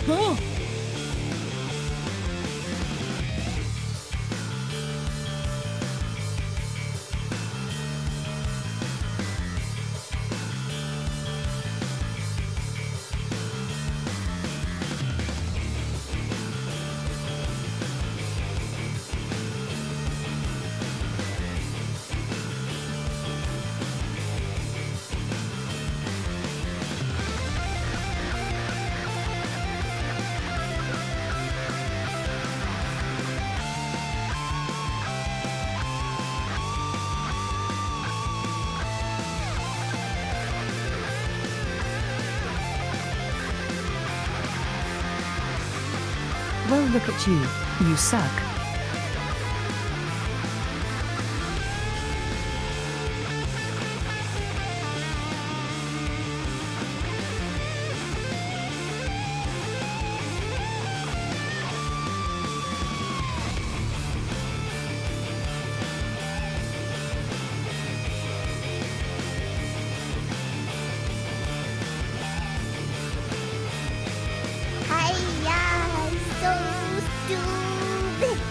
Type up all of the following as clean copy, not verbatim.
Oh. Well, look at you. You suck. Hiya, so stupid.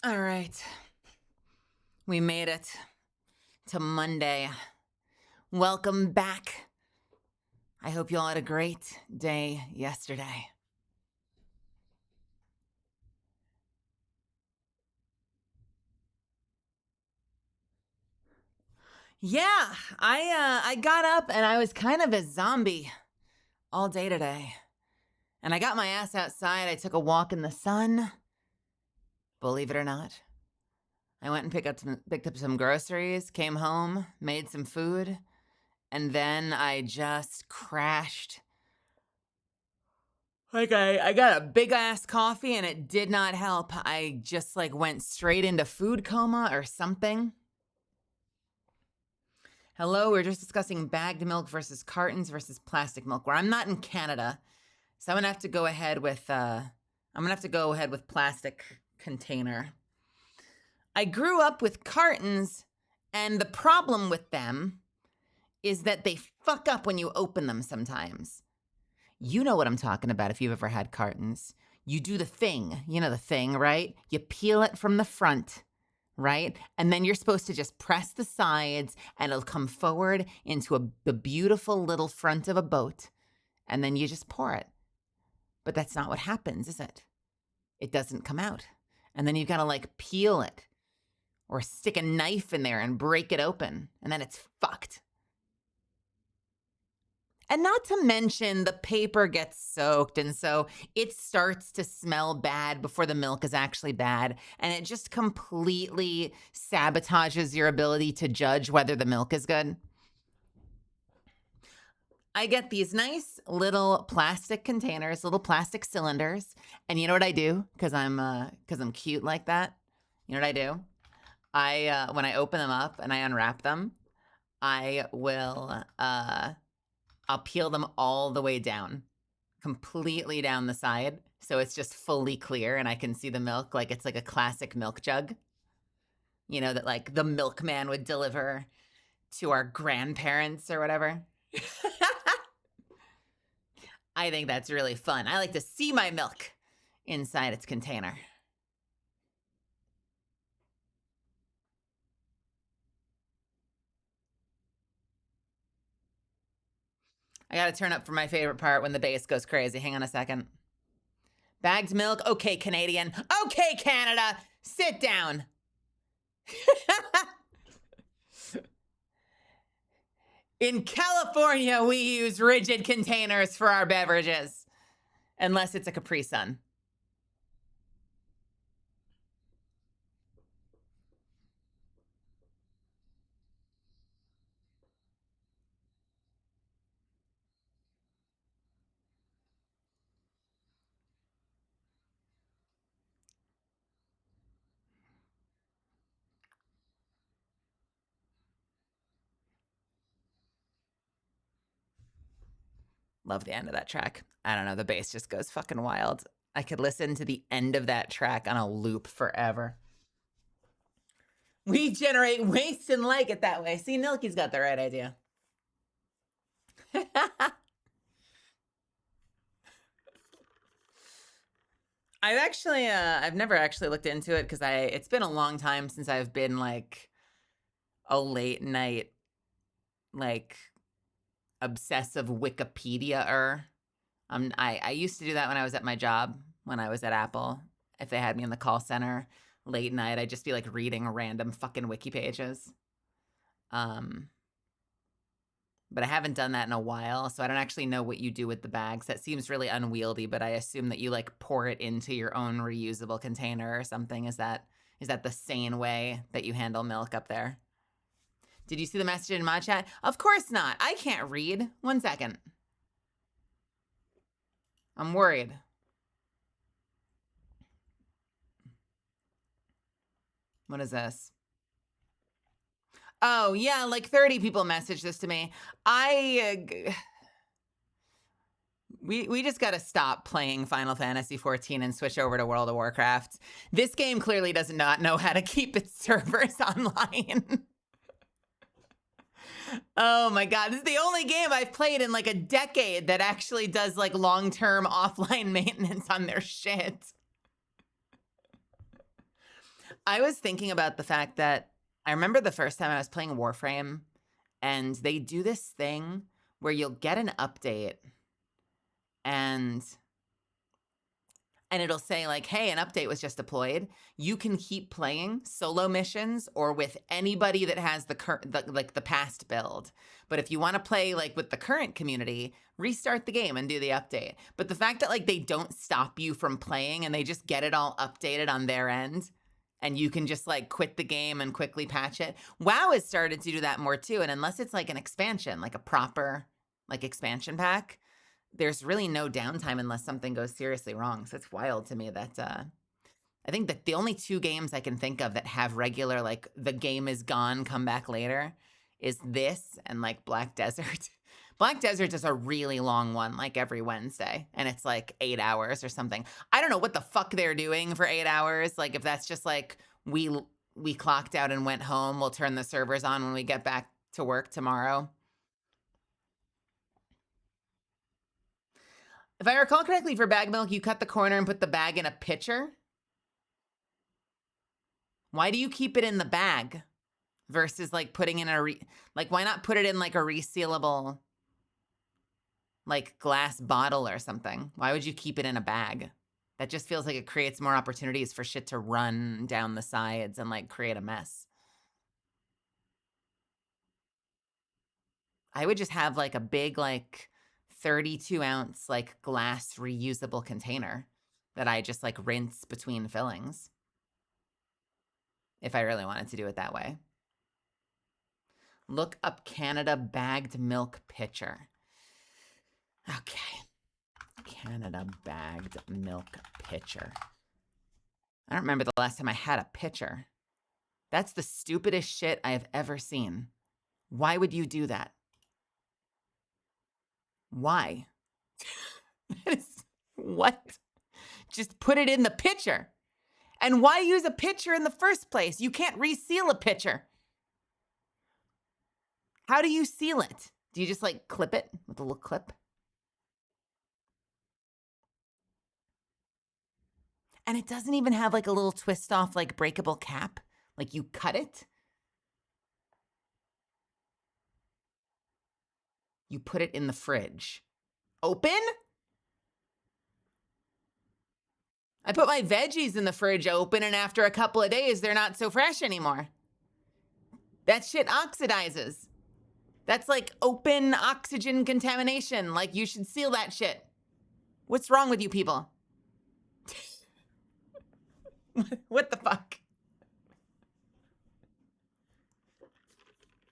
All right. We made it to Monday. Welcome back. I hope you all had a great day yesterday. Yeah, I got up and I was kind of a zombie all day today. And I got my ass outside. I took a walk in the sun. Believe it or not. I went and picked up some groceries, came home, made some food, and then I just crashed. Like I got a big ass coffee and it did not help. I just went straight into food coma or something. Hello, we're just discussing bagged milk versus cartons versus plastic milk. Where I'm not in Canada, so I'm gonna have to go ahead with plastic container. I grew up with cartons, and the problem with them is that they fuck up when you open them sometimes. You know what I'm talking about if you've ever had cartons. You do the thing, you know the thing, right? You peel it from the front, right? And then you're supposed to just press the sides and it'll come forward into the beautiful little front of a boat. And then you just pour it. But that's not what happens, is it? It doesn't come out. And then you've got to peel it or stick a knife in there and break it open. And then it's fucked. And not to mention the paper gets soaked, and so it starts to smell bad before the milk is actually bad, and it just completely sabotages your ability to judge whether the milk is good. I get these nice little plastic containers, little plastic cylinders, and you know what I do? Because I'm cute like that. You know what I do? When I open them up and I unwrap them, I will I'll peel them all the way down, completely down the side. So it's just fully clear and I can see the milk like it's like a classic milk jug, you know, that the milkman would deliver to our grandparents or whatever. I think that's really fun. I like to see my milk inside its container. I gotta turn up for my favorite part when the bass goes crazy. Hang on a second. Bagged milk? Okay, Canadian. Okay, Canada. Sit down. In California, we use rigid containers for our beverages. Unless it's a Capri Sun. Love the end of that track. I don't know, the bass just goes fucking wild. I could listen to the end of that track on a loop forever. We generate waste and like it that way. See, Nilky's got the right idea. I've never actually looked into it because it's been a long time since I've been a late night, obsessive Wikipedia-er. I used to do that when I was at my job, when I was at Apple. If they had me in the call center late night, I'd just be reading random fucking wiki pages. But I haven't done that in a while, so I don't actually know what you do with the bags. That seems really unwieldy, but I assume that you pour it into your own reusable container or something. Is that the sane way that you handle milk up there? Did you see the message in my chat? Of course not. I can't read. 1 second. I'm worried. What is this? Oh, yeah, 30 people messaged this to me. We just got to stop playing Final Fantasy XIV and switch over to World of Warcraft. This game clearly does not know how to keep its servers online. Oh my God, this is the only game I've played in a decade that actually does long-term offline maintenance on their shit. I was thinking about the fact that I remember the first time I was playing Warframe, and they do this thing where you'll get an update and it'll say like, hey, an update was just deployed. You can keep playing solo missions or with anybody that has the past build. But if you want to play like with the current community, restart the game and do the update. But the fact that like they don't stop you from playing and they just get it all updated on their end and you can just like quit the game and quickly patch it. WoW has started to do that more too. And unless it's like an expansion, like a proper like expansion pack, there's really no downtime unless something goes seriously wrong. So it's wild to me that I think that the only two games I can think of that have regular, like, the game is gone, come back later, is this and, like, Black Desert. Black Desert is a really long one, like, every Wednesday, and it's, like, 8 hours or something. I don't know what the fuck they're doing for 8 hours. Like, if that's just, like, we clocked out and went home, we'll turn the servers on when we get back to work tomorrow. If I recall correctly, for bag milk, you cut the corner and put the bag in a pitcher. Why do you keep it in the bag versus like putting in like why not put it in like a resealable like glass bottle or something? Why would you keep it in a bag? That just feels like it creates more opportunities for shit to run down the sides and like create a mess. I would just have like a big like 32-ounce like glass reusable container that I just like rinse between fillings. If I really wanted to do it that way. Look up Canada bagged milk pitcher. Okay. Canada bagged milk pitcher. I don't remember the last time I had a pitcher. That's the stupidest shit I have ever seen. Why would you do that? Why? What? Just put it in the pitcher. And why use a pitcher in the first place? You can't reseal a pitcher. How do you seal it? Do you just like clip it with a little clip? And it doesn't even have like a little twist off like breakable cap. Like you cut it. You put it in the fridge. Open? I put my veggies in the fridge open, and after a couple of days, they're not so fresh anymore. That shit oxidizes. That's like open oxygen contamination. Like, you should seal that shit. What's wrong with you people? What the fuck?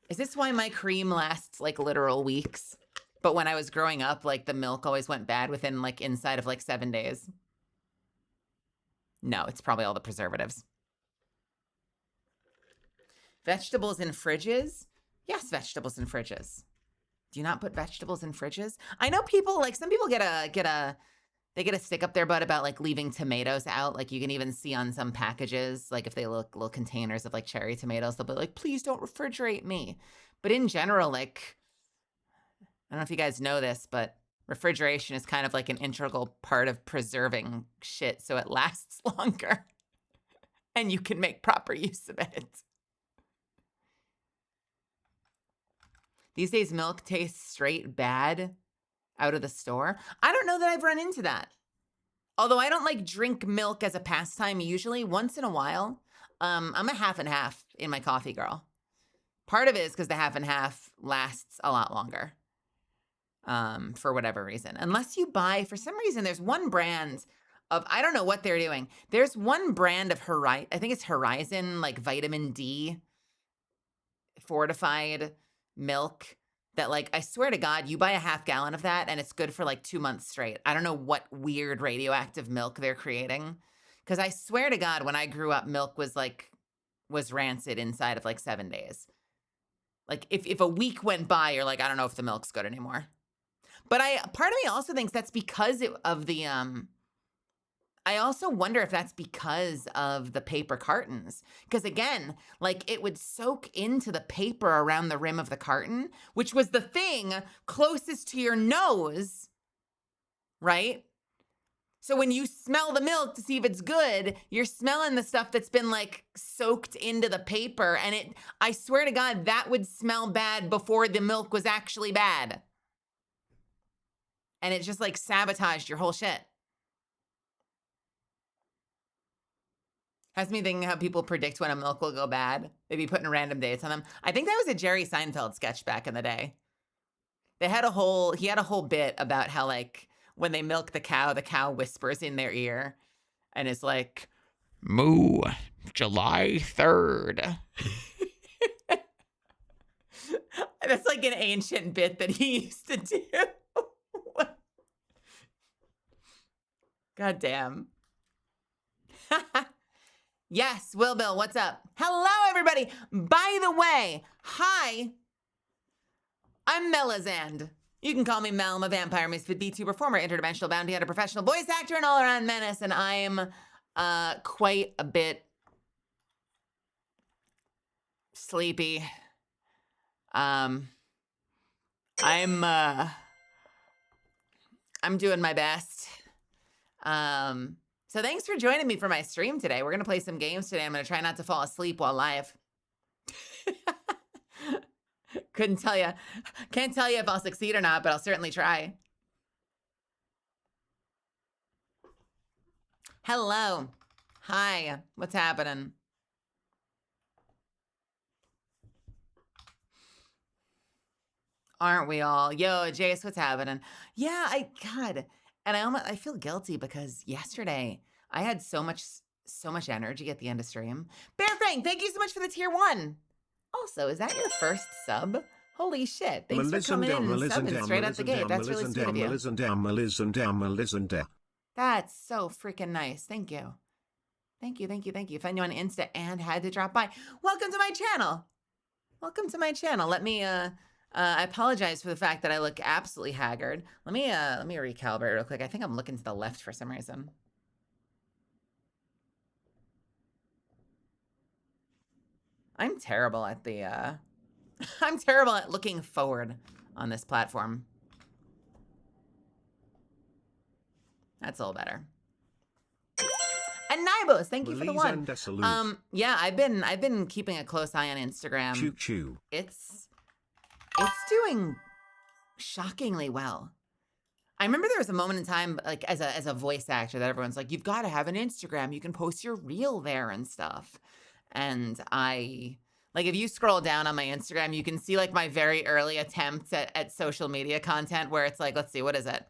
Is this why my cream lasts like literal weeks? But when I was growing up, like the milk always went bad within like inside of like 7 days. No, it's probably all the preservatives. Vegetables in fridges? Yes, vegetables in fridges. Do you not put vegetables in fridges? I know people, like some people get a stick up their butt about like leaving tomatoes out. Like you can even see on some packages, like if they look little containers of like cherry tomatoes, they'll be like, please don't refrigerate me. But in general, like, I don't know if you guys know this, but refrigeration is kind of like an integral part of preserving shit so it lasts longer and you can make proper use of it. These days, milk tastes straight bad out of the store. I don't know that I've run into that. Although I don't like drink milk as a pastime usually. Once in a while, I'm a half and half in my coffee girl. Part of it is because the half and half lasts a lot longer. For whatever reason. Unless you buy, for some reason, there's one brand of, I don't know what they're doing. There's one brand of I think it's Horizon, like vitamin D fortified milk that like, I swear to God, you buy a half gallon of that and it's good for like 2 months straight. I don't know what weird radioactive milk they're creating. Because I swear to God, when I grew up, milk was rancid inside of like 7 days. Like if a week went by, you're like, I don't know if the milk's good anymore. But part of me also thinks that's because of the, I also wonder if that's because of the paper cartons. Because again, like it would soak into the paper around the rim of the carton, which was the thing closest to your nose, right? So when you smell the milk to see if it's good, you're smelling the stuff that's been like soaked into the paper. And I swear to God, that would smell bad before the milk was actually bad. And it just like sabotaged your whole shit. Has me thinking how people predict when a milk will go bad. They'd be putting random dates on them. I think that was a Jerry Seinfeld sketch back in the day. He had a whole bit about how like when they milk the cow whispers in their ear and is like, "Moo, July 3rd." That's like an ancient bit that he used to do. God damn. Yes, Will Bill, what's up? Hello, everybody. By the way, hi. I'm Melazand. You can call me Mel. I'm a vampire, misfit VTuber, former interdimensional bounty hunter, professional voice actor, and all-around menace, and I'm quite a bit sleepy. I'm doing my best. So thanks for joining me for my stream today. We're gonna play some games today. I'm gonna try not to fall asleep while live. Can't tell you if I'll succeed or not, but I'll certainly try. Hello. Hi. What's happening? Aren't we all? Yo, Jace, what's happening? Yeah, God. And I feel guilty because yesterday I had so much energy at the end of stream. Bear Frank, thank you so much for the tier 1. Also, is that your first sub? Holy shit. Thanks for coming in and subbing straight out the gate. That's really sweet of you. That's so freaking nice. Thank you. Thank you. Found you on Insta and had to drop by. Welcome to my channel. Let me, I apologize for the fact that I look absolutely haggard. Let me recalibrate real quick. I think I'm looking to the left for some reason. I'm terrible at I'm terrible at looking forward on this platform. That's a little better. And Nibos, thank you for the 1. Yeah, I've been keeping a close eye on Instagram. Choo. It's doing shockingly well. I remember there was a moment in time, like as a voice actor, that everyone's like, you've got to have an Instagram. You can post your reel there and stuff. And like, if you scroll down on my Instagram, you can see like my very early attempts at social media content where it's like, let's see, what is it?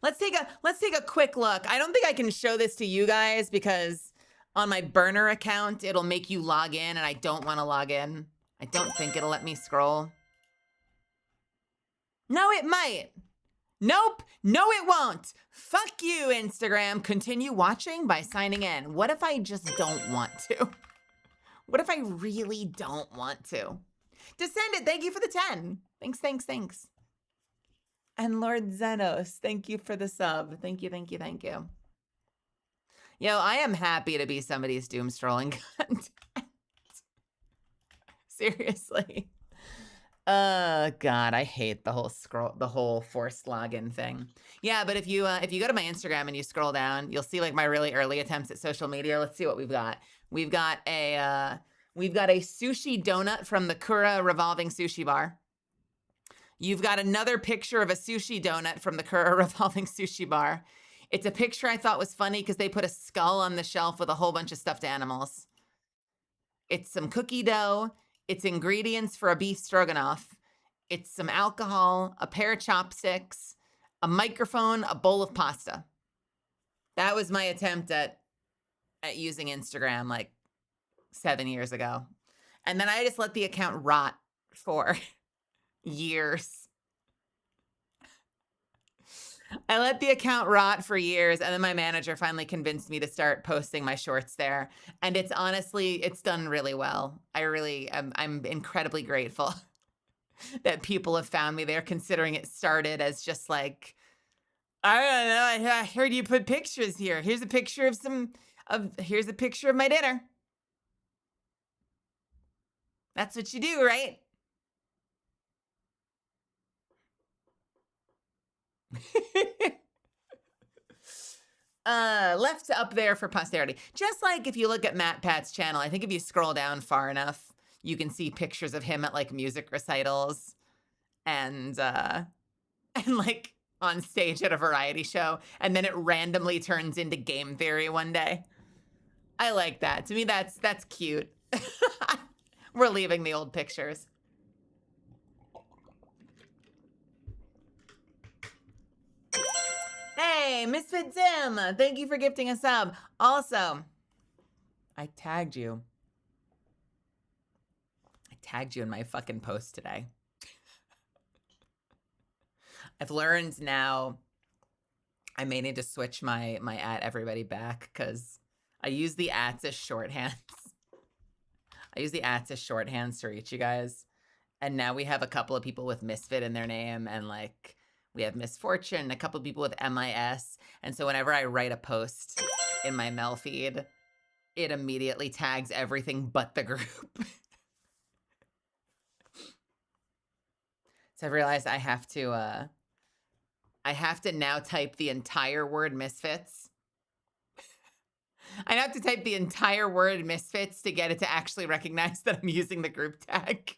Let's take a quick look. I don't think I can show this to you guys because on my burner account, it'll make you log in and I don't want to log in. I don't think it'll let me scroll. No, it might. Nope. No, it won't. Fuck you, Instagram. Continue watching by signing in. What if I just don't want to? What if I really don't want to? Descendant, thank you for the 10. Thanks. And Lord Zenos, thank you for the sub. Thank you. Yo, I am happy to be somebody's doom strolling content. Seriously. God, I hate the whole forced login thing. Yeah, but if you go to my Instagram and you scroll down, you'll see like my really early attempts at social media. Let's see what we've got. We've got a sushi donut from the Kura revolving sushi bar. You've got another picture of a sushi donut from the Kura revolving sushi bar. It's a picture I thought was funny because they put a skull on the shelf with a whole bunch of stuffed animals. It's some cookie dough. It's ingredients for a beef stroganoff. It's some alcohol, a pair of chopsticks, a microphone, a bowl of pasta. That was my attempt at using Instagram like 7 years ago. And then I just let the account rot for years. I let the account rot for years, and then my manager finally convinced me to start posting my shorts there. And it's done really well. I'm incredibly grateful that people have found me there, considering it started as just like, I don't know, I heard you put pictures here. Here's a picture here's a picture of my dinner. That's what you do, right? left up there for posterity. Just like if you look at Matt Pat's channel, I think if you scroll down far enough, you can see pictures of him at like music recitals and like on stage at a variety show, and then it randomly turns into game theory one day. I like that. To me, that's cute. We're leaving the old pictures. Hey, Misfit Zim, thank you for gifting a sub. Also, I tagged you. I tagged you in my fucking post today. I've learned now I may need to switch my at everybody back because I use the ats as shorthands. I use the ats as shorthands to reach you guys. And now we have a couple of people with Misfit in their name, and like we have Misfortune, a couple of people with MIS. And so whenever I write a post in my Mel feed, it immediately tags everything but the group. So I've realized I have to now type the entire word Misfits. I have to type the entire word Misfits to get it to actually recognize that I'm using the group tag.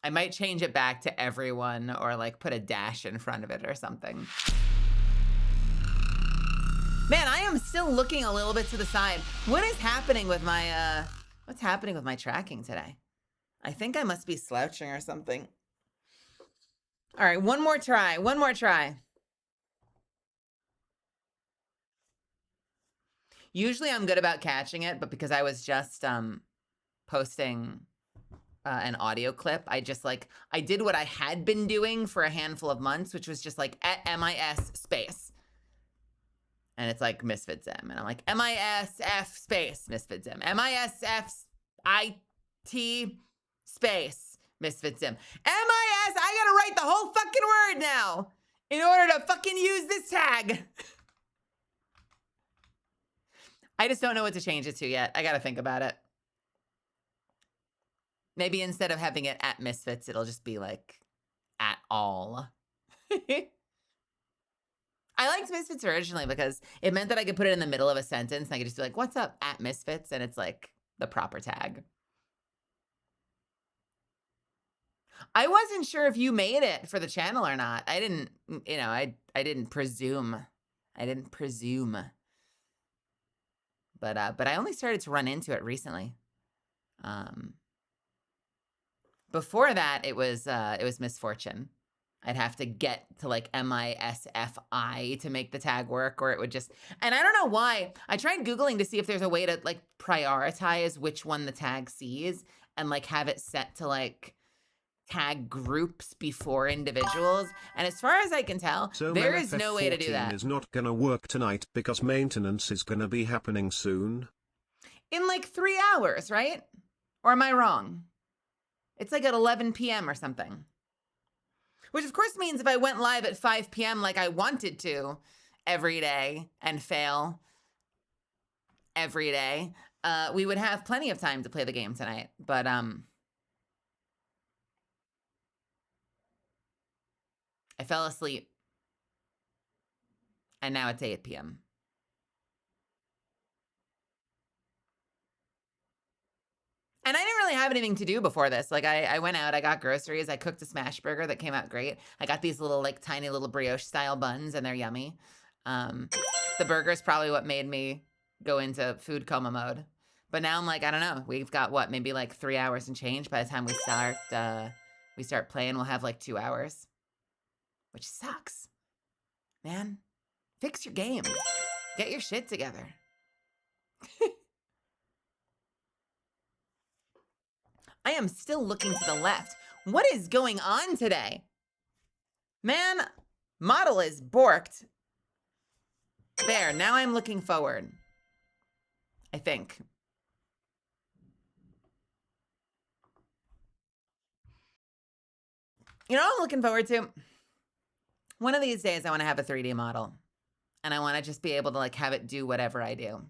I might change it back to everyone or like put a dash in front of it or something. Man, I am still looking a little bit to the side. What is happening with my, what's happening with my tracking today? I think I must be slouching or something. All right, one more try. Usually I'm good about catching it, but because I was just posting an audio clip, I did what I had been doing for a handful of months, which was just like at MIS space. And it's like Misfit Zim. And I'm like, MISF space, Misfit Zim. MISF IT space, Misfit Zim. MIS, I gotta write the whole fucking word now in order to fucking use this tag. I just don't know what to change it to yet. I gotta think about it. Maybe instead of having it at Misfits, it'll just be like at all. I liked Misfits originally because it meant that I could put it in the middle of a sentence and I could just be like, what's up at Misfits? And it's like the proper tag. I wasn't sure if you made it for the channel or not. I didn't, you know, I didn't presume. But I only started to run into it recently. Before that, it was Misfortune. I'd have to get to like MISFI to make the tag work, or it would just, and I don't know why. I tried Googling to see if there's a way to like prioritize which one the tag sees and like have it set to like tag groups before individuals. And as far as I can tell, so there is no way to do that. Is not gonna work tonight because maintenance is gonna be happening soon. In like 3 hours, right? Or am I wrong? It's like at 11 p.m. or something. Which of course means if I went live at 5 p.m. like I wanted to every day and fail every day, we would have plenty of time to play the game tonight. But I fell asleep and now it's 8 p.m. And I didn't really have anything to do before this. Like I went out, I got groceries, I cooked a smash burger that came out great. I got these little like tiny little brioche style buns and they're yummy. The burger is probably what made me go into food coma mode. But now I'm like, I don't know. We've got what, maybe like 3 hours and change. By the time we start playing, we'll have like 2 hours, which sucks. Man, fix your game. Get your shit together. I am still looking to the left. What is going on today? Man, model is borked. There, now I'm looking forward. I think. You know what I'm looking forward to? One of these days I want to have a 3D model. And I want to just be able to like have it do whatever I do.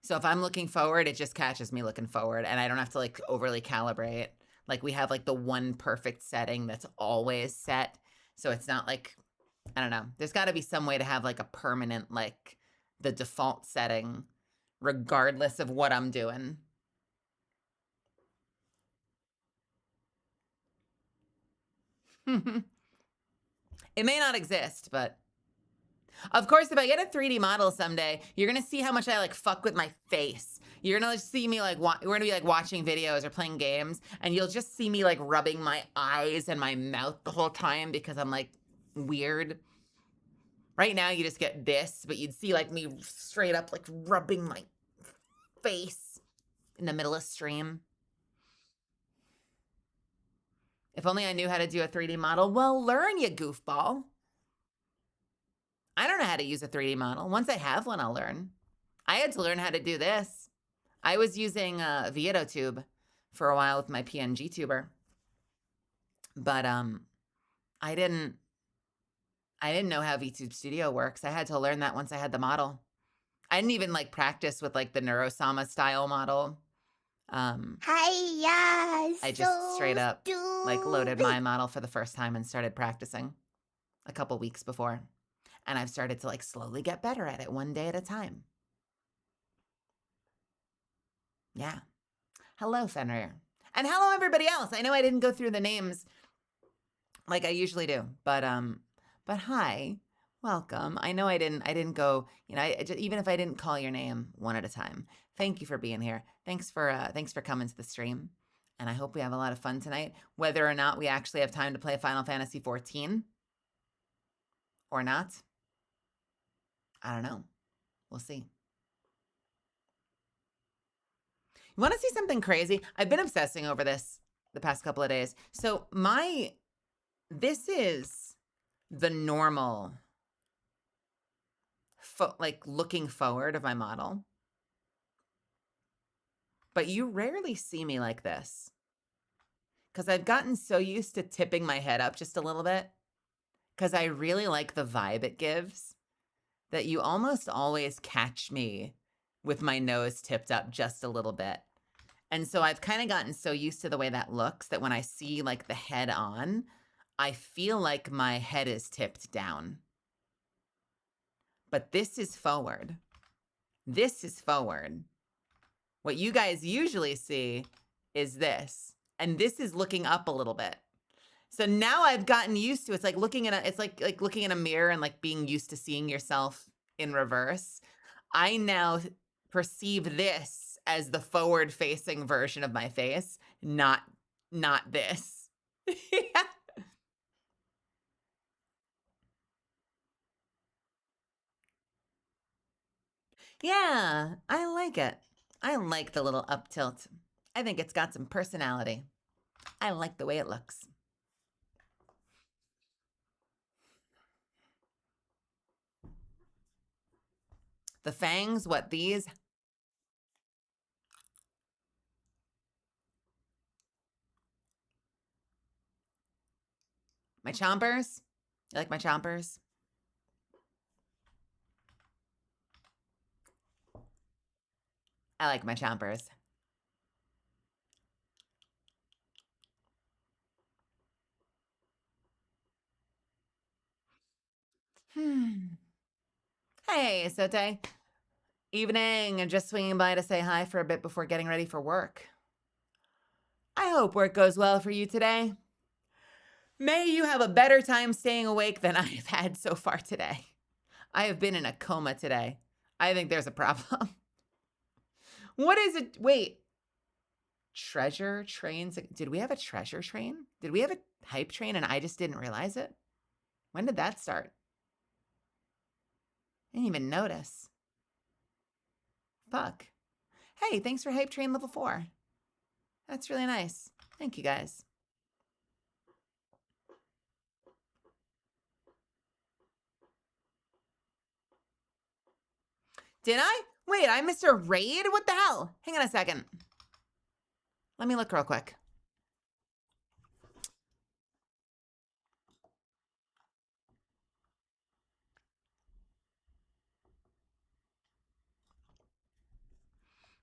So if I'm looking forward, it just catches me looking forward and I don't have to like overly calibrate. Like we have like the one perfect setting that's always set. So it's not like, I don't know. There's got to be some way to have like a permanent, like the default setting, regardless of what I'm doing. It may not exist, but of course, if I get a 3D model someday, you're gonna see how much I like fuck with my face. You're gonna see me like, we're gonna be like watching videos or playing games, and you'll just see me like rubbing my eyes and my mouth the whole time because I'm like weird. Right now, you just get this, but you'd see like me straight up like rubbing my face in the middle of stream. If only I knew how to do a 3D model. Well, learn, you goofball. I don't know how to use a 3D model. Once I have one, I'll learn. I had to learn how to do this. I was using vite for a while with my PNG tuber, but I didn't know how VTube Studio works. I had to learn that once I had the model. I didn't even like practice with like the Neurosama style model. Hiya, I just straight up like loaded my model for the first time and started practicing a couple weeks before. And I've started to like slowly get better at it one day at a time. Yeah. Hello, Fenrir. And hello, everybody else. I know I didn't go through the names like I usually do, but hi, welcome. I know I didn't go, you know, even if I didn't call your name one at a time. Thank you for being here. Thanks for coming to the stream. And I hope we have a lot of fun tonight, whether or not we actually have time to play Final Fantasy 14 or not. I don't know. We'll see. You want to see something crazy? I've been obsessing over this the past couple of days. So this is the normal, like looking forward of my model. But you rarely see me like this because I've gotten so used to tipping my head up just a little bit because I really like the vibe it gives that you almost always catch me with my nose tipped up just a little bit. And so I've kind of gotten so used to the way that looks that when I see like the head on, I feel like my head is tipped down. But this is forward. This is forward. What you guys usually see is this. And this is looking up a little bit. So now I've gotten used to it's like looking at it's like looking in a mirror and like being used to seeing yourself in reverse. I now perceive this as the forward facing version of my face, not this. Yeah. Yeah, I like it. I like the little up tilt. I think it's got some personality. I like the way it looks. The fangs, what these? My chompers? You like my chompers? I like my chompers. Hey, Sote. Evening, and just swinging by to say hi for a bit before getting ready for work. I hope work goes well for you today. May you have a better time staying awake than I have had so far today. I have been in a coma today. I think there's a problem. What is it? Wait. Treasure trains? Did we have a treasure train? Did we have a hype train and I just didn't realize it? When did that start? I didn't even notice. Fuck. Hey, thanks for hype train level 4. That's really nice. Thank you, guys. Did I? Wait, I missed a raid? What the hell? Hang on a second. Let me look real quick.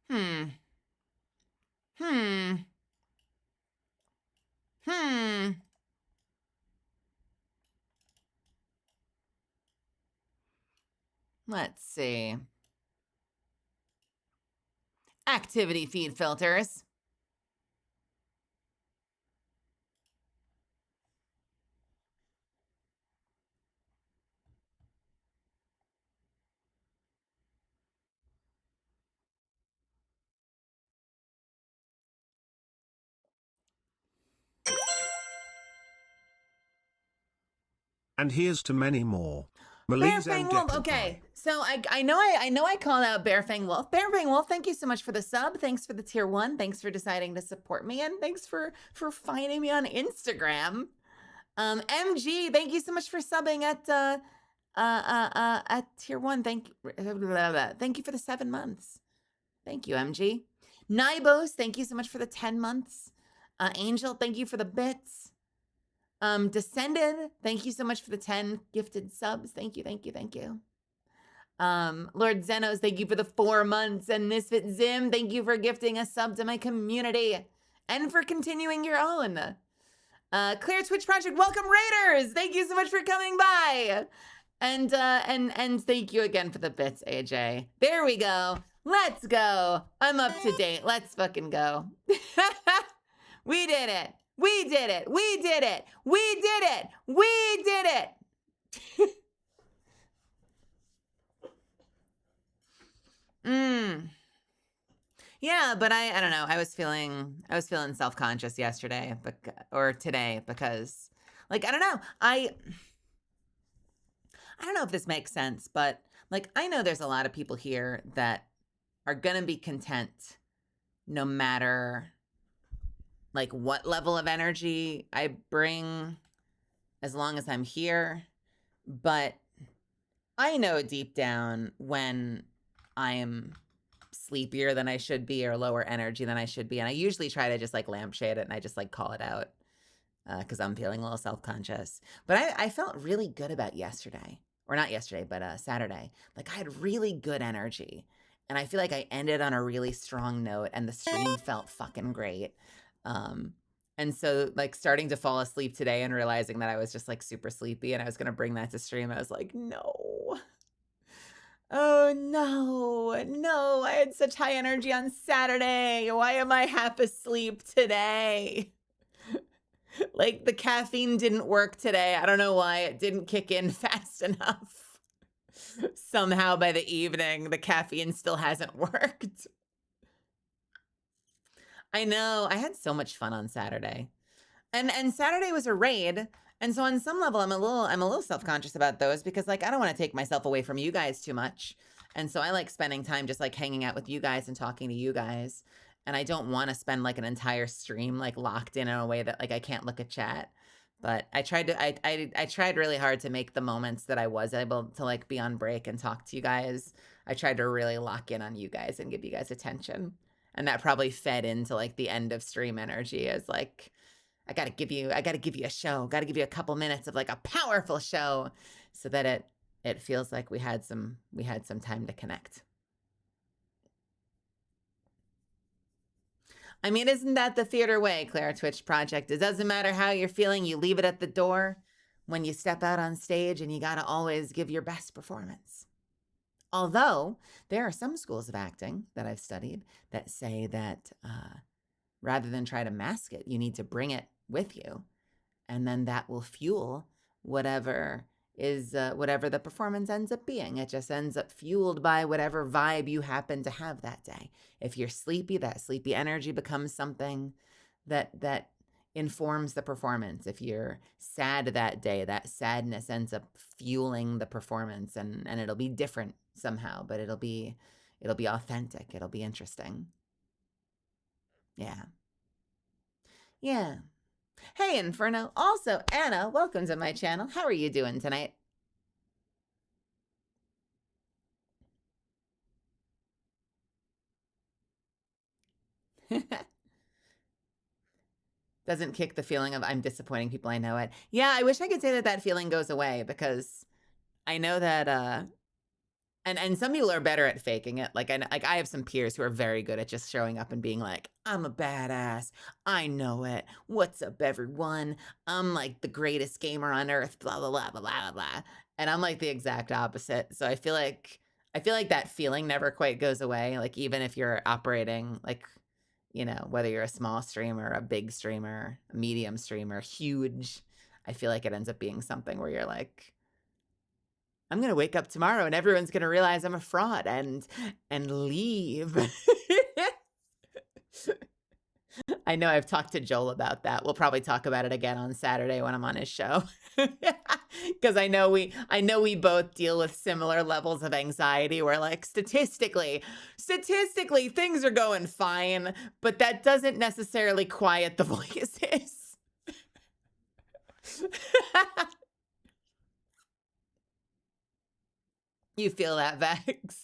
Hmm. Let's see. Activity feed filters. And here's to many more. Bearfang Wolf. Okay, so I know I called out Bearfang Wolf. Bearfang Wolf, thank you so much for the sub. Thanks for the tier 1. Thanks for deciding to support me, and thanks for finding me on Instagram. MG, thank you so much for subbing at tier 1. Thank you for the 7 months. Thank you, MG. Nibos, thank you so much for the 10 months. Angel, thank you for the bits. Descended, thank you so much for the 10 gifted subs. Thank you, thank you, thank you. Lord Zenos, thank you for the 4 months. And Misfit Zim, thank you for gifting a sub to my community and for continuing your own. Clear Twitch Project, welcome Raiders! Thank you so much for coming by. And thank you again for the bits, AJ. There we go. Let's go. I'm up to date. Let's fucking go. We did it. We did it. We did it. We did it. We did it. Yeah, but I don't know. I was feeling self-conscious yesterday or today because like I don't know. I don't know if this makes sense, but like I know there's a lot of people here that are going to be content no matter like what level of energy I bring as long as I'm here. But I know deep down when I am sleepier than I should be or lower energy than I should be. And I usually try to just like lampshade it and I just like call it out because I'm feeling a little self-conscious. But I felt really good about yesterday. Or not yesterday, but Saturday. Like I had really good energy. And I feel like I ended on a really strong note and the stream felt fucking great. And so like starting to fall asleep today and realizing that I was just like super sleepy and I was going to bring that to stream, I was like, no. Oh no, I had such high energy on Saturday. Why am I half asleep today? Like the caffeine didn't work today. I don't know why it didn't kick in fast enough. Somehow by the evening, the caffeine still hasn't worked. I know. I had so much fun on Saturday. And Saturday was a raid. And so on some level, I'm a little self-conscious about those because like I don't want to take myself away from you guys too much. And so I like spending time just like hanging out with you guys and talking to you guys. And I don't want to spend like an entire stream like locked in a way that like I can't look at chat. But I tried to I tried really hard to make the moments that I was able to like be on break and talk to you guys. I tried to really lock in on you guys and give you guys attention. And that probably fed into like the end of stream energy as like I gotta give you a show, gotta give you a couple minutes of like a powerful show so that it feels like we had some time to connect. I mean, isn't that the theater way, Clara Twitch Project? It doesn't matter how you're feeling, you leave it at the door when you step out on stage and you gotta always give your best performance. Although there are some schools of acting that I've studied that say that rather than try to mask it, you need to bring it with you. And then that will fuel whatever the performance ends up being. It just ends up fueled by whatever vibe you happen to have that day. If you're sleepy, that sleepy energy becomes something that informs the performance. If you're sad that day, that sadness ends up fueling the performance and it'll be different somehow, but it'll be authentic. It'll be interesting. Yeah. Yeah. Hey, Inferno. Also, Anna, welcome to my channel. How are you doing tonight? Doesn't kick the feeling of I'm disappointing people. I know it. Yeah, I wish I could say that that feeling goes away because I know that and some people are better at faking it. Like I have some peers who are very good at just showing up and being like, I'm a badass. I know it. What's up, everyone? I'm like the greatest gamer on earth, blah, blah, blah, blah, blah, blah. And I'm like the exact opposite. So I feel like that feeling never quite goes away. Like even if you're operating like, you know, whether you're a small streamer, a big streamer, a medium streamer, huge, I feel like it ends up being something where you're like, I'm going to wake up tomorrow and everyone's going to realize I'm a fraud and leave. I know I've talked to Joel about that. We'll probably talk about it again on Saturday when I'm on his show. Because I know we both deal with similar levels of anxiety where like statistically things are going fine, but that doesn't necessarily quiet the voices. You feel that, Vex?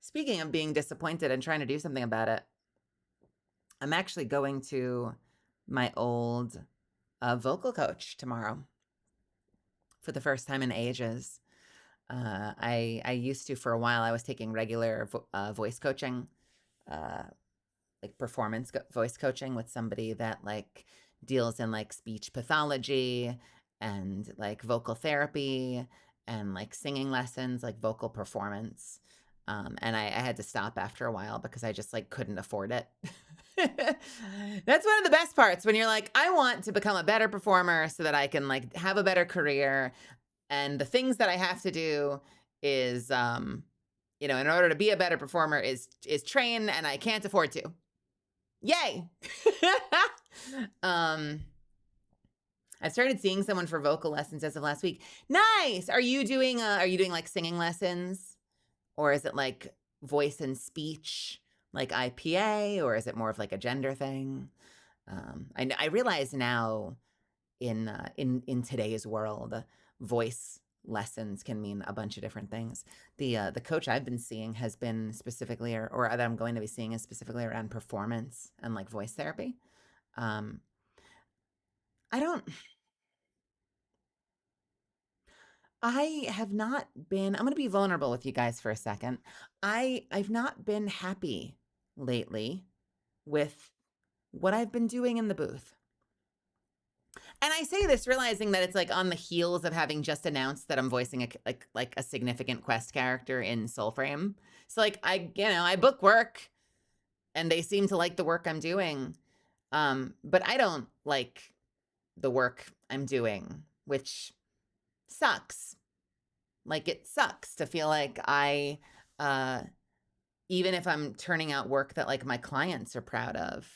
Speaking of being disappointed and trying to do something about it, I'm actually going to my old vocal coach tomorrow for the first time in ages. I used to, for a while, I was taking regular voice coaching, like performance voice coaching with somebody that like deals in like speech pathology and like vocal therapy and like singing lessons, like vocal performance. And I had to stop after a while because I just like couldn't afford it. That's one of the best parts when you're like, I want to become a better performer so that I can like have a better career. And the things that I have to do is, you know, in order to be a better performer is train, and I can't afford to. Yay. I started seeing someone for vocal lessons as of last week. Nice. Are you doing like singing lessons, or is it like voice and speech, like IPA, or is it more of like a gender thing? I realize now in today's world, voice lessons can mean a bunch of different things. The coach I've been seeing has been specifically, or that I'm going to be seeing is specifically around performance and like voice therapy. I have not been, I'm going to be vulnerable with you guys for a second. I've not been happy lately with what I've been doing in the booth. And I say this realizing that it's like on the heels of having just announced that I'm voicing a significant quest character in Soulframe. So like I book work and they seem to like the work I'm doing. But I don't like the work I'm doing, which sucks. Like it sucks to feel like I even if I'm turning out work that like my clients are proud of,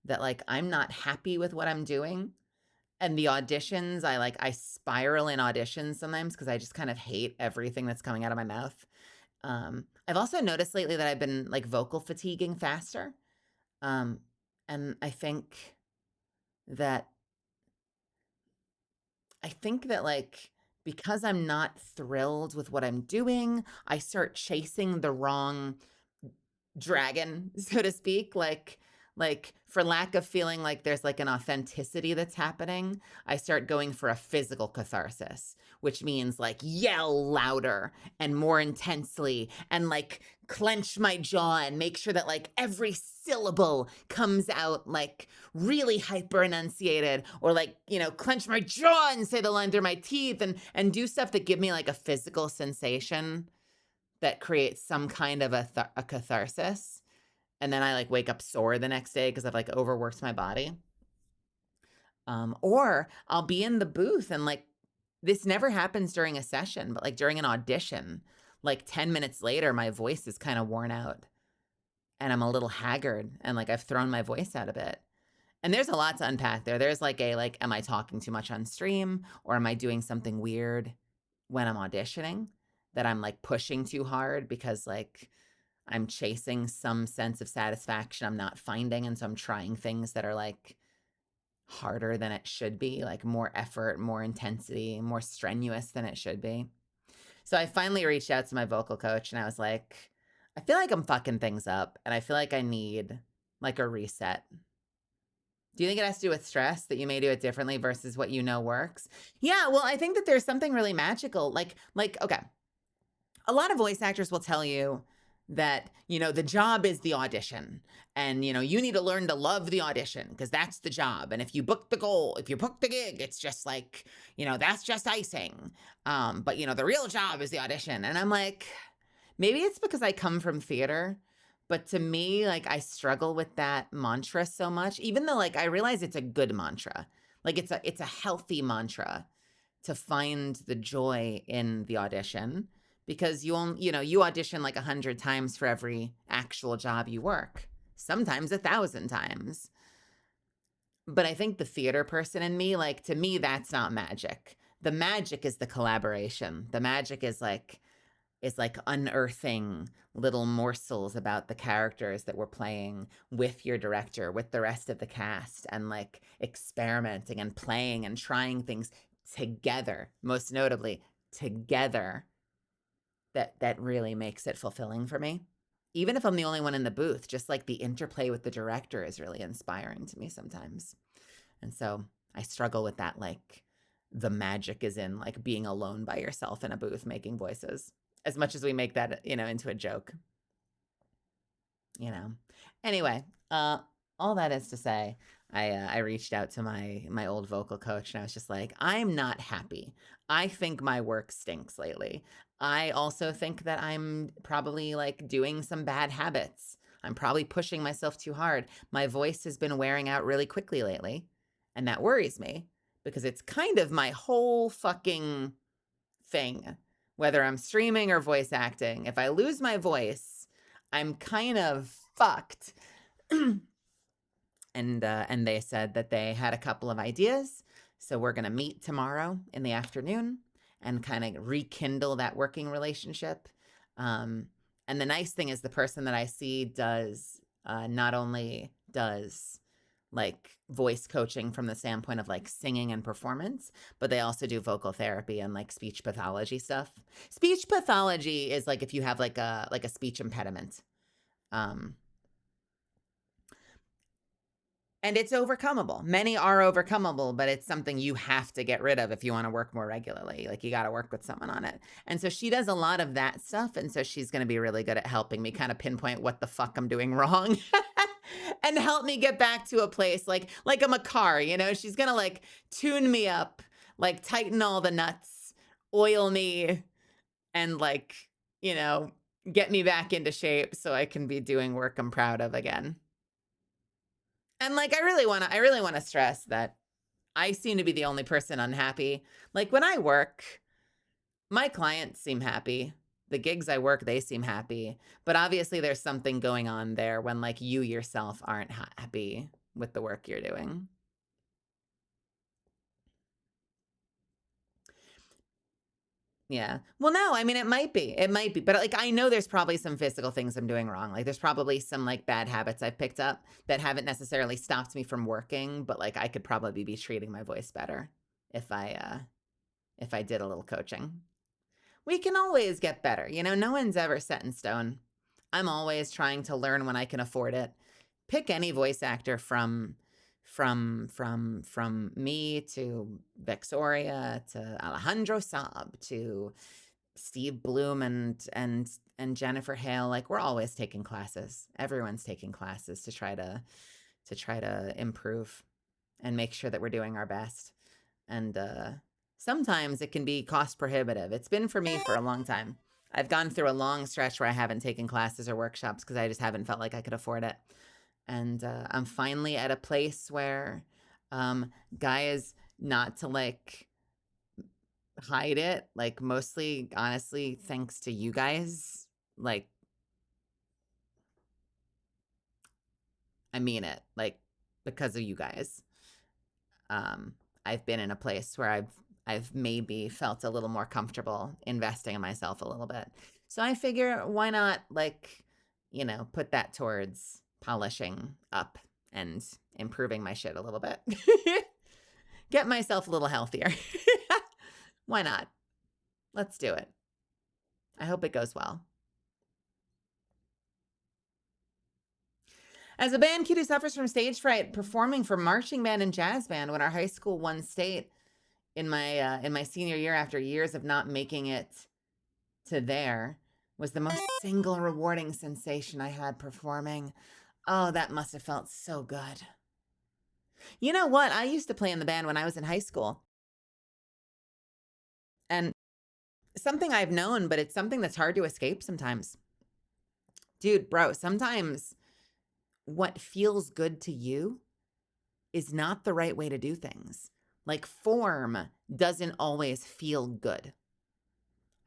that like I'm not happy with what I'm doing. And the auditions, I spiral in auditions sometimes because I just kind of hate everything that's coming out of my mouth. I've also noticed lately that I've been like vocal fatiguing faster. And I think that like because I'm not thrilled with what I'm doing, I start chasing the wrong dragon, so to speak, like for lack of feeling like there's like an authenticity that's happening, I start going for a physical catharsis, which means like yell louder and more intensely and like clench my jaw and make sure that like every syllable comes out like really hyper enunciated, or like, you know, clench my jaw and say the line through my teeth and do stuff that give me like a physical sensation that creates some kind of a catharsis. And then I like wake up sore the next day because I've like overworked my body. Or I'll be in the booth and like this never happens during a session, but like during an audition, like 10 minutes later, my voice is kind of worn out and I'm a little haggard and like I've thrown my voice out a bit. And there's a lot to unpack there. There's like am I talking too much on stream, or am I doing something weird when I'm auditioning that I'm like pushing too hard because like I'm chasing some sense of satisfaction I'm not finding. And so I'm trying things that are like harder than it should be, like more effort, more intensity, more strenuous than it should be. So I finally reached out to my vocal coach and I was like, I feel like I'm fucking things up and I feel like I need like a reset. Do you think it has to do with stress, that you may do it differently versus what you know works? Yeah, well, I think that there's something really magical. Like, okay, A lot of voice actors will tell you that, the job is the audition. And, you need to learn to love the audition because that's the job. And if you book the gig, it's just like, that's just icing. But, the real job is the audition. And I'm like, maybe it's because I come from theater. But to me, like, I struggle with that mantra so much, even though, like, I realize it's a good mantra. Like, it's a healthy mantra to find the joy in the audition, because you audition like 100 times for every actual job you work, sometimes 1,000 times. But I think the theater person in me, like, to me, that's not magic. The magic is the collaboration. The magic is like unearthing little morsels about the characters that we're playing with your director, with the rest of the cast, and like experimenting and playing and trying things together, most notably together, that really makes it fulfilling for me. Even if I'm the only one in the booth, just like the interplay with the director is really inspiring to me sometimes. And so I struggle with that, like, the magic is in like being alone by yourself in a booth making voices, as much as we make that, into a joke. Anyway, all that is to say, I reached out to my old vocal coach, and I was just like, I'm not happy. I think my work stinks lately. I also think that I'm probably like doing some bad habits. I'm probably pushing myself too hard. My voice has been wearing out really quickly lately, and that worries me because it's kind of my whole fucking thing, whether I'm streaming or voice acting. If I lose my voice, I'm kind of fucked. And they said that they had a couple of ideas. So we're going to meet tomorrow in the afternoon and kind of rekindle that working relationship. And the nice thing is the person that I see does not only does like voice coaching from the standpoint of like singing and performance, but they also do vocal therapy and like speech pathology stuff. Speech pathology is like if you have like a speech impediment. And it's overcomable. Many are overcomable, but it's something you have to get rid of if you want to work more regularly. Like, you got to work with someone on it. And so she does a lot of that stuff. And so she's going to be really good at helping me kind of pinpoint what the fuck I'm doing wrong and help me get back to a place like I'm a car, she's going to like tune me up, like tighten all the nuts, oil me, and like, get me back into shape so I can be doing work I'm proud of again. And like, I really want to stress that I seem to be the only person unhappy. Like, when I work, my clients seem happy. The gigs I work, they seem happy. But obviously there's something going on there when like you yourself aren't happy with the work you're doing. Yeah. Well, no, I mean, it might be, but like, I know there's probably some physical things I'm doing wrong. Like, there's probably some like bad habits I've picked up that haven't necessarily stopped me from working, but like, I could probably be treating my voice better if I did a little coaching. We can always get better. No one's ever set in stone. I'm always trying to learn when I can afford it. Pick any voice actor from me to Victoria to Alejandro Saab to Steve Bloom and Jennifer Hale. Like, we're always taking classes. Everyone's taking classes to try to improve and make sure that we're doing our best. And sometimes it can be cost prohibitive. It's been for me for a long time. I've gone through a long stretch where I haven't taken classes or workshops because I just haven't felt like I could afford it. And I'm finally at a place where, guys, not to like hide it, like, mostly honestly thanks to you guys, like, I mean it, like, because of you guys, I've been in a place where I've maybe felt a little more comfortable investing in myself a little bit. So I figure, why not, like, put that towards polishing up and improving my shit a little bit. Get myself a little healthier. Why not? Let's do it. I hope it goes well. As a band kid who suffers from stage fright, performing for marching band and jazz band when our high school won state in my senior year after years of not making it to there was the most single rewarding sensation I had performing. Oh, that must have felt so good. You know what? I used to play in the band when I was in high school. And something I've known, but it's something that's hard to escape sometimes. Dude, bro, sometimes what feels good to you is not the right way to do things. Like form doesn't always feel good.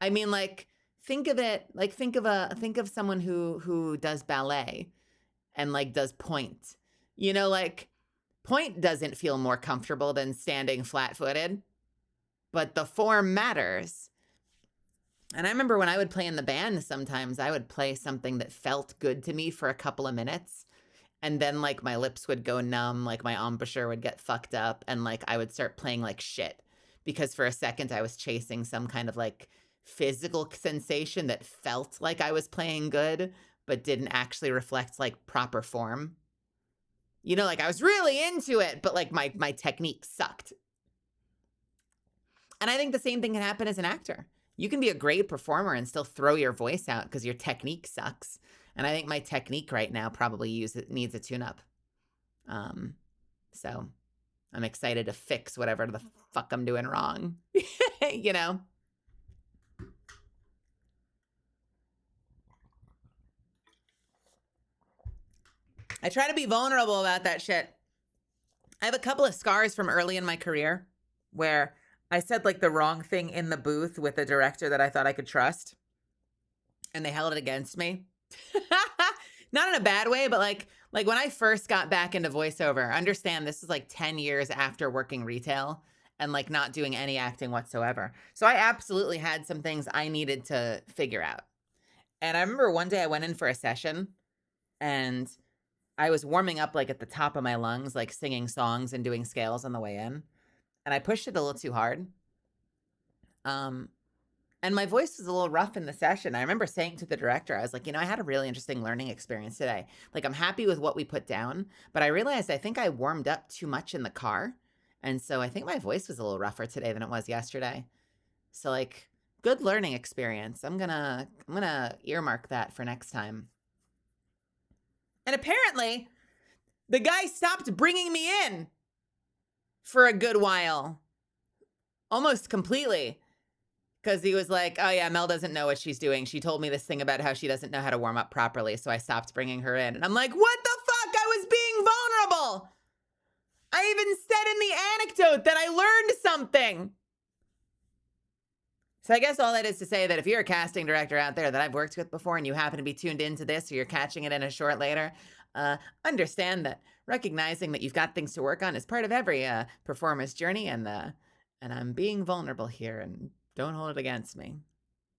I mean, like, think of it, like think of someone who does ballet and like does point. You know, like point doesn't feel more comfortable than standing flat-footed, but the form matters. And I remember when I would play in the band, sometimes I would play something that felt good to me for a couple of minutes. And then like my lips would go numb, like my embouchure would get fucked up, and like I would start playing like shit. Because for a second I was chasing some kind of like physical sensation that felt like I was playing good, but didn't actually reflect like proper form. You know, like I was really into it, but like my technique sucked. And I think the same thing can happen as an actor. You can be a great performer and still throw your voice out because your technique sucks. And I think my technique right now probably needs a tune-up. So I'm excited to fix whatever the fuck I'm doing wrong. You know? I try to be vulnerable about that shit. I have a couple of scars from early in my career where I said like the wrong thing in the booth with a director that I thought I could trust, and they held it against me. Not in a bad way, but like when I first got back into voiceover, understand this is like 10 years after working retail and like not doing any acting whatsoever. So I absolutely had some things I needed to figure out. And I remember one day I went in for a session and I was warming up like at the top of my lungs, like singing songs and doing scales on the way in. And I pushed it a little too hard. And my voice was a little rough in the session. I remember saying to the director, I was like, you know, I had a really interesting learning experience today. Like, I'm happy with what we put down, but I realized I think I warmed up too much in the car. And so I think my voice was a little rougher today than it was yesterday. So like, good learning experience. I'm gonna earmark that for next time. And apparently, the guy stopped bringing me in for a good while. Almost completely. Because he was like, oh yeah, Mel doesn't know what she's doing. She told me this thing about how she doesn't know how to warm up properly, so I stopped bringing her in. And I'm like, what the fuck? I was being vulnerable. I even said in the anecdote that I learned something. So I guess all that is to say that if you're a casting director out there that I've worked with before and you happen to be tuned into this or you're catching it in a short later, understand that recognizing that you've got things to work on is part of every performer's journey, and I'm being vulnerable here, and don't hold it against me.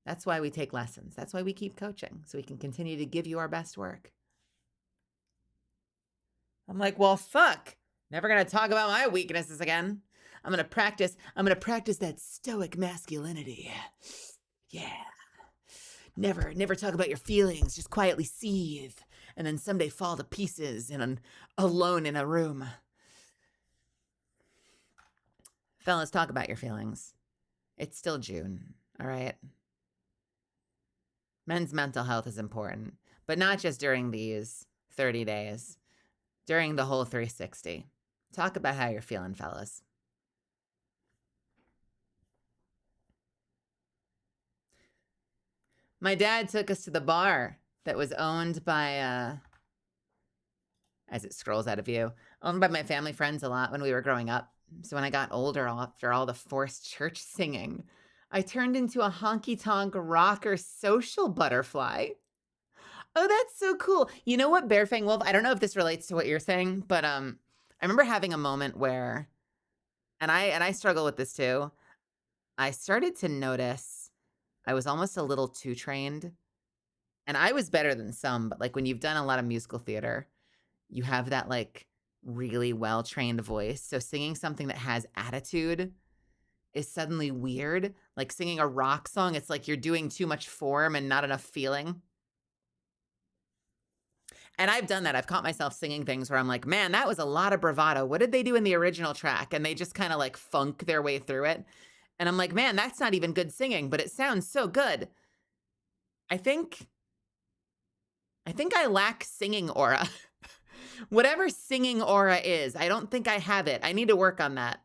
That's why we take lessons. That's why we keep coaching, so we can continue to give you our best work. I'm like, well, fuck. Never gonna talk about my weaknesses again. I'm gonna practice that stoic masculinity. Yeah. Never talk about your feelings. Just quietly seethe, and then someday fall to pieces alone in a room. Fellas, talk about your feelings. It's still June, all right? Men's mental health is important, but not just during these 30 days, during the whole 360. Talk about how you're feeling, fellas. My dad took us to the bar that was owned by, as it scrolls out of view, owned by my family friends a lot when we were growing up. So when I got older, after all the forced church singing, I turned into a honky-tonk rocker social butterfly. Oh, that's so cool. You know what, Bearfang Wolf? I don't know if this relates to what you're saying, but I remember having a moment where, and I struggle with this too, I started to notice I was almost a little too trained. And I was better than some, but like when you've done a lot of musical theater, you have that like really well-trained voice. So singing something that has attitude is suddenly weird. Like singing a rock song, it's like you're doing too much form and not enough feeling. And I've done that. I've caught myself singing things where I'm like, man, that was a lot of bravado. What did they do in the original track? And they just kind of like funk their way through it. And I'm like, man, that's not even good singing, but it sounds so good. I think I lack singing aura. Whatever singing aura is, I don't think I have it. I need to work on that.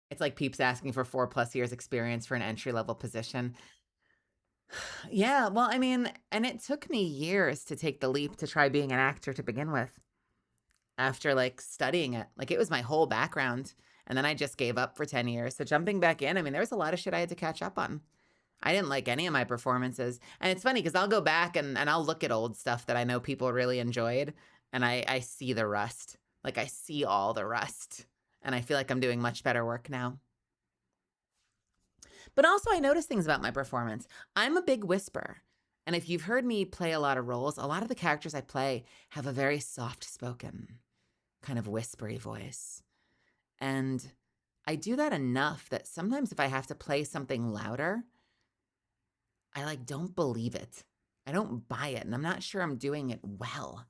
It's like Peeps asking for 4+ years experience for an entry-level position. Yeah, well, I mean, and it took me years to take the leap to try being an actor to begin with after like studying it. Like it was my whole background. And then I just gave up for 10 years. So jumping back in, I mean, there was a lot of shit I had to catch up on. I didn't like any of my performances. And it's funny because I'll go back and I'll look at old stuff that I know people really enjoyed. And I see the rust. Like I see all the rust. And I feel like I'm doing much better work now. But also, I notice things about my performance. I'm a big whisperer. And if you've heard me play a lot of roles, a lot of the characters I play have a very soft spoken, kind of whispery voice. And I do that enough that sometimes if I have to play something louder, I like don't believe it. I don't buy it. And I'm not sure I'm doing it well.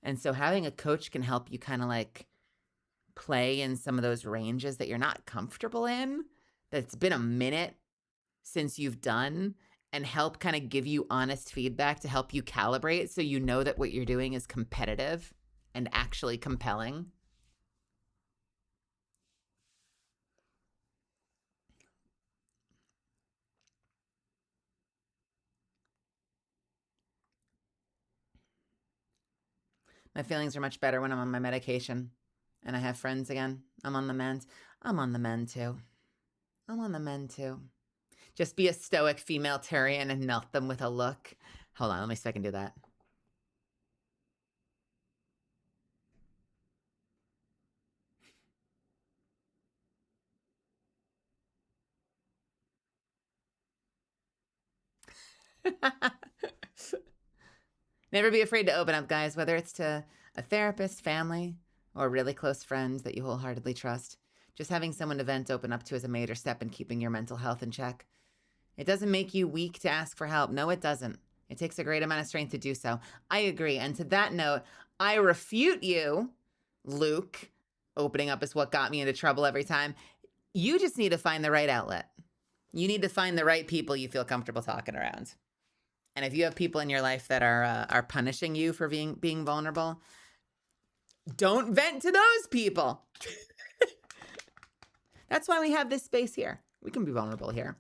And so having a coach can help you kind of like play in some of those ranges that you're not comfortable in, that's been a minute since you've done, and help kind of give you honest feedback to help you calibrate so you know that what you're doing is competitive and actually compelling. My feelings are much better when I'm on my medication and I have friends again. I'm on the mend. I'm on the mend too. I'm on the mend too. Just be a stoic female Tyrian and melt them with a look. Hold on, let me see if I can do that. Never be afraid to open up, guys, whether it's to a therapist, family, or really close friends that you wholeheartedly trust. Just having someone to vent open up to is a major step in keeping your mental health in check. It doesn't make you weak to ask for help. No, it doesn't. It takes a great amount of strength to do so. I agree. And to that note, I refute you, Luke. Opening up is what got me into trouble every time. You just need to find the right outlet. You need to find the right people you feel comfortable talking around. And if you have people in your life that are punishing you for being vulnerable, don't vent to those people. That's why we have this space here. We can be vulnerable here.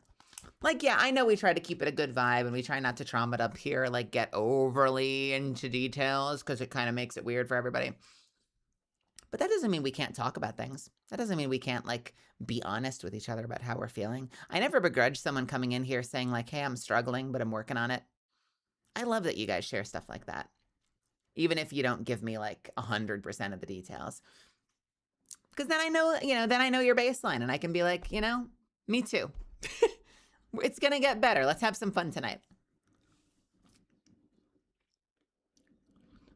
Like, yeah, I know we try to keep it a good vibe and we try not to trauma it up here, like get overly into details because it kind of makes it weird for everybody. But that doesn't mean we can't talk about things. That doesn't mean we can't like be honest with each other about how we're feeling. I never begrudge someone coming in here saying like, hey, I'm struggling, but I'm working on it. I love that you guys share stuff like that. Even if you don't give me like 100% of the details. Because then I know, then I know your baseline and I can be like, me too. It's going to get better. Let's have some fun tonight.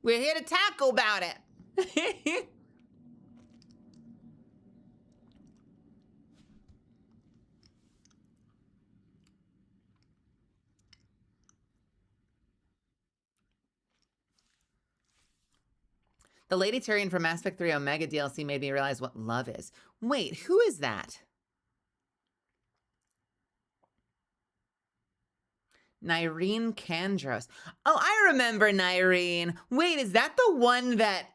We're here to tackle about it. The Lady Tyrion from Mass Effect 3 Omega DLC made me realize what love is. Wait, who is that? Nyreen Kandros. Oh, I remember Nyreen. Wait, is that the one that...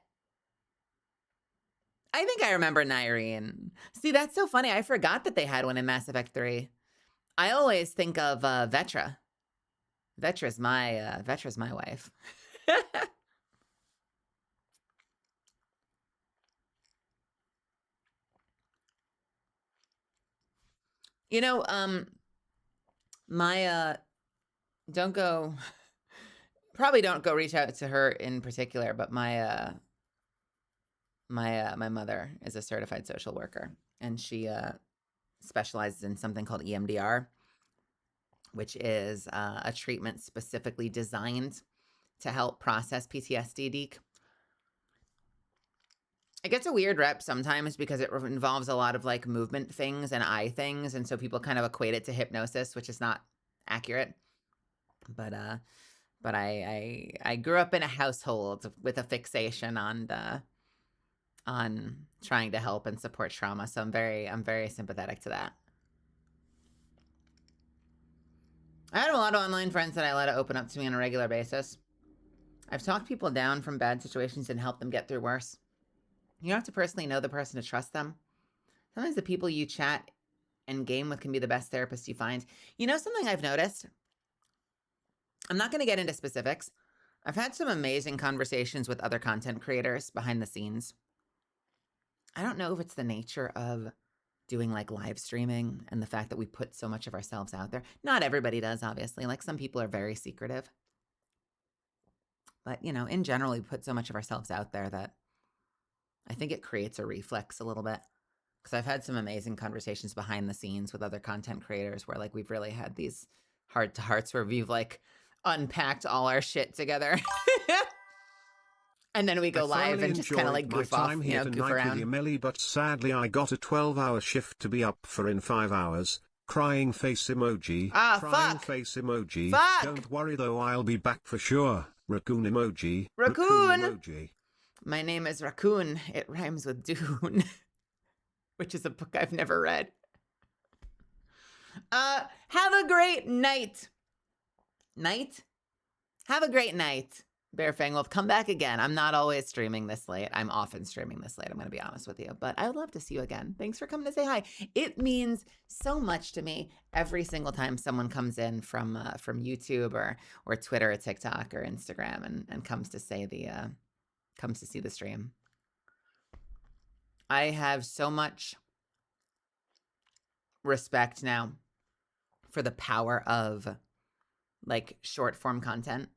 I think I remember Nyreen. See, that's so funny. I forgot that they had one in Mass Effect 3. I always think of Vetra. Vetra's my wife. My don't go probably don't go reach out to her in particular, but my mother is a certified social worker and she specializes in something called EMDR, which is a treatment specifically designed to help process PTSD. Deke. It gets a weird rep sometimes because it involves a lot of like movement things and eye things. And so people kind of equate it to hypnosis, which is not accurate. But I grew up in a household with a fixation on trying to help and support trauma, so I'm very sympathetic to that. I had a lot of online friends that I let open up to me on a regular basis. I've talked people down from bad situations and helped them get through worse. You don't have to personally know the person to trust them. Sometimes the people you chat and game with can be the best therapists you find. You know something I've noticed? I'm not going to get into specifics. I've had some amazing conversations with other content creators behind the scenes. I don't know if it's the nature of doing like live streaming and the fact that we put so much of ourselves out there. Not everybody does, obviously. Like some people are very secretive. But, you know, in general, we put so much of ourselves out there that I think it creates a reflex a little bit. Because I've had some amazing conversations behind the scenes with other content creators where like we've really had these heart-to-hearts where we've like unpacked all our shit together. And then we go live and just kind of like goof off, you know, goof around. With Melly, but sadly I got a 12-hour shift to be up for in 5 hours. Crying face emoji. Crying face emoji. Fuck. Don't worry though, I'll be back for sure. Raccoon emoji. Raccoon emoji. My name is Raccoon. It rhymes with Dune, which is a book I've never read. Have a great night. Have a great night. Bear Fang Wolf, come back again. I'm not always streaming this late. I'm often streaming this late, I'm going to be honest with you. But I would love to see you again. Thanks for coming to say hi. It means so much to me every single time someone comes in from YouTube or Twitter or TikTok or Instagram and comes to say comes to see the stream. I have so much respect now for the power of like short form content.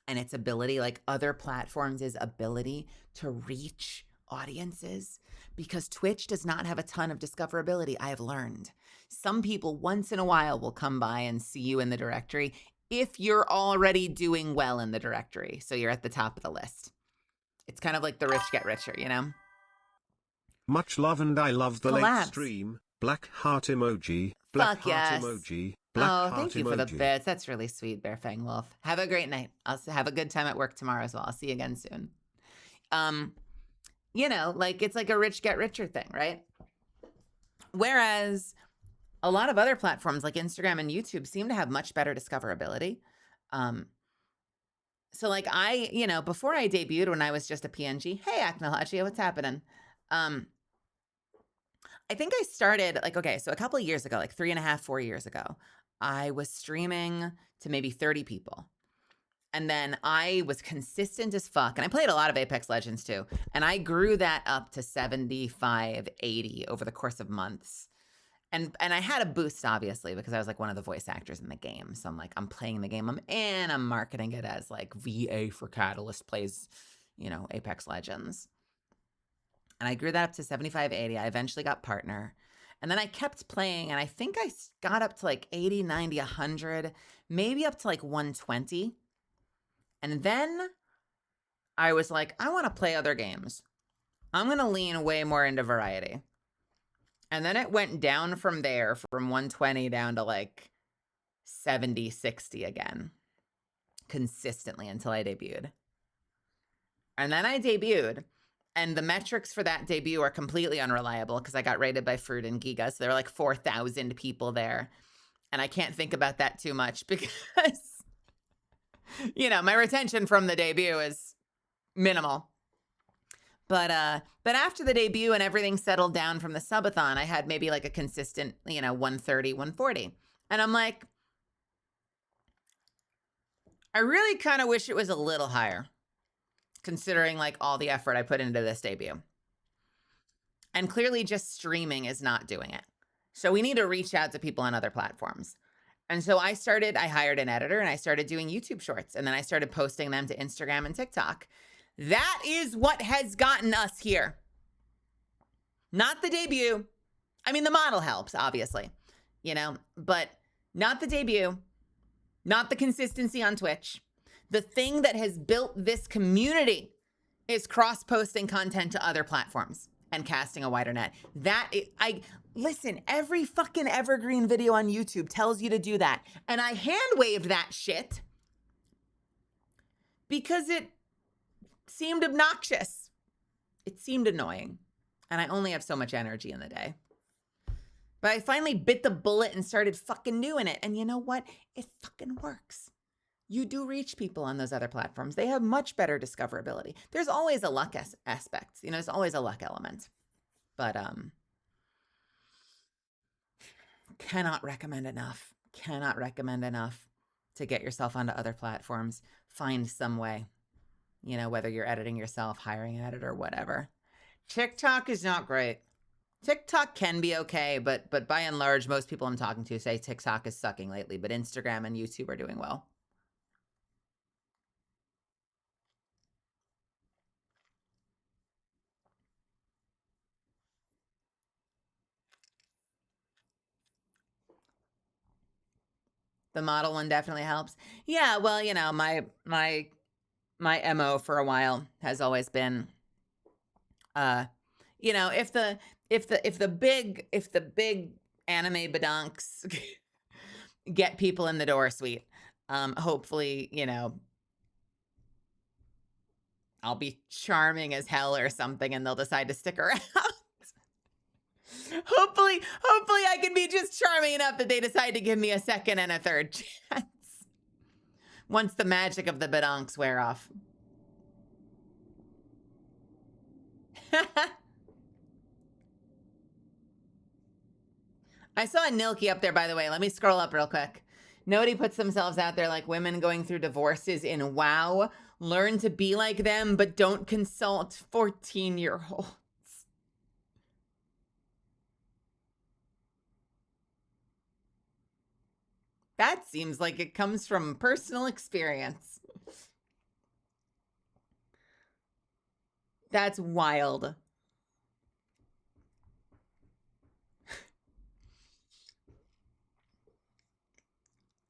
And its ability, like other platforms' ability to reach audiences, because Twitch does not have a ton of discoverability, I have learned. Some people once in a while will come by and see you in the directory if you're already doing well in the directory, so you're at the top of the list. It's kind of like the rich get richer, you know? Much love, and I love the late stream. Black heart emoji. Black heart emoji. Thank you for the bits. That's really sweet, Bear Fang Wolf. Have a great night. I'll have a good time at work tomorrow as well. I'll see you again soon. You know, like it's like a rich get richer thing, right? Whereas a lot of other platforms like Instagram and YouTube seem to have much better discoverability. So like you know, before I debuted when I was just a PNG, hey, Acnologia, what's happening? I think I started like, okay, so a couple of years ago, like 3.5, 4 years ago, I was streaming to maybe 30 people. And then I was consistent as fuck. And I played a lot of Apex Legends too. And I grew that up to 75, 80 over the course of months. And I had a boost, obviously, because I was like one of the voice actors in the game. So I'm like, I'm playing the game. I'm marketing it as like VA for Catalyst plays, you know, Apex Legends. And I grew that up to 75, 80. I eventually got partner. And then I kept playing, and I think I got up to like 80, 90, 100, maybe up to like 120. And then I was like, I want to play other games. I'm going to lean way more into variety. And then it went down from there, from 120 down to like 70, 60 again, consistently until I debuted. And then I debuted. And the metrics for that debut are completely unreliable because I got rated by Fruit and Giga. So there were like 4,000 people there. And I can't think about that too much because, you know, my retention from the debut is minimal. But after the debut and everything settled down from the subathon, I had maybe like a consistent, you know, 130, 140. And I'm like, I really kind of wish it was a little higher, considering like all the effort I put into this debut. And clearly just streaming is not doing it. So we need to reach out to people on other platforms. And so I hired an editor and I started doing YouTube shorts. And then I started posting them to Instagram and TikTok. That is what has gotten us here. Not the debut. I mean, the model helps, obviously, you know, but not the debut, not the consistency on Twitch. The thing that has built this community is cross-posting content to other platforms. and casting a wider net. Listen, every fucking evergreen video on YouTube tells you to do that. And I hand waved that shit because it seemed obnoxious. It seemed annoying. And I only have so much energy in the day. But I finally bit the bullet and started fucking doing it. And you know what? It fucking works. You do reach people on those other platforms. They have much better discoverability. There's always a luck aspect. You know, there's always a luck element. But cannot recommend enough. Cannot recommend enough to get yourself onto other platforms. Find some way. You know, whether you're editing yourself, hiring an editor, whatever. TikTok is not great. TikTok can be okay, but by and large, most people I'm talking to say TikTok is sucking lately, but Instagram and YouTube are doing well. The model one definitely helps. Yeah, well, you know, my MO for a while has always been, you know, if the big anime badonks get people in the door, sweet. Hopefully, you know, I'll be charming as hell or something, and they'll decide to stick around. Hopefully I can be just charming enough that they decide to give me a second and a third chance. Once the magic of the badonks wear off. I saw a Nilky up there, by the way. Let me scroll up real quick. Nobody puts themselves out there like women going through divorces in WoW. Learn to be like them, but don't consult 14-year-olds. That seems like it comes from personal experience. That's wild.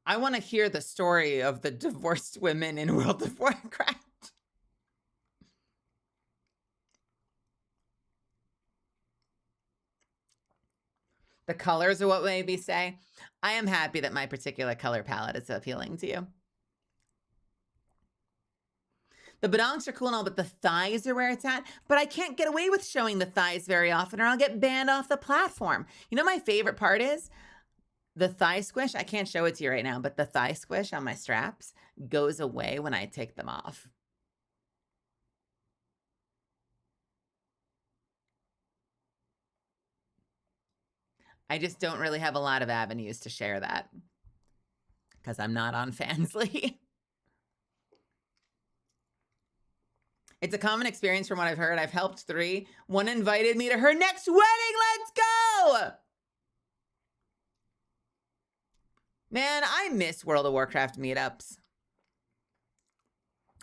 I want to hear the story of the divorced women in World of Warcraft. The colors are what maybe say. I am happy that my particular color palette is appealing to you. The badonks are cool and all, but the thighs are where it's at. But I can't get away with showing the thighs very often or I'll get banned off the platform. You know, my favorite part is the thigh squish. I can't show it to you right now, but the thigh squish on my straps goes away when I take them off. I just don't really have a lot of avenues to share that because I'm not on Fansly. It's a common experience from what I've heard. I've helped 3. One invited me to her next wedding. Let's go! Man, I miss World of Warcraft meetups.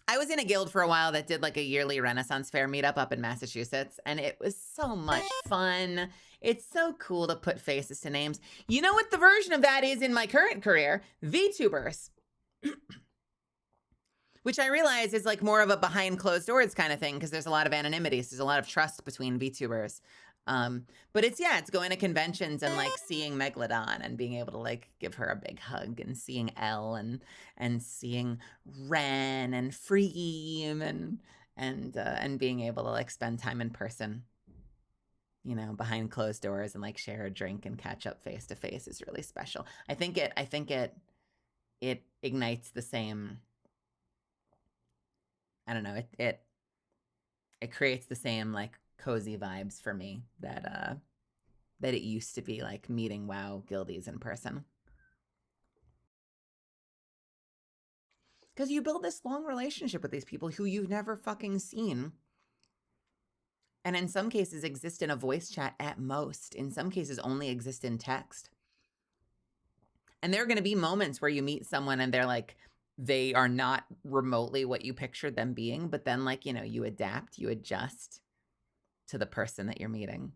I was in a guild for a while that did like a yearly Renaissance Fair meetup up in Massachusetts, and it was so much fun. It's so cool to put faces to names. You know what the version of that is in my current career? VTubers. Which I realize is like more of a behind closed doors kind of thing because there's a lot of anonymity. So there's a lot of trust between VTubers. But it's going to conventions and like seeing Megalodon and being able to like give her a big hug and seeing Elle and seeing Ren and Freem and being able to like spend time in person, you know, behind closed doors and like share a drink and catch up face to face is really special. I think it ignites the same. I don't know. It creates the same like cozy vibes for me that it used to be like meeting WoW guildies in person. Because you build this long relationship with these people who you've never fucking seen. And in some cases exist in a voice chat at most. In some cases only exist in text. And there are going to be moments where you meet someone and they're like, they are not remotely what you pictured them being, but then like, you know, you adapt, you adjust to the person that you're meeting.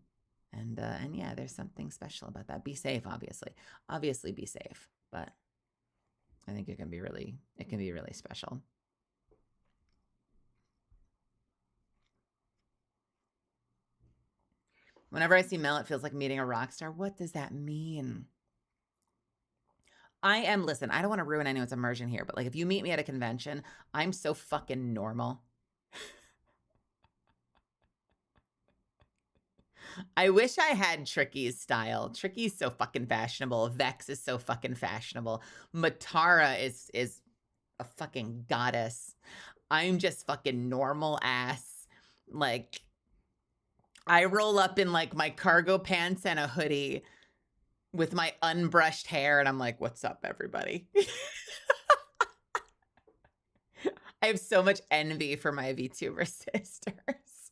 And yeah, there's something special about that. Be safe, obviously be safe, but I think it can be really special. Whenever I see Mel, it feels like meeting a rock star. What does that mean? Listen, I don't want to ruin anyone's immersion here, but like if you meet me at a convention, I'm so fucking normal. I wish I had Tricky's style. Tricky's so fucking fashionable. Vex is so fucking fashionable. Matara is a fucking goddess. I'm just fucking normal ass. Like, I roll up in like my cargo pants and a hoodie with my unbrushed hair, and I'm like, what's up, everybody? I have so much envy for my VTuber sisters.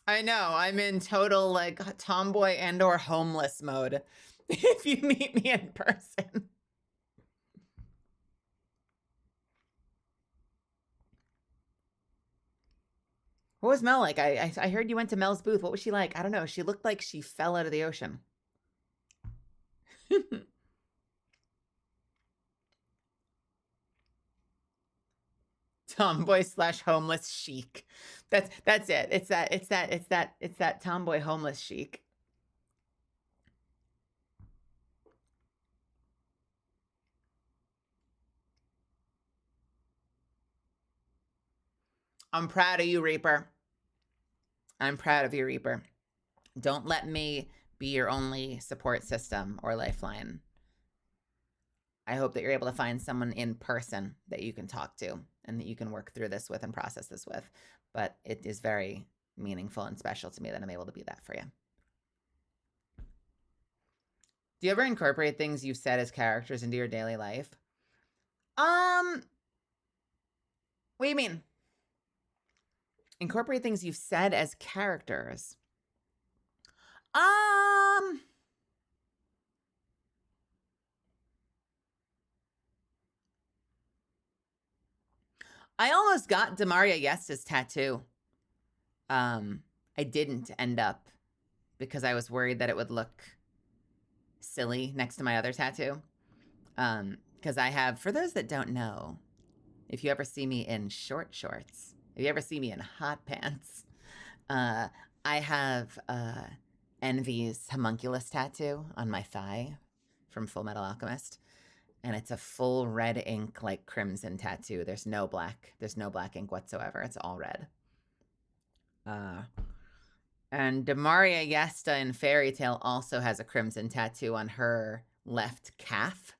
I know, I'm in total like tomboy and or homeless mode if you meet me in person. What was Mel like? I heard you went to Mel's booth. What was she like? I don't know. She looked like she fell out of the ocean. Tomboy / homeless chic. That's it. It's that tomboy homeless chic. I'm proud of you, Reaper. I'm proud of you, Reaper. Don't let me be your only support system or lifeline. I hope that you're able to find someone in person that you can talk to and that you can work through this with and process this with. But it is very meaningful and special to me that I'm able to be that for you. Do you ever incorporate things you've said as characters into your daily life? What do you mean? Incorporate things you've said as characters. I almost got Demaria Yesta's tattoo. I didn't end up because I was worried that it would look silly next to my other tattoo. Because I have, for those that don't know, if you ever see me in short shorts, if you ever see me in hot pants, I have Envy's homunculus tattoo on my thigh from Full Metal Alchemist. And it's a full red ink, like crimson tattoo. There's no black ink whatsoever. It's all red. And Demaria Yesta in Fairy Tale also has a crimson tattoo on her left calf.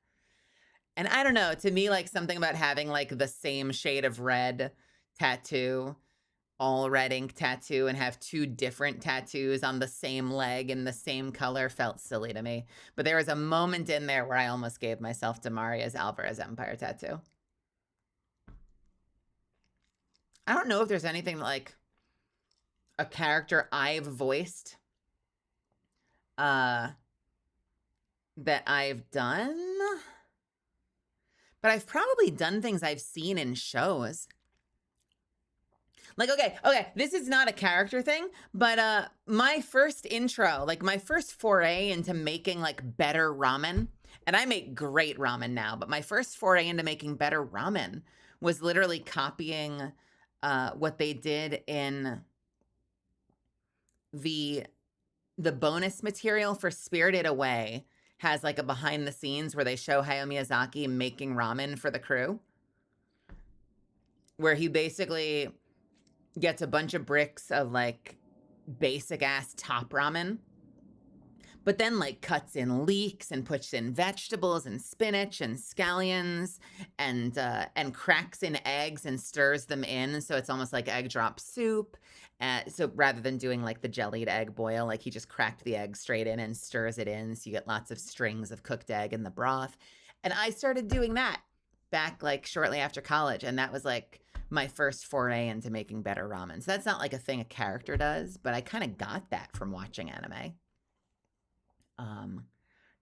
And I don't know, to me, like something about having like the same shade of red tattoo, all red ink tattoo, and have two different tattoos on the same leg in the same color felt silly to me. But there was a moment in there where I almost gave myself Demaria's Alvarez Empire tattoo. I don't know if there's anything like a character I've voiced that I've done, but I've probably done things I've seen in shows. Like, okay, this is not a character thing, but my first intro, like my first foray into making like better ramen, and I make great ramen now, but my first foray into making better ramen was literally copying what they did in the bonus material for Spirited Away. Has like a behind the scenes where they show Hayao Miyazaki making ramen for the crew, where he basically gets a bunch of bricks of like basic ass top ramen, but then like cuts in leeks and puts in vegetables and spinach and scallions and cracks in eggs and stirs them in, so it's almost like egg drop soup. So rather than doing like the jellied egg boil, like he just cracked the egg straight in and stirs it in, so you get lots of strings of cooked egg in the broth. And I started doing that back like shortly after college, and that was like my first foray into making better ramen. So that's not like a thing a character does, but I kind of got that from watching anime.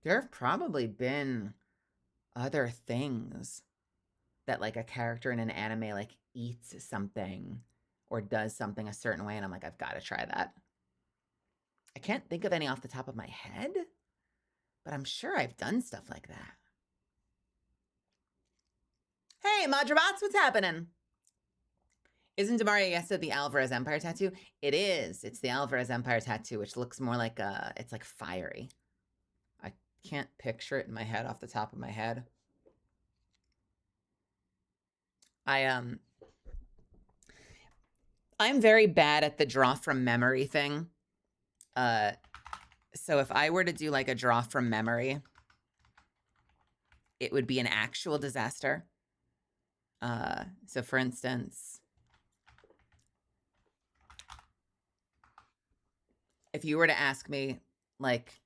There have probably been other things that like a character in an anime like eats something or does something a certain way, and I'm like, I've got to try that. I can't think of any off the top of my head, but I'm sure I've done stuff like that. Hey, Madrabots, what's happening? Isn't Demaria Yesta the Alvarez Empire tattoo? It is. It's the Alvarez Empire tattoo, which looks more like it's like fiery. I can't picture it in my head off the top of my head. I'm very bad at the draw from memory thing. So if I were to do like a draw from memory, it would be an actual disaster. So for instance, if you were to ask me like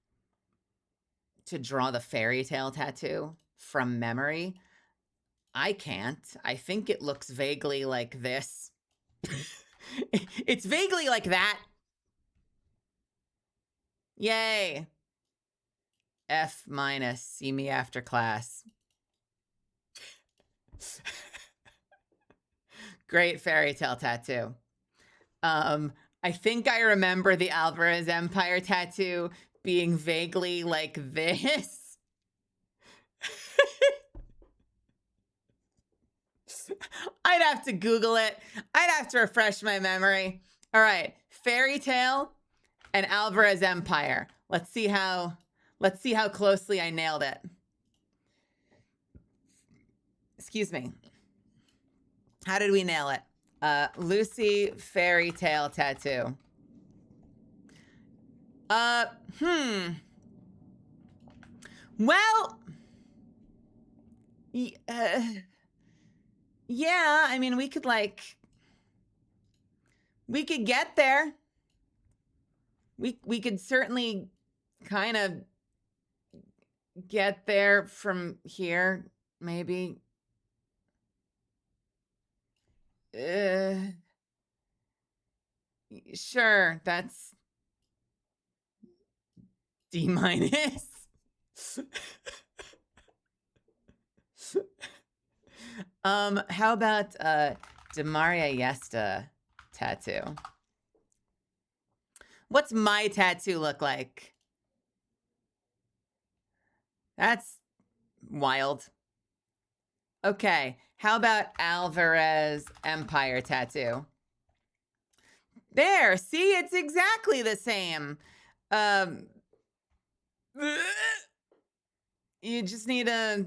to draw the fairy tale tattoo from memory, I can't. I think it looks vaguely like this. It's vaguely like that. Yay. F minus, see me after class. Great fairy tale tattoo. I think I remember the Alvarez Empire tattoo being vaguely like this. I'd have to Google it. I'd have to refresh my memory. All right, fairy tale and Alvarez Empire. Let's see how closely I nailed it. Excuse me. How did we nail it? Lucy fairy tale tattoo. Well, yeah, I mean, we could get there. We could certainly kind of get there from here, maybe. Sure, that's D minus. How about Demaria Yesta tattoo? What's my tattoo look like? That's wild. Okay, how about Alvarez Empire tattoo? There, see, it's exactly the same. You just need a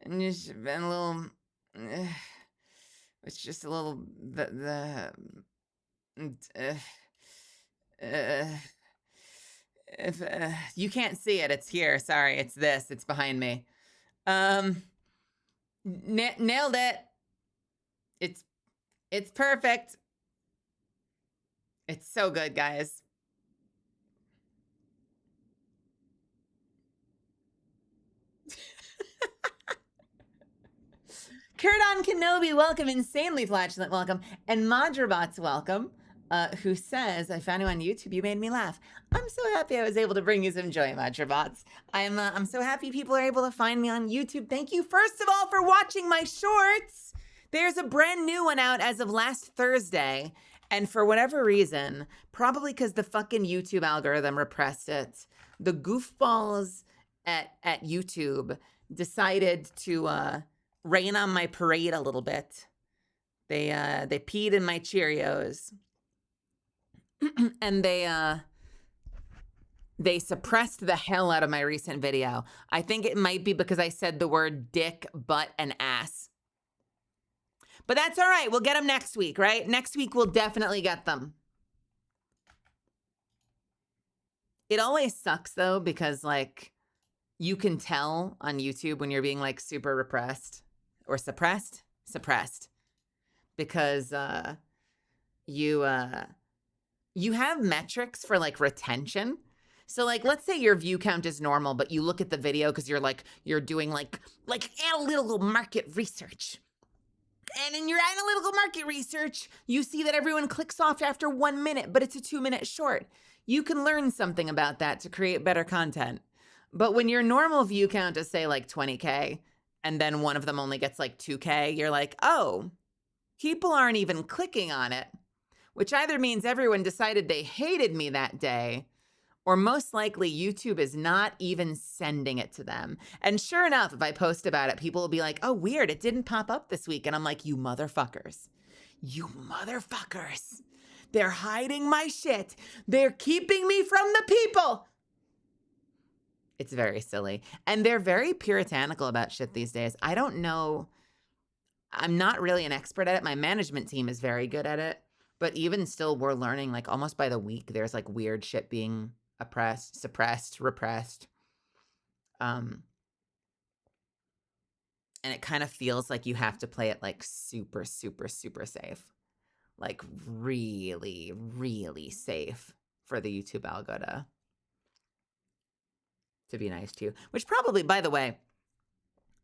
and just been a little it's just a little if you can't see it, it's here. Sorry, it's this. It's behind me. Nailed it. It's perfect. It's so good, guys. Kurdon Kenobi, welcome. Insanely Flatulent, welcome. And Madrabots, welcome. Who says, I found you on YouTube, you made me laugh. I'm so happy I was able to bring you some joy, Madrabots. I'm so happy people are able to find me on YouTube. Thank you, first of all, for watching my shorts. There's a brand new one out as of last Thursday. And for whatever reason, probably because the fucking YouTube algorithm repressed it, the goofballs at YouTube decided to rain on my parade a little bit. They peed in my Cheerios. And they suppressed the hell out of my recent video. I think it might be because I said the word dick, butt, and ass. But that's all right. We'll get them next week, right? Next week, we'll definitely get them. It always sucks, though, because, like, you can tell on YouTube when you're being, like, super repressed or suppressed. Because you have metrics for, like, retention. So, like, let's say your view count is normal, but you look at the video because you're doing, like analytical market research. And in your analytical market research, you see that everyone clicks off after 1 minute, but it's a 2-minute short. You can learn something about that to create better content. But when your normal view count is, say, like 20K, and then one of them only gets like 2K, you're like, oh, people aren't even clicking on it, which either means everyone decided they hated me that day, or most likely YouTube is not even sending it to them. And sure enough, if I post about it, people will be like, oh, weird, it didn't pop up this week. And I'm like, you motherfuckers. You motherfuckers. They're hiding my shit. They're keeping me from the people. It's very silly. And they're very puritanical about shit these days. I don't know. I'm not really an expert at it. My management team is very good at it. But even still, we're learning, like, almost by the week, there's, like, weird shit being oppressed, suppressed, repressed. And it kind of feels like you have to play it, like, super, super, super safe. Like, really, really safe for the YouTube algo to be nice to you. Which probably, by the way,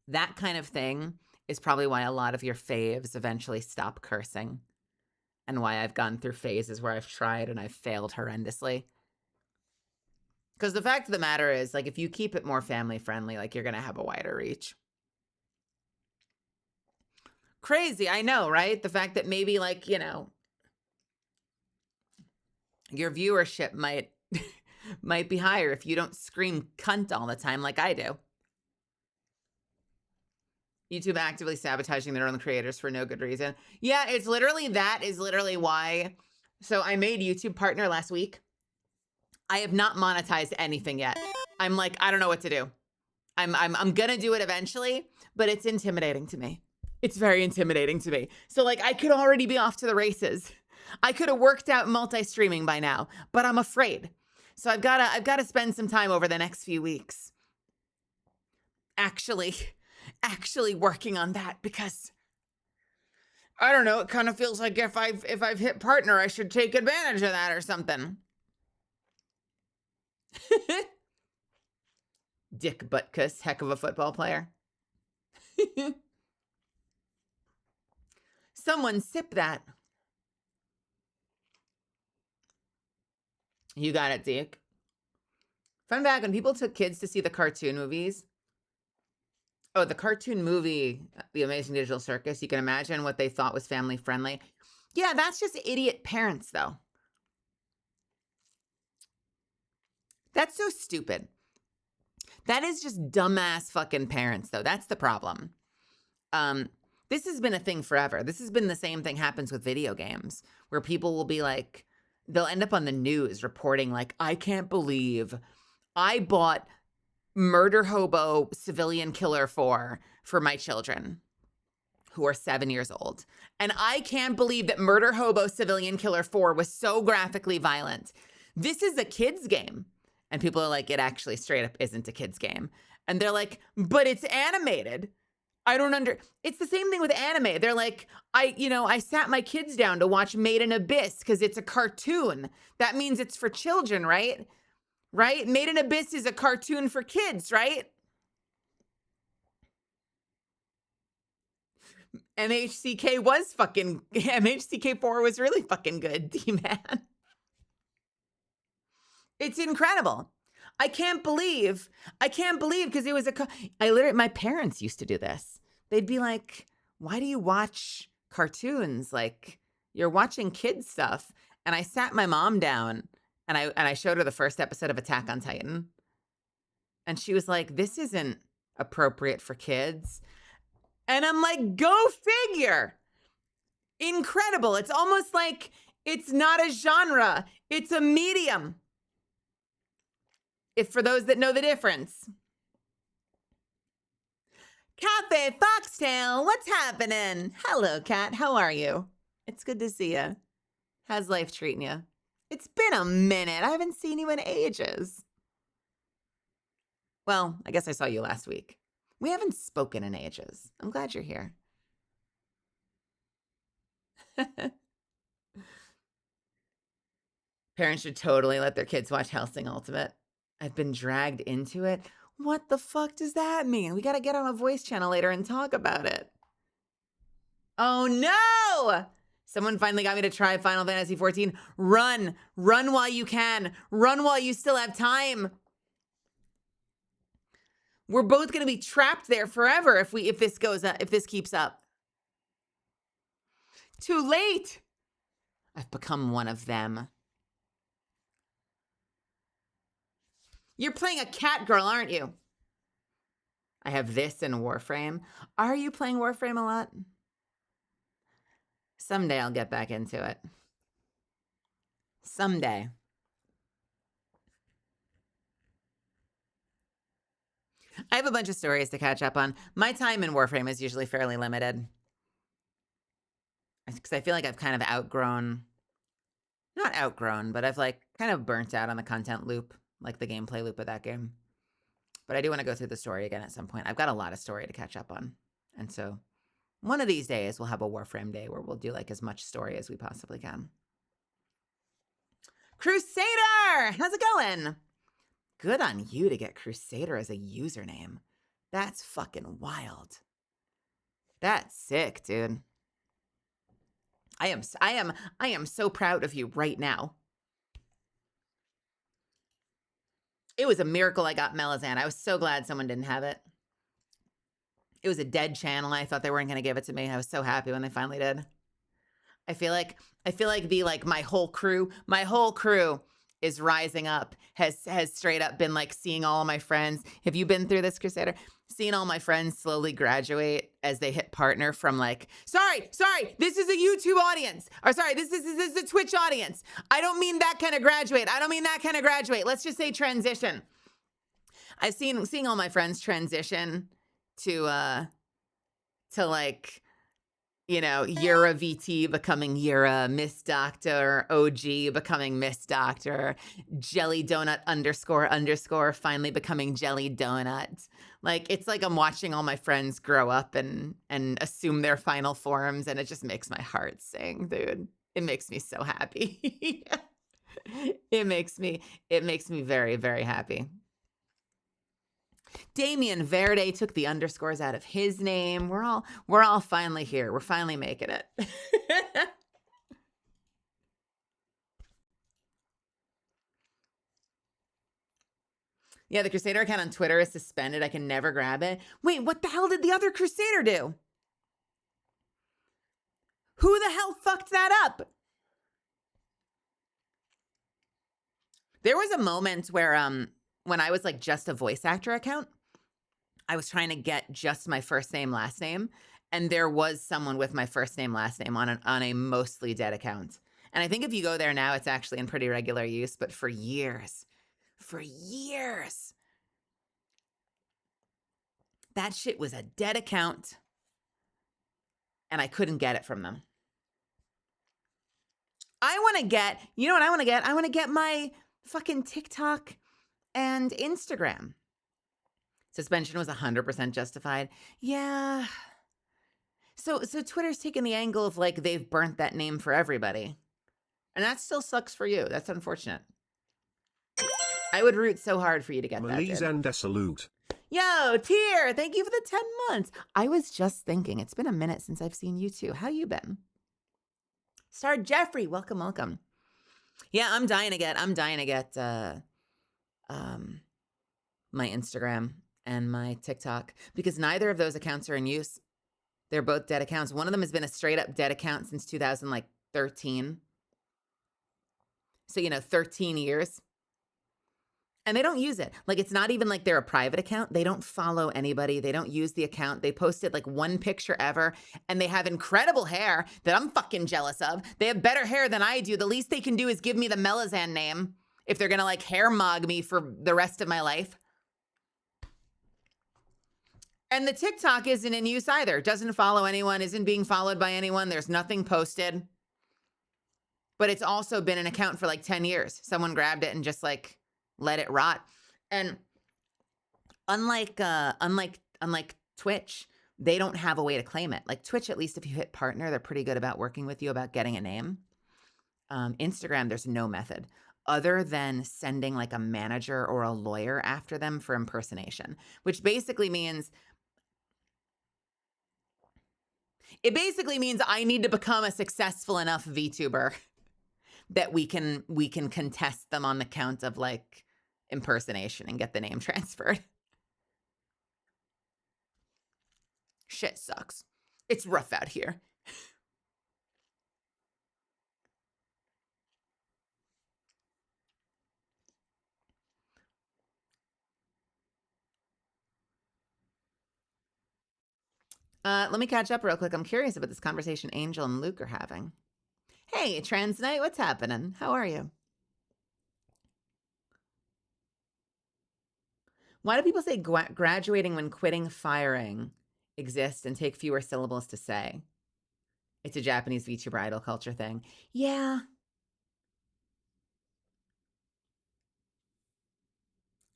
that kind of thing is probably why a lot of your faves eventually stop cursing. And why I've gone through phases where I've tried and I've failed horrendously. Because the fact of the matter is, like, if you keep it more family friendly, like, you're going to have a wider reach. Crazy, I know, right? The fact that maybe, like, you know, your viewership might be higher if you don't scream cunt all the time like I do. YouTube actively sabotaging their own creators for no good reason. Yeah, it's literally, that is literally why. So I made YouTube partner last week. I have not monetized anything yet. I'm like, I don't know what to do. I'm gonna do it eventually, but it's intimidating to me. It's very intimidating to me. So, like, I could already be off to the races. I could have worked out multi-streaming by now, but I'm afraid. So I've gotta spend some time over the next few weeks actually working on that, because I don't know, it kind of feels like if I've hit partner, I should take advantage of that or something. Dick Butkus, heck of a football player. Someone sip that. You got it, Dick. Fun fact, when people took kids to see the cartoon movies, oh, the cartoon movie, The Amazing Digital Circus, you can imagine what they thought was family friendly. Yeah, that's just idiot parents, though. That's so stupid. That is just dumbass fucking parents, though. That's the problem. This has been a thing forever. This has been the same thing happens with video games, where people will be like, they'll end up on the news reporting like, I can't believe I bought Murder Hobo Civilian Killer 4 for my children who are 7 years old. And I can't believe that Murder Hobo Civilian Killer 4 was so graphically violent. This is a kid's game. And people are like, it actually straight up isn't a kid's game. And they're like, but it's animated. It's the same thing with anime. They're like, I sat my kids down to watch Made in Abyss because it's a cartoon. That means it's for children, right? Right? Made in Abyss is a cartoon for kids, right? MHCK4 was really fucking good, D-Man. It's incredible. I can't believe, because it was my parents used to do this. They'd be like, why do you watch cartoons? Like, you're watching kids stuff. And I sat my mom down and I showed her the first episode of Attack on Titan. And she was like, this isn't appropriate for kids. And I'm like, go figure. Incredible. It's almost like it's not a genre. It's a medium. If for those that know the difference. Cafe Foxtail, what's happening? Hello, Kat. How are you? It's good to see you. How's life treating you? It's been a minute. I haven't seen you in ages. Well, I guess I saw you last week. We haven't spoken in ages. I'm glad you're here. Parents should totally let their kids watch Hellsing Ultimate. I've been dragged into it. What the fuck does that mean? We got to get on a voice channel later and talk about it. Oh no! Someone finally got me to try Final Fantasy XIV. Run while you can. Run while you still have time. We're both going to be trapped there forever if this keeps up. Too late. I've become one of them. You're playing a cat girl, aren't you? I have this in Warframe. Are you playing Warframe a lot? Someday I'll get back into it. Someday. I have a bunch of stories to catch up on. My time in Warframe is usually fairly limited. Because I feel like I've kind of outgrown, not outgrown, but I've like kind of burnt out on the content loop, like the gameplay loop of that game. But I do want to go through the story again at some point. I've got a lot of story to catch up on. And so one of these days we'll have a Warframe day where we'll do like as much story as we possibly can. Crusader! How's it going? Good on you to get Crusader as a username. That's fucking wild. That's sick, dude. I am so proud of you right now. It was a miracle I got Melazan. I was so glad someone didn't have it. It was a dead channel. I thought they weren't going to give it to me. I was so happy when they finally did. I feel like my whole crew is rising up, has straight up been like seeing all my friends. Have you been through this, Crusader? Seeing all my friends slowly graduate as they hit partner from like, sorry, this is a YouTube audience. Or sorry, this is a Twitch audience. I don't mean that kind of graduate. Let's just say transition. I've seeing all my friends transition to like, you know, Yura VT becoming Yura, Miss Doctor, OG becoming Miss Doctor, Jelly Donut __ finally becoming Jelly Donut. Like, it's like I'm watching all my friends grow up and assume their final forms, and it just makes my heart sing, dude. It makes me so happy. It makes me very, very happy. Damien Verde took the underscores out of his name. We're all finally here. We're finally making it. Yeah, the Crusader account on Twitter is suspended. I can never grab it. Wait, what the hell did the other Crusader do? Who the hell fucked that up? There was a moment where when I was like just a voice actor account, I was trying to get just my first name, last name. And there was someone with my first name, last name on a mostly dead account. And I think if you go there now, it's actually in pretty regular use. But for years, that shit was a dead account. And I couldn't get it from them. I want to get, you know what I want to get? I want to get my fucking TikTok and Instagram. Suspension was 100% justified. Yeah. So Twitter's taking the angle of like they've burnt that name for everybody. And that still sucks for you. That's unfortunate. I would root so hard for you to get Malise that. And a salute. Yo, Tier, thank you for the 10 months. I was just thinking, it's been a minute since I've seen you two. How you been? Star Jeffrey, welcome. Yeah, I'm dying to get my Instagram and my TikTok because neither of those accounts are in use. They're both dead accounts. One of them has been a straight up dead account since 2013. So, 13 years. And they don't use it. Like, it's not even like they're a private account. They don't follow anybody. They don't use the account. They posted like one picture ever, and they have incredible hair that I'm fucking jealous of. They have better hair than I do. The least they can do is give me the Melazan name if they're going to like hair mog me for the rest of my life. And the TikTok isn't in use either. Doesn't follow anyone, isn't being followed by anyone. There's nothing posted. But it's also been an account for like 10 years. Someone grabbed it and just like let it rot. And unlike Twitch, they don't have a way to claim it. Like Twitch, at least if you hit partner, they're pretty good about working with you about getting a name. Instagram, there's no method other than sending like a manager or a lawyer after them for impersonation, which basically means I need to become a successful enough VTuber that we can contest them on the count of like impersonation and get the name transferred. Shit sucks. It's rough out here. Let me catch up real quick. I'm curious about this conversation Angel and Luke are having. Hey, Trans Night, what's happening? How are you? Why do people say graduating when quitting firing exists and take fewer syllables to say? It's a Japanese VTuber idol culture thing. Yeah.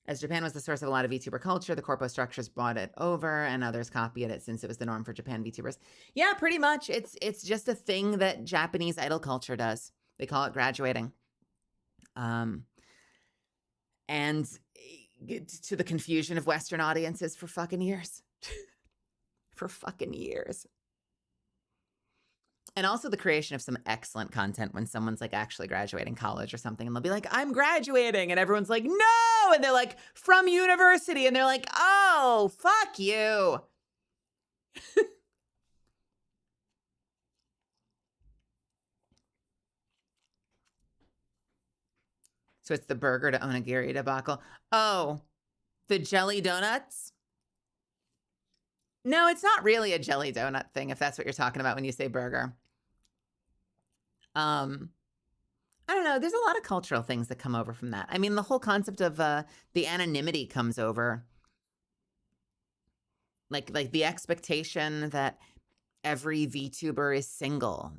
As Japan was the source of a lot of VTuber culture, the corpo structures brought it over and others copied it since it was the norm for Japan VTubers. Yeah, pretty much. It's just a thing that Japanese idol culture does. They call it graduating. And to the confusion of Western audiences for fucking years. For fucking years. And also the creation of some excellent content when someone's like actually graduating college or something and they'll be like, I'm graduating. And everyone's like, no. And they're like, from university. And they're like, oh, fuck you. So it's the burger to onigiri debacle. Oh, the jelly donuts? No, it's not really a jelly donut thing, if that's what you're talking about when you say burger. I don't know. There's a lot of cultural things that come over from that. I mean, the whole concept of the anonymity comes over. Like the expectation that every VTuber is single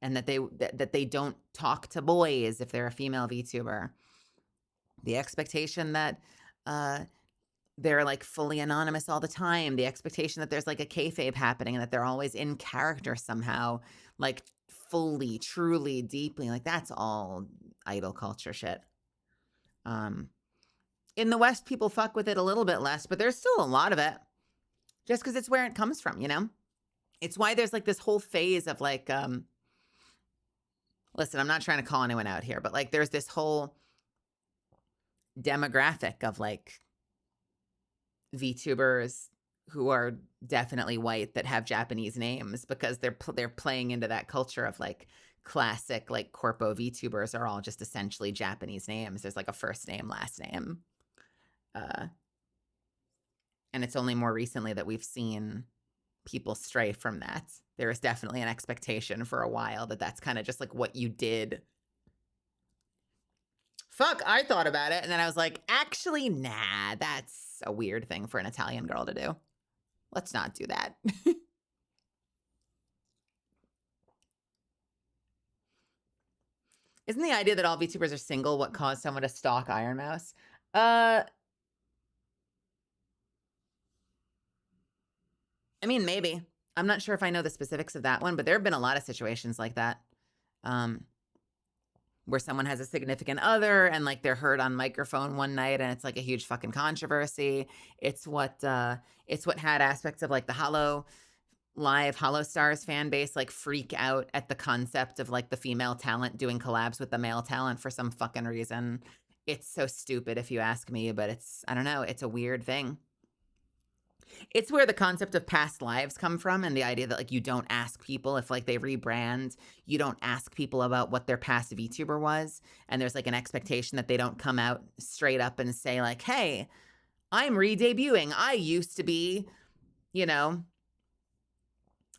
and that they don't talk to boys if they're a female VTuber. The expectation that they're like fully anonymous all the time. The expectation that there's like a kayfabe happening and that they're always in character somehow, like fully, truly, deeply. Like that's all idol culture shit. In the West, people fuck with it a little bit less, but there's still a lot of it just because it's where it comes from, you know? It's why there's like this whole phase of like, listen, I'm not trying to call anyone out here, but like there's this whole demographic of like VTubers who are definitely white that have Japanese names because they're playing into that culture of like classic like corpo VTubers are all just essentially Japanese names. There's like a first name, last name. And it's only more recently that we've seen people stray from that. There is definitely an expectation for a while that that's kind of just like what you did. Fuck, I thought about it and then I was like, actually, nah, that's a weird thing for an Italian girl to do. Let's not do that. Isn't the idea that all VTubers are single what caused someone to stalk Iron Mouse? I mean, maybe. I'm not sure if I know the specifics of that one, but there have been a lot of situations like that. Where someone has a significant other and like they're heard on microphone one night and it's like a huge fucking controversy. It's what had aspects of like the Hollow Stars fan base like freak out at the concept of like the female talent doing collabs with the male talent for some fucking reason. It's so stupid if you ask me, but I don't know, it's a weird thing. It's where the concept of past lives come from and the idea that like you don't ask people if like they rebrand, you don't ask people about what their past VTuber was, and there's like an expectation that they don't come out straight up and say like, hey, I'm re-debuting. I used to be, you know,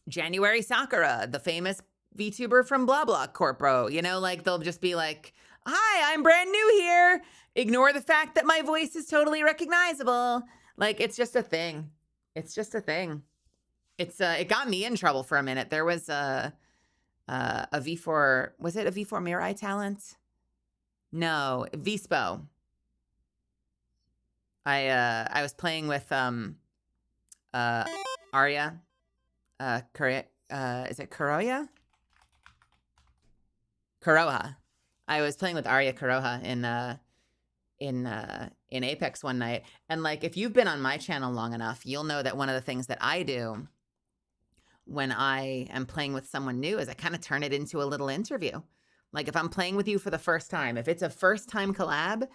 January Sakura, the famous VTuber from blah blah corpo, you know, like they'll just be like, hi, I'm brand new here. Ignore the fact that my voice is totally recognizable. Like it's just a thing. It's just a thing. It got me in trouble for a minute. There was a V4, was it a V4 Mirai talent? No, Vispo. I was playing with Arya. Is it Kuroya? Kuroha. I was playing with Arya Kuroha in Apex one night. And like, if you've been on my channel long enough, you'll know that one of the things that I do when I am playing with someone new is I kind of turn it into a little interview. Like if I'm playing with you for the first time, if it's a first time collab,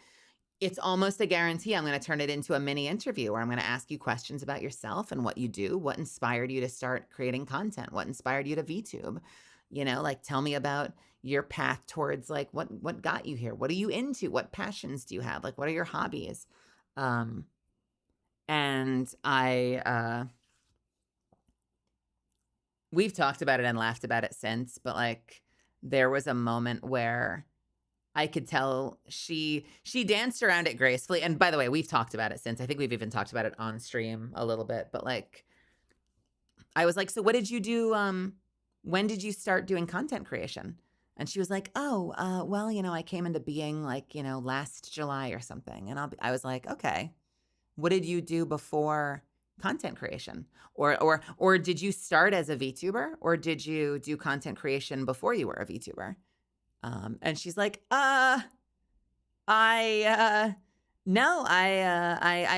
it's almost a guarantee I'm going to turn it into a mini interview where I'm going to ask you questions about yourself and what you do, what inspired you to start creating content, what inspired you to VTube, you know, like tell me about your path towards like what got you here? What are you into? What passions do you have? Like what are your hobbies? And we've talked about it and laughed about it since, but like there was a moment where I could tell she danced around it gracefully. And by the way, we've talked about it since. I think we've even talked about it on stream a little bit, but like I was like, so what did you do? When did you start doing content creation? And she was like, oh, well, you know, I came into being like, you know, last July or something. And I was like, okay, what did you do before content creation? Or did you start as a VTuber, or did you do content creation before you were a VTuber? And she's like, no, I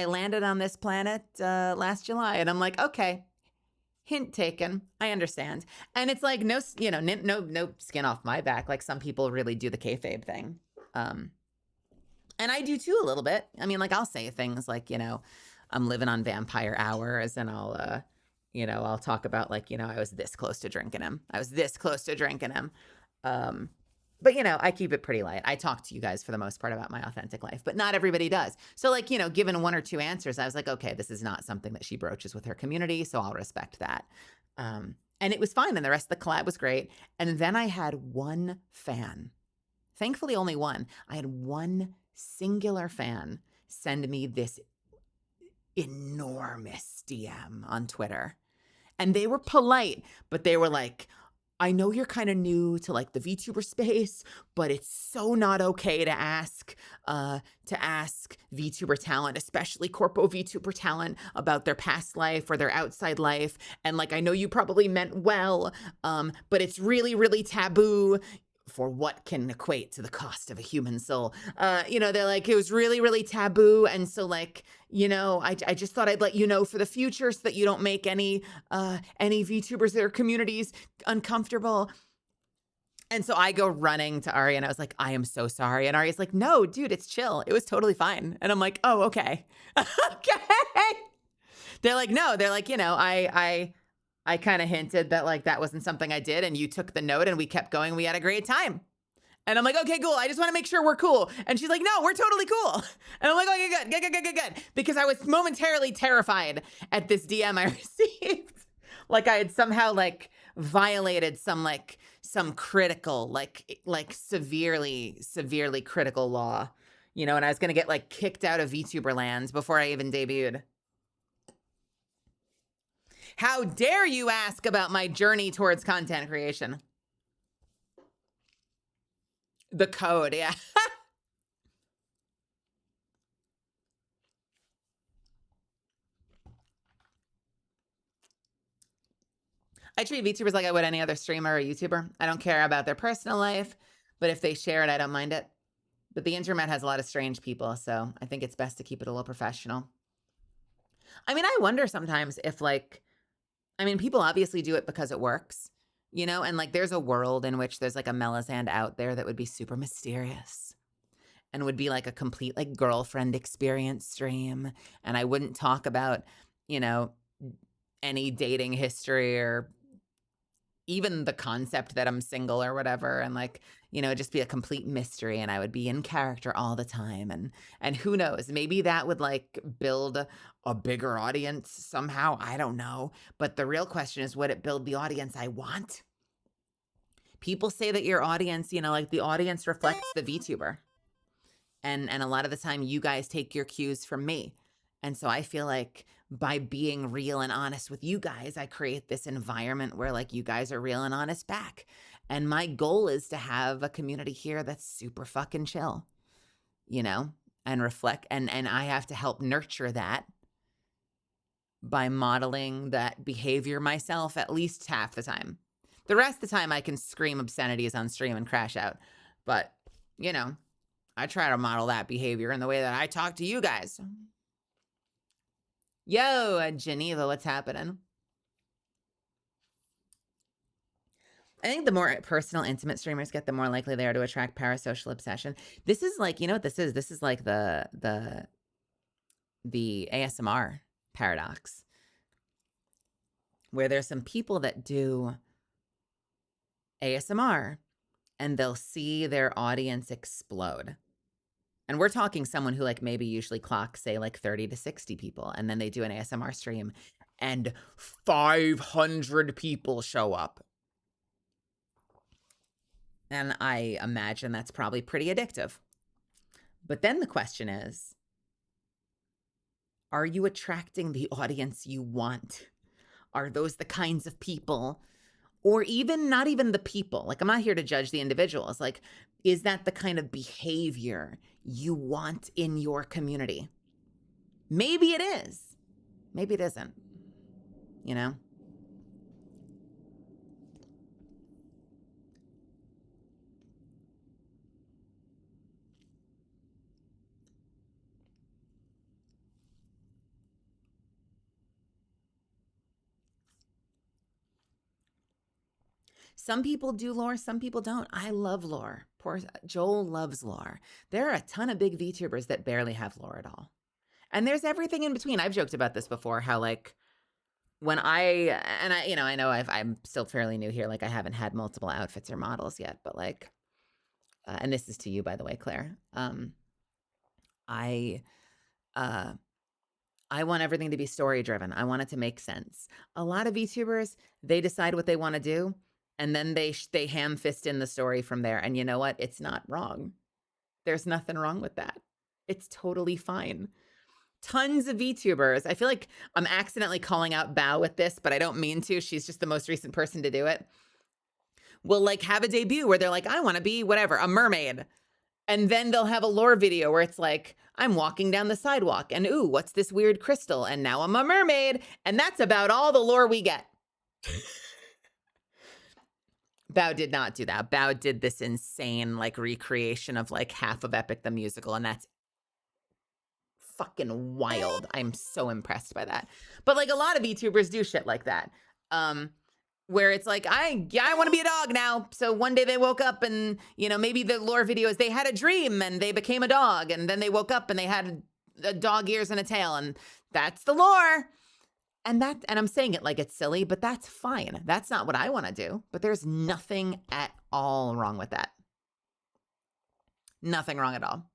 landed on this planet last July. And I'm like, okay, hint taken. I understand. And it's like no skin off my back. Like some people really do the kayfabe thing. And I do too a little bit. I mean, like I'll say things like, you know, I'm living on vampire hours, and I'll I'll talk about like, you know, I was this close to drinking him. But, you know, I keep it pretty light. I talk to you guys for the most part about my authentic life, but not everybody does. So like, you know, given one or two answers, I was like, okay, this is not something that she broaches with her community, so I'll respect that. And it was fine, and the rest of the collab was great. And then I had one fan, thankfully only one. I had one singular fan send me this enormous DM on Twitter. And they were polite, but they were like, I know you're kind of new to like the VTuber space, but it's so not okay to ask VTuber talent, especially corpo VTuber talent, about their past life or their outside life. And like, I know you probably meant well, but it's really, really taboo for what can equate to the cost of a human soul. They're like, it was really, really taboo. And so like, you know, I just thought I'd let you know for the future so that you don't make any VTubers or communities uncomfortable. And so I go running to Ari and I was like, I am so sorry. And Ari's like, no, dude, it's chill. It was totally fine. And I'm like, oh, okay. Okay. They're like, no, they're like, you know, I kind of hinted that like that wasn't something I did, and you took the note and we kept going. We had a great time. And I'm like, okay, cool. I just want to make sure we're cool. And she's like, no, we're totally cool. And I'm like, okay, good. Because I was momentarily terrified at this DM I received. Like I had somehow like violated some critical, like severely critical law, you know, and I was going to get like kicked out of VTuber land before I even debuted. How dare you ask about my journey towards content creation? The code, yeah. I treat VTubers like I would any other streamer or YouTuber. I don't care about their personal life, but if they share it, I don't mind it. But the internet has a lot of strange people, so I think it's best to keep it a little professional. I mean, I wonder sometimes if people obviously do it because it works, you know? And like there's a world in which there's like a Melisande out there that would be super mysterious and would be like a complete like girlfriend experience stream. And I wouldn't talk about, you know, any dating history or even the concept that I'm single or whatever. And like, you know, just be a complete mystery, and I would be in character all the time. And who knows, maybe that would like build a bigger audience somehow. I don't know. But the real question is, would it build the audience I want? People say that your audience, you know, like the audience reflects the VTuber. And a lot of the time you guys take your cues from me. And so I feel like by being real and honest with you guys, I create this environment where like you guys are real and honest back. And my goal is to have a community here that's super fucking chill, you know, and reflect. And I have to help nurture that by modeling that behavior myself at least half the time. The rest of the time I can scream obscenities on stream and crash out. But, you know, I try to model that behavior in the way that I talk to you guys. Yo, Geneva, what's happening? I think the more personal, intimate streamers get, the more likely they are to attract parasocial obsession. This is like, you know what this is? This is like the ASMR paradox, where there's some people that do ASMR and they'll see their audience explode. And we're talking someone who like maybe usually clocks, say, like 30 to 60 people. And then they do an ASMR stream and 500 people show up. And I imagine that's probably pretty addictive. But then the question is, are you attracting the audience you want? Are those the kinds of people, or even not even the people? Like, I'm not here to judge the individuals. Like, is that the kind of behavior you want in your community? Maybe it is. Maybe it isn't. You know? Some people do lore, some people don't. I love lore. Poor Joel loves lore. There are a ton of big VTubers that barely have lore at all. And there's everything in between. I've joked about this before, how like when I know I'm still fairly new here. Like I haven't had multiple outfits or models yet, but like, and this is to you, by the way, Claire. I want everything to be story driven. I want it to make sense. A lot of VTubers, they decide what they want to do, and then they ham fist in the story from there. And you know what? It's not wrong. There's nothing wrong with that. It's totally fine. Tons of VTubers. I feel like I'm accidentally calling out Bao with this, but I don't mean to. She's just the most recent person to do it. Will like have a debut where they're like, I want to be whatever, a mermaid. And then they'll have a lore video where it's like, I'm walking down the sidewalk and ooh, what's this weird crystal? And now I'm a mermaid. And that's about all the lore we get. Bao did not do that. Bao did this insane like recreation of like half of Epic the Musical, and that's fucking wild. I'm so impressed by that. But like a lot of VTubers do shit like that. Where it's like, I want to be a dog now. So one day they woke up and, you know, maybe the lore video is they had a dream and they became a dog, and then they woke up and they had a dog ears and a tail, and that's the lore. And I'm saying it like it's silly, but that's fine. That's not what I want to do. But there's nothing at all wrong with that. Nothing wrong at all.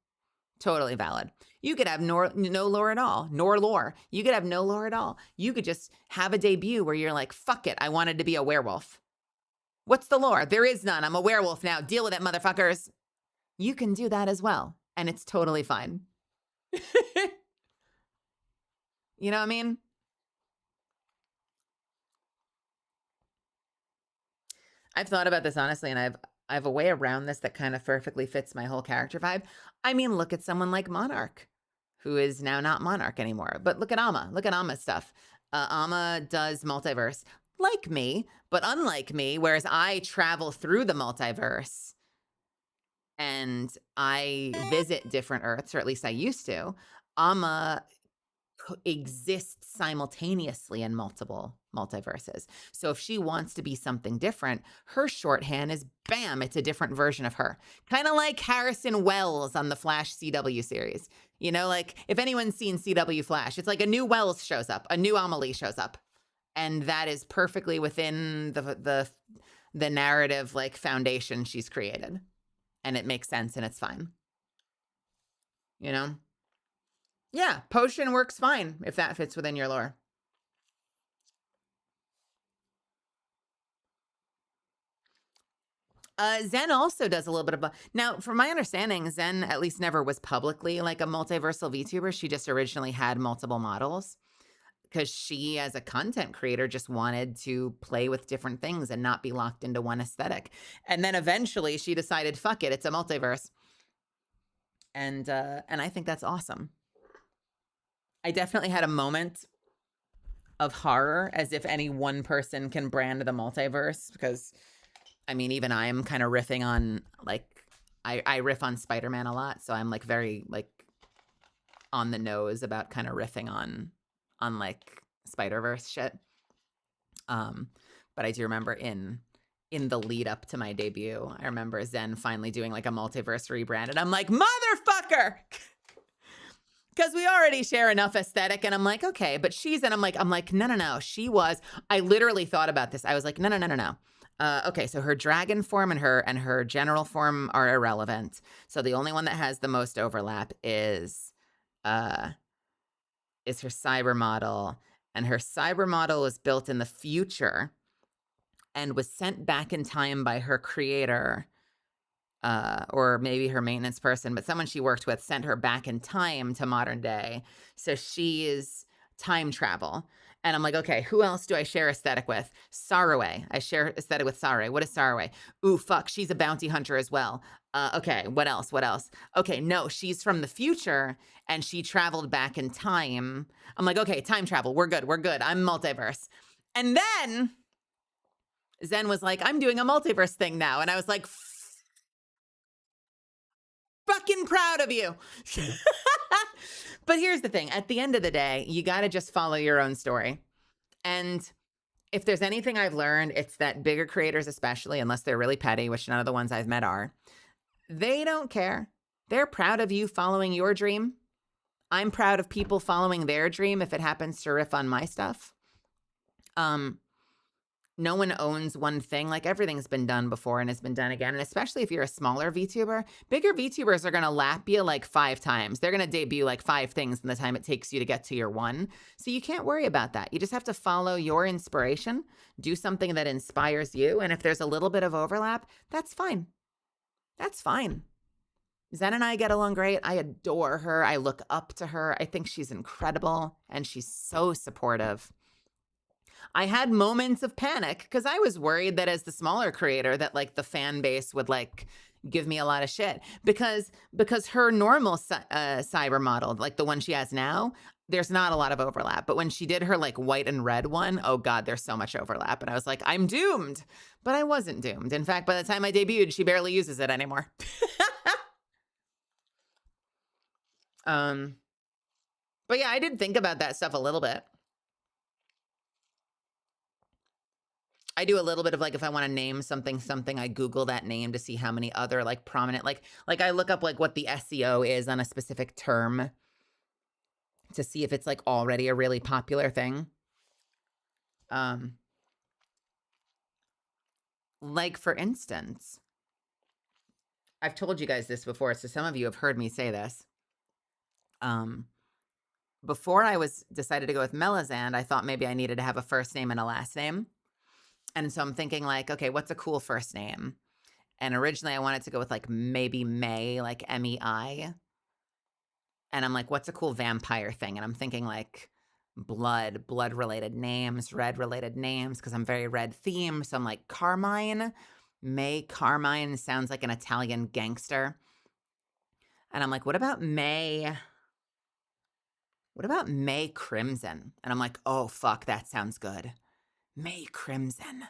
Totally valid. You could have no lore at all, nor lore. You could have no lore at all. You could just have a debut where you're like, fuck it, I wanted to be a werewolf. What's the lore? There is none. I'm a werewolf now. Deal with it, motherfuckers. You can do that as well, and it's totally fine. You know what I mean? I've thought about this honestly, and I have a way around this that kind of perfectly fits my whole character vibe. I mean, look at someone like Monarch, who is now not Monarch anymore. But look at Amma. Look at Amma's stuff. Amma does multiverse like me, but unlike me, whereas I travel through the multiverse and I visit different Earths, or at least I used to. Amma exists simultaneously in multiple multiverses. So if she wants to be something different, her shorthand is bam, it's a different version of her. Kind of like Harrison Wells on the Flash CW series. You know, like if anyone's seen CW Flash, it's like a new Wells shows up, a new Amelie shows up. And that is perfectly within the narrative like foundation she's created. And it makes sense and it's fine. You know? Yeah, potion works fine if that fits within your lore. Zen also does a little bit of now, from my understanding, Zen at least never was publicly like a multiversal VTuber. She just originally had multiple models because she, as a content creator, just wanted to play with different things and not be locked into one aesthetic. And then eventually she decided, fuck it, it's a multiverse. And I think that's awesome. I definitely had a moment of horror, as if any one person can brand the multiverse, because I mean, even I'm kind of riffing on like, I riff on Spider-Man a lot. So I'm like very like on the nose about kind of riffing on like Spider-Verse shit. But I do remember in the lead up to my debut, I remember Zen finally doing like a multiverse rebrand, and I'm like, motherfucker! Because we already share enough aesthetic, and I'm like, okay, but I'm like, no. I literally thought about this. I was like, no. Okay, so her dragon form and her general form are irrelevant. So the only one that has the most overlap is her cyber model, And her cyber model was built in the future and was sent back in time by her creator, or maybe her maintenance person, but someone she worked with sent her back in time to modern day. So she is time travel. And I'm like, okay, who else do I share aesthetic with? Saraway. I share aesthetic with Saraway. What is Saraway? Ooh, fuck, she's a bounty hunter as well. Okay, what else? What else? Okay, no, she's from the future and she traveled back in time. I'm like, okay, time travel. We're good. We're good. I'm multiverse. And then Zen was like, I'm doing a multiverse thing now. And I was like, fucking proud of you. But here's the thing. At the end of the day, you got to just follow your own story. And if there's anything I've learned, it's that bigger creators, especially, unless they're really petty, which none of the ones I've met are, they don't care. They're proud of you following your dream. I'm proud of people following their dream if it happens to riff on my stuff. No one owns one thing. Like, everything's been done before and has been done again. And especially if you're a smaller VTuber, bigger VTubers are going to lap you like 5 times. They're going to debut like 5 things in the time it takes you to get to your one. So you can't worry about that. You just have to follow your inspiration, do something that inspires you. And if there's a little bit of overlap, that's fine. That's fine. Zen and I get along great. I adore her. I look up to her. I think she's incredible and she's so supportive. I had moments of panic because I was worried that as the smaller creator that like the fan base would like give me a lot of shit because her normal cyber model, like the one she has now, there's not a lot of overlap. But when she did her like white and red one, oh God, there's so much overlap. And I was like, I'm doomed. But I wasn't doomed. In fact, by the time I debuted, she barely uses it anymore. But yeah, I did think about that stuff a little bit. I do a little bit of like, if I want to name something, I Google that name to see how many other like prominent, like I look up like what the SEO is on a specific term to see if it's like already a really popular thing. Like for instance, I've told you guys this before, so some of you have heard me say this. Before I decided to go with Melazand, I thought maybe I needed to have a first name and a last name. And so I'm thinking like, okay, what's a cool first name? And originally I wanted to go with like maybe May, like MEI. And I'm like, what's a cool vampire thing? And I'm thinking like blood-related names, red-related names, because I'm very red themed. So I'm like, Carmine. May Carmine sounds like an Italian gangster. And I'm like, what about May? What about May Crimson? And I'm like, oh, fuck, that sounds good. May Crimson.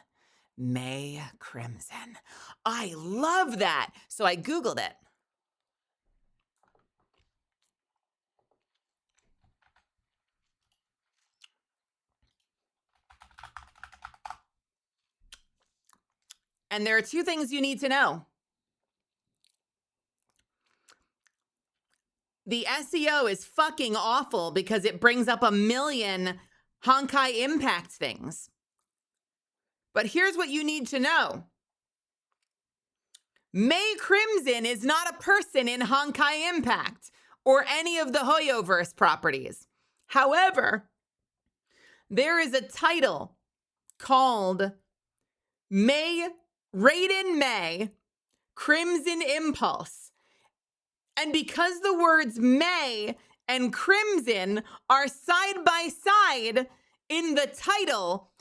May Crimson. I love that. So I Googled it. And there are 2 things you need to know. The SEO is fucking awful because it brings up a million Honkai Impact things. But here's what you need to know. May Crimson is not a person in Honkai Impact or any of the Hoyoverse properties. However, there is a title called Raiden May Crimson Impulse. And because the words May and Crimson are side by side in the title,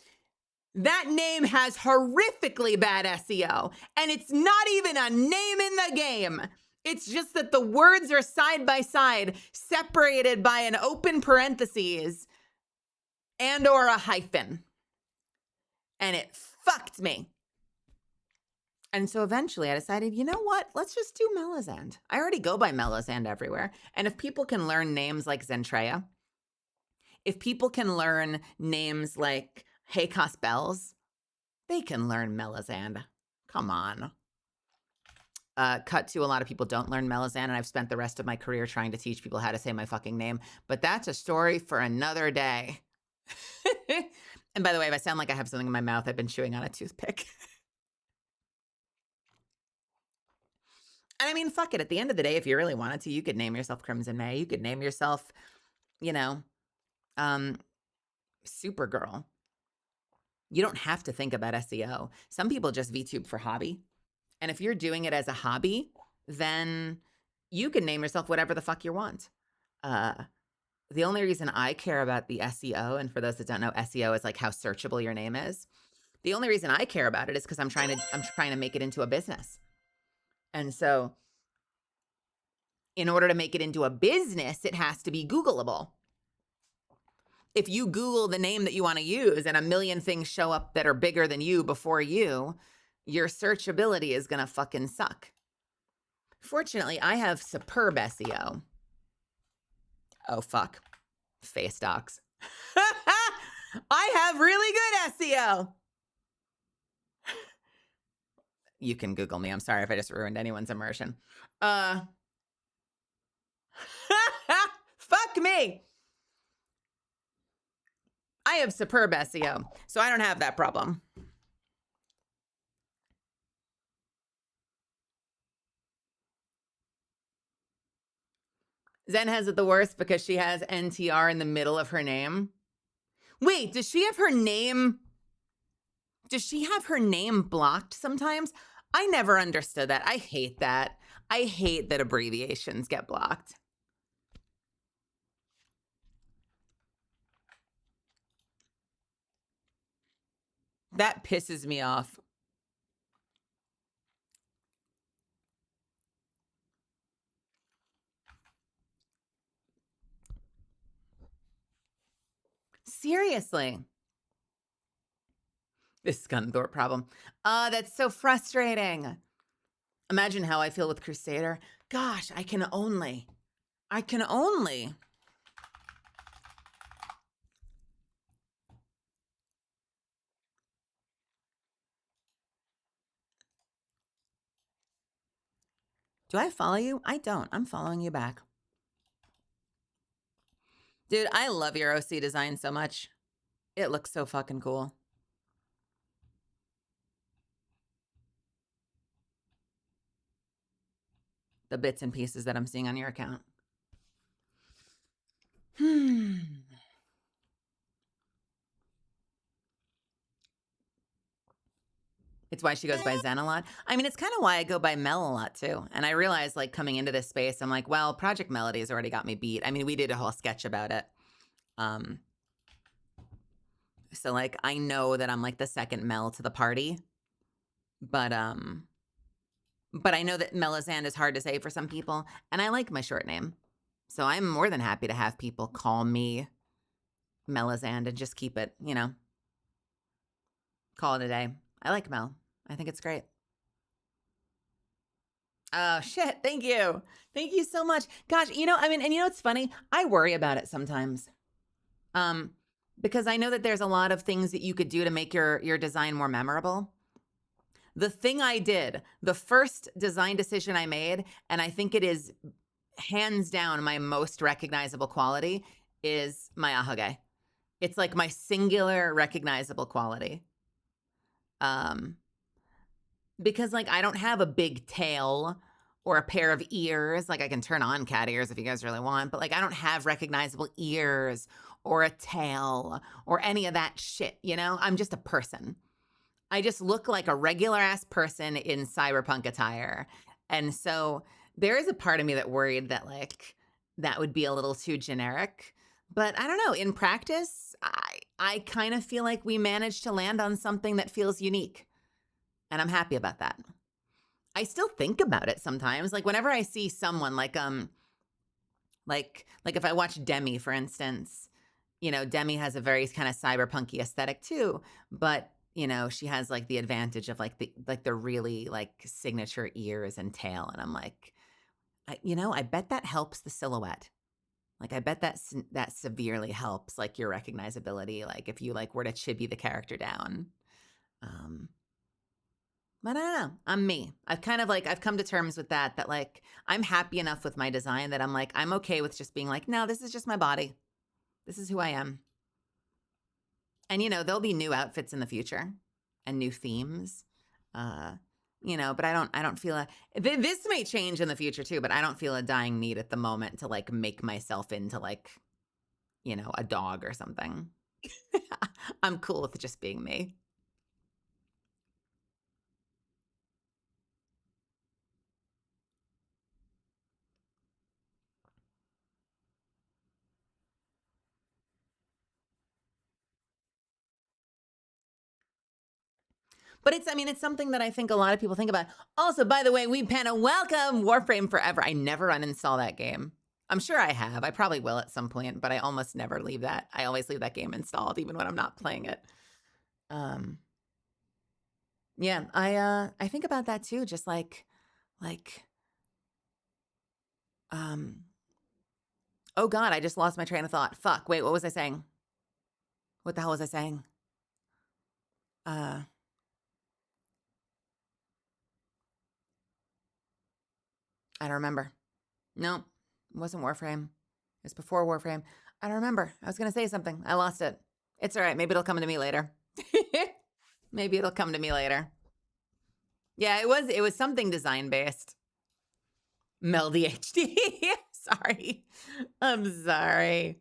that name has horrifically bad SEO. And it's not even a name in the game. It's just that the words are side by side, separated by an open parentheses and or a hyphen. And it fucked me. And so eventually I decided, you know what? Let's just do Melazand. I already go by Melazand everywhere. And if people can learn names like Zentreya, if people can learn names like Haycos Bells, they can learn Melazand. Come on. Cut to, a lot of people don't learn Melazand, and I've spent the rest of my career trying to teach people how to say my fucking name. But that's a story for another day. And by the way, if I sound like I have something in my mouth, I've been chewing on a toothpick. And I mean, fuck it. At the end of the day, if you really wanted to, you could name yourself Crimson May. You could name yourself, you know, Supergirl. You don't have to think about SEO. Some people just VTube for hobby. And if you're doing it as a hobby, then you can name yourself whatever the fuck you want. The only reason I care about the SEO, and for those that don't know, SEO is like how searchable your name is. The only reason I care about it is because I'm trying to make it into a business. And so in order to make it into a business, it has to be Googleable. If you Google the name that you want to use and a million things show up that are bigger than you before you, your searchability is going to fucking suck. Fortunately, I have superb SEO. Oh, fuck. Face docs. I have really good SEO. You can Google me. I'm sorry if I just ruined anyone's immersion. Fuck me. I have superb SEO, so I don't have that problem. Zen has it the worst because she has NTR in the middle of her name. Wait, does she have her name blocked sometimes? I never understood that. I hate that. I hate that abbreviations get blocked. That pisses me off. Seriously. This Scunthorpe problem. That's so frustrating. Imagine how I feel with Crusader. Gosh, I can only. Do I follow you? I don't. I'm following you back. Dude, I love your OC design so much. It looks so fucking cool. The bits and pieces that I'm seeing on your account. It's why she goes by Zen a lot. I mean, it's kind of why I go by Mel a lot too. And I realized like coming into this space, I'm like, well, Project Melody has already got me beat. I mean, we did a whole sketch about it. So like, I know that I'm like the second Mel to the party, but I know that Melisande is hard to say for some people, and I like my short name. So I'm more than happy to have people call me Melisande and just keep it, you know, call it a day. I like Mel. I think it's great. Oh, shit. Thank you. Thank you so much. Gosh, you know, I mean, and you know what's funny? I worry about it sometimes. Because I know that there's a lot of things that you could do to make your design more memorable. The thing I did, the first design decision I made, and I think it is hands down my most recognizable quality, is my ahage. It's like my singular recognizable quality. Because like I don't have a big tail or a pair of ears. Like I can turn on cat ears if you guys really want, but like I don't have recognizable ears or a tail or any of that shit, you know? I'm just a person. I just look like a regular ass person in cyberpunk attire. And so there is a part of me that worried that like that would be a little too generic. But I don't know, in practice, I kind of feel like we managed to land on something that feels unique. And I'm happy about that. I still think about it sometimes. Like whenever I see someone like if I watch Demi, for instance, you know, Demi has a very kind of cyberpunky aesthetic too, but you know, she has like the advantage of like the really like signature ears and tail. And I'm like, I bet that helps the silhouette. Like, I bet that severely helps like your recognizability. Like if you like were to chibi the character down. But I don't know. I'm me. I've come to terms with that like I'm happy enough with my design that I'm like, I'm okay with just being like, no, this is just my body. This is who I am. And, you know, there'll be new outfits in the future and new themes, you know, but I don't feel this may change in the future too, but I don't feel a dying need at the moment to like make myself into like, you know, a dog or something. I'm cool with just being me. But it's something that I think a lot of people think about. Also, by the way, Weebpanna, welcome Warframe Forever. I never uninstall that game. I'm sure I have. I probably will at some point, but I almost never leave that. I always leave that game installed, even when I'm not playing it. Yeah, I think about that too. Just oh God, I just lost my train of thought. Fuck. Wait, what was I saying? What the hell was I saying? I don't remember. No, it wasn't Warframe. It was before Warframe. I don't remember. I was going to say something. I lost it. It's all right. Maybe it'll come to me later. Maybe it'll come to me later. Yeah, it was something design based. Meldy HD. Sorry. I'm sorry.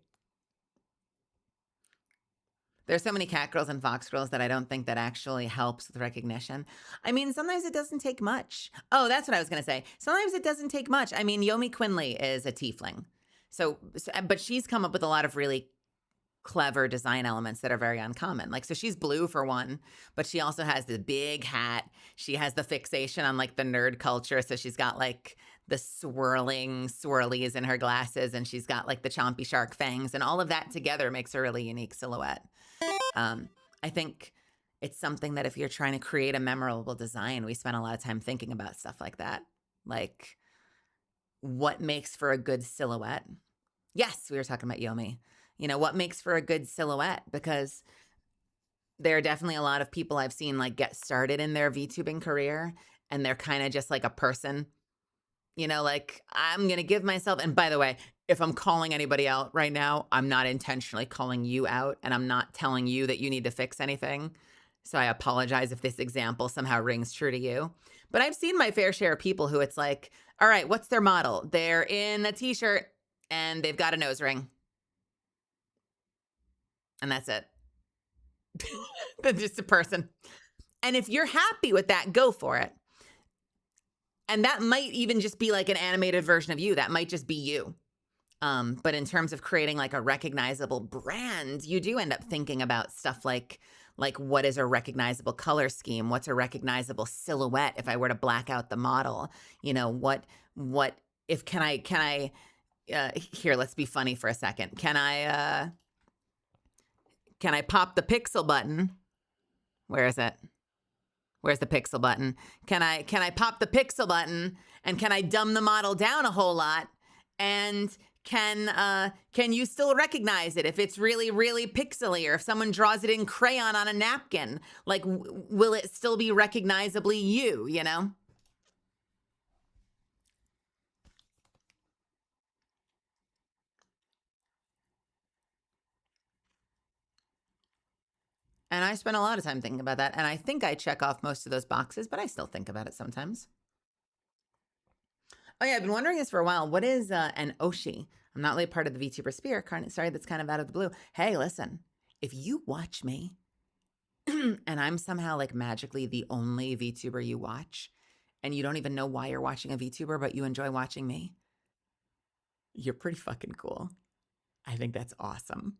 There's so many cat girls and fox girls that I don't think that actually helps with recognition. I mean, sometimes it doesn't take much. Oh, that's what I was going to say. Sometimes it doesn't take much. I mean, Yomi Quinley is a tiefling. But she's come up with a lot of really clever design elements that are very uncommon. Like, so she's blue for one, but she also has the big hat. She has the fixation on like the nerd culture. So she's got like the swirling swirlies in her glasses, and she's got like the chompy shark fangs, and all of that together makes a really unique silhouette. I think it's something that if you're trying to create a memorable design, we spend a lot of time thinking about stuff like that. Like, what makes for a good silhouette? Yes, we were talking about Yomi. You know, what makes for a good silhouette? Because there are definitely a lot of people I've seen like get started in their VTubing career, and they're kind of just like a person. You know, like, I'm going to give myself, and by the way, if I'm calling anybody out right now, I'm not intentionally calling you out, and I'm not telling you that you need to fix anything. So I apologize if this example somehow rings true to you. But I've seen my fair share of people who it's like, all right, what's their model? They're in a t-shirt and they've got a nose ring. And that's it. They're just a person. And if you're happy with that, go for it. And that might even just be like an animated version of you. That might just be you. But in terms of creating like a recognizable brand, you do end up thinking about stuff like what is a recognizable color scheme? What's a recognizable silhouette if I were to black out the model? You know, what if can I here, let's be funny for a second. Can I pop the pixel button? Where is it? Where's the pixel button? Can I pop the pixel button, and can I dumb the model down a whole lot? And can you still recognize it if it's really, really pixely, or if someone draws it in crayon on a napkin? Like, will it still be recognizably you, you know? And I spend a lot of time thinking about that. And I think I check off most of those boxes, but I still think about it sometimes. Oh yeah, I've been wondering this for a while. What is an Oshi? I'm not really part of the VTuber sphere. Sorry, that's kind of out of the blue. Hey, listen, if you watch me and I'm somehow like magically the only VTuber you watch, and you don't even know why you're watching a VTuber, but you enjoy watching me, you're pretty fucking cool. I think that's awesome.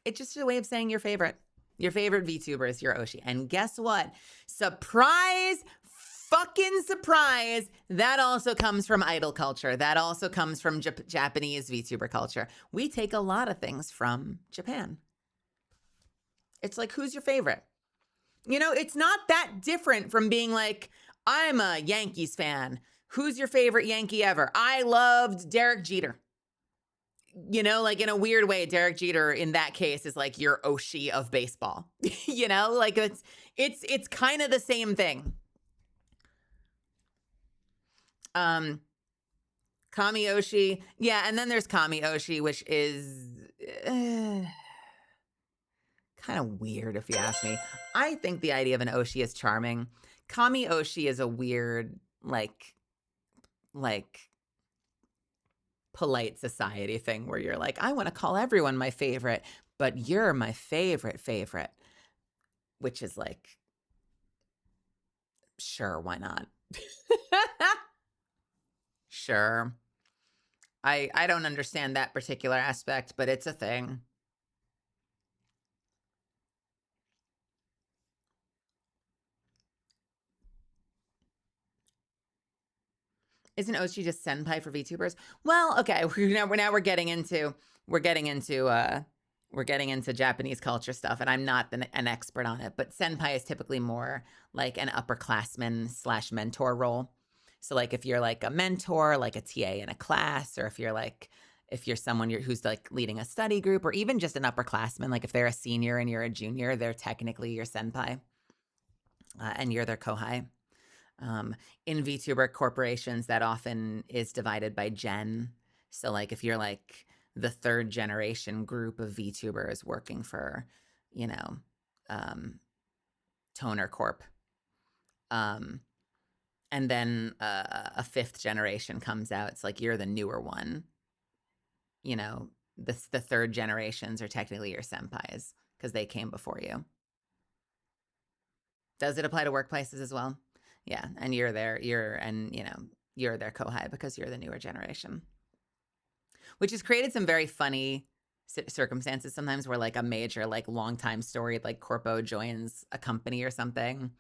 It's just a way of saying your favorite. Your favorite VTuber is your Oshi. And guess what? Surprise, fucking surprise. That also comes from idol culture. That also comes from Japanese VTuber culture. We take a lot of things from Japan. It's like, who's your favorite? You know, it's not that different from being like, I'm a Yankees fan. Who's your favorite Yankee ever? I loved Derek Jeter. You know, like, in a weird way, Derek Jeter in that case is like your Oshi of baseball. You know, like it's kind of the same thing. Kami Oshi. Yeah, and then there's Kami Oshi, which is kind of weird if you ask me. I think the idea of an Oshi is charming. Kami Oshi is a weird, like polite society thing where you're like, I want to call everyone my favorite. but you're my favorite, which is like, sure, why not? Sure. I don't understand that particular aspect, but it's a thing. Isn't Oshi just senpai for VTubers? Well, okay, we're getting into Japanese culture stuff, and I'm not an expert on it, but senpai is typically more like an upperclassman / mentor role. So like if you're like a mentor, like a TA in a class, or if you're someone who's like leading a study group, or even just an upperclassman, like if they're a senior and you're a junior, they're technically your senpai, and you're their kohai. In VTuber corporations, that often is divided by gen. So like if you're like the third generation group of VTubers working for, Toner Corp, and then a fifth generation comes out, it's like you're the newer one. The third generations are technically your senpais because they came before you. Does it apply to workplaces as well? Yeah, and you're their kohai because you're the newer generation, which has created some very funny circumstances sometimes where like a major like long time storied like corpo joins a company or something.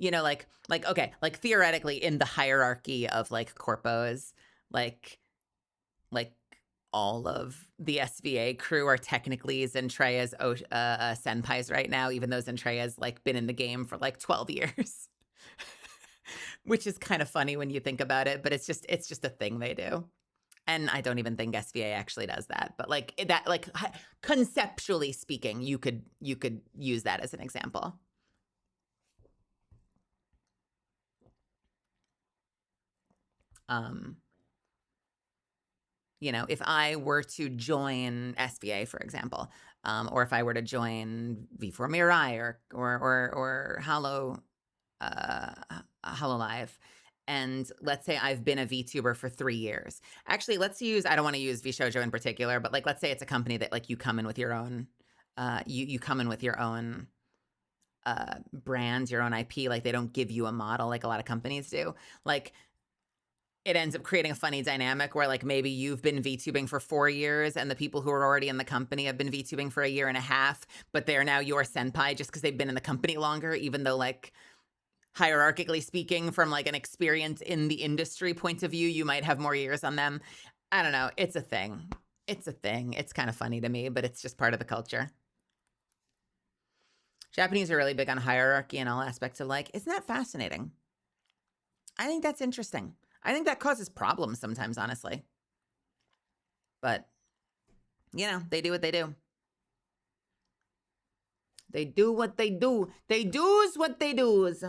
Like okay, like theoretically in the hierarchy of like corpos, like all of the SVA crew are technically Zentreya's senpais right now, even though Zentreya's like been in the game for like 12 years. Which is kind of funny when you think about it, but it's just a thing they do. And I don't even think SVA actually does that, but like that, like conceptually speaking, you could use that as an example. If I were to join SVA, for example, or if I were to join V4 Mirai or Hololive, and let's say I've been a VTuber for 3 years. Actually, I don't want to use VShojo in particular, but like let's say it's a company that like you come in with your own you come in with your own brands, your own IP, like they don't give you a model like a lot of companies do. Like it ends up creating a funny dynamic where like maybe you've been VTubing for 4 years and the people who are already in the company have been VTubing for 1.5 years, but they're now your senpai just because they've been in the company longer, even though like hierarchically speaking, from like an experience in the industry point of view, you might have more years on them. I don't know. It's a thing. It's kind of funny to me, but it's just part of the culture. Japanese are really big on hierarchy in all aspects of like, isn't that fascinating? I think that's interesting. I think that causes problems sometimes, honestly. But, they do what they do. They do what they do. They do's what they do's.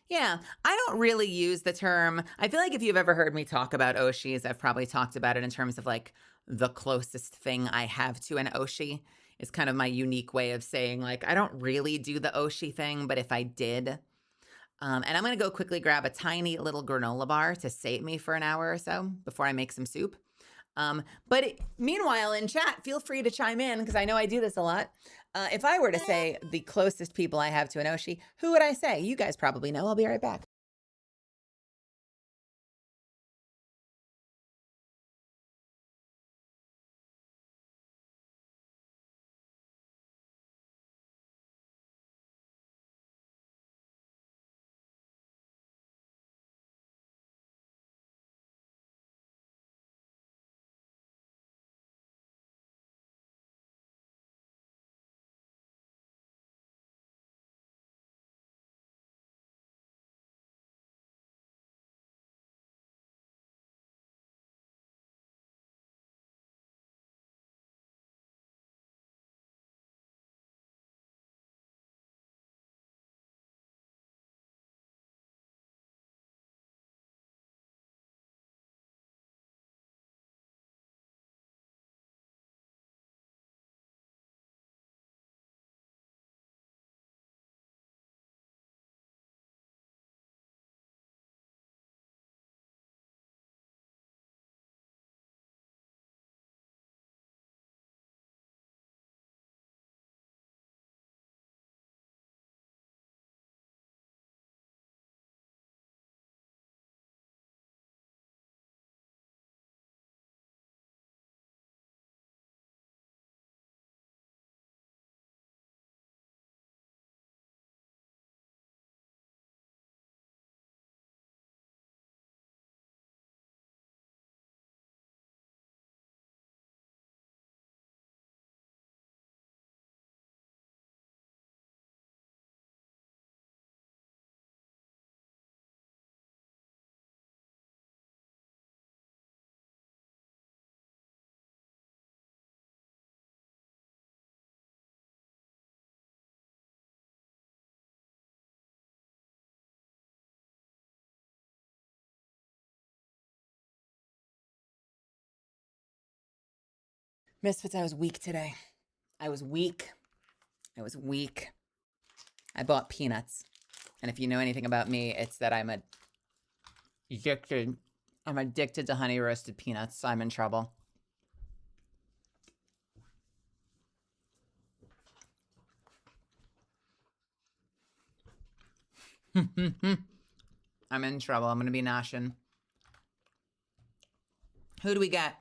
Yeah, I don't really use the term. I feel like if you've ever heard me talk about Oshis, I've probably talked about it in terms of like the closest thing I have to an Oshi is kind of my unique way of saying like, I don't really do the Oshi thing, but if I did, and I'm going to go quickly grab a tiny little granola bar to sate me for an hour or so before I make some soup. Meanwhile, in chat, feel free to chime in because I know I do this a lot. If I were to say the closest people I have to an Oshi, who would I say? You guys probably know. I'll be right back. Misfits, I was weak today. I was weak. I bought peanuts. And if you know anything about me, it's that I'm addicted to honey roasted peanuts, so I'm in trouble. I'm in trouble. I'm going to be noshing. Who do we got?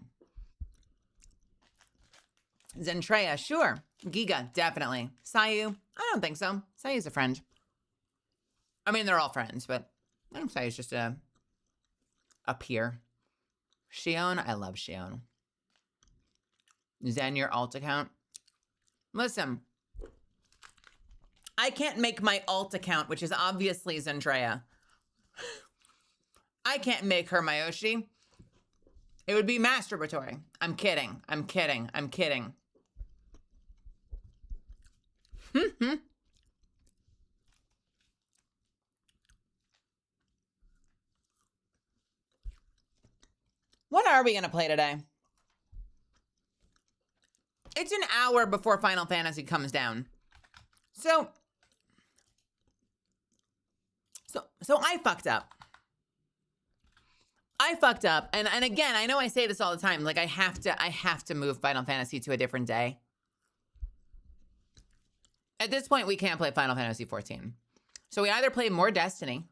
Zentreya, sure. Giga, definitely. Sayu, I don't think so. Sayu's a friend. I mean, they're all friends, but I think Sayu's just a peer. Shion, I love Shion. Zen, your alt account. Listen, I can't make my alt account, which is obviously Zentreya. I can't make her my Oshi. It would be masturbatory. I'm kidding. I'm kidding. I'm kidding. What are we going to play today? It's an hour before Final Fantasy comes down. So I fucked up. And again, I know I say this all the time. Like I have to move Final Fantasy to a different day. At this point, we can't play Final Fantasy 14. So we either play more Destiny,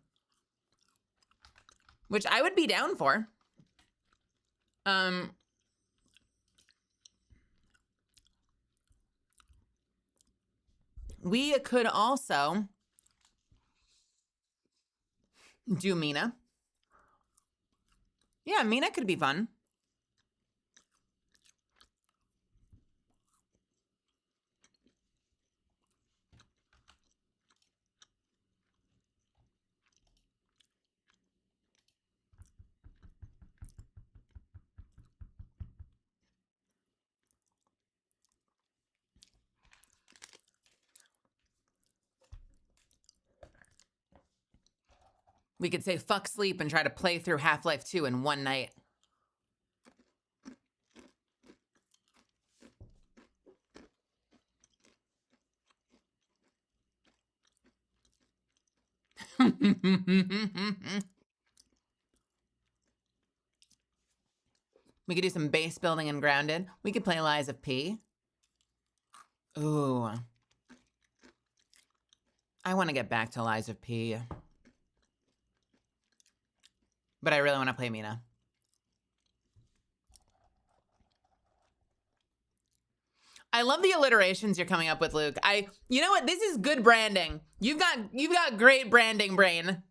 which I would be down for. We could also do Mina. Yeah, Mina could be fun. We could say fuck sleep and try to play through Half-Life 2 in one night. We could do some base building and Grounded. We could play Lies of P. Ooh. I want to get back to Lies of P. But I really want to play Mina. I love the alliterations you're coming up with, Luke. You know what? This is good branding. You've got great branding brain.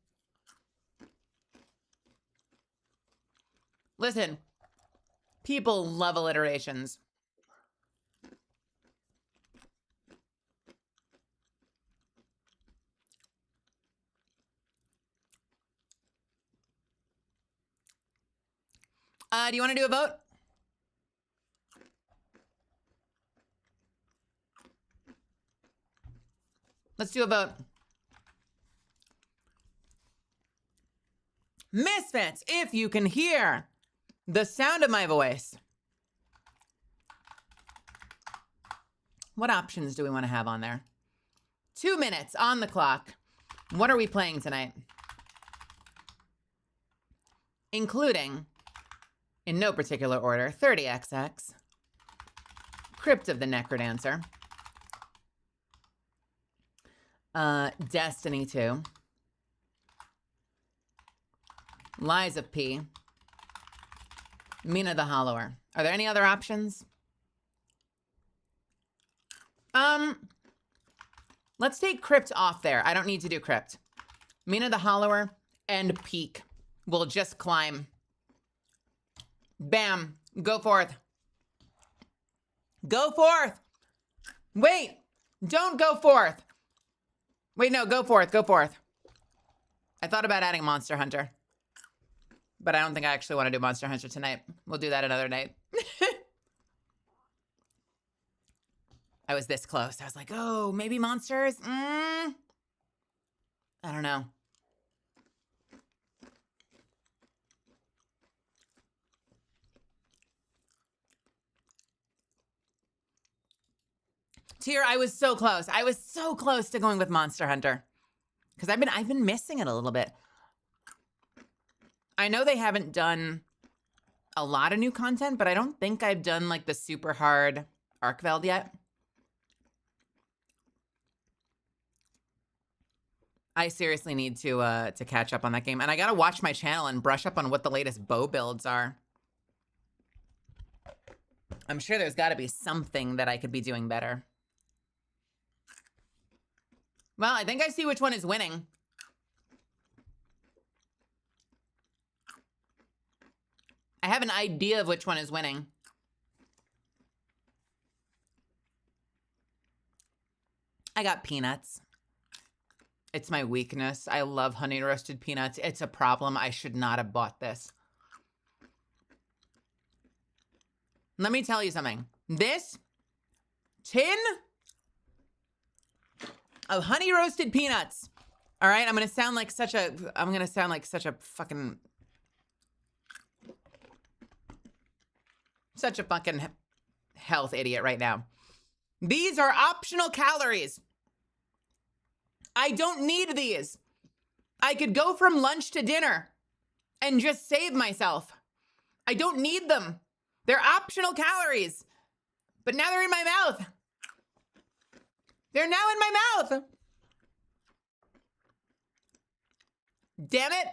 Listen, people love alliterations. Do you want to do a vote? Let's do a vote. Misfits, if you can hear the sound of my voice, what options do we want to have on there? 2 minutes on the clock. What are we playing tonight? Including, in no particular order, 30XX, Crypt of the Necrodancer, Destiny 2, Lies of P, Mina the Hollower. Are there any other options? Let's take Crypt off there. I don't need to do Crypt. Mina the Hollower and Peak. We'll just climb. Bam. Go forth. Go forth. Wait. Don't go forth. Wait, no, go forth. Go forth. I thought about adding Monster Hunter. But I don't think I actually want to do Monster Hunter tonight. We'll do that another night. I was this close. I was like, oh, maybe monsters? I don't know. tier. I was so close. I was so close to going with Monster Hunter. Because I've been missing it a little bit. I know they haven't done a lot of new content, but I don't think I've done like the super hard Arkveld yet. I seriously need to catch up on that game. And I gotta watch my channel and brush up on what the latest bow builds are. I'm sure there's gotta be something that I could be doing better. Well, I think I see which one is winning. I have an idea of which one is winning. I got peanuts. It's my weakness. I love honey roasted peanuts. It's a problem. I should not have bought this. Let me tell you something. This tin of honey roasted peanuts. All right, I'm gonna sound like such a fucking health idiot right now. These are optional calories. I don't need these. I could go from lunch to dinner and just save myself. I don't need them. They're optional calories. But now they're in my mouth. They're now in my mouth. Damn it.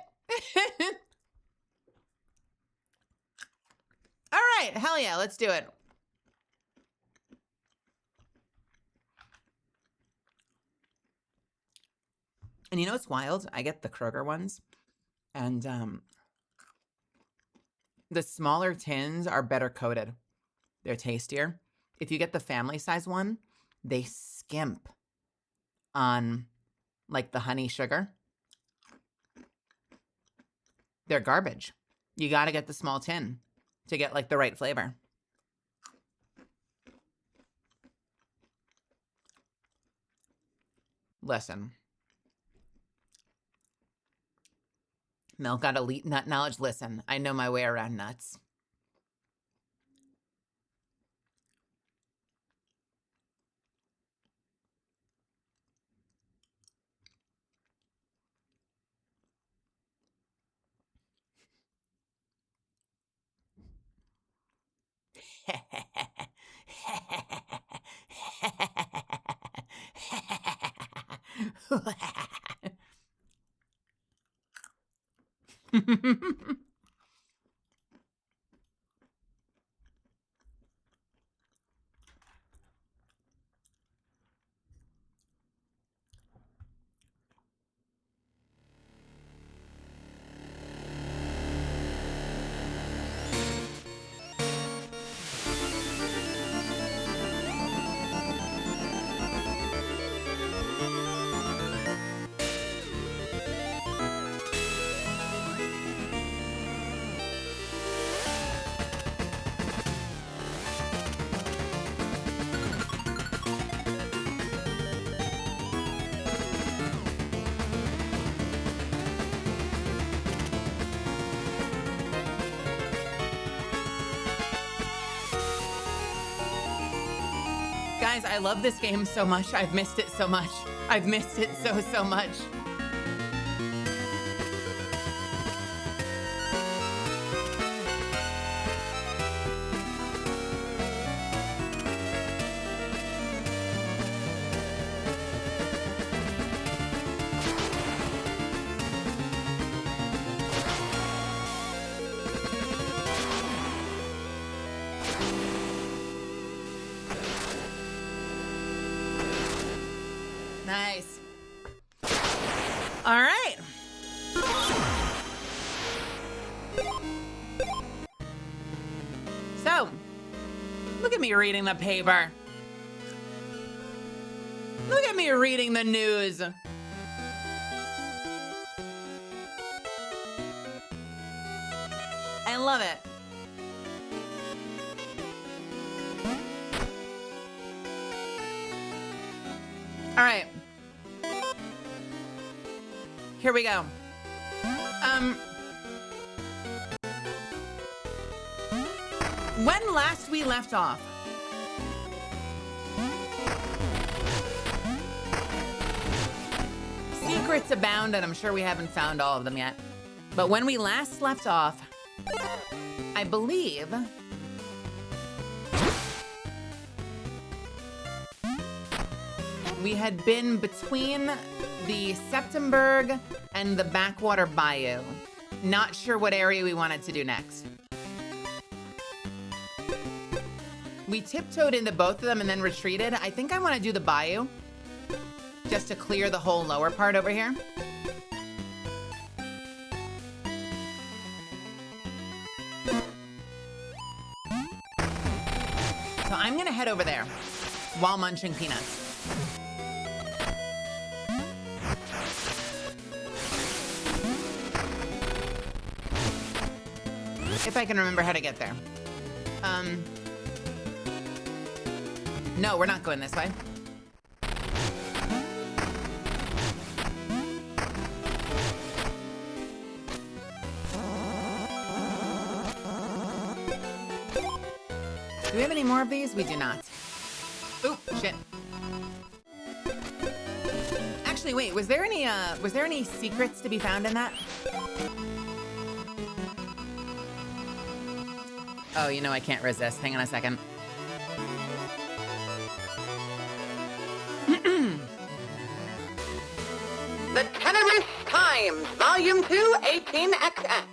All right, hell yeah, let's do it. And you know what's wild? I get the Kroger ones, and the smaller tins are better coated. They're tastier. If you get the family size one, they skimp on like the honey sugar. They're garbage. You got to get the small tin to get like the right flavor. Listen. Milk got elite nut knowledge. Listen, I know my way around nuts. Guys, I love this game so much. I've missed it so much. I've missed it so much. Nice. All right. So, look at me reading the paper. Look at me reading the news. I love it. All right. Here we go. When last we left off, secrets abound, and I'm sure we haven't found all of them yet. But when we last left off, I believe we had been between the Septemberg and the Backwater Bayou. Not sure what area we wanted to do next. We tiptoed into both of them and then retreated. I think I want to do the bayou just to clear the whole lower part over here. So I'm gonna head over there while munching peanuts. If I can remember how to get there. No, we're not going this way. Do we have any more of these? We do not. Oop, shit. Actually, wait, was there any secrets to be found in that? Oh, you know I can't resist. Hang on a second. The Tenorous Times, Volume 2, 18XX.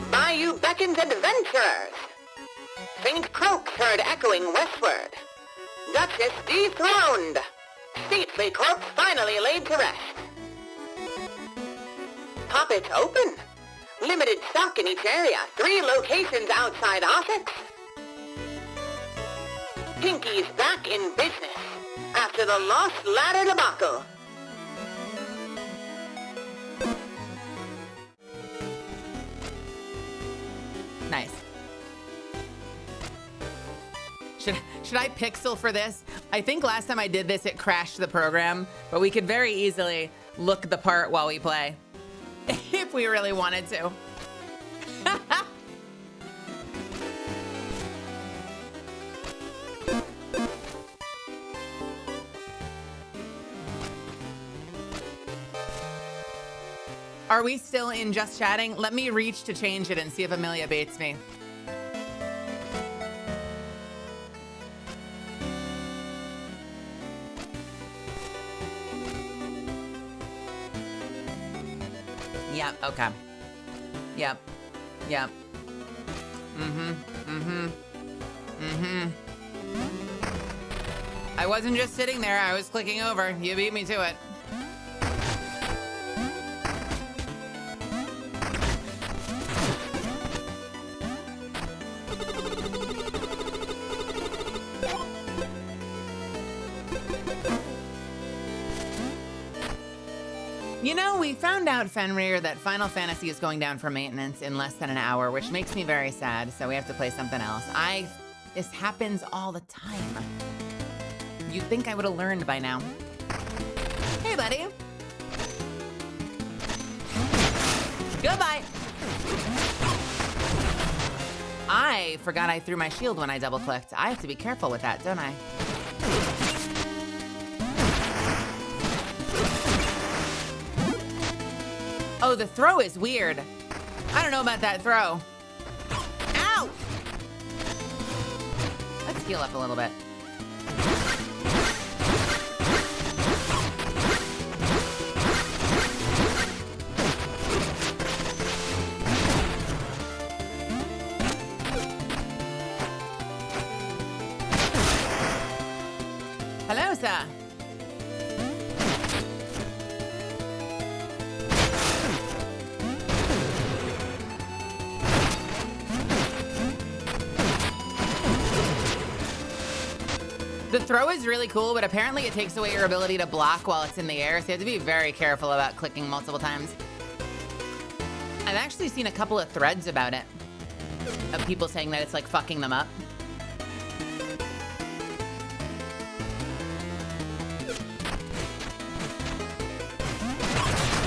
Bayou beckons adventurers. Faint croaks heard echoing westward. Duchess dethroned. Stately corpse finally laid to rest. Poppet open. Limited stock in each area. 3 locations outside office. Pinky's back in business after the Lost Ladder debacle. Nice. Should I pixel for this? I think last time I did this, it crashed the program, but we could very easily look the part while we play. If we really wanted to. Are we still in just chatting? Let me reach to change it and see if Amelia baits me. Yep, okay. Yep. Yep. I wasn't just sitting there, I was clicking over. You beat me to it. You know, we found out, Fenrir, that Final Fantasy is going down for maintenance in less than an hour, which makes me very sad, so we have to play something else. This happens all the time. You'd think I would have learned by now. Hey, buddy. Goodbye. I forgot I threw my shield when I double-clicked. I have to be careful with that, don't I? Oh, the throw is weird. I don't know about that throw. Ow! Let's heal up a little bit. Hello, sir. The throw is really cool, but apparently it takes away your ability to block while it's in the air, so you have to be very careful about clicking multiple times. I've actually seen a couple of threads about it, of people saying that it's like fucking them up.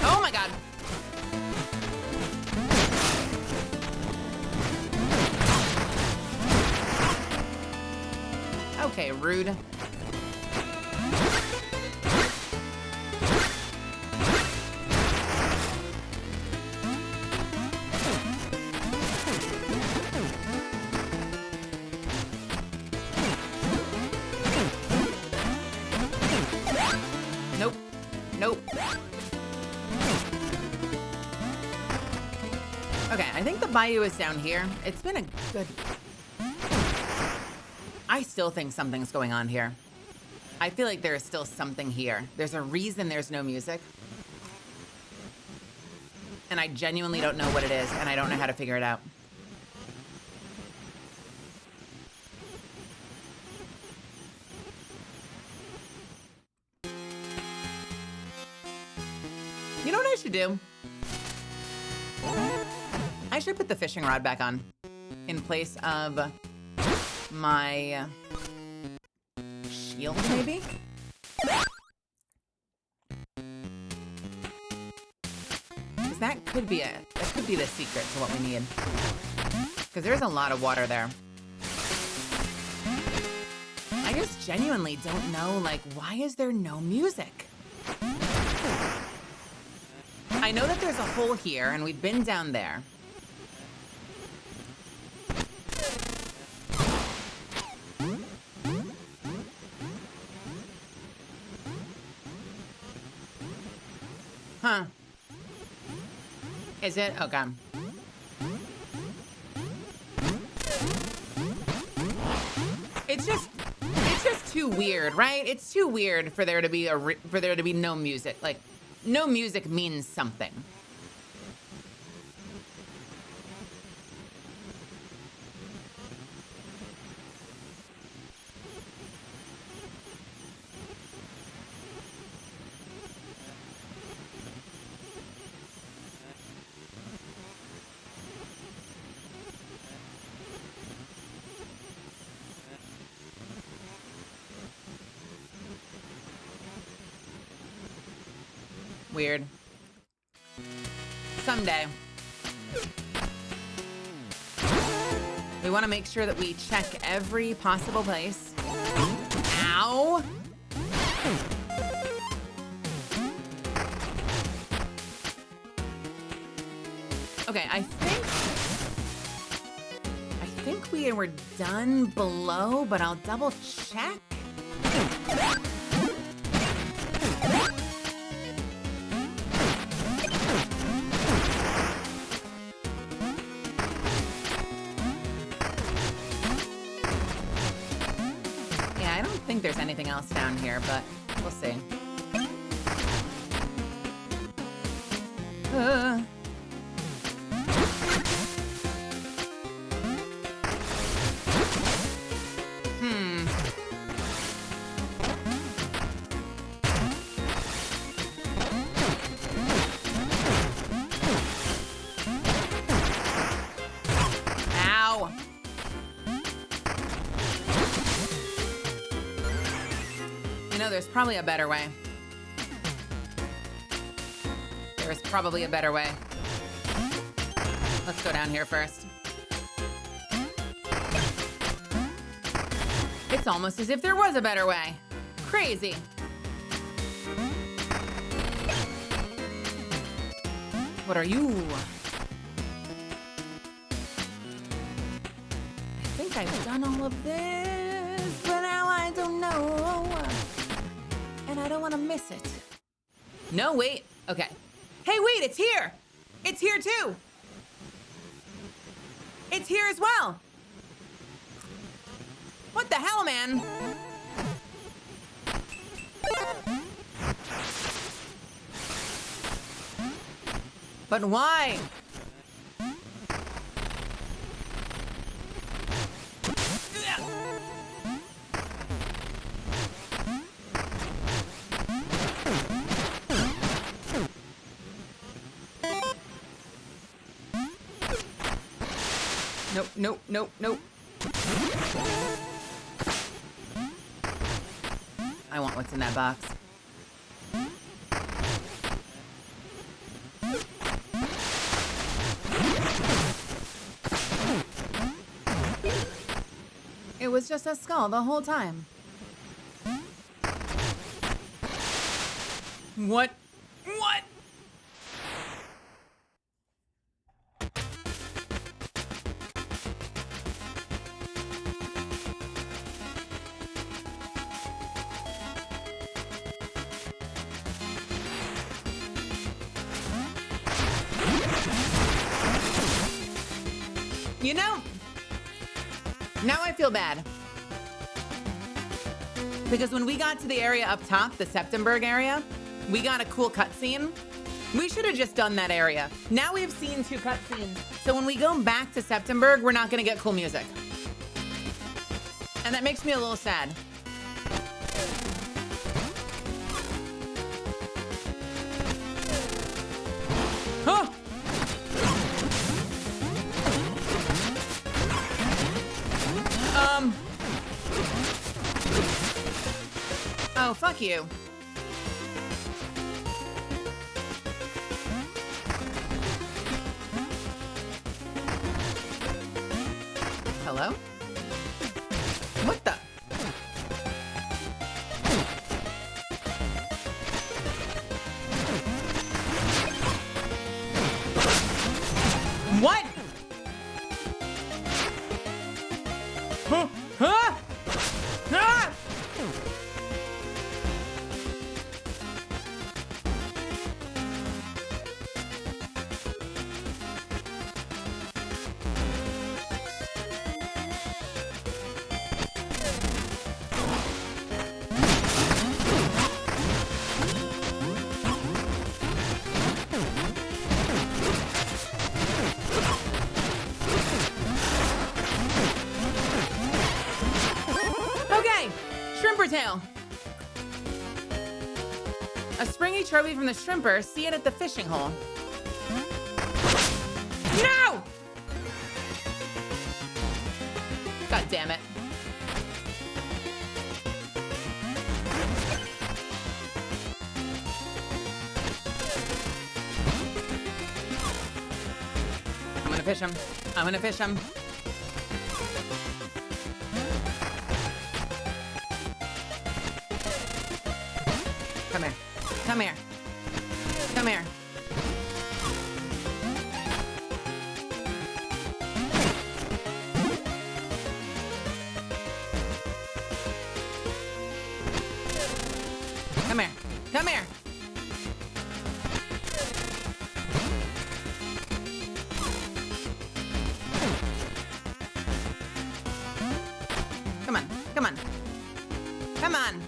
Oh my god. Okay, rude. Nope. Okay, I think the bayou is down here. It's been a good... I still think something's going on here. I feel like there is still something here. There's a reason there's no music. And I genuinely don't know what it is, and I don't know how to figure it out. You know what I should do? I should put the fishing rod back on in place of my shield, maybe? Because that could be the secret to what we need. Because there's a lot of water there. I just genuinely don't know, like, why is there no music? I know that there's a hole here, and we've been down there. Huh. Is it? Okay. It's just too weird, right? It's too weird for there to be no music. Like, no music means something. Weird. Someday. We want to make sure that we check every possible place. Ow! Okay, I think we were done below, but I'll double check. I think there's anything else down here, but we'll see. Ow! You know, there's probably a better way. There's probably a better way. Let's go down here first. It's almost as if there was a better way. Crazy. What are you? I think I've done all of this, but now I don't know. And I don't want to miss it. No, wait. Okay. Hey, wait, it's here. It's here too. It's here as well. What the hell, man? But why? Nope, nope, nope, nope. I want what's in that box. It was just a skull the whole time. What? What? You know, now I feel bad. Because when we got to the area up top, the Septemberg area, we got a cool cutscene. We should have just done that area. Now we've seen 2 cutscenes. So when we go back to Septemberg, we're not gonna get cool music. And that makes me a little sad. Huh! Oh, fuck you. Hello? What the? What? Huh? Huh? Ah! Tail. A springy trophy from the shrimper. See it at the fishing hole. No! God damn it. I'm gonna fish him. I'm gonna fish him. Come here. Come here. Come here. Come here. Come here. Come on. Come on. Come on.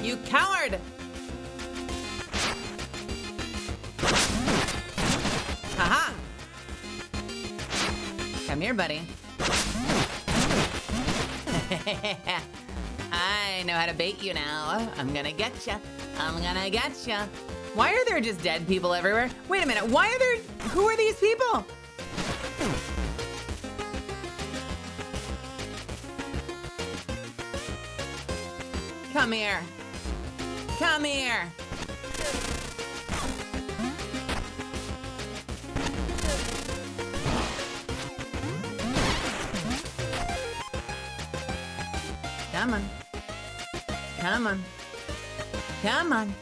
You coward! Haha! Come here, buddy. I know how to bait you now. I'm gonna getcha. I'm gonna getcha. Why are there just dead people everywhere? Wait a minute, why are there... Who are these people? Come here. Come here. Come on. Come on. Come on.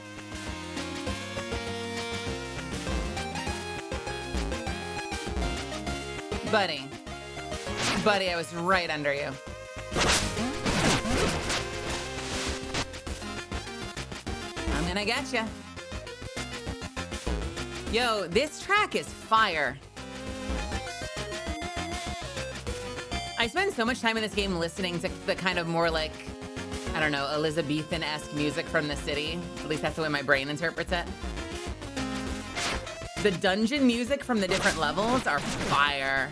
Buddy. Buddy, I was right under you. I'm gonna getcha. Yo, this track is fire. I spend so much time in this game listening to the kind of more like, I don't know, Elizabethan-esque music from the city. At least that's the way my brain interprets it. The dungeon music from the different levels are fire.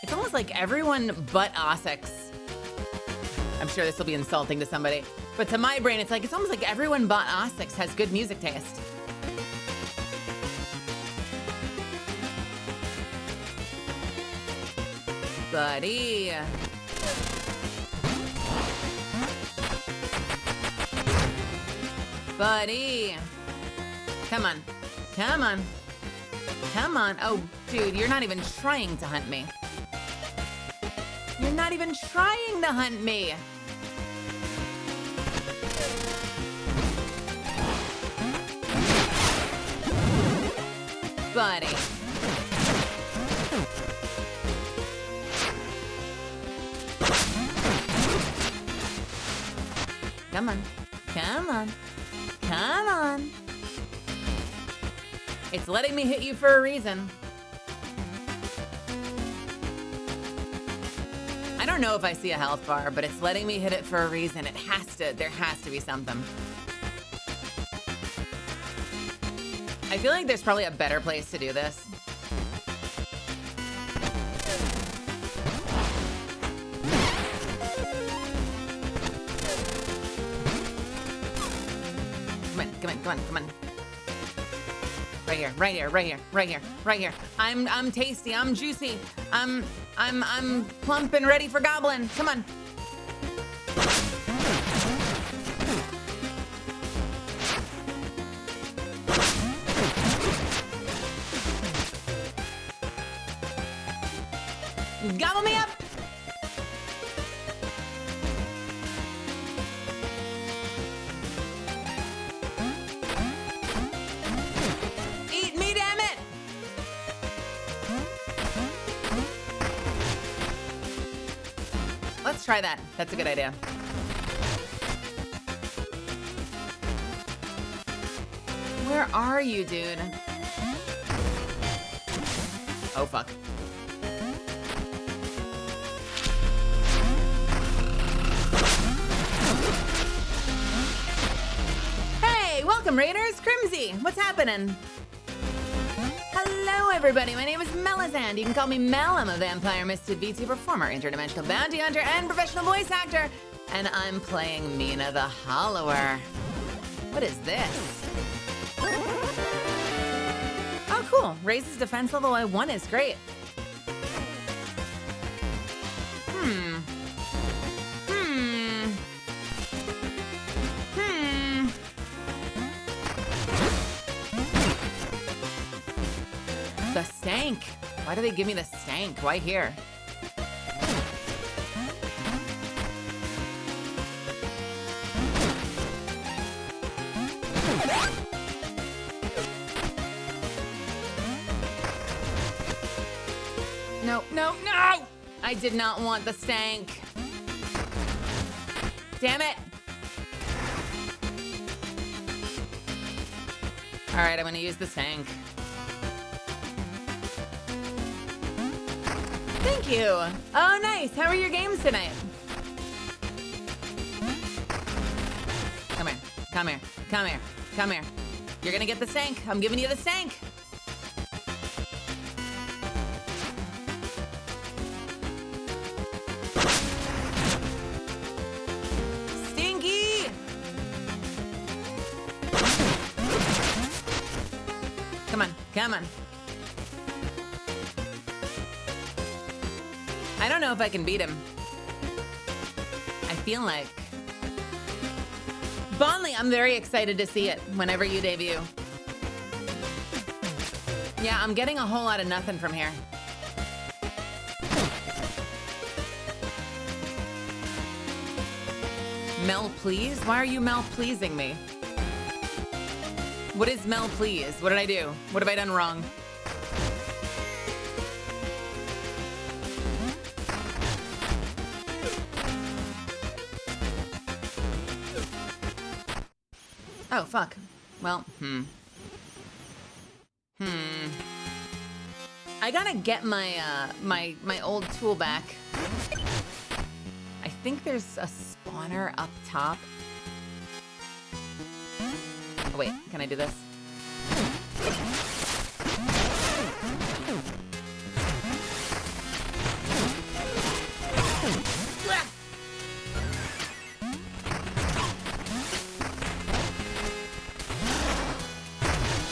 It's almost like everyone but Ossex. I'm sure this will be insulting to somebody, but to my brain, it's almost like everyone but Ossex has good music taste. Buddy. Buddy. Come on. Come on. Come on. Oh, dude, you're not even trying to hunt me. You're not even trying to hunt me. Buddy. Come on. Come on. Come on. It's letting me hit you for a reason. I don't know if I see a health bar, but it's letting me hit it for a reason. There has to be something. I feel like there's probably a better place to do this. Come on. Right here. I'm tasty, I'm juicy. I'm plump and ready for goblin. Come on. Gobble me up. Let's try that. That's a good idea. Where are you, dude? Oh, fuck. Hey, welcome, Raiders. Crimsy, what's happening? Hello, everybody. My name is Melisande. You can call me Mel. I'm a vampire misted vite performer, interdimensional bounty hunter, and professional voice actor. And I'm playing Mina the Hollower. What is this? Oh, cool. Raises defense level by 1 is great. The stank. Why do they give me the stank? Why here? No. I did not want the stank. Damn it. All right, I'm gonna use the stank. Thank you. Oh, nice. How are your games tonight? Come here. You're gonna get the stank. I'm giving you the stank. Stinky. Come on. I don't know if I can beat him. I feel like. Bonnley, I'm very excited to see it whenever you debut. Yeah, I'm getting a whole lot of nothing from here. Mel, please? Why are you Mel pleasing me? What is Mel, please? What did I do? What have I done wrong? Oh, fuck. Well, I gotta get my, my old tool back. I think there's a spawner up top. Oh, wait, can I do this?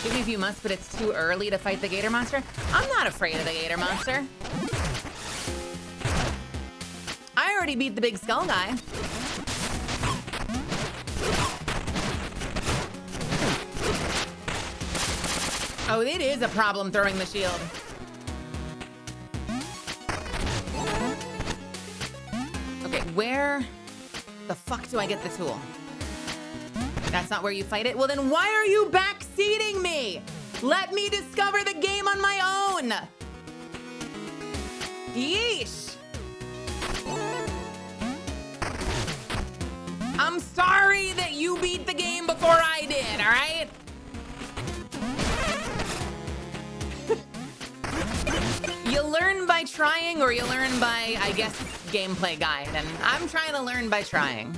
Shoot me if you must, but it's too early to fight the gator monster. I'm not afraid of the gator monster. I already beat the big skull guy. Oh, it is a problem throwing the shield. Okay, where the fuck do I get the tool? That's not where you fight it? Well, then why are you backseating me? Let me discover the game on my own. Yeesh. I'm sorry that you beat the game before I did, all right? You learn by trying, or you learn by, I guess, gameplay guide. And I'm trying to learn by trying.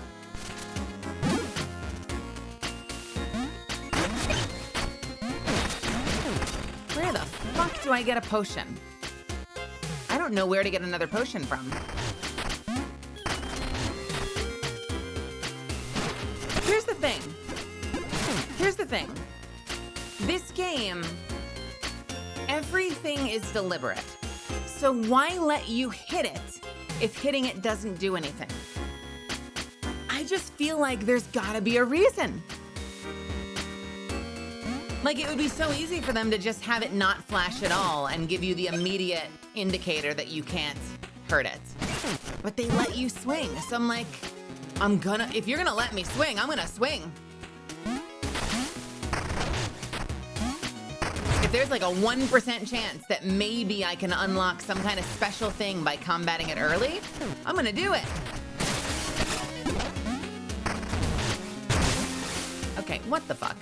Where the fuck do I get a potion? I don't know where to get another potion from. Here's the thing. Here's the thing. This game, everything is deliberate. So why let you hit it if hitting it doesn't do anything? I just feel like there's gotta be a reason. Like, it would be so easy for them to just have it not flash at all and give you the immediate indicator that you can't hurt it. But they let you swing. So I'm like, if you're gonna let me swing, I'm gonna swing. If there's like a 1% chance that maybe I can unlock some kind of special thing by combating it early, I'm gonna do it. Okay, what the fuck?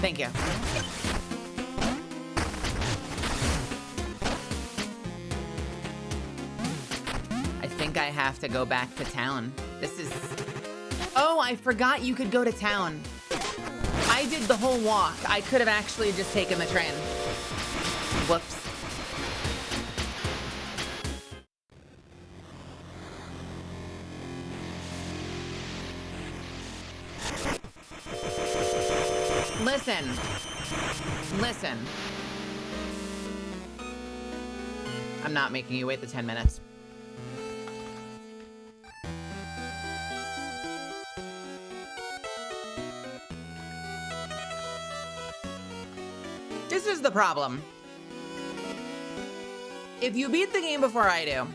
Thank you. I think I have to go back to town. This is... Oh, I forgot you could go to town. I did the whole walk. I could have actually just taken the train. Whoops. Listen. Listen. I'm not making you wait the 10 minutes. This is the problem. If you beat the game before I do,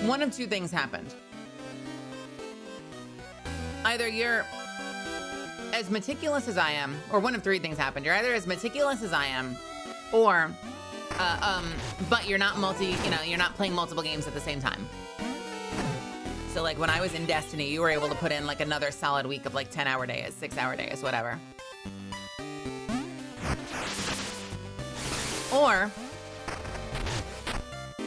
one of two things happened. Either you're as meticulous as I am, or one of three things happened. You're either as meticulous as I am, or, but you're not you're not playing multiple games at the same time. So like when I was in Destiny, you were able to put in like another solid week of like 10-hour days, 6-hour days, whatever. Or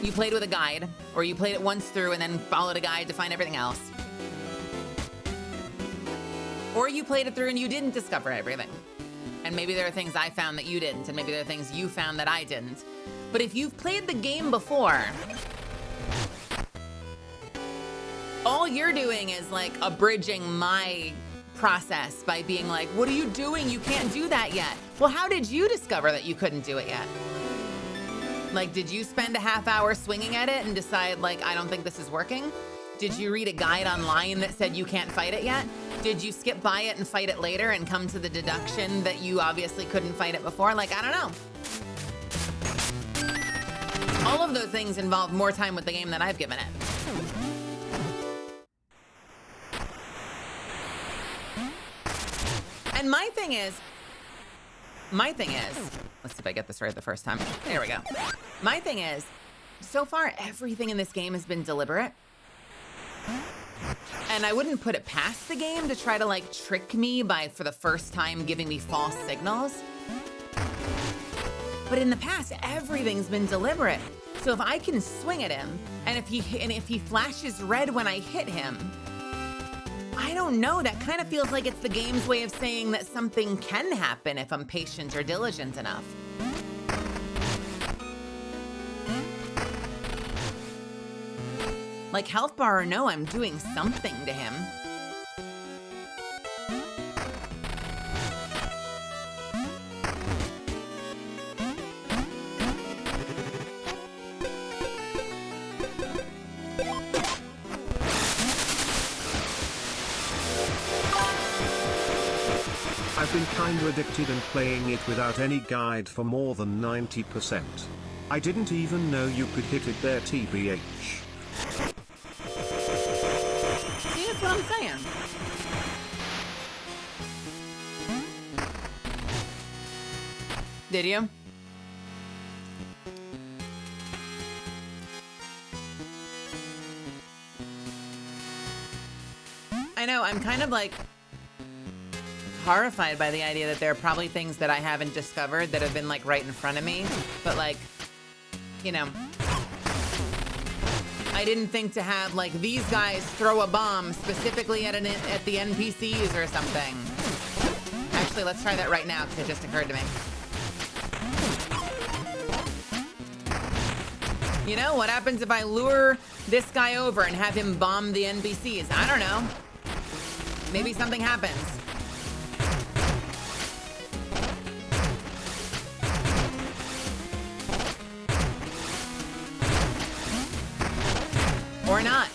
you played with a guide, or you played it once through and then followed a guide to find everything else. Or you played it through and you didn't discover everything. And maybe there are things I found that you didn't, and maybe there are things you found that I didn't. But if you've played the game before, all you're doing is like abridging my process by being like, what are you doing? You can't do that yet. Well, how did you discover that you couldn't do it yet? Like, did you spend a half hour swinging at it and decide like, I don't think this is working? Did you read a guide online that said you can't fight it yet? Did you skip by it and fight it later and come to the deduction that you obviously couldn't fight it before? Like, I don't know. All of those things involve more time with the game than I've given it. And my thing is, let's see if I get this right the first time. There we go. My thing is, so far everything in this game has been deliberate. And I wouldn't put it past the game to try to like trick me by, for the first time, giving me false signals. But in the past, everything's been deliberate. So if I can swing at him, and if he flashes red when I hit him, I don't know, that kind of feels like it's the game's way of saying that something can happen if I'm patient or diligent enough. Like, health bar or no, I'm doing something to him. I've been kinda addicted and playing it without any guide for more than 90%. I didn't even know you could hit it there, TBH. See, that's what I'm saying. Did you? I know, I'm kind of like, horrified by the idea that there are probably things that I haven't discovered that have been like right in front of me. But like, you know, I didn't think to have like these guys throw a bomb specifically at the NPCs or something. Actually, let's try that right now because it just occurred to me. You know, what happens if I lure this guy over and have him bomb the NPCs? I don't know. Maybe something happens. Or not.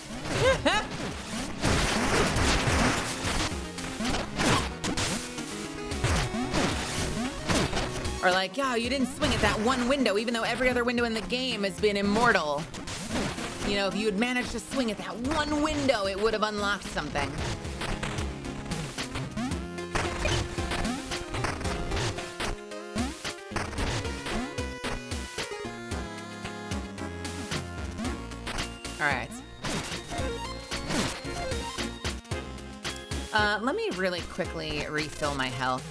Or like, yo, you didn't swing at that one window, even though every other window in the game has been immortal. You know, if you had managed to swing at that one window, it would have unlocked something. All right. Let me really quickly refill my health.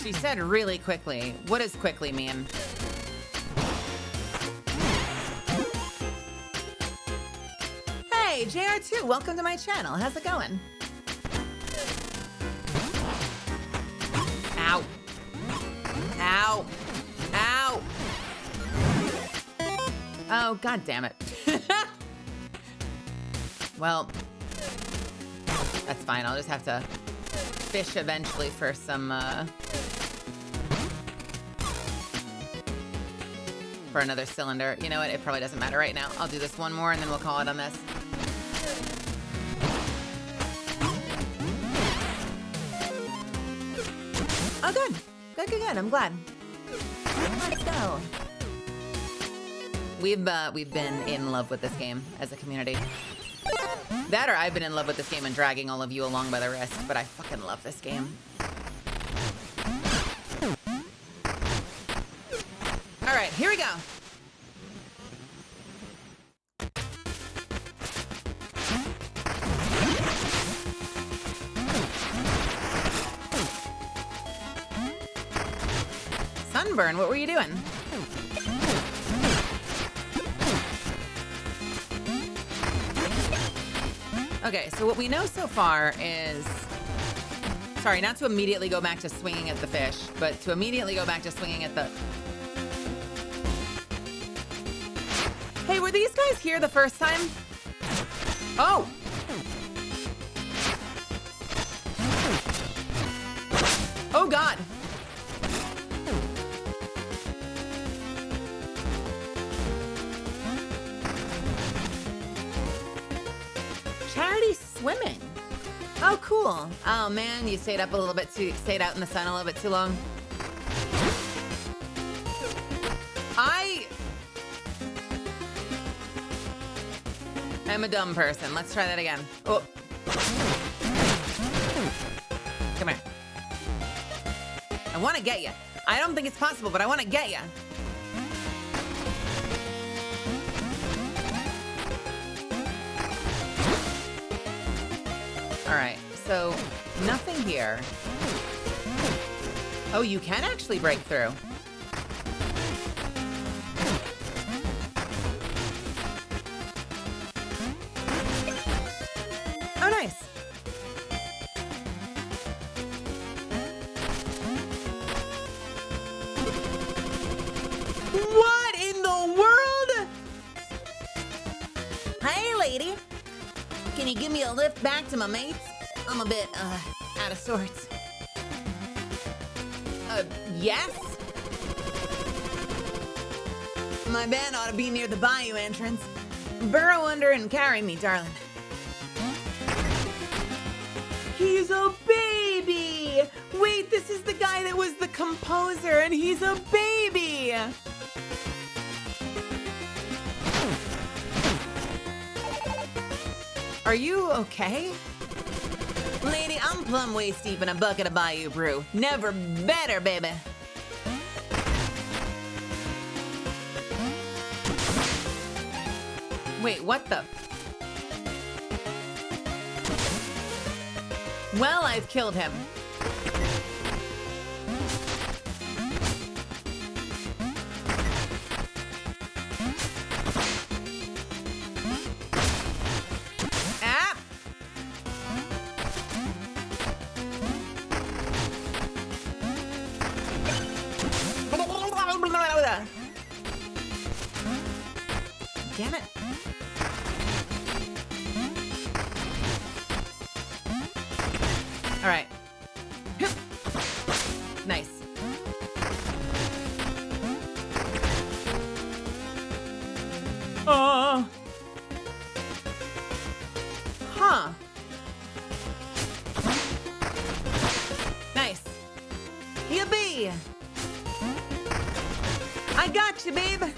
She said really quickly. What does quickly mean? Hey, JR2, welcome to my channel. How's it going? Ow. Ow. Ow. Oh, god damn it. Well, that's fine. I'll just have to fish eventually for some, for another cylinder. You know what? It probably doesn't matter right now. I'll do this one more and then we'll call it on this. Oh, good. Good, good, good. I'm glad. Let's go. We've been in love with this game as a community. That or I've been in love with this game and dragging all of you along by the wrist, but I fucking love this game. All right, here we go. Sunburn, what were you doing? Okay, so what we know so far is, sorry, not to immediately go back to swinging at the fish, but to immediately go back to swinging at the... Hey, were these guys here the first time? Oh! Oh, God. Charity swimming. Oh, cool. Oh, man, you stayed up a little bit stayed out in the sun a little bit too long. I'm a dumb person. Let's try that again. Oh. Come here. I want to get you. I don't think it's possible, but I want to get you. All right, so nothing here. Oh, you can actually break through. Oh, nice. What in the world? Hey, lady. Can you give me a lift back to my mates? I'm a bit, out of sorts. Yes? My bed ought to be near the bayou entrance. Burrow under and carry me, darling. He's a baby! Wait, this is the guy that was the composer, and he's a baby! Are you okay? Lady, I'm plumb waist deep in a bucket of bayou brew. Never better, baby. Wait, what the? Well, I've killed him. Ah! Damn it. All right. Nice. Huh. Nice. Yippee! I got you, babe. Can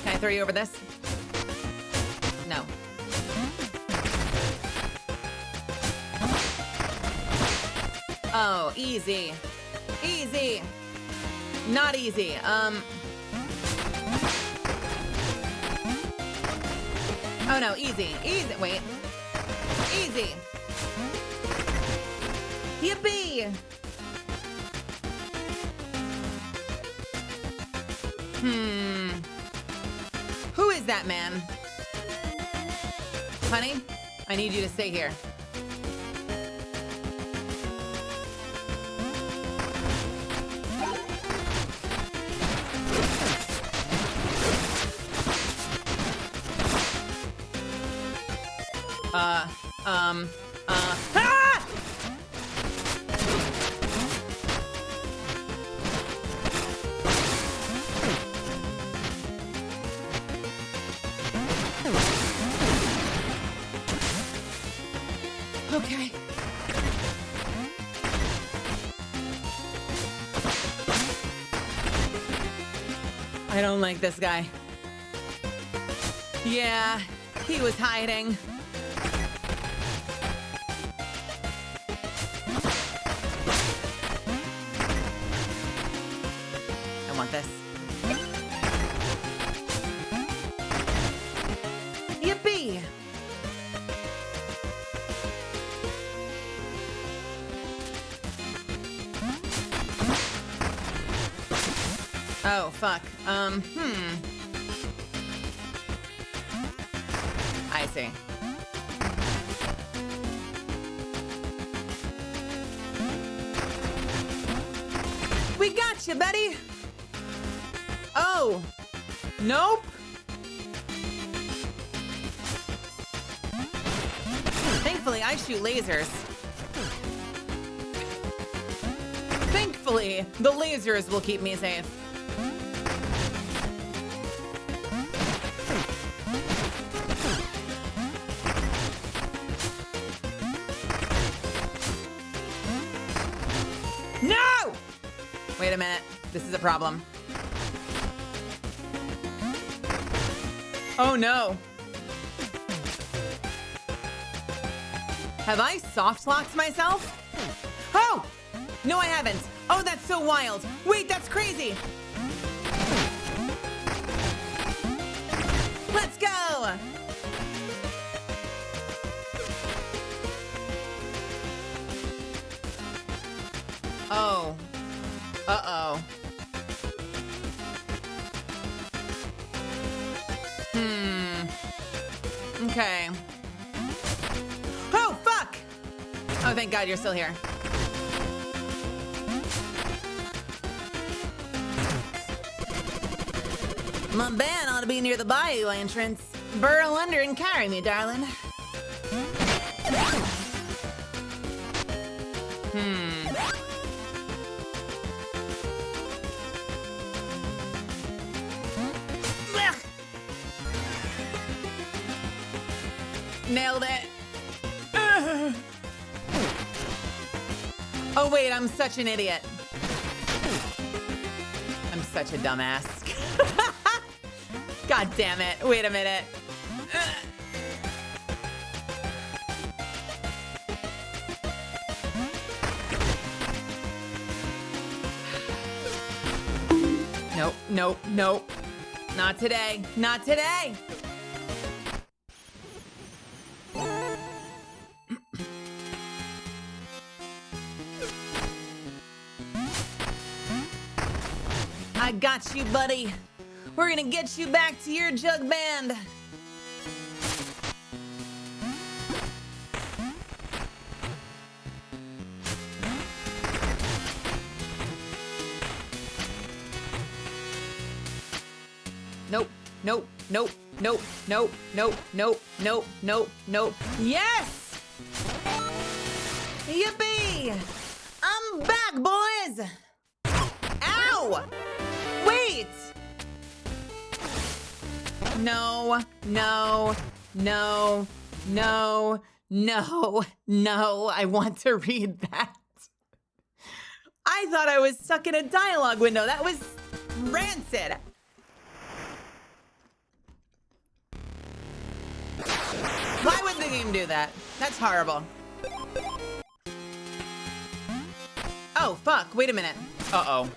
I throw you over this? No. Oh, easy. Easy. Not easy. Oh no, easy. Easy. Wait. Easy. Yippee! Who is that man? Honey, I need you to stay here. Ah! Okay. I don't like this guy. Yeah, he was hiding. I want this. Yippee! Oh, fuck. I see. We got you, buddy. Oh. Nope. Thankfully, I shoot lasers. Thankfully, the lasers will keep me safe. No! Wait a minute. This is a problem. Oh no. Have I soft locked myself? Oh! No, I haven't. Oh, that's so wild. Wait, that's crazy. Let's go. Oh. Uh-oh. Okay. Oh, fuck! Oh, thank God you're still here. My van ought to be near the bayou entrance. Burrow under and carry me, darling. Ugh. Nailed it. Ugh. Oh, wait, I'm such an idiot. I'm such a dumbass. God damn it. Wait a minute. Nope, nope, nope. Not today. Not today. I got you, buddy. We're gonna get you back to your jug band. Nope, nope, nope, nope, nope, nope, nope, nope, nope, nope. Yes! Yippee! I'm back, boys! Ow! Wait! No, no, no, no, no, no. I want to read that. I thought I was stuck in a dialogue window. That was rancid. Why would the game do that? That's horrible. Oh, fuck. Wait a minute. Uh-oh.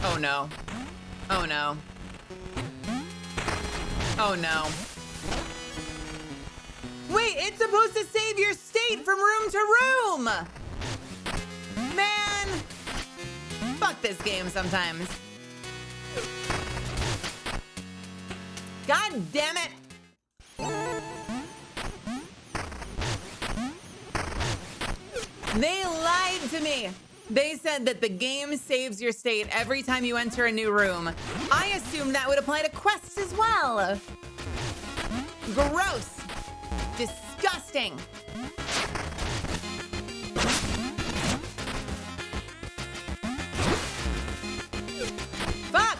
Oh, no. Oh, no. Oh, no. Wait, it's supposed to save your state from room to room! Man! Fuck this game sometimes. God damn it! They lied to me. They said that the game saves your state every time you enter a new room. I assumed that would apply to quests as well. Gross. Disgusting. Fuck.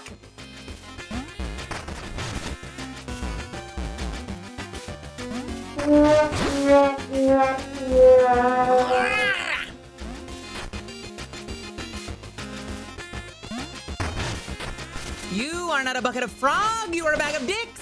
You are not a bucket of frog, you are a bag of dicks.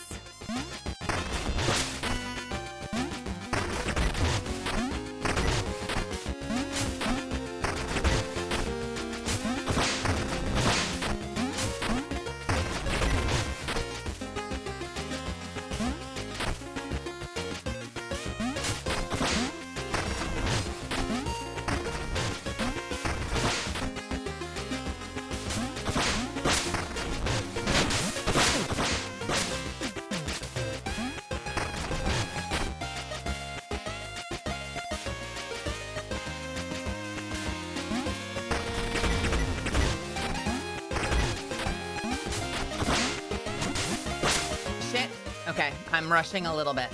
Okay, I'm rushing a little bit.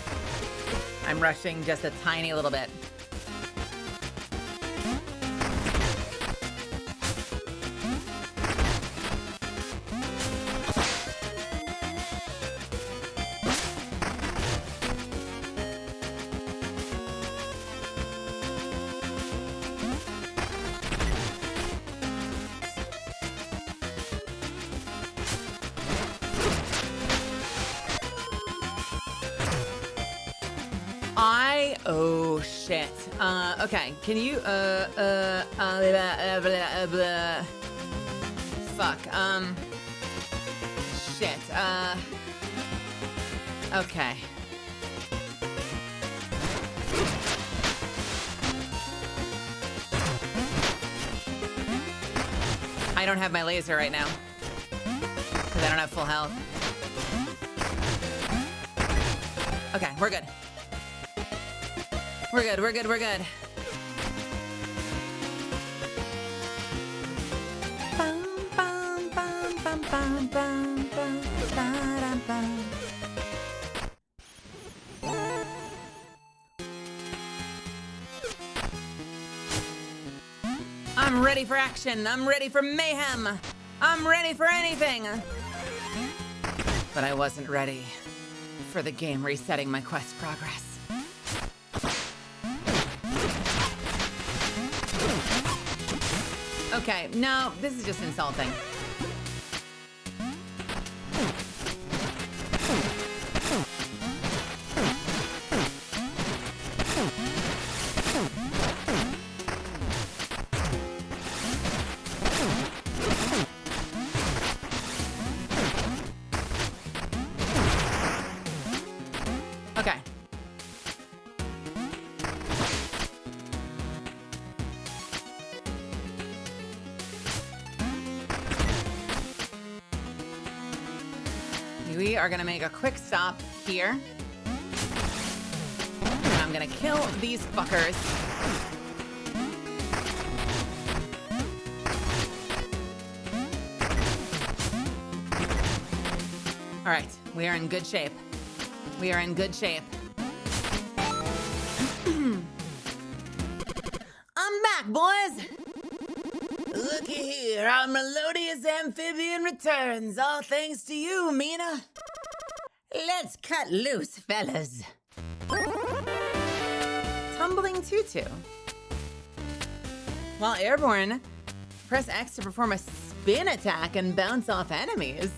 I'm rushing just a tiny little bit. Oh shit. Okay, can you, fuck, shit, okay. I don't have my laser right now, because I don't have full health. Okay, we're good. We're good, we're good, we're good. I'm ready for action. I'm ready for mayhem. I'm ready for anything. But I wasn't ready for the game resetting my quest progress. Okay, no, this is just insulting. Okay. We are gonna make a quick stop here. And I'm gonna kill these fuckers. All right, we are in good shape. We are in good shape. I'm back, boys. Looky here, our melodious amphibian returns, all thanks to you, Mina. Let's cut loose, fellas. Tumbling tutu. While airborne, press X to perform a spin attack and bounce off enemies.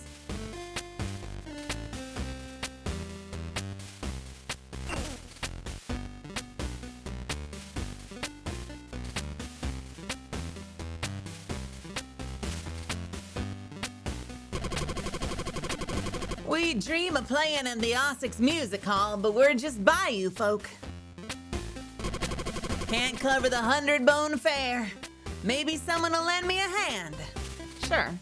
We dream of playing in the Ossex Music Hall, but we're just bayou folk. Can't cover the 100-bone fare. Maybe someone will lend me a hand. Sure.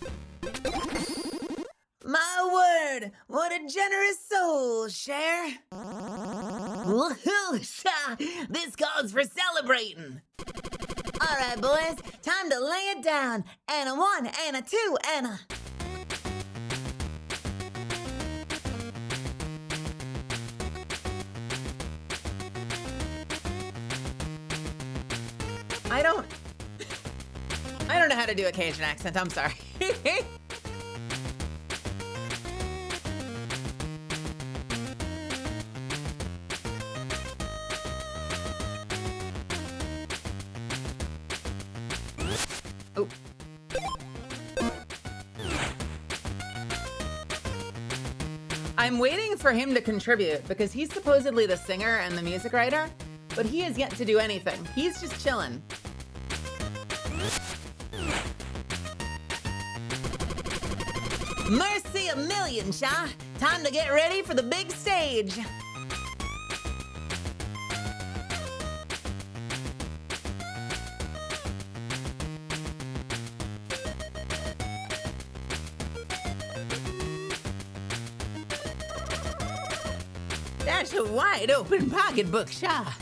My word, what a generous soul, Cher. Woohoo! This calls for celebrating. All right, boys, time to lay it down. And a 1, and a 2, and a... I don't know how to do a Cajun accent. I'm sorry. Oh. I'm waiting for him to contribute because he's supposedly the singer and the music writer, but he has yet to do anything. He's just chilling. Mercy a million, Shaw. Time to get ready for the big stage. That's a wide open pocketbook, Shaw.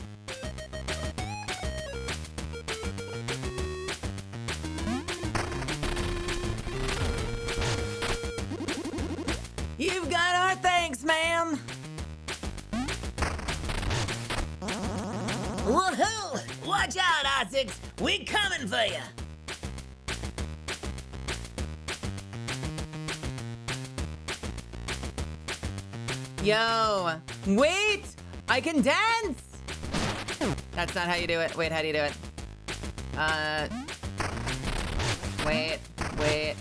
You've got our thanks, ma'am. Woohoo! Watch out, Ossex. We coming for you. Yo, wait! I can dance! That's not how you do it. Wait, how do you do it? Wait.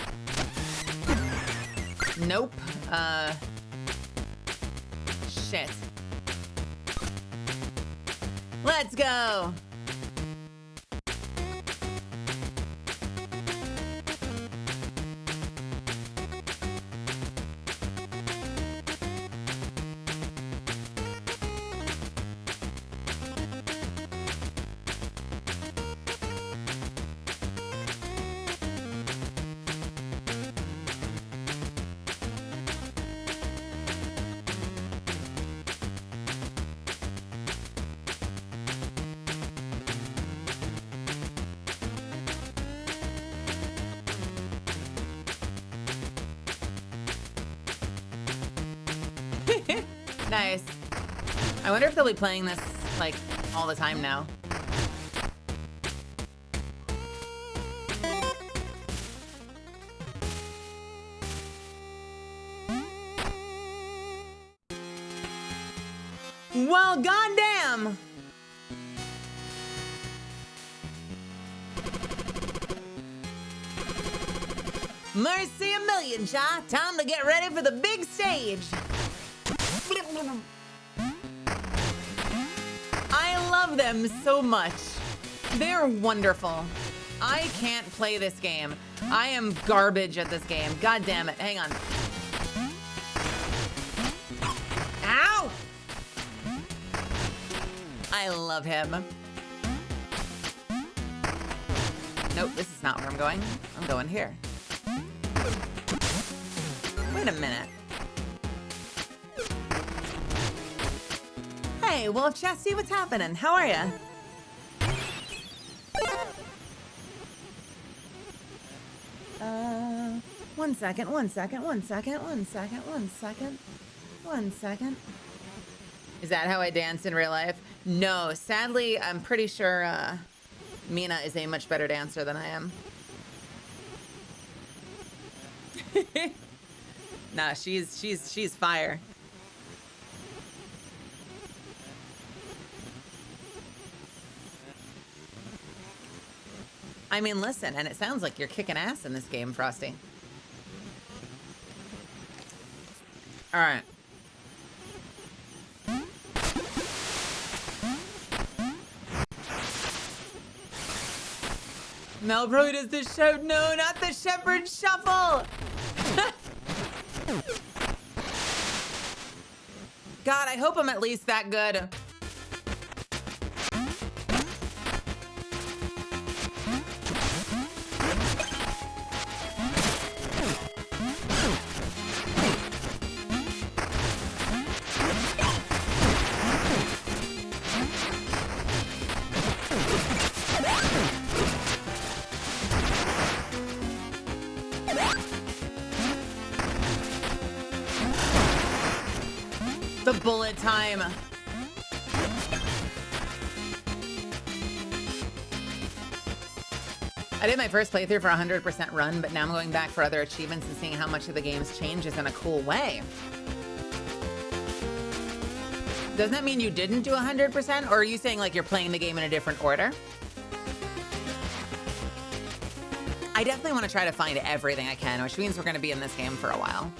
Nope. Shit. Let's go! Nice. I wonder if they'll be playing this, like, all the time now. Well, goddamn! Mercy a million, Shaw. Time to get ready for the big stage. I love them so much. They're wonderful. I can't play this game. I am garbage at this game. God damn it. Hang on. Ow! I love him. Nope, this is not where I'm going. I'm going here. Wait a minute. Hey, Wolf Chesty, what's happening? How are ya? 1 second, 1 second, 1 second, 1 second, 1 second, 1 second. Is that how I dance in real life? No, sadly, I'm pretty sure Mina is a much better dancer than I am. Nah, she's fire. I mean, listen, and it sounds like you're kicking ass in this game, Frosty. All right. Mel probably does the show. No, not the Shepherd Shuffle. God, I hope I'm at least that good. The bullet time. I did my first playthrough for 100% run, but now I'm going back for other achievements and seeing how much of the game's changes in a cool way. Doesn't that mean you didn't do 100%? Or are you saying like you're playing the game in a different order? I definitely want to try to find everything I can, which means we're going to be in this game for a while.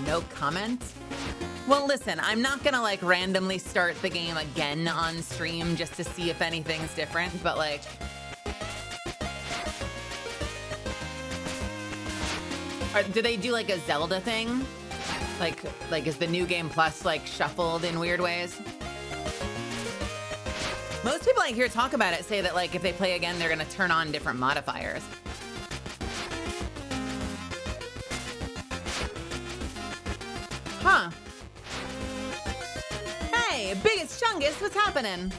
No comments? Well, listen, I'm not gonna like randomly start the game again on stream just to see if anything's different, but like... do they do like a Zelda thing? Like is the New Game Plus like shuffled in weird ways? Most people I hear talk about it say that like if they play again, they're gonna turn on different modifiers. Huh. Hey, Biggest Chungus, what's happening?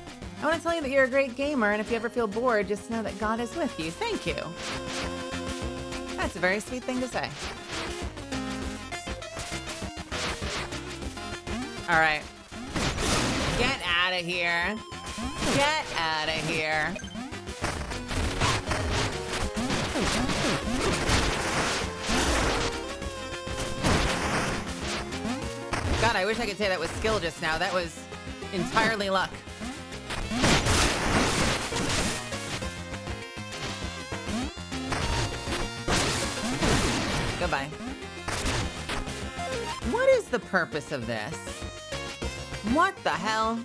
I want to tell you that you're a great gamer, and if you ever feel bored, just know that God is with you. Thank you. That's a very sweet thing to say. All right. Get out of here. Get out of here. God, I wish I could say that was skill just now. That was entirely luck. Goodbye. What is the purpose of this? What the hell?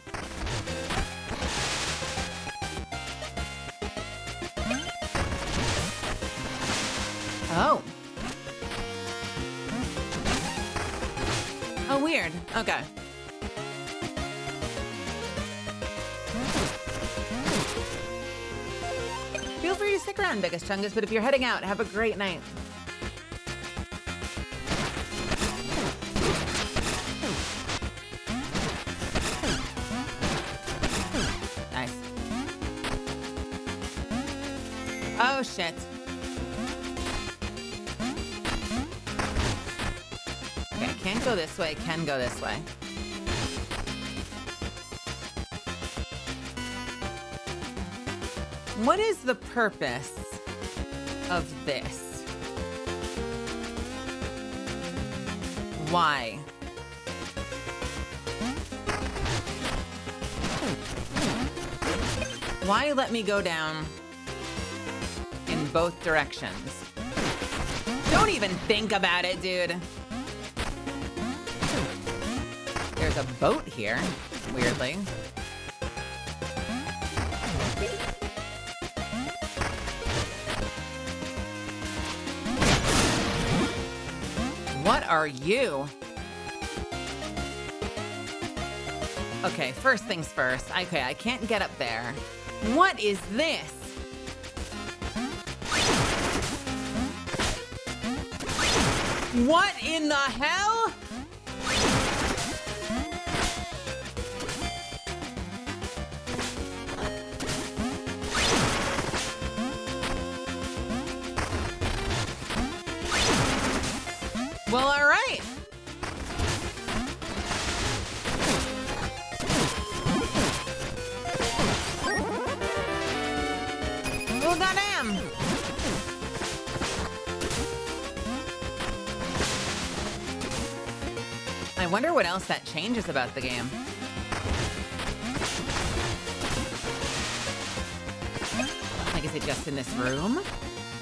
Oh. Oh, weird. Okay. Feel free to stick around, Biggest Chungus, but if you're heading out, have a great night. Nice. Oh, shit. Okay, can't go this way, can go this way. What is the purpose of this? Why? Why let me go down in both directions? Don't even think about it, dude. There's a boat here, weirdly. What are you? Okay, first things first. Okay, I can't get up there. What is this? What in the hell? Well, all right. Well, goddamn. I wonder what else that changes about the game. Like, is it just in this room?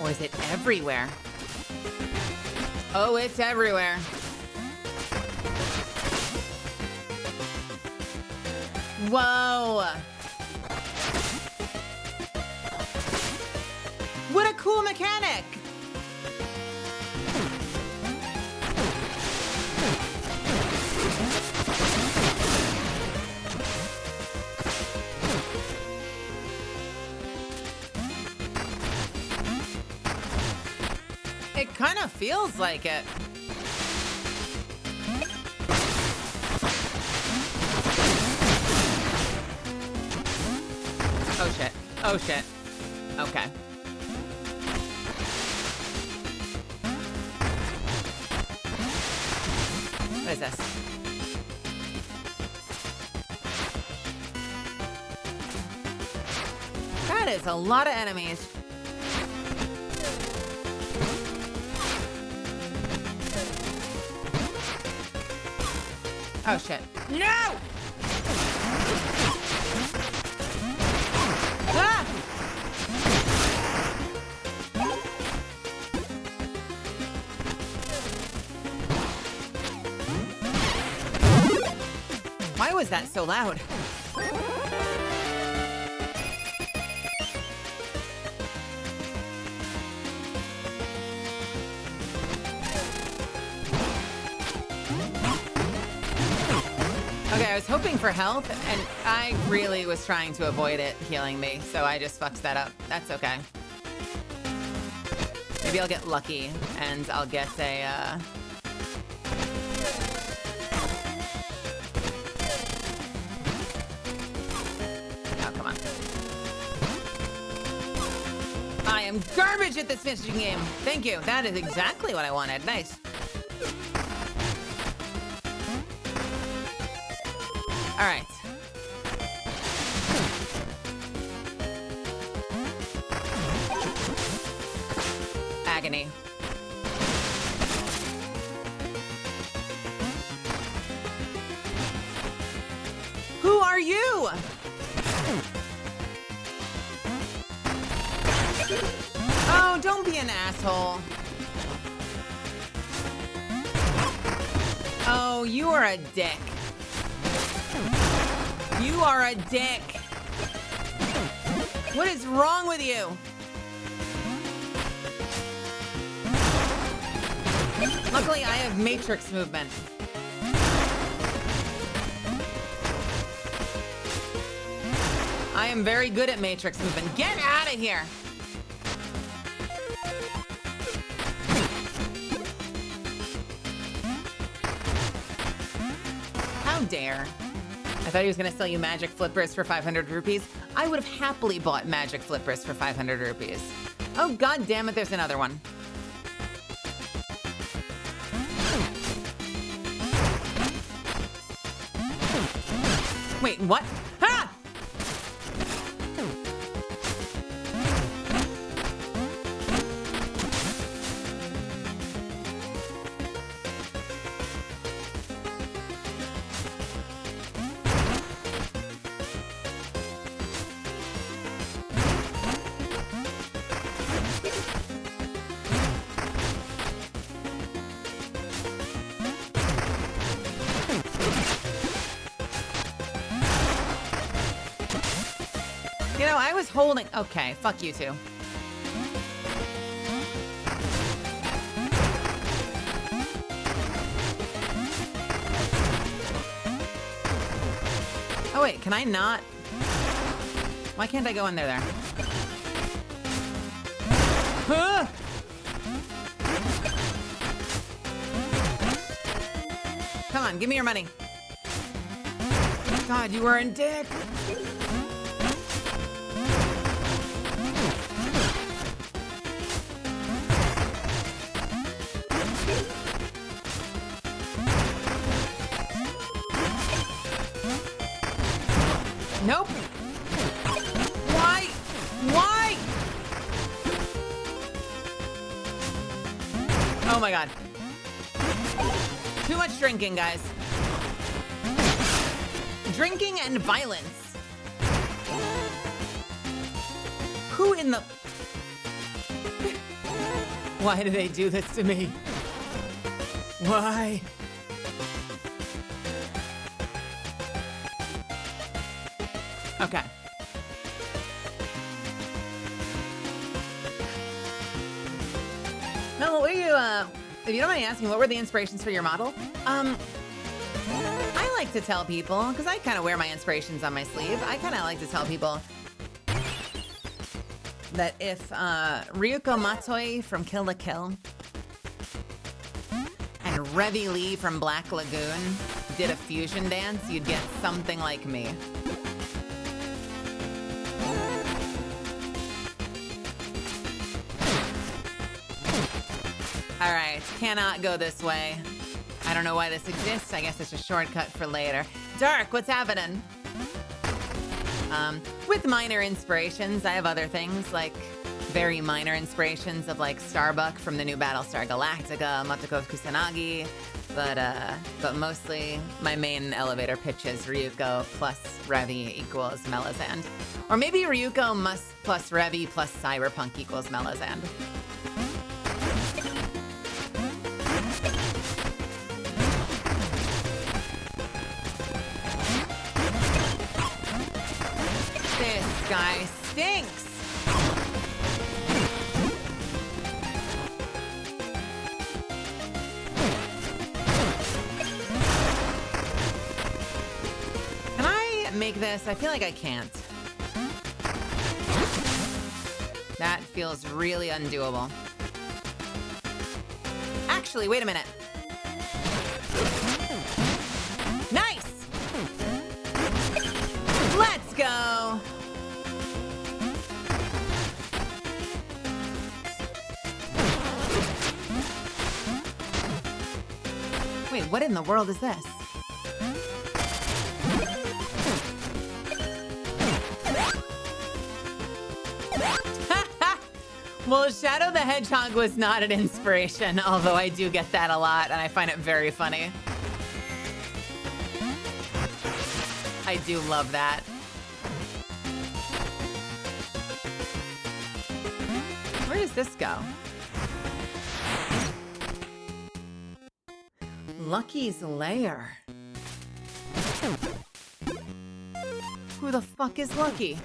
Or is it everywhere? Oh, it's everywhere. Whoa. What a cool mechanic. It kind of feels like it. Oh shit. Oh shit. Okay. What is this? That is a lot of enemies. Oh shit. No! Ah! Why was that so loud? Okay, I was hoping for health, and I really was trying to avoid it healing me, so I just fucked that up. That's okay. Maybe I'll get lucky, and I'll get a, Oh, come on. I am garbage at this fishing game. Thank you. That is exactly what I wanted. Nice. All right. Agony. Who are you? Oh, don't be an asshole. Oh, you are a dick. You are a dick. What is wrong with you? Luckily, I have matrix movement. I am very good at matrix movement. Get out of here. How dare. I thought he was going to sell you magic flippers for 500 rupees. I would have happily bought magic flippers for 500 rupees. Oh, god damn it, there's another one. Wait, what? Ha! You know, I was holding... Okay, fuck you two. Oh wait, can I not? Why can't I go in there? Huh? Come on, give me your money. God, you were a dick. Nope. Why? Why? Oh my God. Too much drinking, guys. Drinking and violence. Who in the... Why do they do this to me? Why? Okay. Mel, what were you, if you don't mind asking, what were the inspirations for your model? I like to tell people, because I kind of wear my inspirations on my sleeve, I kind of like to tell people that if Ryuko Matoi from Kill la Kill and Revy Lee from Black Lagoon did a fusion dance, you'd get something like me. All right, cannot go this way. I don't know why this exists. I guess it's a shortcut for later. Dark, what's happening? With minor inspirations, I have other things like very minor inspirations of like Starbuck from the new Battlestar Galactica, Motoko Kusanagi, but mostly my main elevator pitch is Ryuko plus Revy equals Melazand. Or maybe Ryuko plus Revy plus Cyberpunk equals Melazand. This guy stinks. Can I make this? I feel like I can't. That feels really undoable. Actually, wait a minute. Nice! Let's go! Wait, what in the world is this? Well, Shadow the Hedgehog was not an inspiration, although I do get that a lot, and I find it very funny. I do love that. Where does this go? Lucky's Lair. Who the fuck is Lucky?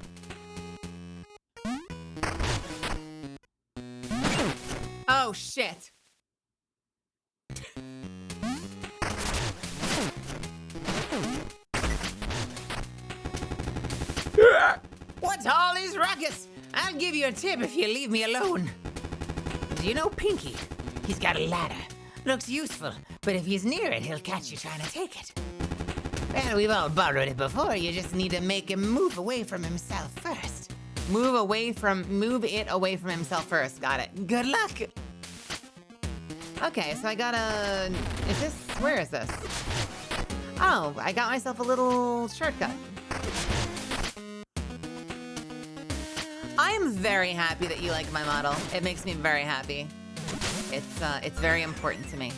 Oh, shit. What's all this ruckus? I'll give you a tip if you leave me alone. Do you know Pinky? He's got a ladder. Looks useful, but if he's near it, he'll catch you trying to take it. Well, we've all borrowed it before. You just need to make him move away from himself first. Move it away from himself first. Got it. Good luck. Okay, so I gotta... Where is this? Oh, I got myself a little shortcut. I am very happy that you like my model. It makes me very happy. It's very important to me.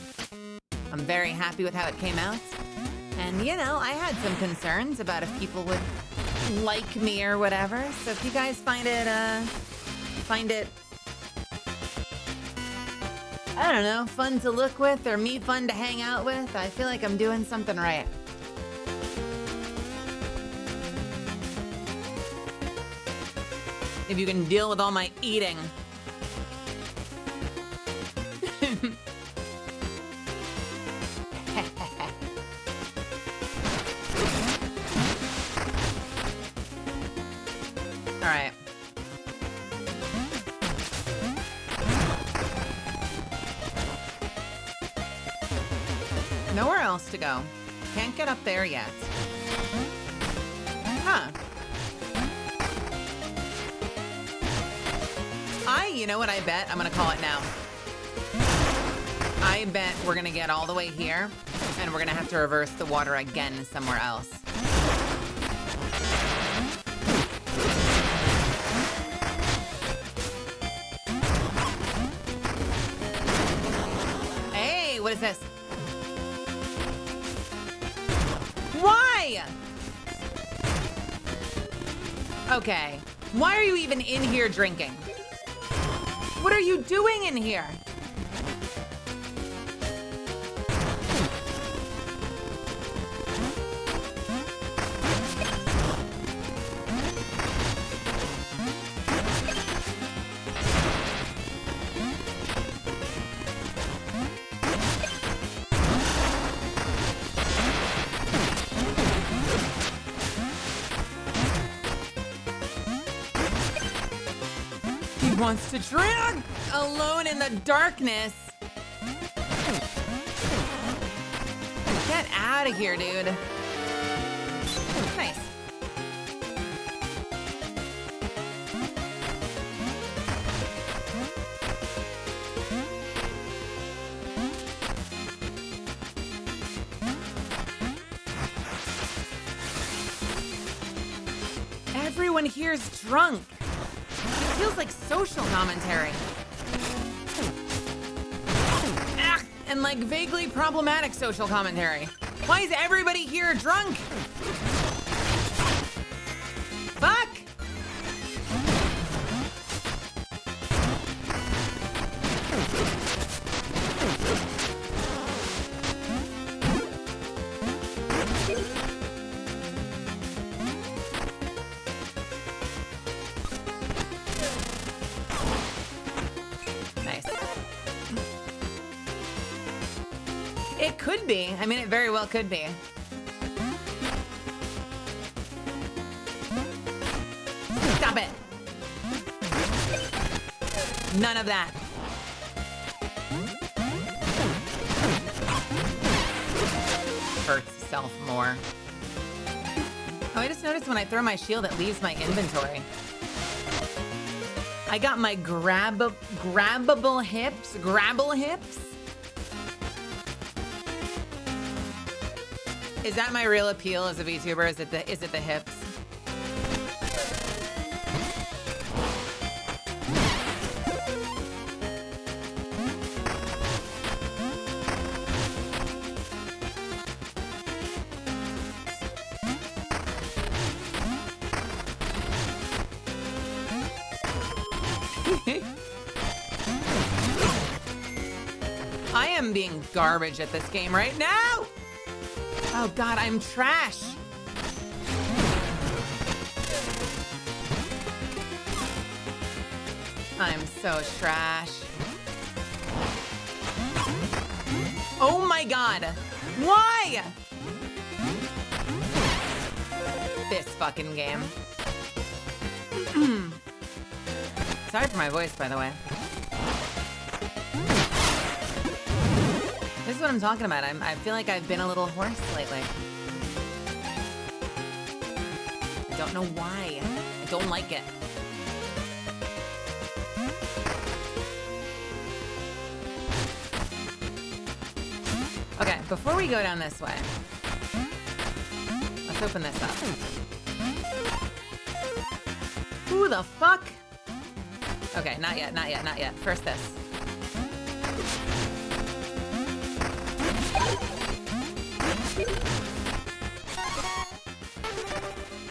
I'm very happy with how it came out. And, you know, I had some concerns about if people would like me or whatever. So if you guys find it, I don't know, fun to look with or me fun to hang out with, I feel like I'm doing something right. If you can deal with all my eating. else to go. Can't get up there yet. Huh. You know what I bet? I'm gonna call it now. I bet we're gonna get all the way here, and we're gonna have to reverse the water again somewhere else. Hey, what is this? Why? Okay. Why are you even in here drinking? What are you doing in here? Wants to drink alone in the darkness. Get out of here, dude. Nice. Everyone here's drunk. It feels like social commentary. And like vaguely problematic social commentary. Why is everybody here drunk? Fuck! It could be. I mean, it very well could be. Stop it. None of that. Hurts self more. Oh, I just noticed when I throw my shield, it leaves my inventory. I got my grabbable hips. Grabble hips. Is that my real appeal as a VTuber? Is it the hips? I am being garbage at this game right now. Oh God, I'm trash. I'm so trash. Oh my God, why? This fucking game. Sorry for my voice, by the way. This is what I'm talking about. I feel like I've been a little hoarse lately. I don't know why. I don't like it. Okay, before we go down this way, let's open this up. Who the fuck? Okay, not yet, not yet, not yet. First this.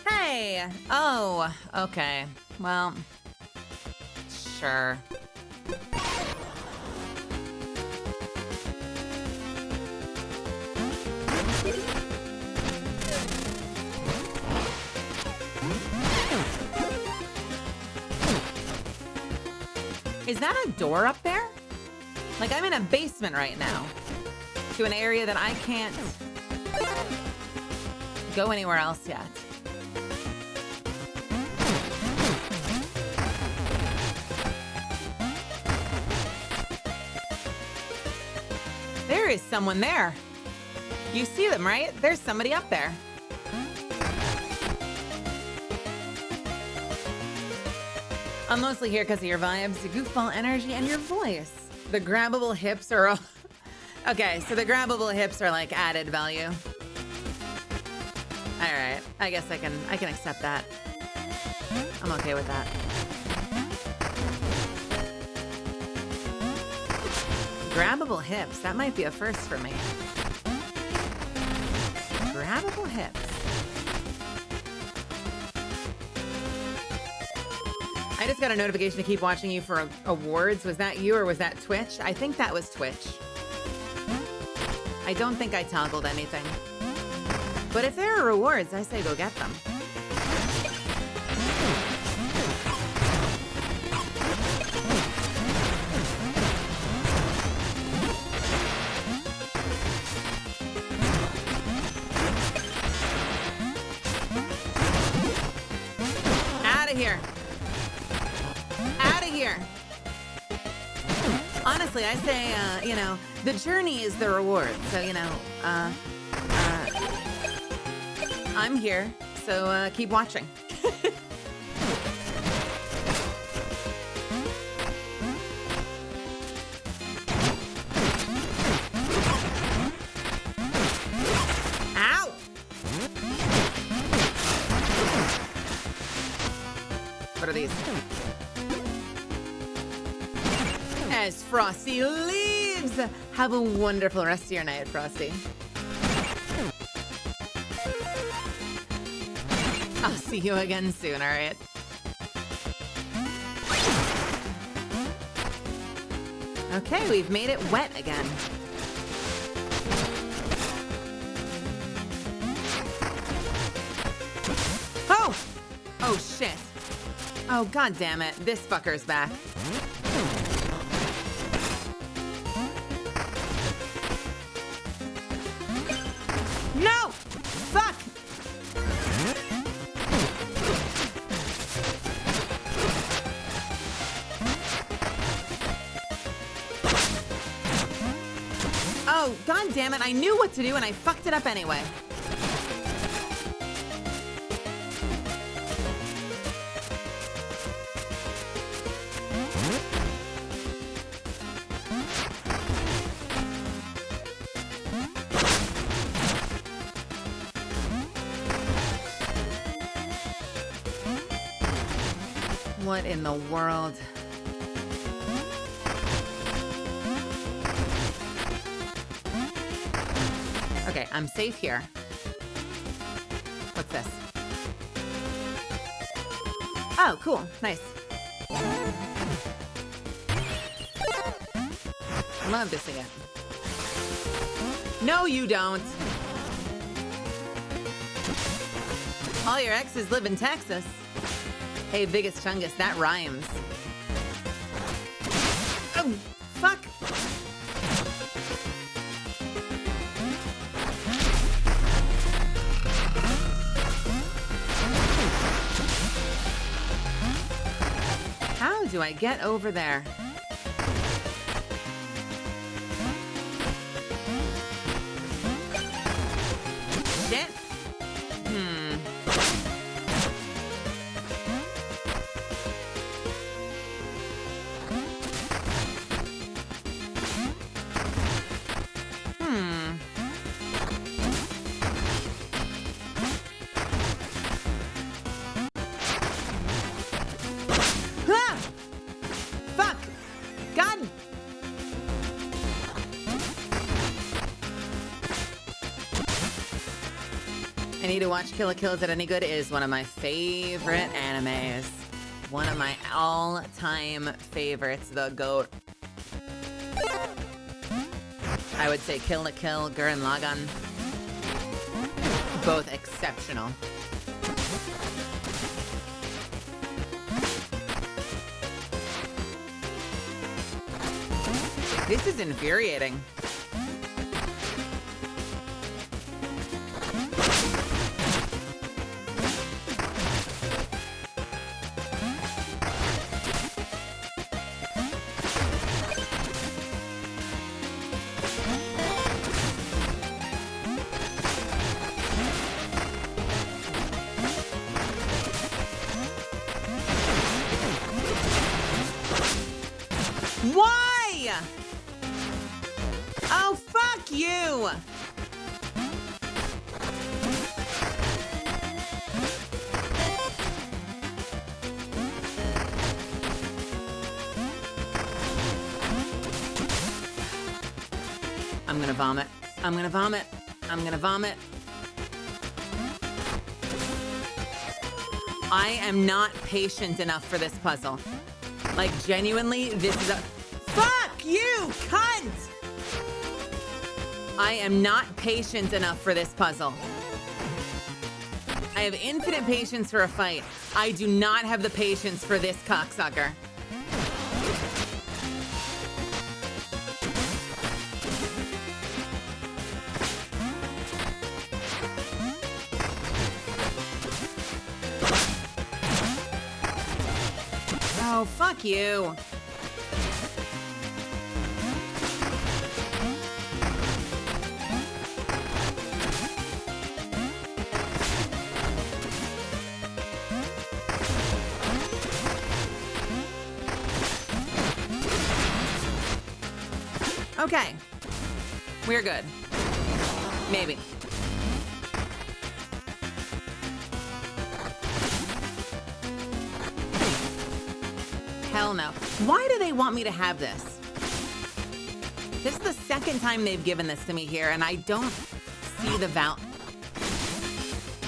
Hey! Oh, okay. Well, sure. Is that a door up there? Like, I'm in a basement right now. To an area that I can't go anywhere else yet. There is someone there. You see them, right? There's somebody up there. I'm mostly here because of your vibes, your goofball energy, and your voice. The grabbable hips are all... Okay, so the grabbable hips are like added value. All right, I guess I can accept that. I'm okay with that. Grabbable hips, that might be a first for me. Grabbable hips. I just got a notification to keep watching you for awards. Was that you or was that Twitch? I think that was Twitch. I don't think I toggled anything. But if there are rewards, I say go get them. Out of here. Out of here. Honestly, I say, you know, the journey is the reward. So, you know, I'm here, so keep watching. Ow! What are these? As Frosty leaves, have a wonderful rest of your night, Frosty. I'll see you again soon, all right? Okay, we've made it wet again. Oh! Oh, shit. Oh, god damn it. This fucker's back. No! Fuck! Oh, god damn it. I knew what to do and I fucked it up anyway. What in the world? Okay, I'm safe here. What's this? Oh, cool. Nice. Love to see it. No, you don't. All your exes live in Texas. Hey, biggest chungus, that rhymes. Oh, fuck. How do I get over there? Shit. Ah! Fuck! God! I need to watch Kill la Kill. Is it any good? It is one of my favorite animes. One of my all-time favorites, the GOAT. I would say Kill la Kill, Gurren Lagann. Both exceptional. This is infuriating. gonna vomit. I'm gonna vomit. I'm gonna vomit. I am not patient enough for this puzzle. Like, genuinely, this is a... Fuck you, cunt! I am not patient enough for this puzzle. I have infinite patience for a fight. I do not have the patience for this cocksucker. Oh, fuck you. Okay. We're good. Maybe. Hell no. Why do they want me to have this? This is the second time they've given this to me here, and I don't see the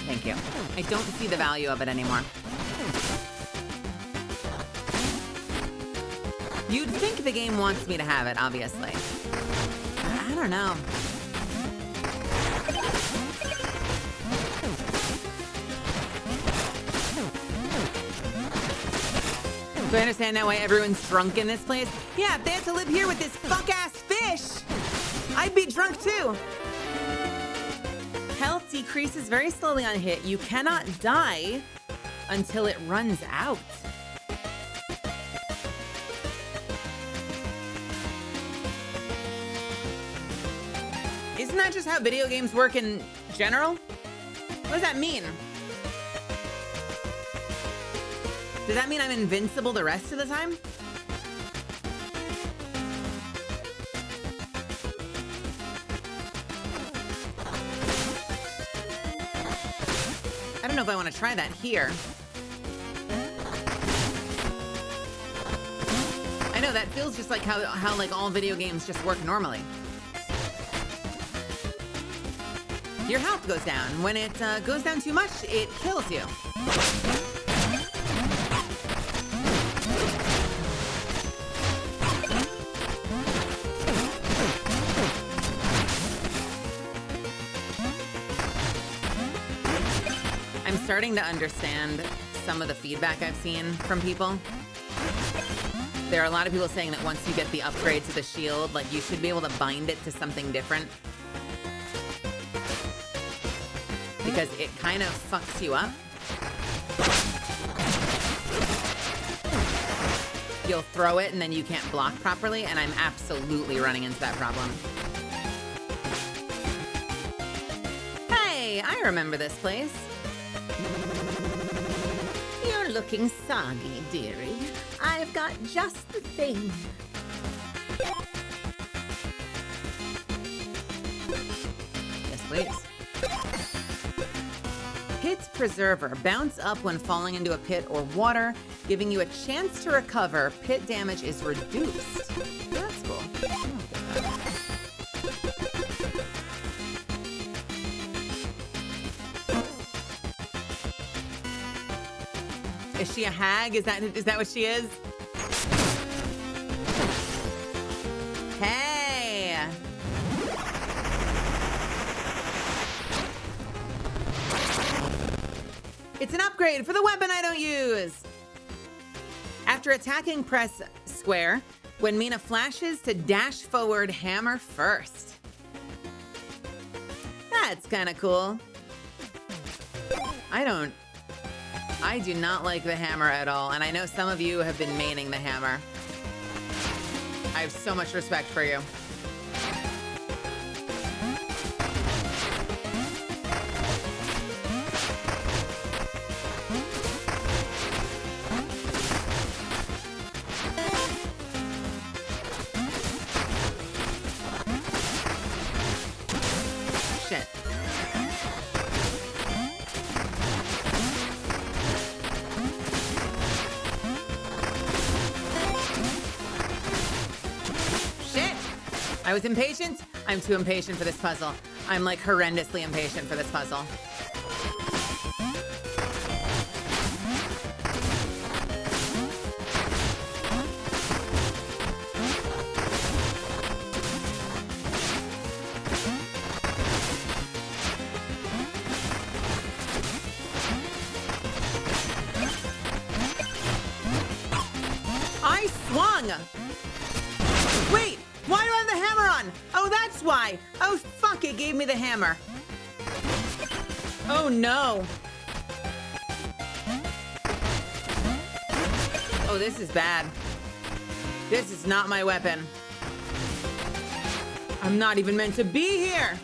Thank you. I don't see the value of it anymore. You'd think the game wants me to have it, obviously. I don't know. Do I understand now why everyone's drunk in this place? Yeah, if they had to live here with this fuck-ass fish, I'd be drunk too. Health decreases very slowly on hit. You cannot die until it runs out. Isn't that just how video games work in general? What does that mean? Does that mean I'm invincible the rest of the time? I don't know if I want to try that here. I know that feels just like how like all video games just work normally. Your health goes down. When it goes down too much, it kills you. I'm starting to understand some of the feedback I've seen from people. There are a lot of people saying that once you get the upgrade to the shield, like you should be able to bind it to something different. Because it kind of fucks you up. You'll throw it and then you can't block properly, and I'm absolutely running into that problem. Hey, I remember this place. You're looking soggy, dearie. I've got just the thing. Yes, please. Pit Preserver. Bounce up when falling into a pit or water, giving you a chance to recover. Pit damage is reduced. That's cool. Is she a hag? Is that what she is? Hey! It's an upgrade for the weapon I don't use! After attacking, press square. When Mina flashes, to dash forward, hammer first. That's kinda cool. I do not like the hammer at all, and I know some of you have been maining the hammer. I have so much respect for you. Shit. I was impatient. I'm too impatient for this puzzle. I'm like horrendously impatient for this puzzle. I swung! Wait, why do I have the hammer on? Oh, that's why. Oh, fuck, it gave me the hammer. Oh, no. Oh, this is bad. This is not my weapon. I'm not even meant to be here.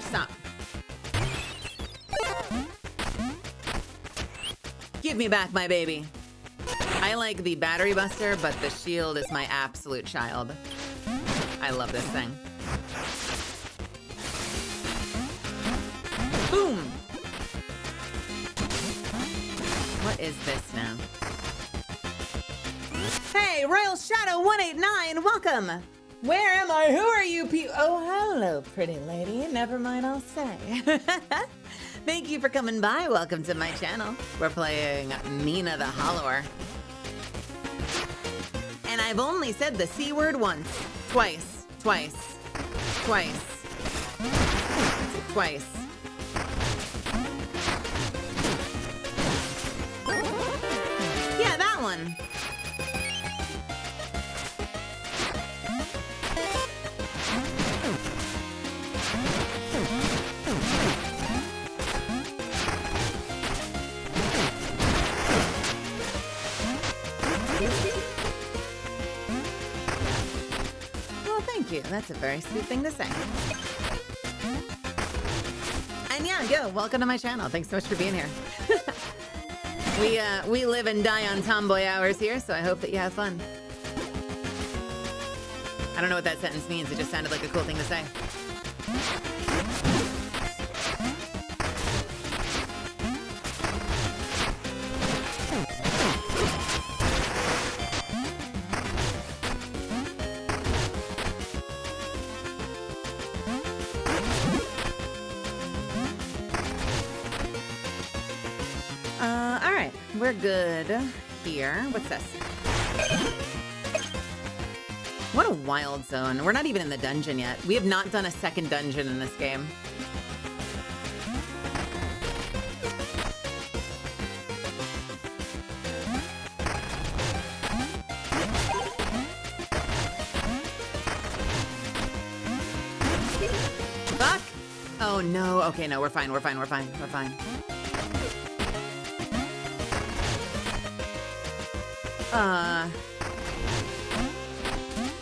Stop. Give me back my baby. I like the battery buster, but the shield is my absolute child. I love this thing. Boom! What is this now? Hey, Royal Shadow 189, welcome! Where am I? Who are you Oh, hello, pretty lady. Never mind, I'll say. Thank you for coming by. Welcome to my channel. We're playing Mina the Hollower. And I've only said the C word once. Twice. Yeah, that one. Well, thank you. That's a very sweet thing to say. And yeah, yo, welcome to my channel. Thanks so much for being here. We live and die on tomboy hours here, so I hope that you have fun. I don't know what that sentence means. It just sounded like a cool thing to say. All right, we're good here. What's this? What a wild zone. We're not even in the dungeon yet. We have not done a second dungeon in this game. Fuck! Oh no. Okay, no, we're fine.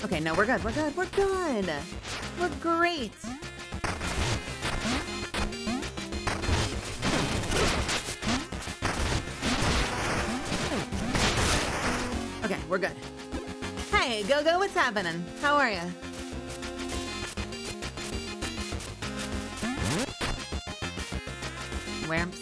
Okay, no, we're good. We're great. Okay, we're good. Hey, Go-Go, what's happening? How are you? Wamps.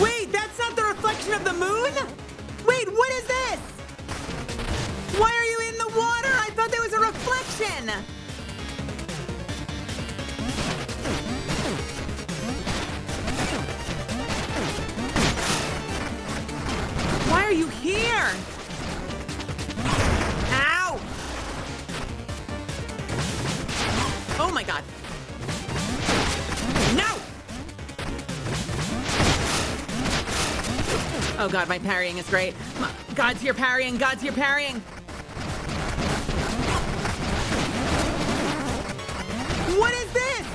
Wait, that's not the reflection of the moon? Wait, what is this? Why are you in the water? I thought there was a reflection. Why are you here? Ow! Oh my god. No! Oh god, my parrying is great. God's your parrying, God's your parrying. What is this?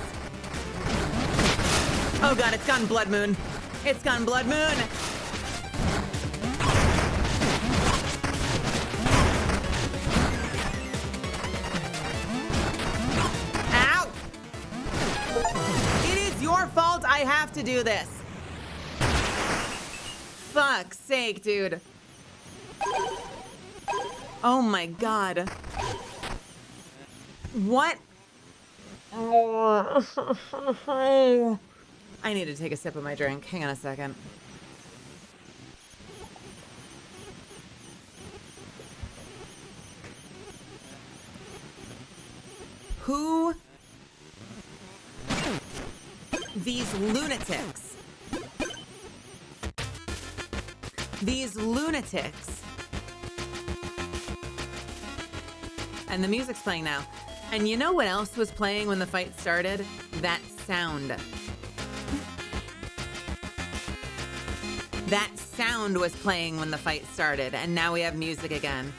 Oh god, it's gone Blood Moon. It's gone Blood Moon. Ow! It is your I have to do this. Fuck's sake, dude. Oh my god. What? I need to take a sip of my drink. Hang on a second. Who? These lunatics. These lunatics. And the music's playing now. And you know what else was playing when the fight started? That sound. That sound was playing when the fight started, and now we have music again.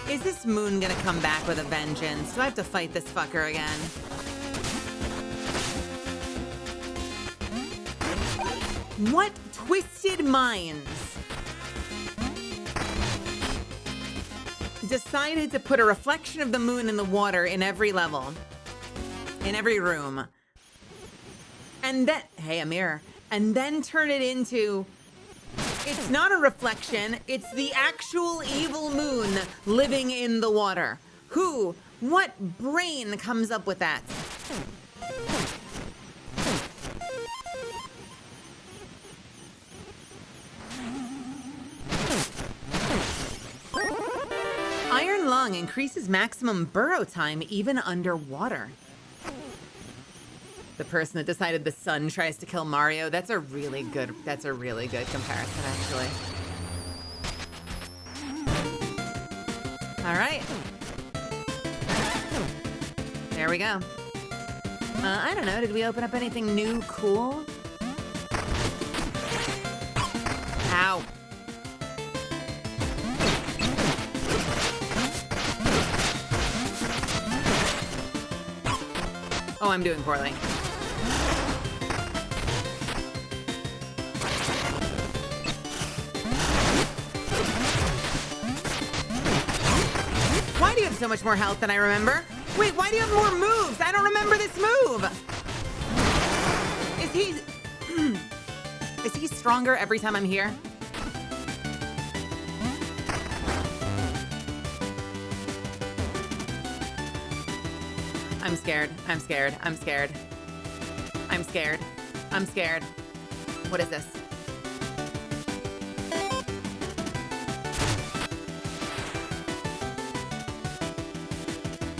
Is this moon gonna come back with a vengeance? Do I have to fight this fucker again? What twisted minds decided to put a reflection of the moon in the water in every level, in every room, and then, hey, a mirror, and then turn it into, it's not a reflection, it's the actual evil moon living in the water. Who, what brain comes up with that? Iron lung increases maximum burrow time even underwater. The person that decided the sun tries to kill Mario, that's a really good comparison, actually. All right. There we go. I don't know, did we open up anything new cool? Ow. Oh, I'm doing poorly. Why do you have so much more health than I remember? Wait, why do you have more moves? I don't remember this move. Is he... Is he stronger every time I'm here? I'm scared. I'm scared. I'm scared. I'm scared. I'm scared. What is this?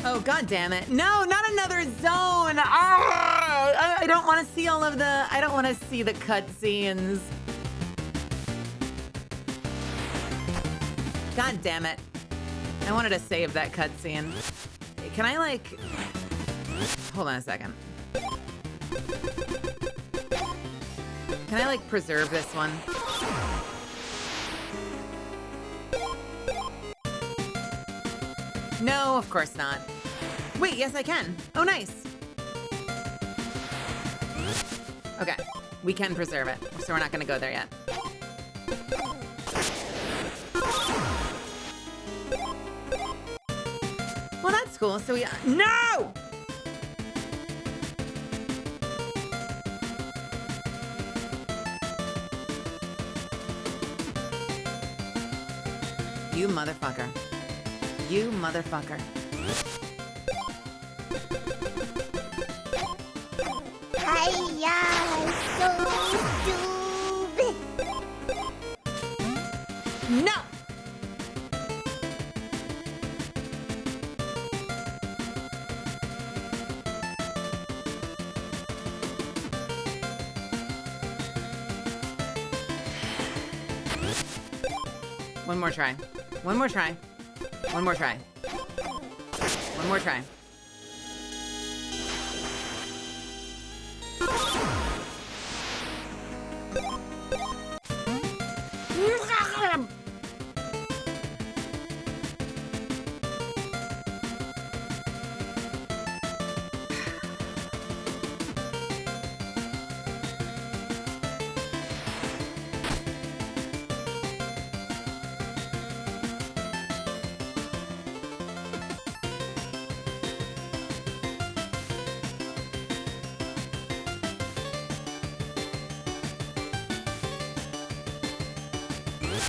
Oh, god damn it. No, not another zone. I don't want to see all of the... I don't want to see the cutscenes. God damn it. I wanted to save that cutscene. Can I, like... Hold on a second. Can I, like, preserve this one? No, of course not. Wait, yes, I can. Oh, nice. Okay, we can preserve it, so we're not gonna go there yet. Well, that's cool. So we... No! You motherfucker. You motherfucker. Hiya, so stupid. No! One more try. One more try. One more try. One more try.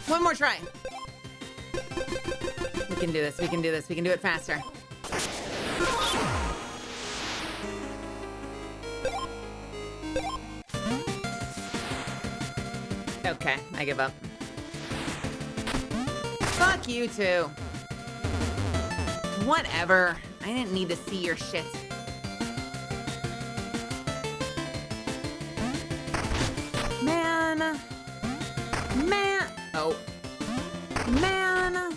One more try. We can do this. We can do this. We can do it faster. Okay, I give up. Fuck you too. Whatever. I didn't need to see your shit. Man. Oh. Man.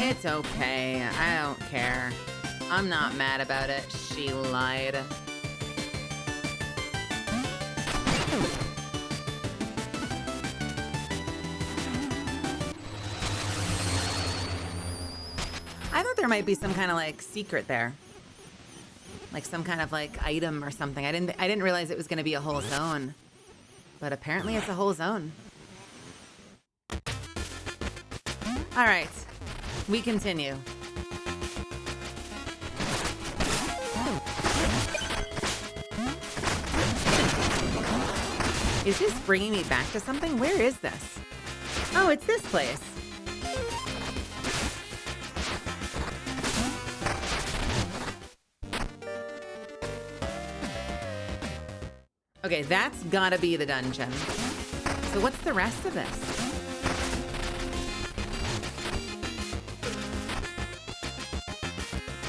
It's okay. I don't care. I'm not mad about it. She lied. I thought there might be some kind of like secret there. Like some kind of like item or something. I didn't realize it was going to be a whole zone. But apparently it's a whole zone. All right. We continue. Is this bringing me back to something? Where is this? Oh, it's this place. Okay, that's gotta be the dungeon. So what's the rest of this?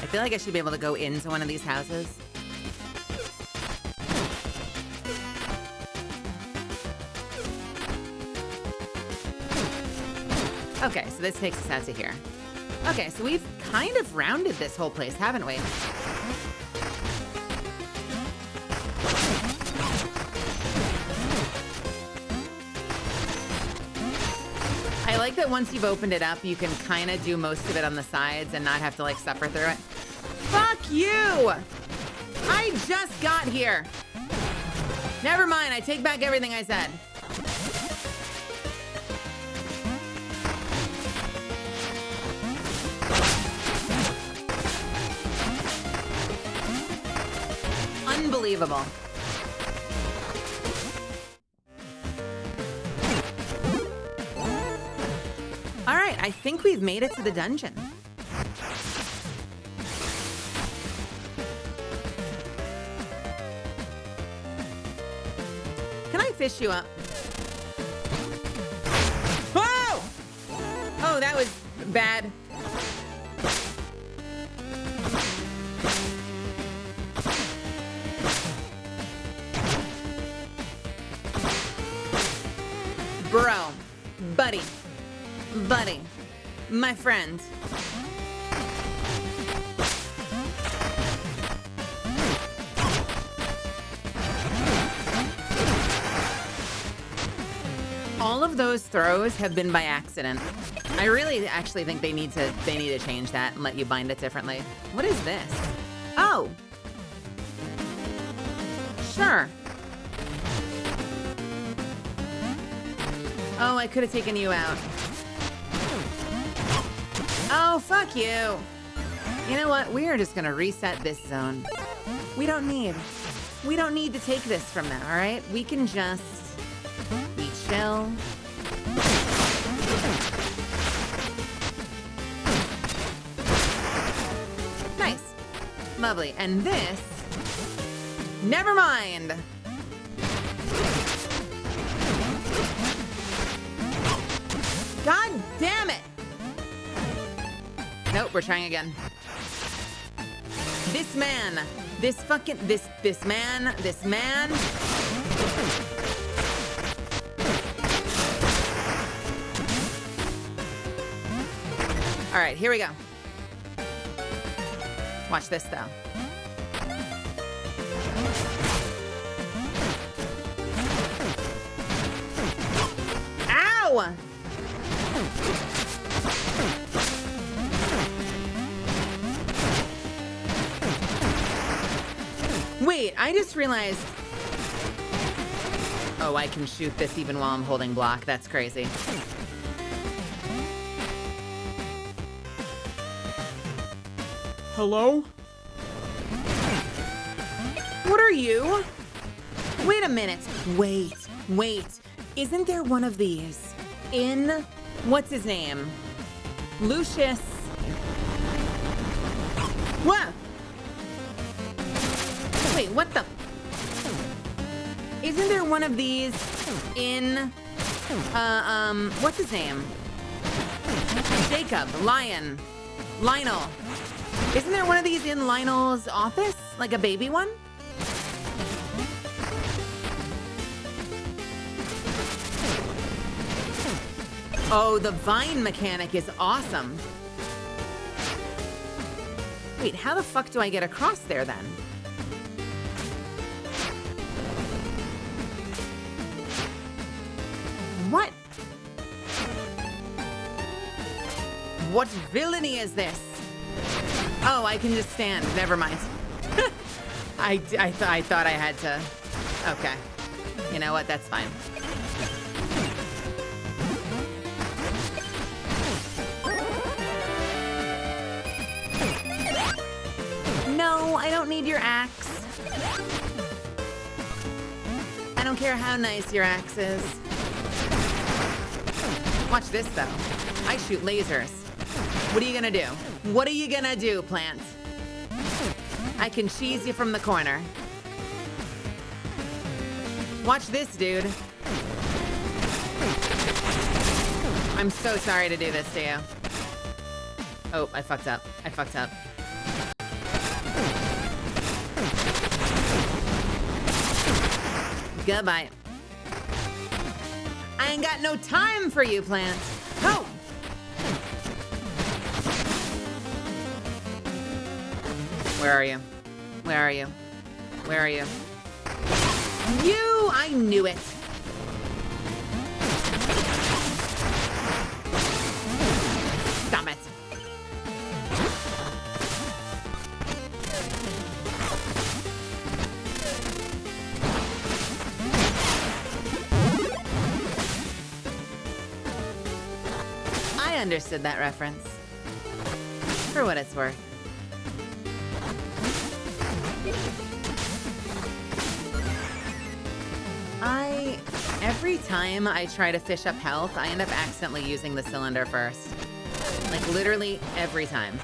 I feel like I should be able to go into one of these houses. Okay, so this takes us out to here. Okay, so we've kind of rounded this whole place, haven't we? I like that once you've opened it up, you can kind of do most of it on the sides and not have to like suffer through it. Fuck you! I just got here. Never mind, I take back everything I said. Unbelievable. All right, I think we've made it to the dungeon. Can I fish you up? Whoa! Oh, that was bad. Bro, buddy, my friend. All of those throws have been by accident. I really actually think they need to change that and let you bind it differently. What is this? Oh. Sure. Oh, I could have taken you out. Oh, fuck you. You know what? We are just gonna reset this zone. We don't need to take this from now, all right? We can just be chill. Nice. Lovely. And this, never mind. God damn it! Nope, we're trying again. This man. All right, here we go. Watch this though. Ow! Wait, I just realized. Oh, I can shoot this even while I'm holding block. That's crazy. Hello? What are you? Wait a minute. Wait. Isn't there one of these in, what's his name? Lucius. What? Wait, what the? Isn't there one of these in, what's his name? Jacob, Lionel. Isn't there one of these in Lionel's office? Like a baby one? Oh, the vine mechanic is awesome. Wait, how the fuck do I get across there then? What? What villainy is this? Oh, I can just stand. Never mind. I thought I had to. Okay. You know what? That's fine. No, I don't need your axe. I don't care how nice your axe is. Watch this, though. I shoot lasers. What are you gonna do? What are you gonna do, plant? I can cheese you from the corner. Watch this, dude. I'm so sorry to do this to you. Oh, I fucked up. Goodbye. I ain't got no time for you, plant. Oh! Where are you? You! I knew it. Stop it. I understood that reference. For what it's worth. Every time I try to fish up health, I end up accidentally using the cylinder first. Like literally every time.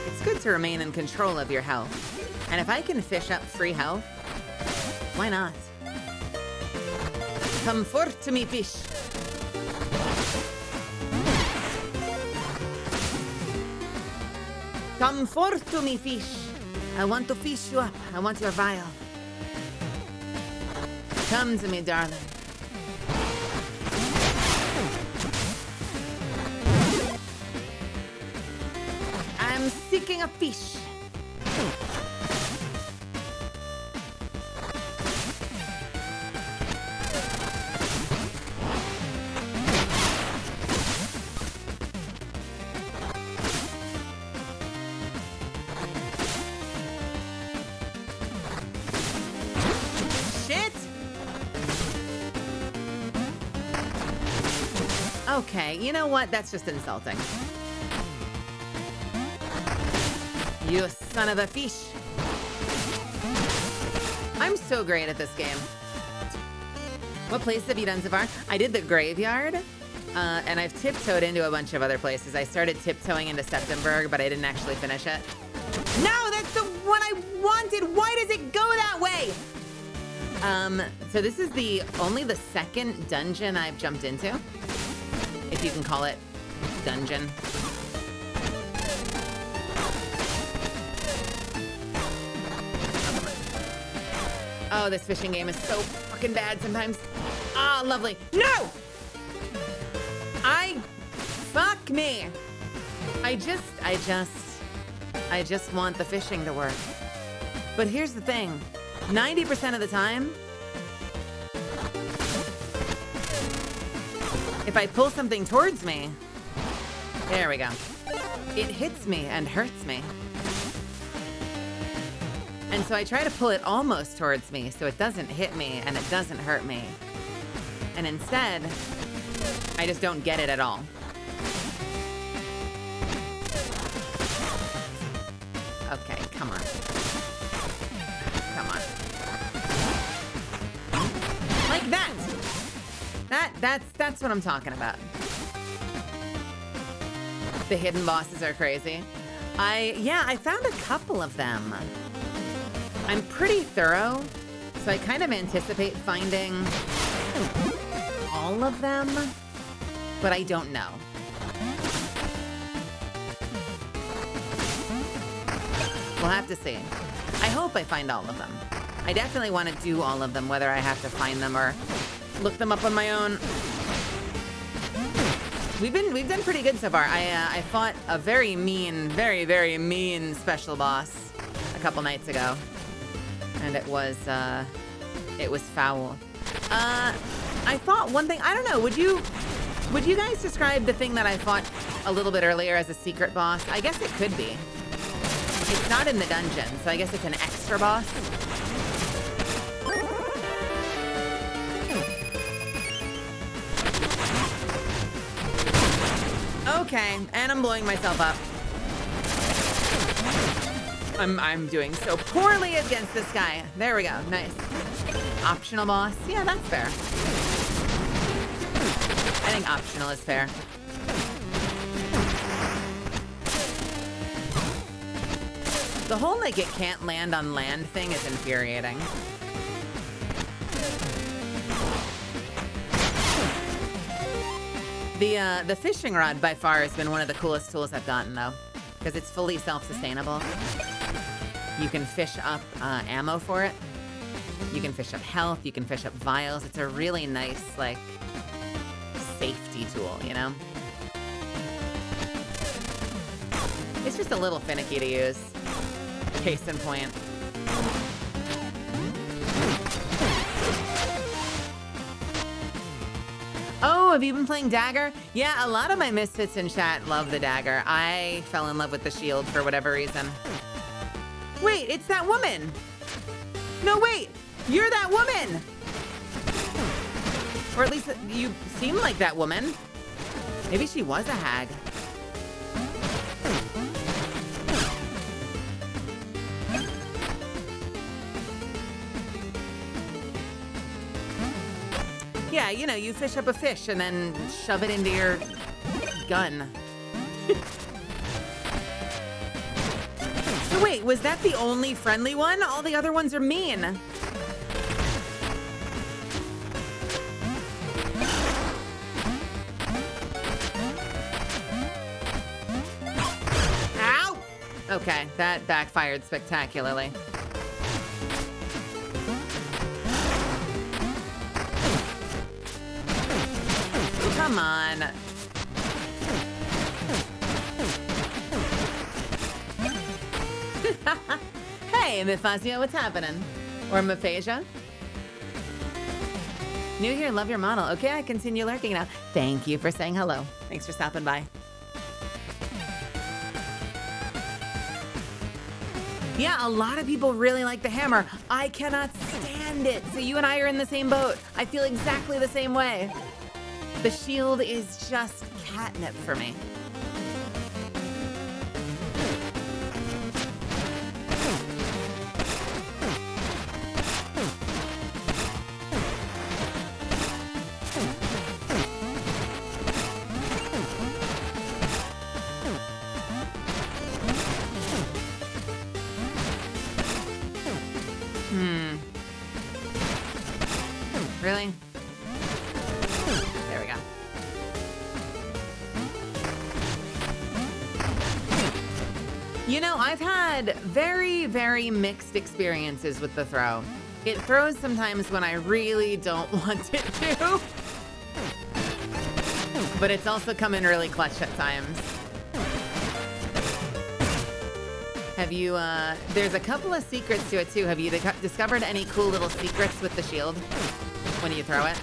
It's good to remain in control of your health. And if I can fish up free health, why not? Come forth to me, fish. Come forth to me, fish. I want to fish you up. I want your vial. Come to me, darling. I'm seeking a fish. Okay, you know what? That's just insulting. You son of a fish. I'm so great at this game. What place have you done so far? I did the graveyard, and I've tiptoed into a bunch of other places. I started tiptoeing into Septemberg, but I didn't actually finish it. No, that's the one I wanted! Why does it go that way? So this is only the second dungeon I've jumped into. If you can call it dungeon. Oh, this fishing game is so fucking bad sometimes. Ah, lovely. No! Fuck me. I just want the fishing to work. But here's the thing. 90% of the time, if I pull something towards me, there we go. It hits me and hurts me. And so I try to pull it almost towards me so it doesn't hit me and it doesn't hurt me. And instead, I just don't get it at all. Okay, come on. Come on. Like that! That's what I'm talking about. The hidden bosses are crazy. I found a couple of them. I'm pretty thorough, so I kind of anticipate finding all of them, but I don't know. We'll have to see. I hope I find all of them. I definitely want to do all of them, whether I have to find them or look them up on my own. We've done pretty good so far. I fought a very mean, very mean special boss a couple nights ago, and it was foul. I fought one thing. I don't know. Would you guys describe the thing that I fought a little bit earlier as a secret boss? I guess it could be. It's not in the dungeon, so I guess it's an extra boss. Okay, and I'm blowing myself up. I'm doing so poorly against this guy. There we go, nice. Optional boss, yeah, that's fair. I think optional is fair. The whole like it can't land on land thing is infuriating. The fishing rod by far has been one of the coolest tools I've gotten though, because it's fully self-sustainable. You can fish up ammo for it. You can fish up health. You can fish up vials. It's a really nice like safety tool, you know? It's just a little finicky to use. Case in point. Oh, have you been playing dagger? Yeah, a lot of my misfits in chat love the dagger. I fell in love with the shield for whatever reason. Wait, it's that woman. No, wait, you're that woman. Or at least you seem like that woman. Maybe she was a hag. Yeah, you know, you fish up a fish and then shove it into your gun. So wait, was that the only friendly one? All the other ones are mean. Ow! Okay, that backfired spectacularly. Come on. Hey, Mifazio, what's happening? Or Mephasia? New here, love your model. Okay, I continue lurking now. Thank you for saying hello. Thanks for stopping by. Yeah, a lot of people really like the hammer. I cannot stand it. So you and I are in the same boat. I feel exactly the same way. The shield is just catnip for me. Really? There we go. You know, I've had very mixed experiences with the throw. It throws sometimes when I really don't want it to. But it's also come in really clutch at times. Have you, there's a couple of secrets to it too. Have you discovered any cool little secrets with the shield when you throw it?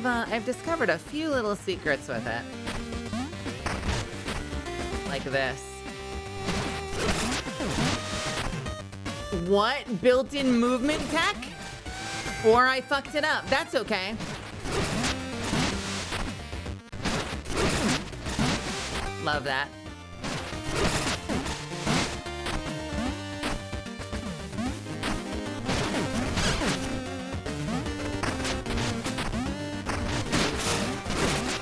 I've discovered a few little secrets with it. Like this. What? Built-in movement tech? Or I fucked it up. That's okay. Love that.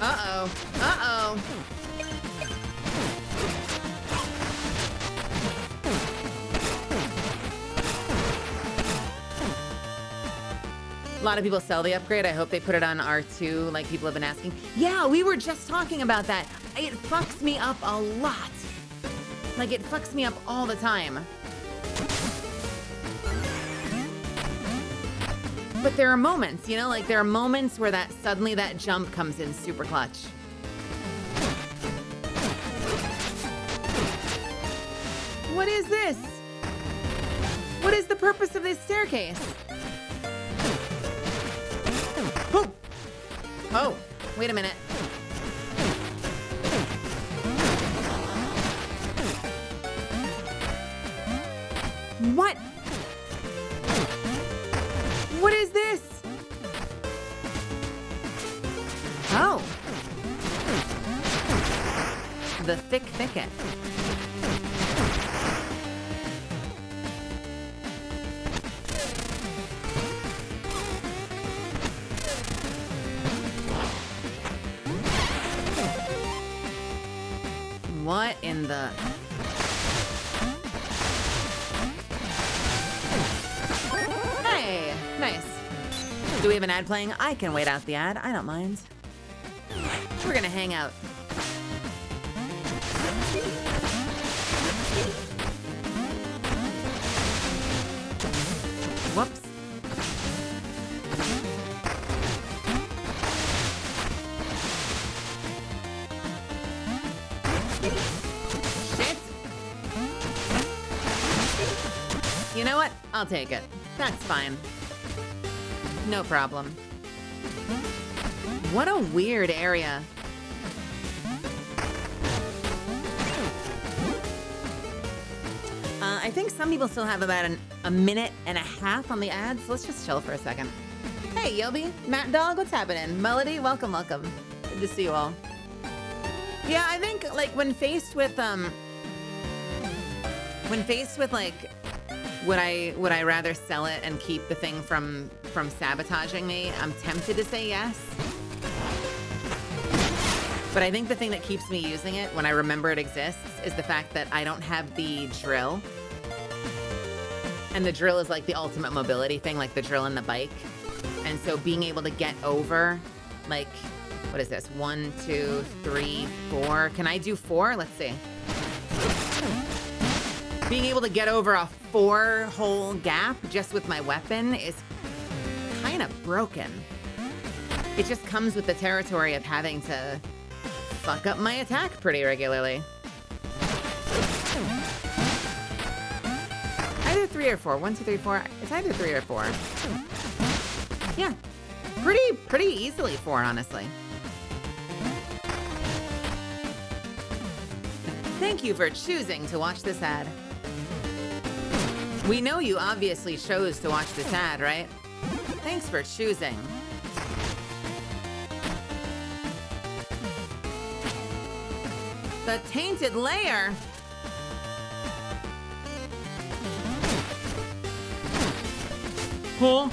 Uh-oh. Uh-oh. A lot of people sell the upgrade. I hope they put it on R2 like people have been asking. Yeah, we were just talking about that. It fucks me up a lot. Like, it fucks me up all the time. But there are moments, you know, like there are moments where that suddenly that jump comes in super clutch. What is this? What is the purpose of this staircase? Oh! Oh, wait a minute. What? What is this? Oh. The thick thicket. What in the... Hey, nice. Do we have an ad playing? I can wait out the ad. I don't mind. We're gonna hang out. Whoops. Shit. You know what? I'll take it. That's fine. No problem. What a weird area. I think some people still have about a minute and a half on the ads, so let's just chill for a second. Hey, Yobi, Matt Dog, what's happening? Melody, welcome, welcome. Good to see you all. Yeah, I think like when faced with like, would I rather sell it and keep the thing from sabotaging me? I'm tempted to say yes. But I think the thing that keeps me using it when I remember it exists is the fact that I don't have the drill. And the drill is like the ultimate mobility thing, like the drill and the bike. And so being able to get over, like, what is this? 1, 2, 3, 4. Can I do 4? Let's see. Being able to get over a 4-hole gap just with my weapon is kind of broken. It just comes with the territory of having to fuck up my attack pretty regularly. Either 3 or 4. 1, 2, 3, 4. It's either 3 or 4. Yeah. Pretty easily 4, honestly. Thank you for choosing to watch this ad. We know you obviously chose to watch this ad, right? Thanks for choosing. The tainted layer. Cool.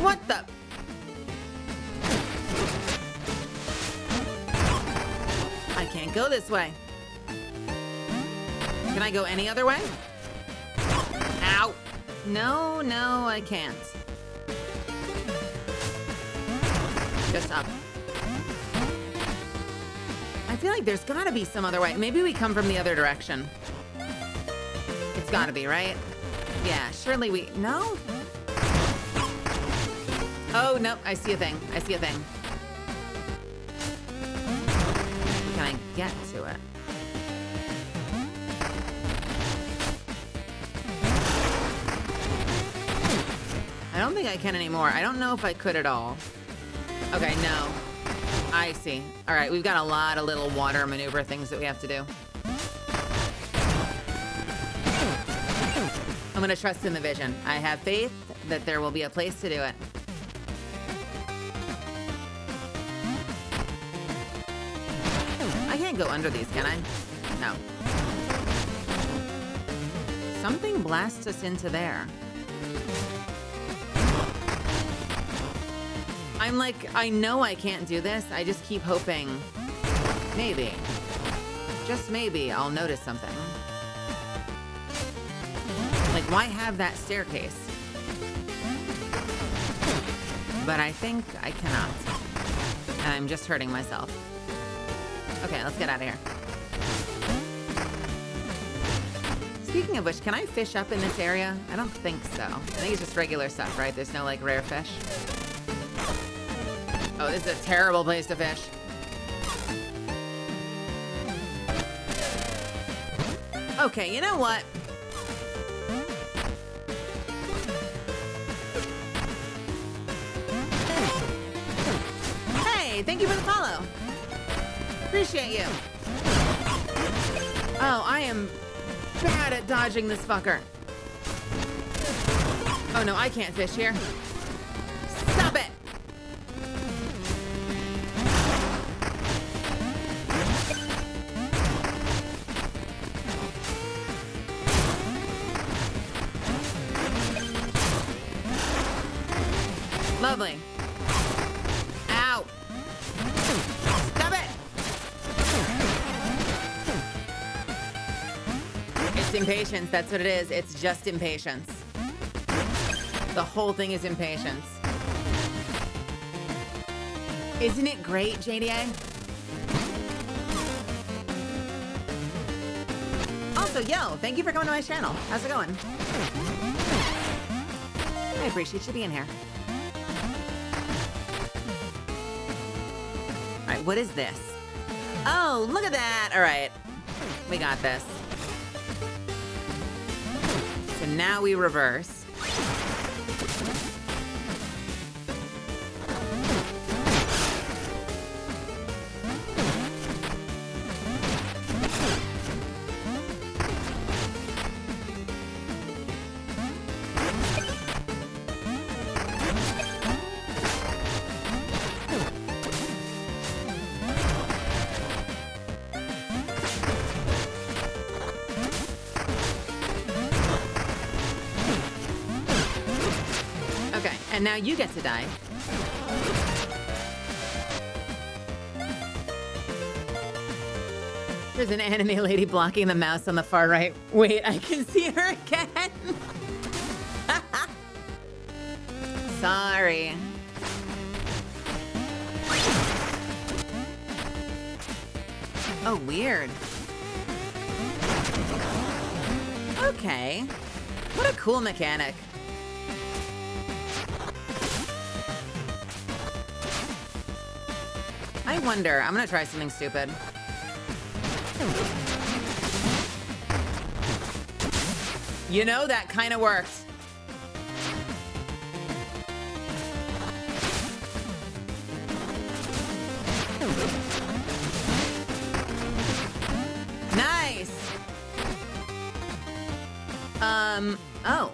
What the? I can't go this way. Can I go any other way? Ow. No, I can't. Just up. I feel like there's gotta be some other way. Maybe we come from the other direction. It's gotta be, right? Yeah, surely we... No? Oh, nope, I see a thing. I see a thing. I get to it? I don't think I can anymore. I don't know if I could at all. Okay, no. I see. All right, we've got a lot of little water maneuver things that we have to do. I'm gonna trust in the vision. I have faith that there will be a place to do it. I can't go under these, can I? No. Something blasts us into there. I'm like, I know I can't do this. I just keep hoping, maybe, just maybe, I'll notice something. Like, why have that staircase? But I think I cannot. And I'm just hurting myself. Okay, let's get out of here. Speaking of which, can I fish up in this area? I don't think so. I think it's just regular stuff, right? There's no, like, rare fish. Oh, this is a terrible place to fish. Okay, you know what? Hey, thank you for the follow. Appreciate you. Oh, I am bad at dodging this fucker. Oh no, I can't fish here. Stop it! Lovely. Ow. Stop it! It's impatience, that's what it is. It's just impatience. The whole thing is impatience. Isn't it great, JDA? Also, yo, thank you for coming to my channel. How's it going? I appreciate you being here. All right, what is this? Oh, look at that. All right, we got this. So now we reverse. And now you get to die. There's an anime lady blocking the mouse on the far right. Wait, I can see her again. Sorry. Oh, weird. Okay. What a cool mechanic. I wonder, I'm gonna try something stupid. You know, that kind of worked. Nice. Oh.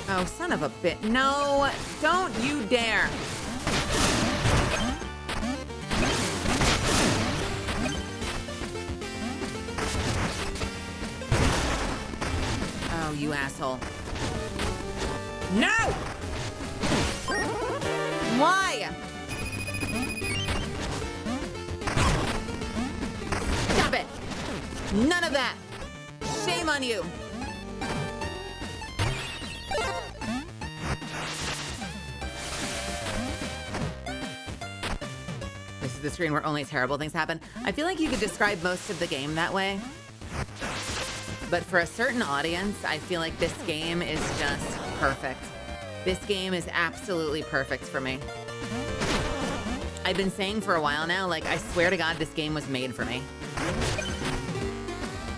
Oh, son of a bit. No, don't you dare. Oh, you asshole. No! Why? Stop it! None of that! Shame on you! This is the screen where only terrible things happen. I feel like you could describe most of the game that way. But for a certain audience, I feel like this game is just perfect. This game is absolutely perfect for me. I've been saying for a while now, like, I swear to God, this game was made for me.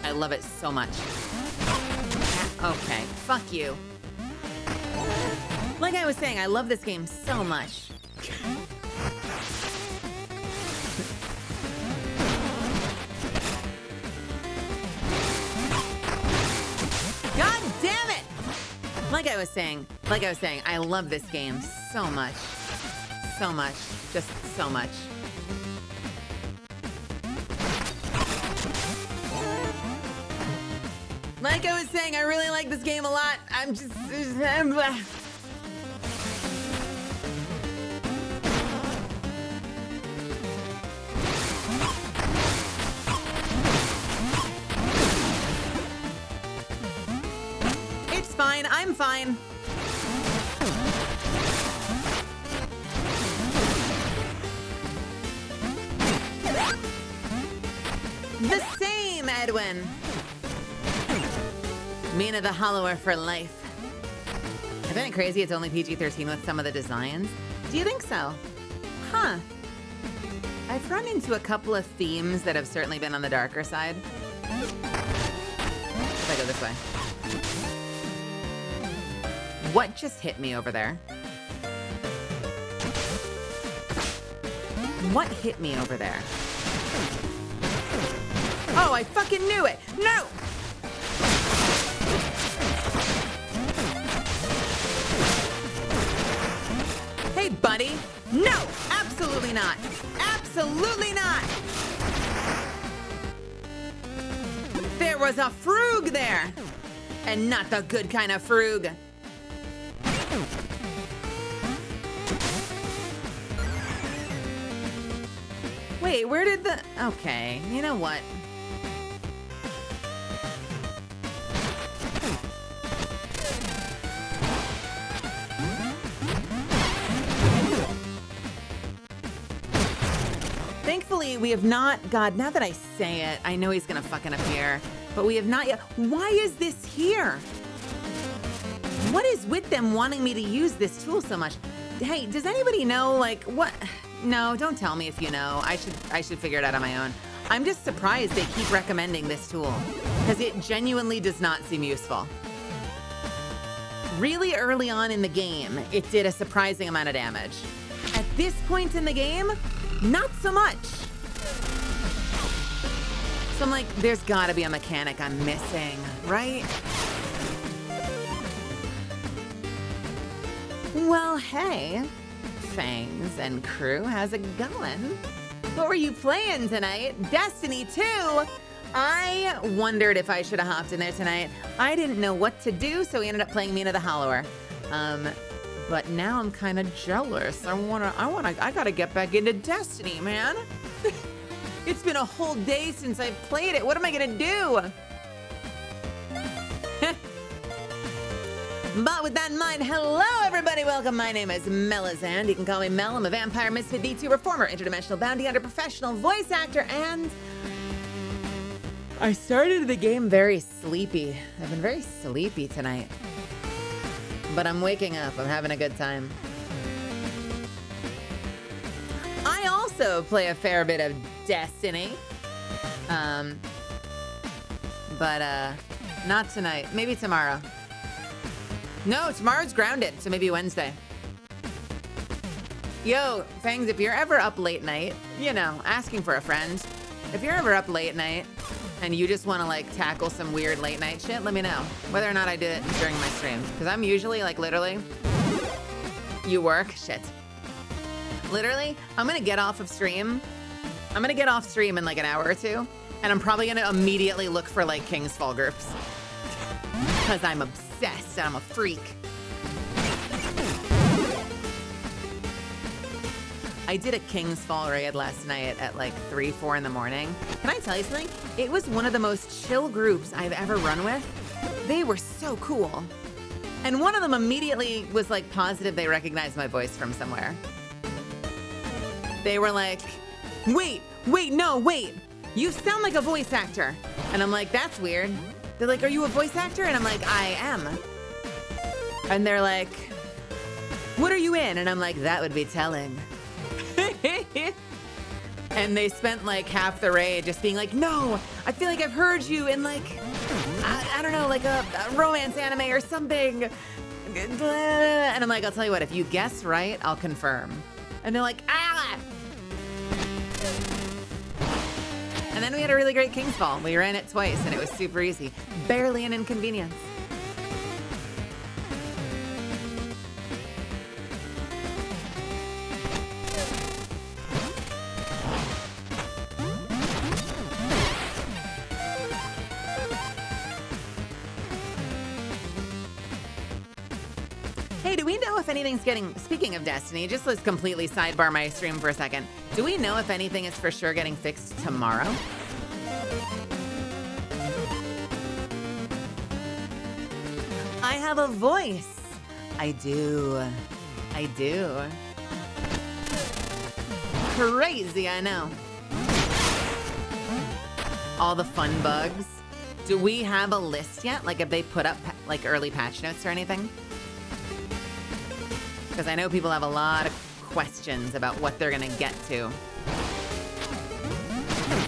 I love it so much. Okay, fuck you. Like I was saying, I love this game so much. God damn it! Like I was saying, I love this game so much. So much. Just so much. Like I was saying, I really like this game a lot. I'm just It's fine. I'm fine. The same, Edwin. Mina the Hollower for life. Isn't it crazy it's only PG-13 with some of the designs? Do you think so? Huh. I've run into a couple of themes that have certainly been on the darker side. If I go this way. What just hit me over there? What hit me over there? Oh, I fucking knew it! No! Hey, buddy. No! Absolutely not! Absolutely not! There was a frug there! And not the good kind of frug. Wait, where did the... Okay, you know what? Thankfully, we have not... God, now that I say it, I know he's gonna fucking appear. But we have not yet... Why is this here? What is with them wanting me to use this tool so much? Hey, does anybody know, like, what... No, don't tell me if you know. I should figure it out on my own. I'm just surprised they keep recommending this tool, because it genuinely does not seem useful. Really early on in the game, it did a surprising amount of damage. At this point in the game, not so much. So I'm like, there's gotta be a mechanic I'm missing, right? Well, hey. Fangs and crew, how's it going? What were you playing tonight? Destiny 2? I wondered if I should have hopped in there tonight. I didn't know what to do, so we ended up playing Mina the Hollower. But now I'm kind of jealous. I gotta get back into Destiny, man. It's been a whole day since I've played it. What am I gonna do? But with that in mind, hello everybody, welcome. My name is Melazand. You can call me Mel. I'm a vampire misfit VTuber, former interdimensional bounty hunter, professional voice actor, and I started the game very sleepy. I've been very sleepy tonight. But I'm waking up, I'm having a good time. I also play a fair bit of Destiny. But not tonight, maybe tomorrow. No, tomorrow's grounded, so maybe Wednesday. Yo, Fangs, if you're ever up late night, you know, asking for a friend. If you're ever up late night and you just want to like tackle some weird late night shit, let me know. Whether or not I do it during my stream. Because I'm usually like literally, you work, shit. Literally, I'm going to get off of stream. I'm going to get off stream in like an hour or two. And I'm probably going to immediately look for like King's Fall groups. Because I'm obsessed and I'm a freak. I did a King's Fall raid last night at like 3, 4 in the morning. Can I tell you something? It was one of the most chill groups I've ever run with. They were so cool. And one of them immediately was like positive they recognized my voice from somewhere. They were like, wait, you sound like a voice actor. And I'm like, that's weird. They're like, are you a voice actor? And I'm like, I am. And they're like, what are you in? And I'm like, that would be telling. And they spent like half the raid just being like, no, I feel like I've heard you in like, I don't know, like a romance anime or something. And I'm like, I'll tell you what, if you guess right, I'll confirm. And they're like, ah! And then we had a really great King's Fall. We ran it twice and it was super easy. Barely an inconvenience. Hey, do we know if anything's getting, speaking of Destiny, just let's completely sidebar my stream for a second. Do we know if anything is for sure getting fixed tomorrow? I have a voice. I do. I do. Crazy, I know. All the fun bugs. Do we have a list yet? Like, have they put up like early patch notes or anything? Because I know people have a lot of questions about what they're gonna get to.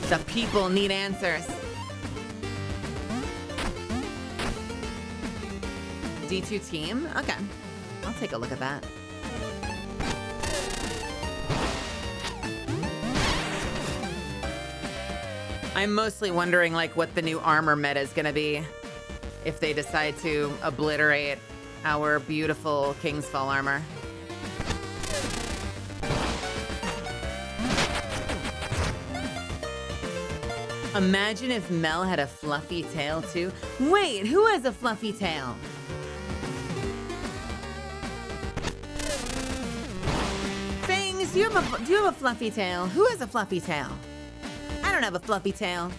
The people need answers. D2 team? Okay. I'll take a look at that. I'm mostly wondering like what the new armor meta is gonna be if they decide to obliterate our beautiful King's Fall armor. Imagine if Mel had a fluffy tail too. Wait, who has a fluffy tail? Fangs, do you have a fluffy tail? Who has a fluffy tail? I don't have a fluffy tail.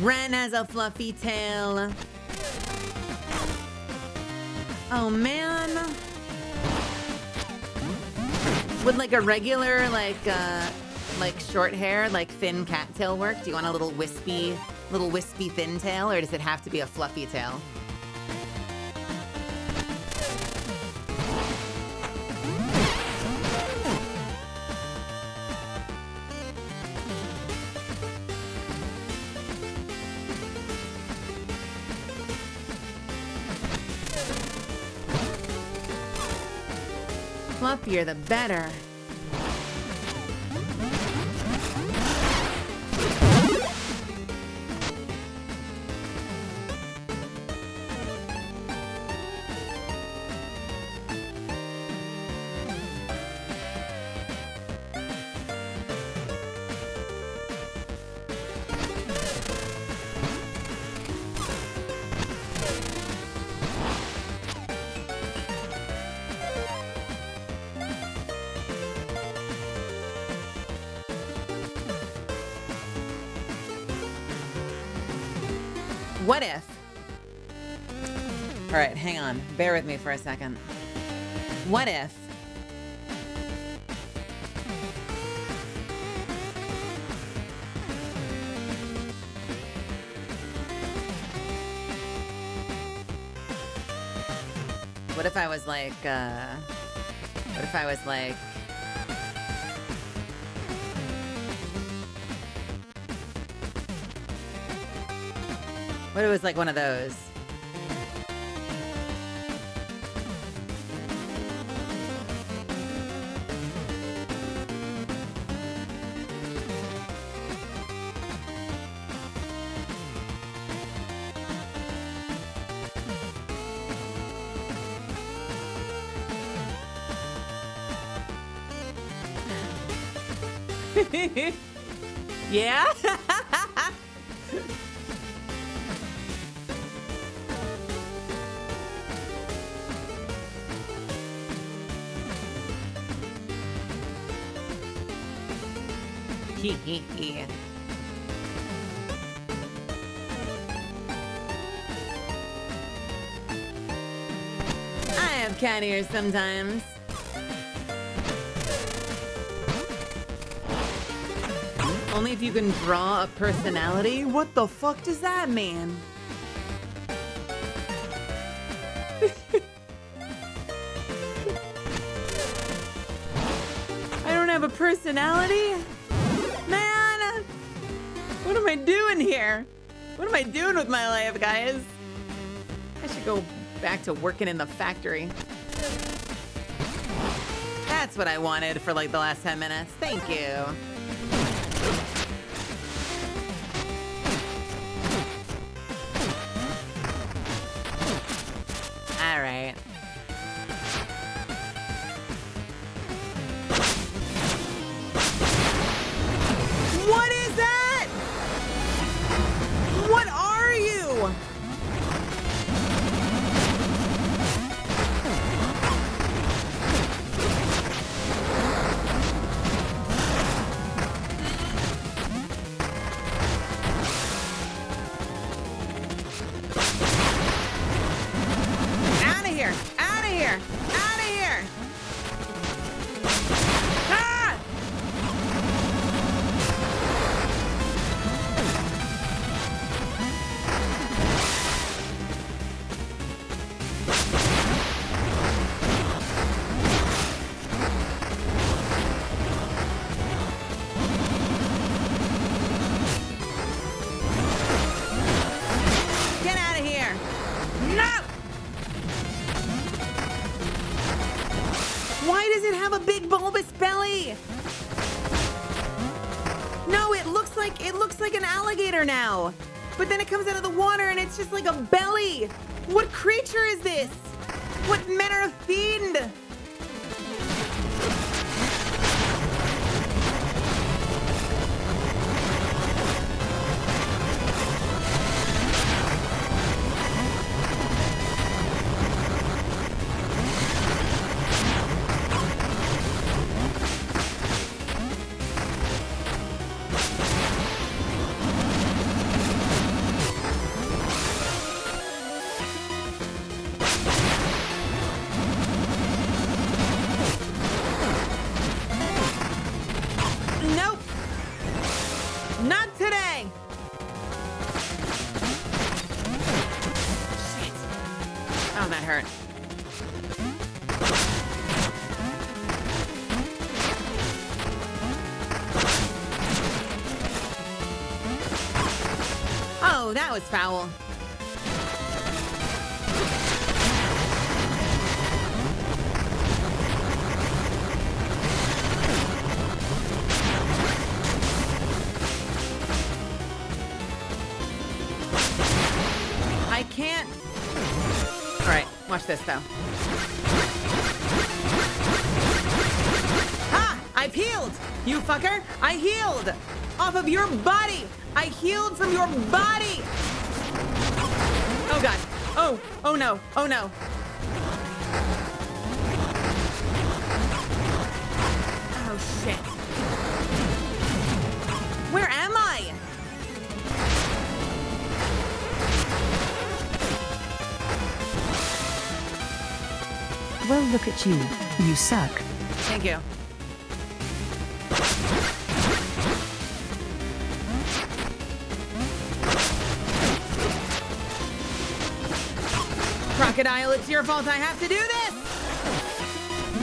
Ren has a fluffy tail. Oh man. Would like a regular like short hair, like thin cattail work? Do you want a little wispy thin tail, or does it have to be a fluffy tail? Fluffier the better. What if? All right, hang on. Bear with me for a second. What if? What if I was like, what if I was like, what if it was like one of those? Yeah? I have cat ears sometimes. Only if you can draw a personality? What the fuck does that mean? I don't have a personality? Man! What am I doing here? What am I doing with my life, guys? I should go back to working in the factory. That's what I wanted for like the last 10 minutes. Thank you. All right. What is that? What are you? Out of here! Out of here! Out of here! Ah! Get out of here! No! Why does it have a big bulbous belly? No, it looks like an alligator now. But then it comes out of the water and it's just like a belly. What creature is this? What manner of fiend? Nope. Not today. Shit. Oh, that hurt. Oh, that was foul. I can't. All right, watch this though. Ha! I've healed! You fucker! I healed! Off of your body! I healed from your body! Oh god. Oh no. Oh no. Oh shit. Where am I? Well, look at you. You suck. Thank you. Crocodile, it's your fault I have to do this!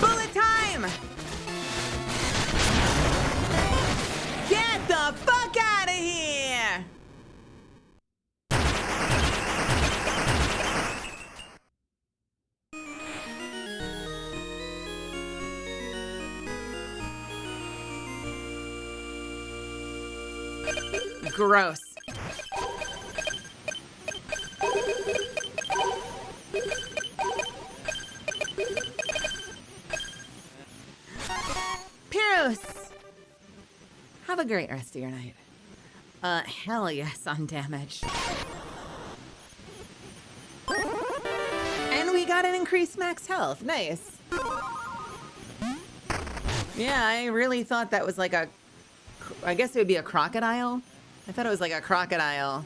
Bullet time! Get the fuck out of here! Gross. Pyros! Have a great rest of your night. Hell yes on damage. And we got an increased max health. Nice. Yeah, I really thought that was like a... I guess it would be a crocodile. I thought it was like a crocodile.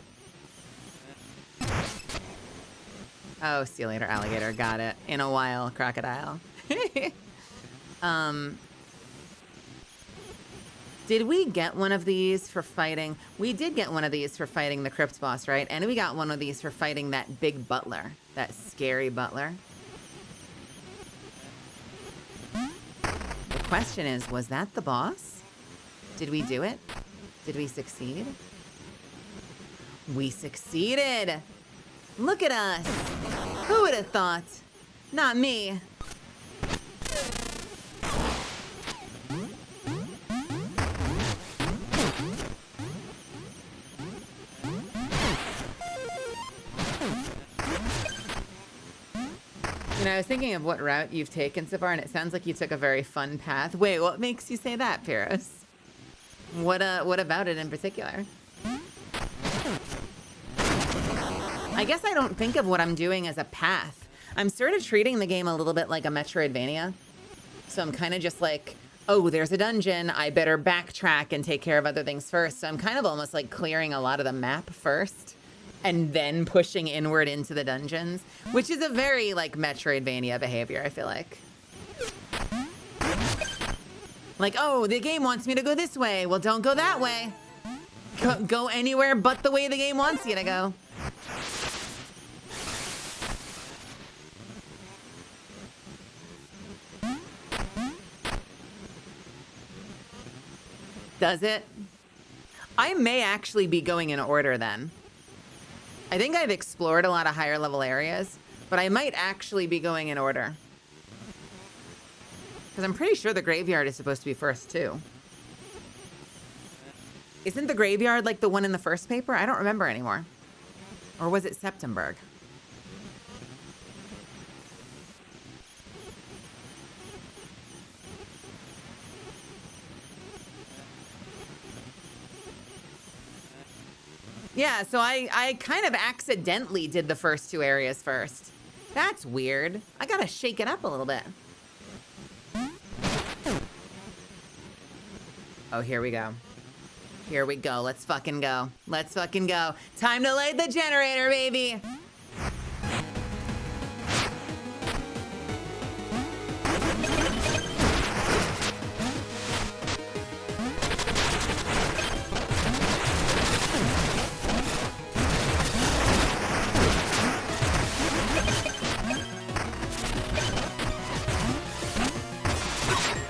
Oh, see you later, alligator. Got it. In a while, crocodile. Did we get one of these for fighting? We did get one of these for fighting the crypt boss, right? And we got one of these for fighting that big butler, that scary butler. The question is, was that the boss? Did we do it? Did we succeed? We succeeded! Look at us! Who would have thought? Not me. You know, I was thinking of what route you've taken so far, and it sounds like you took a very fun path. Wait, what makes you say that, Pyros? What about it in particular? I guess I don't think of what I'm doing as a path. I'm sort of treating the game a little bit like a Metroidvania. So I'm kind of just like, oh, there's a dungeon. I better backtrack and take care of other things first. So I'm kind of almost like clearing a lot of the map first and then pushing inward into the dungeons, which is a very like Metroidvania behavior, I feel like. Like, oh, the game wants me to go this way. Well, don't go that way. Go anywhere but the way the game wants you to go. Does it? I may actually be going in order then. I think I've explored a lot of higher level areas, but I might actually be going in order. Because I'm pretty sure the graveyard is supposed to be first too. Isn't the graveyard like the one in the first paper? I don't remember anymore. Or was it Septemberg? Yeah, so I kind of accidentally did the first two areas first. That's weird. I gotta shake it up a little bit. Oh, here we go. Here we go. Let's fucking go. Let's fucking go. Time to light the generator, baby.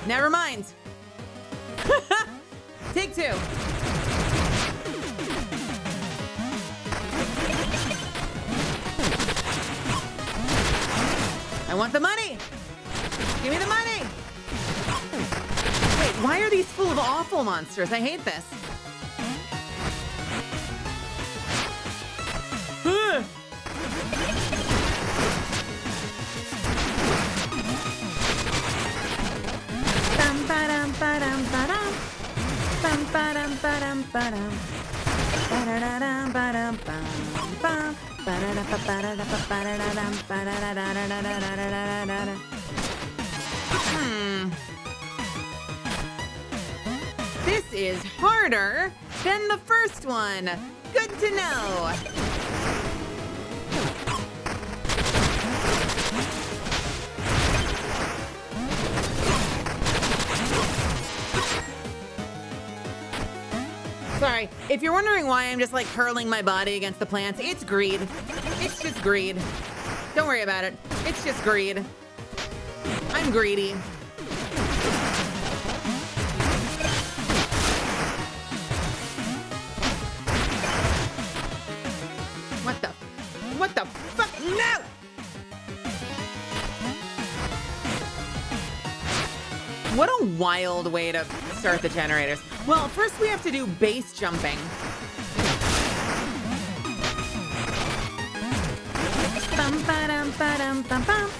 Never mind. Take two. I want the money. Give me the money. Wait, why are these full of awful monsters? I hate this. This is harder than the first one. Good to know. Sorry, if you're wondering why I'm just like hurling my body against the plants, it's greed. It's just greed. Don't worry about it. It's just greed. I'm greedy. What the fuck? No! What a wild way to start the generators. Well, first we have to do base jumping. Bum, ba-dum, ba-dum, bum, bum.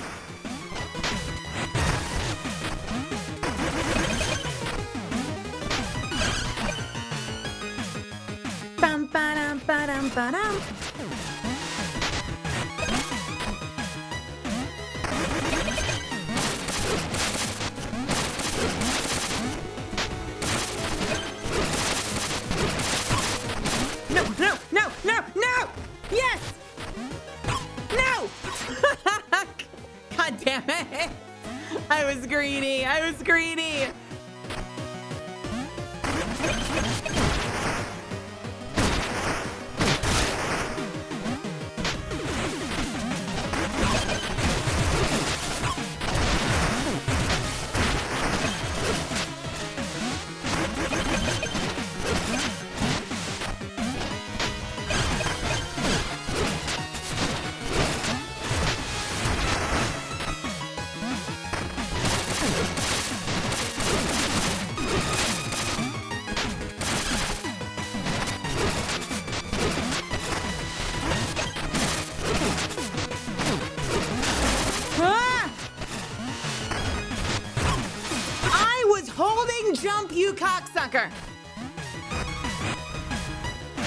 Bum, ba-dum, ba-dum, ba-dum. No! Yes! No! God damn it! I was greedy. Jump, you cocksucker!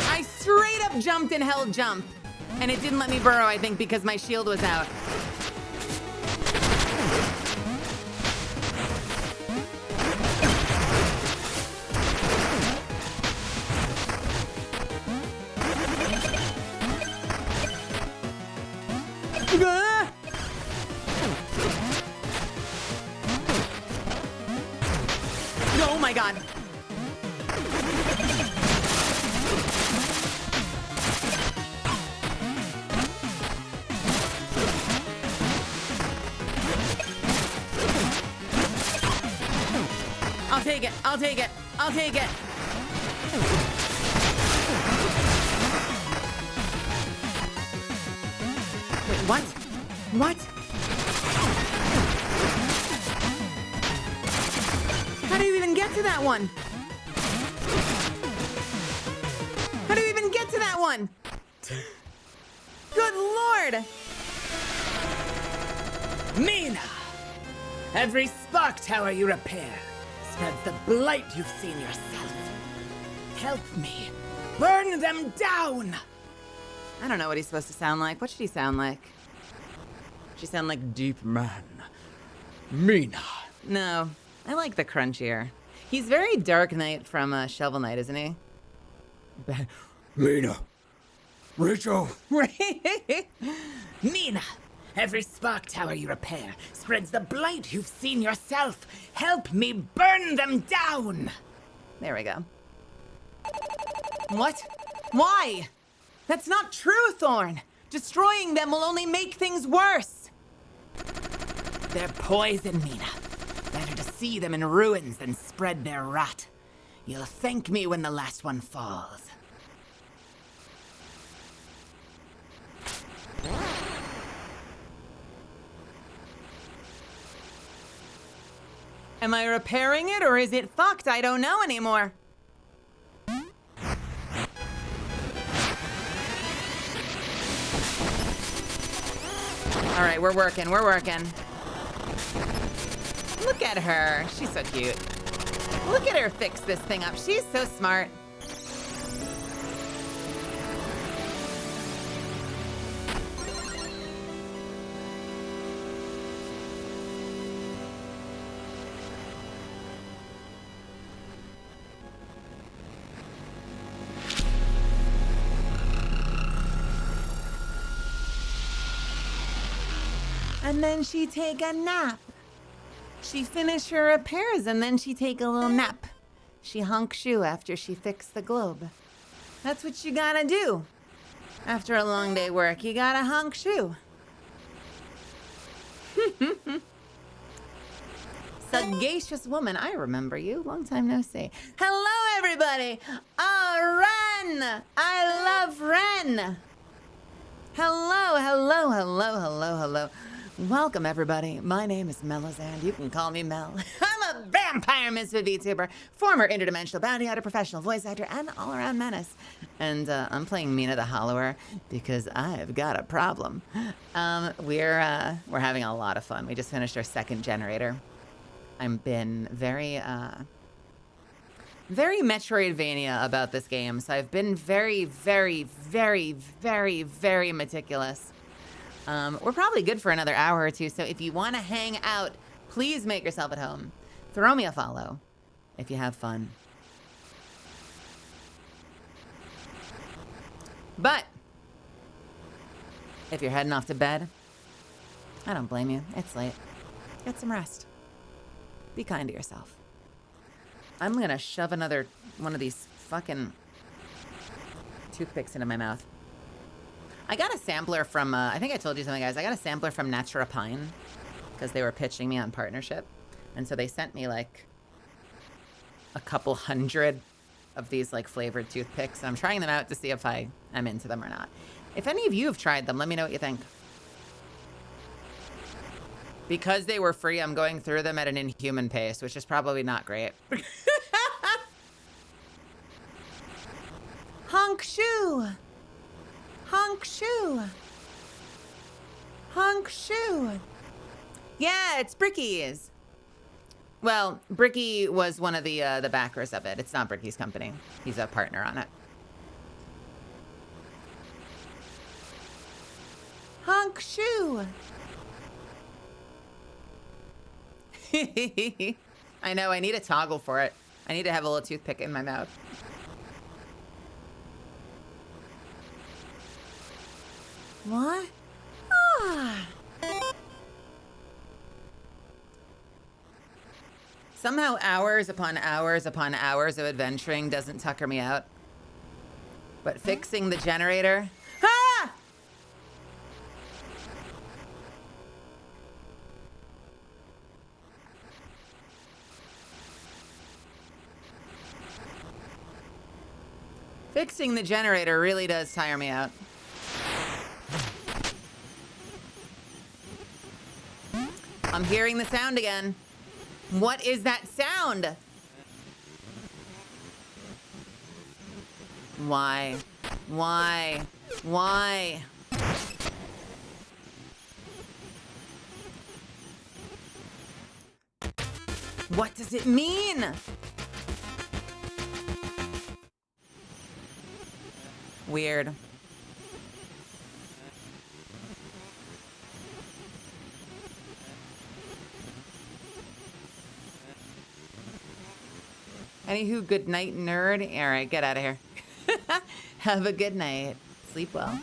I straight up jumped and held jump. And it didn't let me burrow, I think, because my shield was out. Oh my god. I'll take it. I'll take it. I'll take it. Wait, what? What? How do you even get to that one? How do you even get to that one? Good lord! Mina! Every spark tower you repair spreads the blight you've seen yourself. Help me. Burn them down! I don't know what he's supposed to sound like. What should he sound like? Should he sound like Deep Man? Mina. No, I like the crunchier. He's very Dark Knight from Shovel Knight, isn't he? Mina. Rachel. Mina! Every spark tower you repair spreads the blight you've seen yourself. Help me burn them down! There we go. What? Why? That's not true, Thorn. Destroying them will only make things worse. They're poison, Mina. Better to see them in ruins than spread their rot. You'll thank me when the last one falls. Am I repairing it or is it fucked? I don't know anymore. All right, we're working, we're working. Look at her, she's so cute. Look at her fix this thing up, she's so smart. And then she take a nap. She finish her repairs and then she take a little nap. She hunk shoe after she fix the globe. That's what you gotta do. After a long day work, you gotta hunk shoe. Sagacious woman, I remember you. Long time no see. Hello, everybody. Oh, Ren! I love Ren. Hello, hello, hello, hello, hello. Welcome, everybody. My name is Melazand. You can call me Mel. I'm a vampire misfit VTuber, former interdimensional bounty hunter, professional voice actor, and all-around menace. And I'm playing Mina the Hollower because I've got a problem. We're having a lot of fun. We just finished our second generator. I've been very Metroidvania about this game, so I've been very, very, very, very, very meticulous. We're probably good for another hour or two, so if you want to hang out, please make yourself at home. Throw me a follow if you have fun. But if you're heading off to bed, I don't blame you. It's late. Get some rest. Be kind to yourself. I'm gonna shove another one of these fucking toothpicks into my mouth. I got a sampler from, I think I told you something, guys. I got a sampler from Naturopine because they were pitching me on partnership. And so they sent me like a couple hundred of these like flavored toothpicks. I'm trying them out to see if I am into them or not. If any of you have tried them, let me know what you think. Because they were free, I'm going through them at an inhuman pace, which is probably not great. Honk shoe. Honk shoe. Honk shoe. Yeah, it's Bricky's. Well, Bricky was one of the backers of it. It's not Bricky's company. He's a partner on it. Honk shoe. I know, I need a toggle for it. I need to have a little toothpick in my mouth. What? Ah. Somehow hours upon hours upon hours of adventuring doesn't tucker me out. But fixing the generator... Ah! Fixing the generator really does tire me out. I'm hearing the sound again. What is that sound? Why? Why? Why? What does it mean? Weird. Anywho, good night, nerd. All right, get out of here. Have a good night. Sleep well.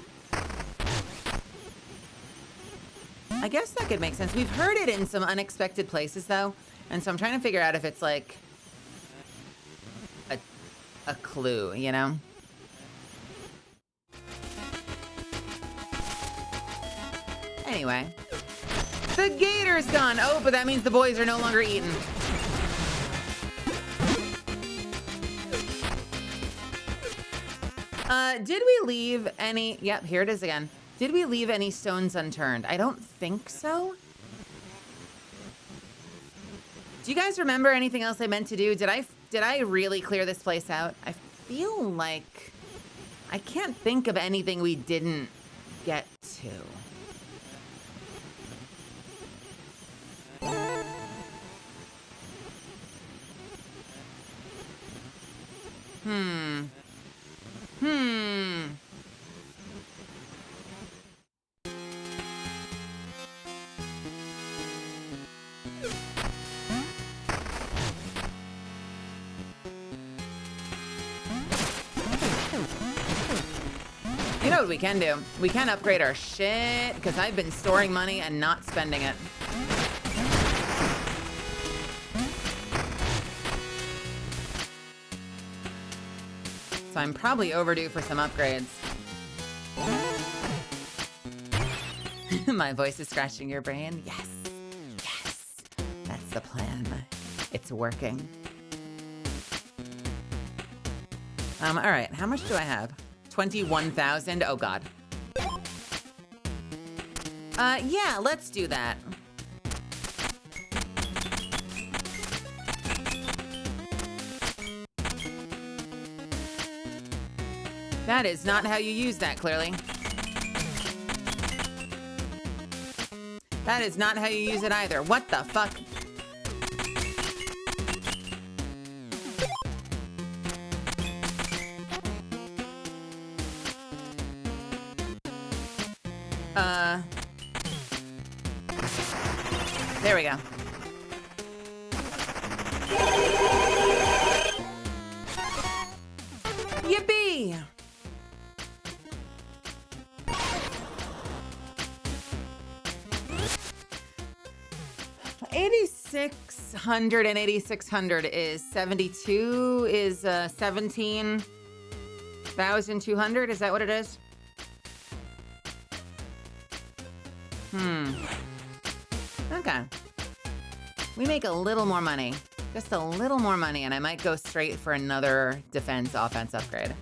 I guess that could make sense. We've heard it in some unexpected places, though. And so I'm trying to figure out if it's like a clue, you know? Anyway. The gator's gone. Oh, but that means the boys are no longer eating. Did we leave any... Yep, here it is again. Did we leave any stones unturned? I don't think so. Do you guys remember anything else I meant to do? Did I really clear this place out? I feel like I can't think of anything we didn't get to. You know what we can do? We can upgrade our shit, because I've been storing money and not spending it. So I'm probably overdue for some upgrades. My voice is scratching your brain? Yes. Yes. That's the plan. It's working. All right. How much do I have? 21,000? Oh, God. Yeah, let's do that. That is not how you use that, clearly. That is not how you use it either. What the fuck? There we go. Yippee! $86. 8600 and 8600 is 72 is 17,200. Is that what it is? Okay. We make a little more money. Just a little more money, and I might go straight for another defense offense upgrade.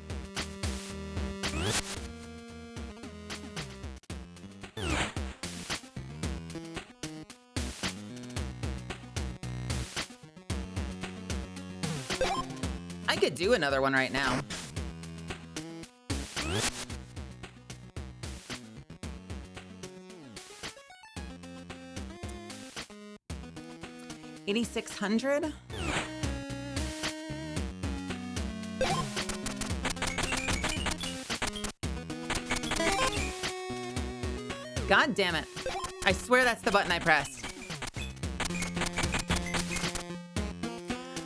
I could do another one right now. $8,600. God damn it. I swear that's the button I pressed.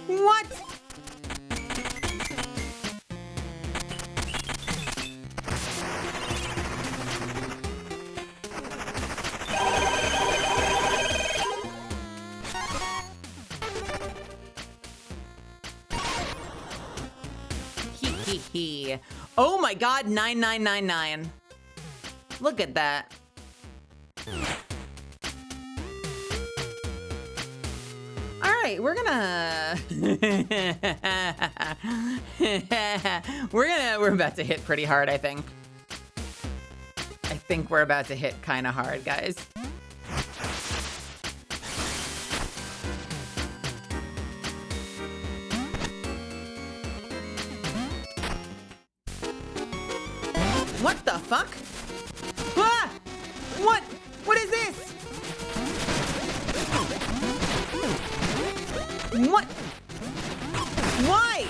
What? Oh my God, 9999. Look at that. All right, we're gonna we're about to hit pretty hard, I think. I think we're about to hit kind of hard, guys. What the fuck? Ah! What? What is this? What? Why?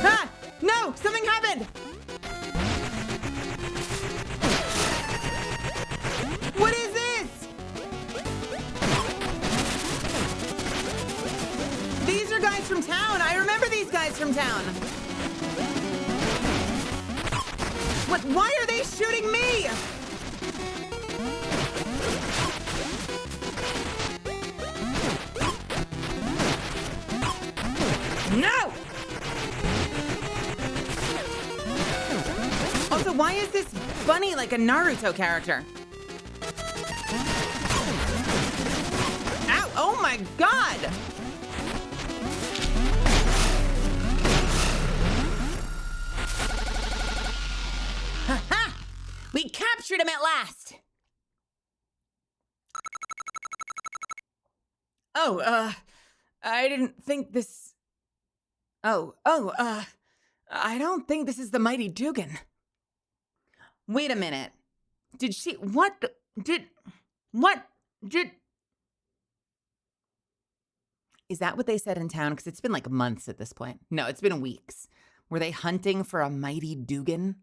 Ah! No! Something happened! What is this? These are guys from town. I remember these guys from town. What? Why are they shooting me? No! Also, why is this bunny like a Naruto character? Ow! Oh my God! Ha-ha! We captured him at last! Oh, I didn't think this... I don't think this is the mighty Dugan. Wait a minute. Did she... What? Is that what they said in town? Because it's been like months at this point. No, it's been weeks. Were they hunting for a mighty Dugan?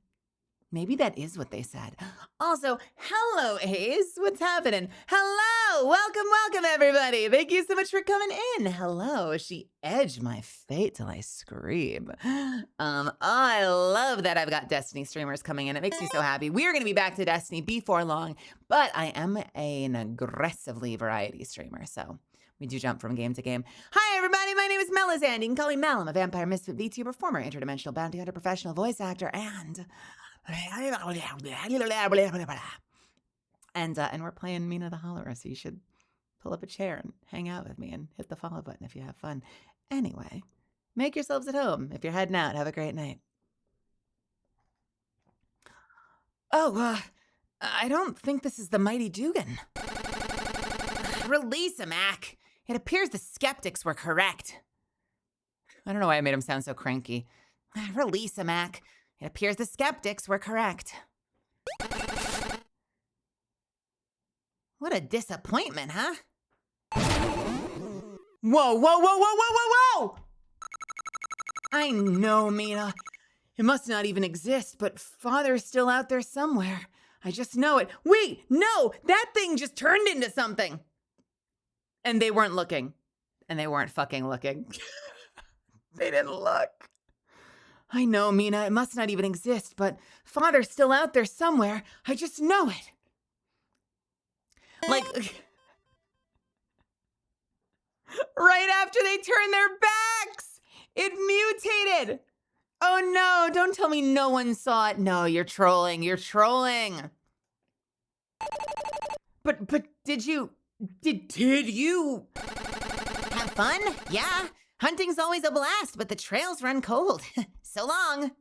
Maybe that is what they said. Also, hello, Ace. What's happening? Hello. Welcome, everybody. Thank you so much for coming in. Hello. She edged my fate till I scream. I love that I've got Destiny streamers coming in. It makes me so happy. We are going to be back to Destiny before long, but I am an aggressively variety streamer, so we do jump from game to game. Hi, everybody. My name is Melizand. You can call me Mel. I'm a vampire misfit VTuber, former interdimensional bounty hunter, professional voice actor, and we're playing Mina the Hollower, so you should pull up a chair and hang out with me and hit the follow button if you have fun. Anyway, make yourselves at home. If you're heading out, have a great night. I don't think this is the mighty Dugan. Release him, Ack. It appears the skeptics were correct. I don't know why I made him sound so cranky. Release him, Ack. It appears the skeptics were correct. What a disappointment, huh? Whoa! I know, Mina. It must not even exist, but Father's still out there somewhere. I just know it. Wait, no! That thing just turned into something! And they weren't looking. And they weren't fucking looking. They didn't look. I know, Mina, it must not even exist, but Father's still out there somewhere. I just know it. Like, right after they turned their backs, it mutated. Oh no, don't tell me no one saw it. No, you're trolling. You're trolling. But did you have fun? Yeah. Hunting's always a blast, but the trails run cold. So long.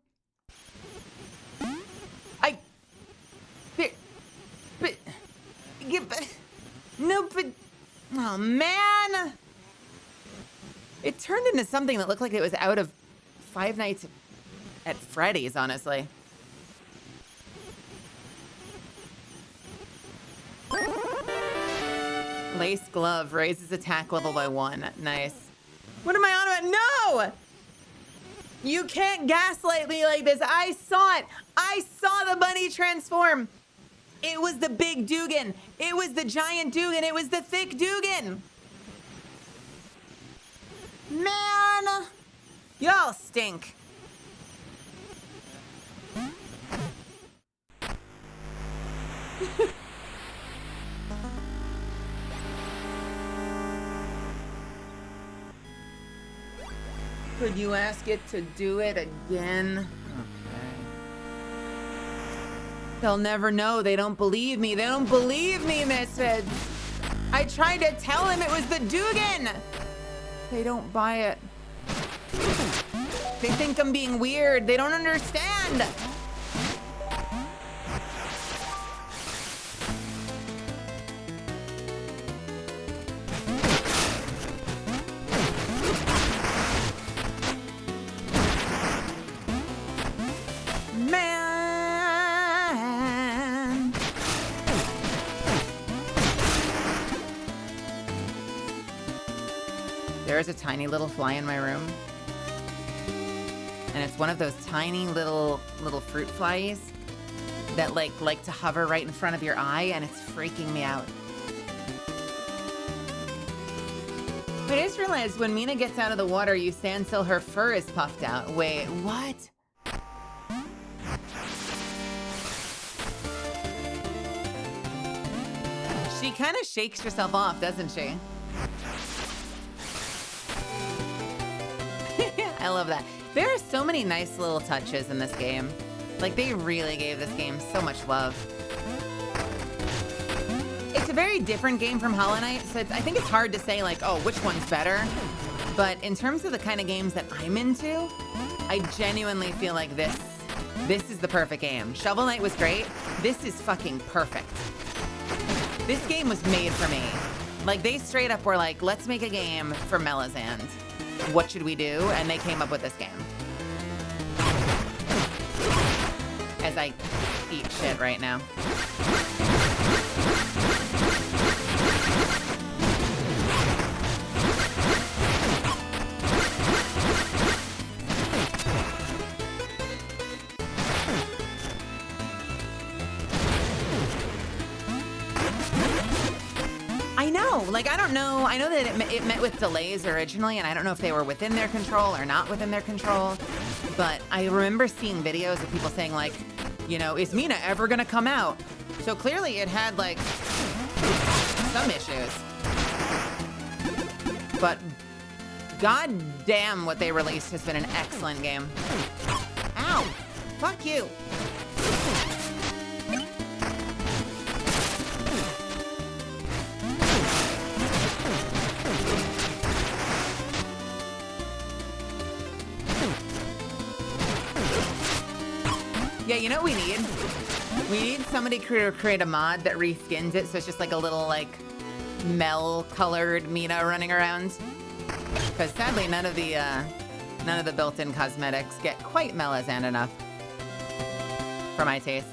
Oh man. It turned into something that looked like it was out of Five Nights at Freddy's, honestly. Lace glove raises attack level by 1. Nice. What am I on about? No! You can't gaslight me like this. I saw it. I saw the bunny transform. It was the big Dugan. It was the giant Dugan. It was the thick Dugan. Man, y'all stink. Could you ask it to do it again? Okay. They'll never know. They don't believe me. They don't believe me, Misfits. I tried to tell them it was the Dugan. They don't buy it. They think I'm being weird. They don't understand. Man. There is a tiny little fly in my room. And it's one of those tiny little fruit flies that like to hover right in front of your eye, and it's freaking me out. I just realized when Mina gets out of the water, you stand still, her fur is puffed out. Wait, what? She kind of shakes herself off, doesn't she? I love that. There are so many nice little touches in this game. Like, they really gave this game so much love. It's a very different game from Hollow Knight, so I think it's hard to say, like, oh, which one's better? But in terms of the kind of games that I'm into, I genuinely feel like this is the perfect game. Shovel Knight was great. This is fucking perfect. This game was made for me. Like, they straight up were like, let's make a game for Melazand. What should we do? And they came up with this game. As I eat shit right now. I know, like, I don't know. I know that it met with delays originally, and I don't know if they were within their control or not within their control. But I remember seeing videos of people saying, like, you know, is Mina ever gonna come out? So clearly it had, like, some issues. But god damn, what they released has been an excellent game. Ow! Fuck you! Yeah, you know what we need? We need somebody to create a mod that reskins it so it's just like a little, like, Mel-colored Mina running around. Because sadly, none of the built-in cosmetics get quite Melazand enough for my taste.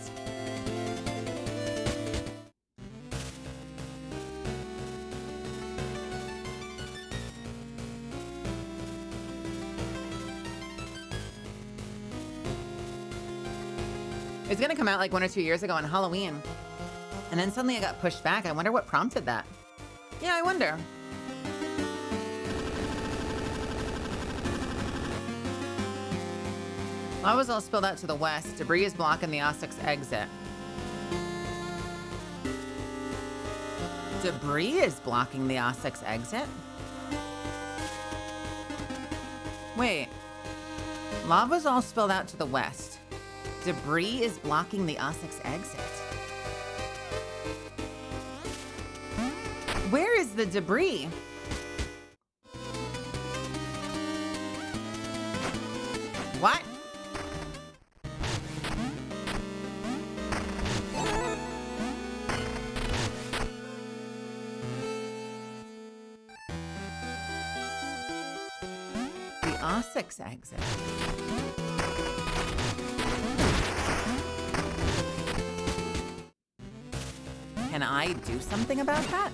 It was gonna come out like 1 or 2 years ago on Halloween. And then suddenly it got pushed back. I wonder what prompted that. Yeah, I wonder. Lava's all spilled out to the west. Debris is blocking the Ossix exit. Debris is blocking the O6 exit. Wait. Lava's all spilled out to the west. Debris is blocking the O6 exit. Where is the debris? What? The O6 exit. Can I do something about that?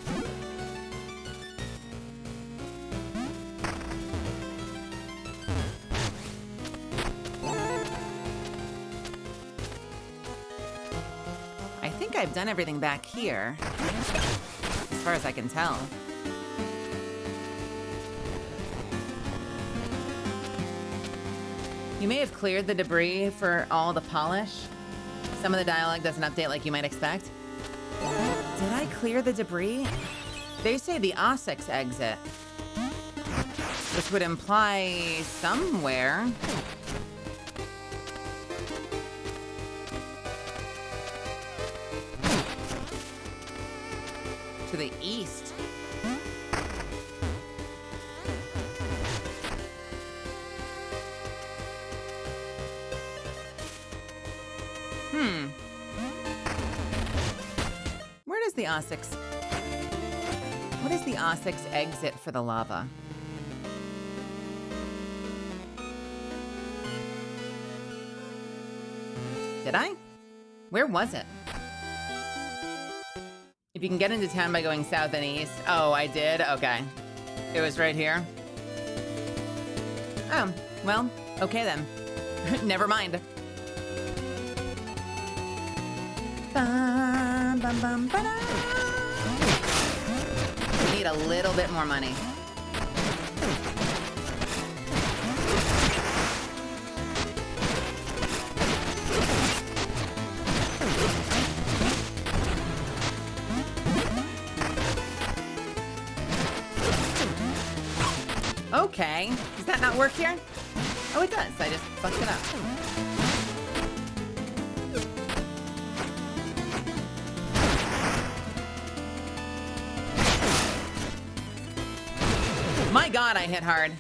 I think I've done everything back here, as far as I can tell. You may have cleared the debris for all the polish. Some of the dialogue doesn't update like you might expect. Did I clear the debris? They say the O6 exit, which would imply somewhere. To the east. Where does the O6... What is the O6 exit for the lava? Did I? Where was it? If you can get into town by going south and east. Oh, I did? Okay. It was right here. Oh, well, okay then. Never mind. Bum, bum, bum, ba-da. We need a little bit more money. Okay. Does that not work here? Oh, it does. I just fucked it up. My God, I hit hard.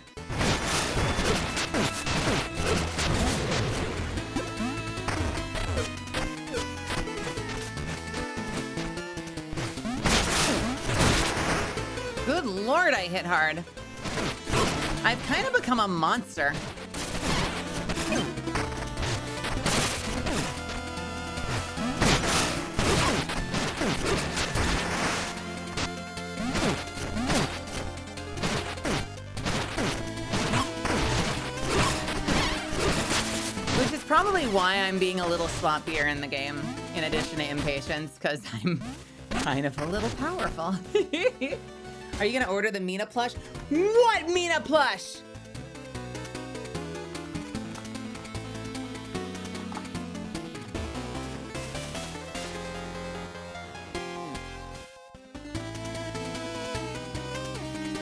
Good Lord, I hit hard. I've kind of become a monster. Which is probably why I'm being a little sloppier in the game, in addition to impatience, because I'm kind of a little powerful. Are you gonna order the Mina plush? What Mina plush?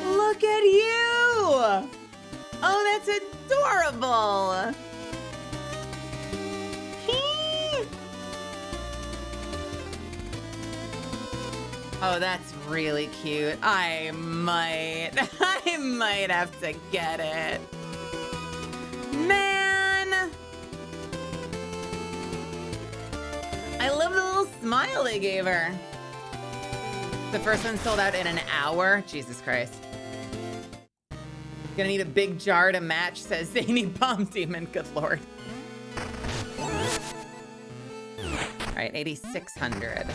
Look at you! Oh, that's adorable! Oh, that's really cute. I might have to get it. Man! I love the little smile they gave her. The first one sold out in an hour. Jesus Christ. Gonna need a big jar to match, says Zany Bomb Demon. Good Lord. All right, 8,600.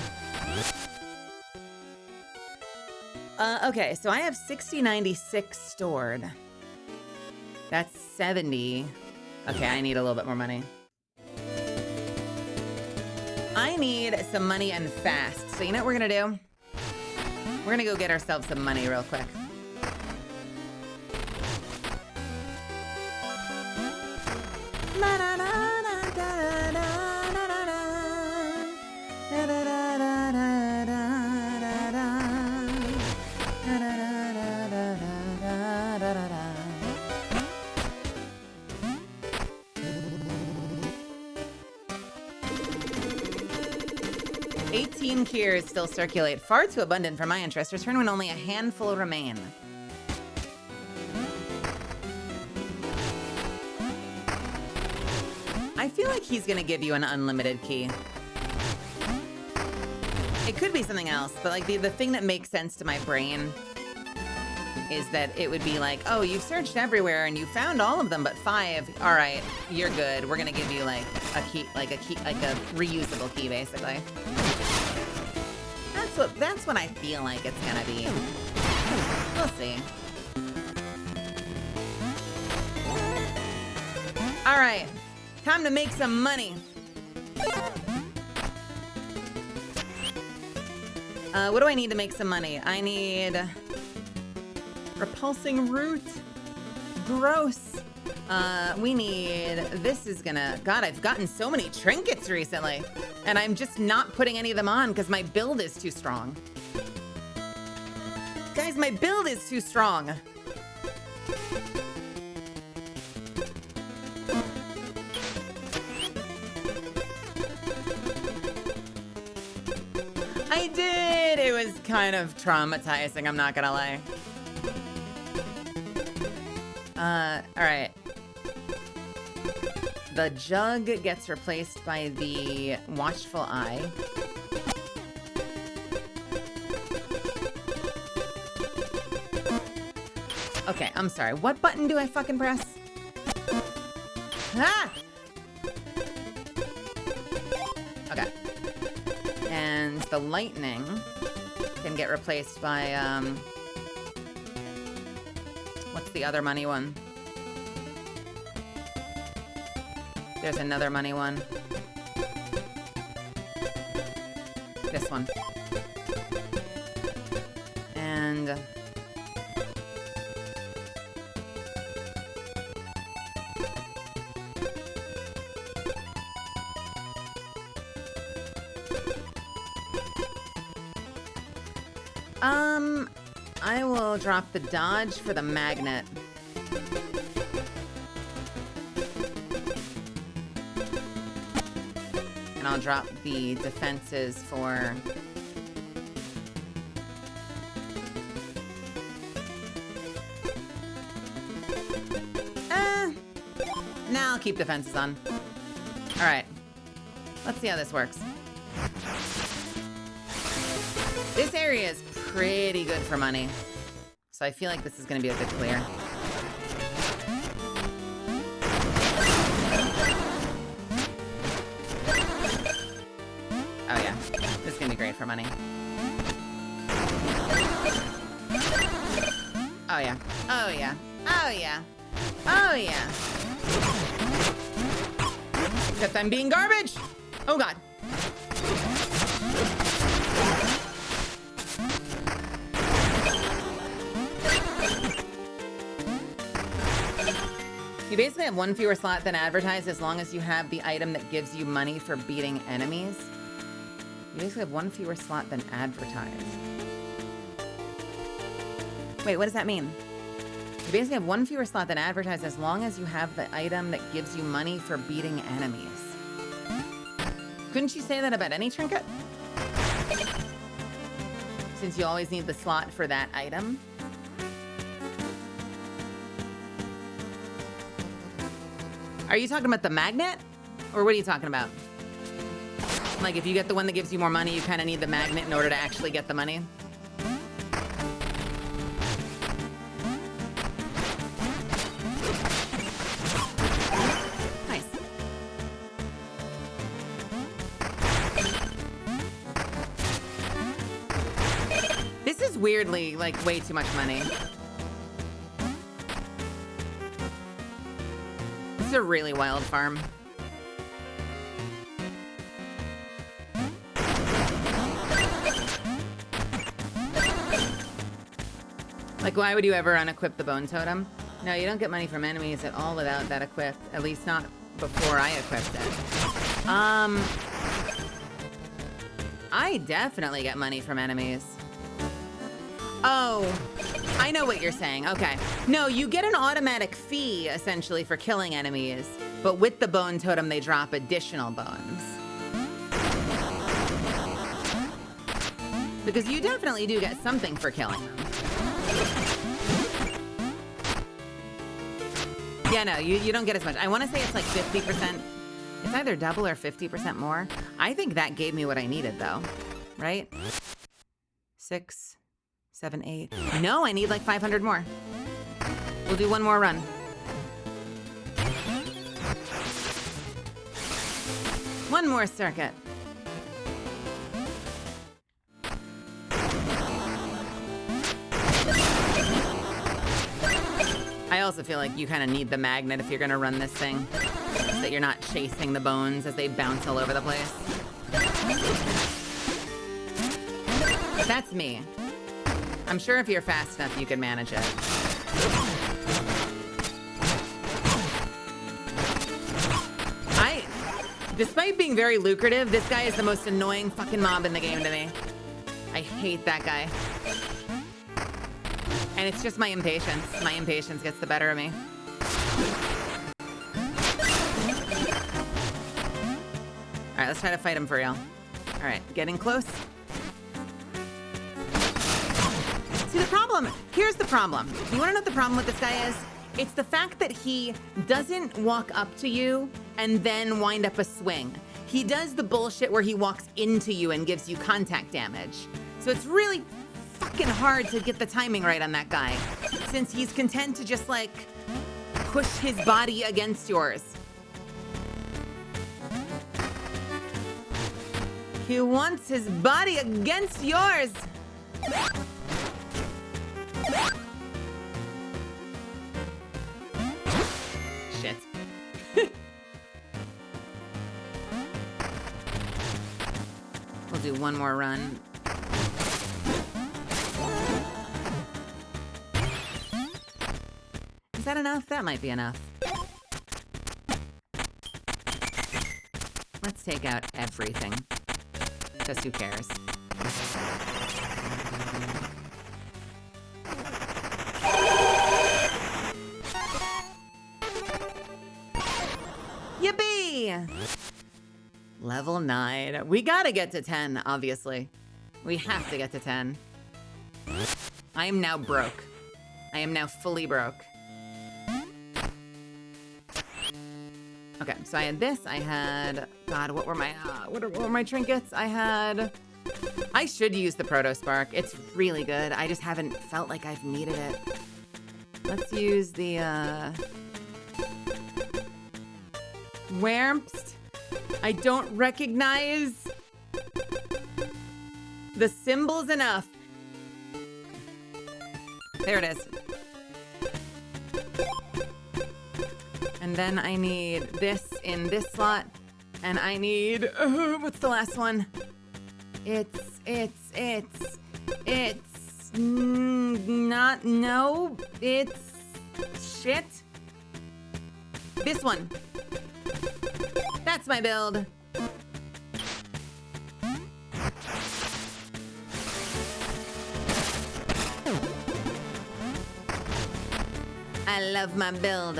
Okay, so I have 6096 stored. That's 70. Okay, I need a little bit more money. I need some money and fast. So you know what we're gonna do? We're gonna go get ourselves some money real quick. 18 cures still circulate. Far too abundant for my interest. Return when only a handful remain. I feel like he's gonna give you an unlimited key. It could be something else, but like the thing that makes sense to my brain is that it would be like, oh, you've searched everywhere and you found all of them but 5. All right, you're good. We're gonna give you like a key, like a reusable key, basically. That's what I feel like it's gonna be. We'll see. All right, time to make some money. What do I need to make some money? I need repulsing root. Gross. We need, this is gonna, God, I've gotten so many trinkets recently, and I'm just not putting any of them on because my build is too strong. Guys, my build is too strong. I did! It was kind of traumatizing, I'm not gonna lie. Alright. The jug gets replaced by the watchful eye. Okay, I'm sorry. What button do I fucking press? Ah! Okay. And the lightning can get replaced by, what's the other money one? There's another money one. This one. And I will drop the dodge for the magnet. And I'll drop the defenses for... Nah, I'll keep defenses on. Alright. Let's see how this works. This area is pretty good for money. So I feel like this is going to be a good clear. Oh yeah, this is going to be great for money. Oh yeah, oh yeah, oh yeah, oh yeah. Except I'm being garbage! Oh god. You basically have one fewer slot than advertised as long as you have the item that gives you money for beating enemies. You basically have one fewer slot than advertised. Wait, what does that mean? You basically have one fewer slot than advertised as long as you have the item that gives you money for beating enemies. Couldn't you say that about any trinket? Since you always need the slot for that item? Are you talking about the magnet? Or what are you talking about? Like, if you get the one that gives you more money, you kind of need the magnet in order to actually get the money? Nice. This is weirdly, like, way too much money. This is a really wild farm. Like, why would you ever unequip the bone totem? No, you don't get money from enemies at all without that equipped. At least not before I equipped it. I definitely get money from enemies. Oh, I know what you're saying. Okay. No, you get an automatic fee, essentially, for killing enemies. But with the bone totem, they drop additional bones. Because you definitely do get something for killing them. Yeah, no, you don't get as much. I want to say it's like 50%. It's either double or 50% more. I think that gave me what I needed, though. Right? 6, 7, 8. No, I need like 500 more. We'll do one more run. One more circuit. I also feel like you kind of need the magnet if you're gonna run this thing, so that you're not chasing the bones as they bounce all over the place. That's me. I'm sure if you're fast enough, you can manage it. Despite being very lucrative, this guy is the most annoying fucking mob in the game to me. I hate that guy. And it's just my impatience. My impatience gets the better of me. All right, let's try to fight him for real. All right, getting close. See, the problem, here's the problem. You wanna know what the problem with this guy is? It's the fact that he doesn't walk up to you and then wind up a swing. He does the bullshit where he walks into you and gives you contact damage. So it's really fucking hard to get the timing right on that guy, since he's content to just like push his body against yours. He wants his body against yours. Shit. We'll do one more run. Is that enough? That might be enough. Let's take out everything. Because who cares? Yippee! Level 9. We gotta get to 10, obviously. We have to get to 10. I am now broke. I am now fully broke. Okay, so I had this, I had, God, what were my trinkets? I should use the Proto Spark. It's really good. I just haven't felt like I've needed it. Let's use the, Whermst. I don't recognize the symbols enough. There it is. And then I need this in this slot. And I need, what's the last one? It's not, no, it's shit. This one. That's my build. I love my build.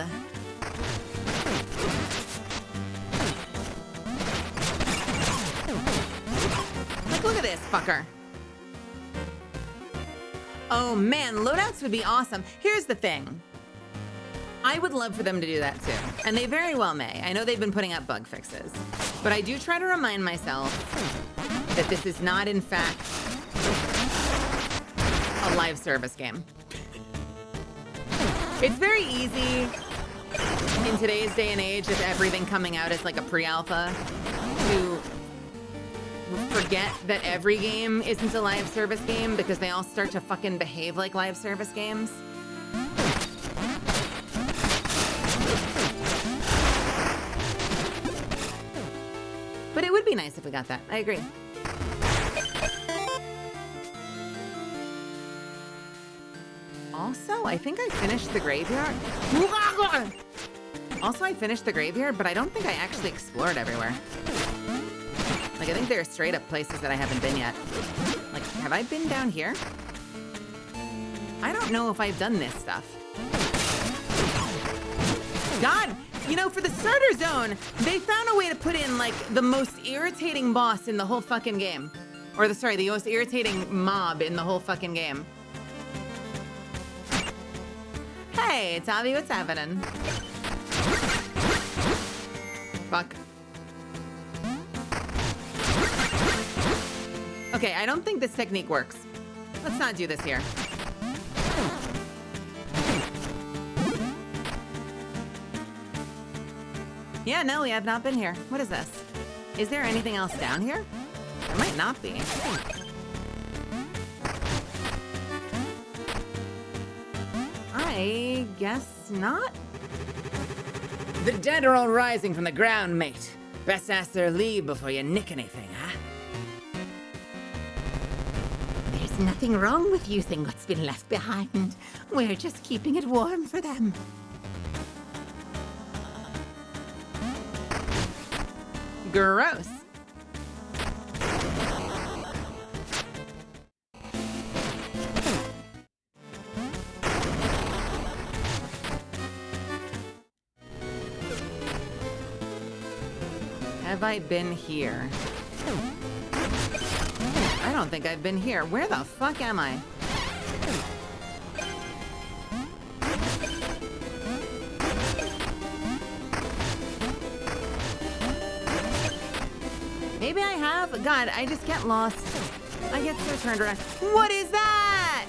Like, look at this fucker. Oh man, loadouts would be awesome. Here's the thing. I would love for them to do that too, and they very well may. I know they've been putting up bug fixes, but I do try to remind myself that this is not, in fact, a live service game. It's very easy in today's day and age, with everything coming out as like a pre-alpha, to forget that every game isn't a live service game because they all start to fucking behave like live service games. But it would be nice if we got that. I agree. Also, I think I finished the graveyard. Also, I finished the graveyard, but I don't think I actually explored everywhere. Like, I think there are straight up places that I haven't been yet. Like, have I been down here? I don't know if I've done this stuff. God! You know, for the starter zone, they found a way to put in, like, the most irritating boss in the whole fucking game. Or the most irritating mob in the whole fucking game. Hey, Tavi, what's happening? Fuck. Okay, I don't think this technique works. Let's not do this here. Yeah, no, we have not been here. What is this? Is there anything else down here? There might not be. I guess not. The dead are all rising from the ground, mate. Best ask their leave before you nick anything, huh? There's nothing wrong with using what's been left behind. We're just keeping it warm for them. Gross. Have I been here? I don't think I've been here. Where the fuck am I? Maybe I have. God, I just get lost. I get so turned around. What is that?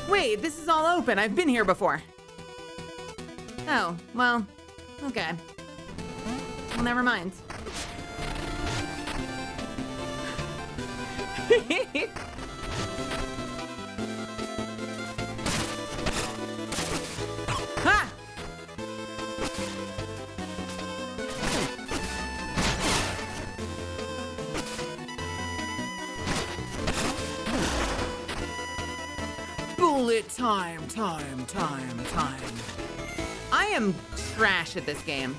Wait, this is all open. I've been here before. Oh, well, okay. Well, never mind. Ha! Bullet time. I am trash at this game.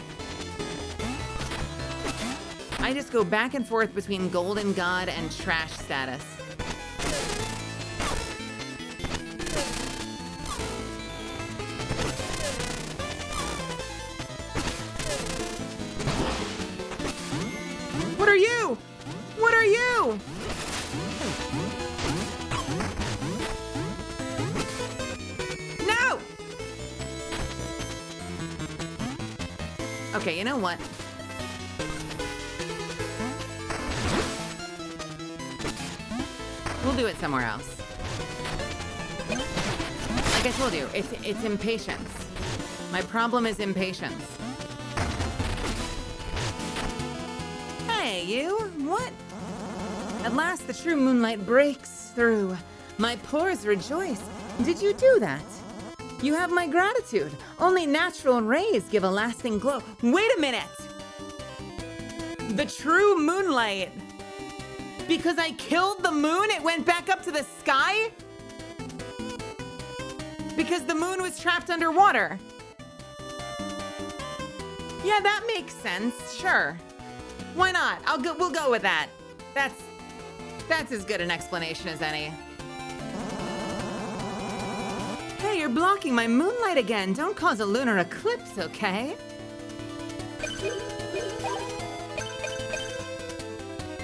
I just go back and forth between Golden God and trash status. What are you? What are you? No! Okay, you know what? We'll do it somewhere else. Like I told you, it's impatience. My problem is impatience. Hey, you! What? At last the true moonlight breaks through. My pores rejoice. Did you do that? You have my gratitude. Only natural rays give a lasting glow. Wait a minute! The true moonlight. Because I killed the moon, it went back up to the sky? Because the moon was trapped underwater. Yeah, that makes sense. Sure. Why not? We'll go with that. That's as good an explanation as any. Hey, you're blocking my moonlight again. Don't cause a lunar eclipse, okay?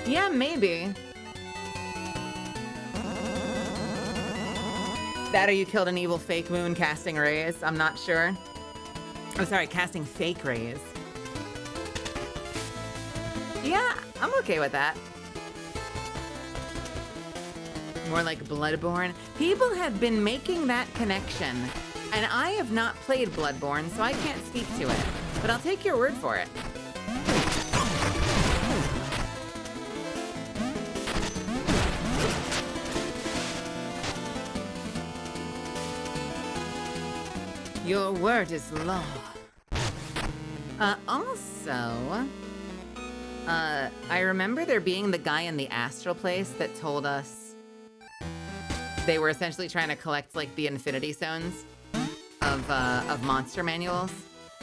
Yeah, maybe. That or you killed an evil fake moon casting rays. I'm not sure. Oh, sorry, casting fake rays. Yeah, I'm okay with that. More like Bloodborne. People have been making that connection, and I have not played Bloodborne, so I can't speak to it. But I'll take your word for it. Your word is law. I remember there being the guy in the astral place that told us they were essentially trying to collect like the infinity stones of monster manuals.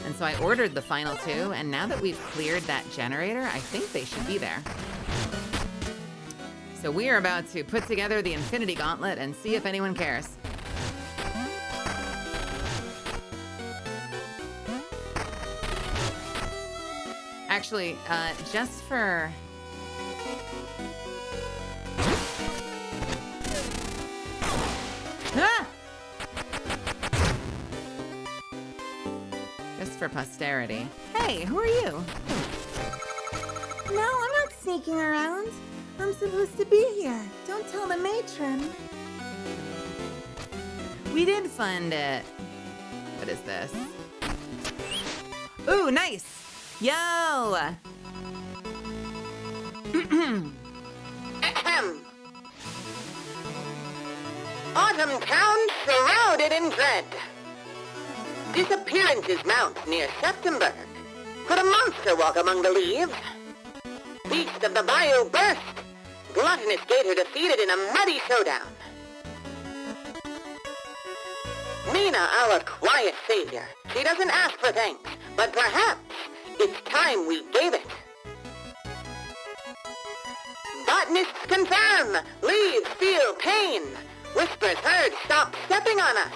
And so I ordered the final two, and now that we've cleared that generator, I think they should be there. So we are about to put together the infinity gauntlet and see if anyone cares. Actually, just for... Ah! Just for posterity. Hey, who are you? No, I'm not sneaking around. I'm supposed to be here. Don't tell the matron. We did fund it. What is this? Ooh, nice! Yo! Ahem. Autumn town shrouded in dread. Disappearances mount near September. Could a monster walk among the leaves? Beast of the bayou burst. Gluttonous gator defeated in a muddy showdown. Mina, our quiet savior. She doesn't ask for thanks, but perhaps it's time we gave it. Botanists confirm. Leaves feel pain. Whispers heard stop stepping on us.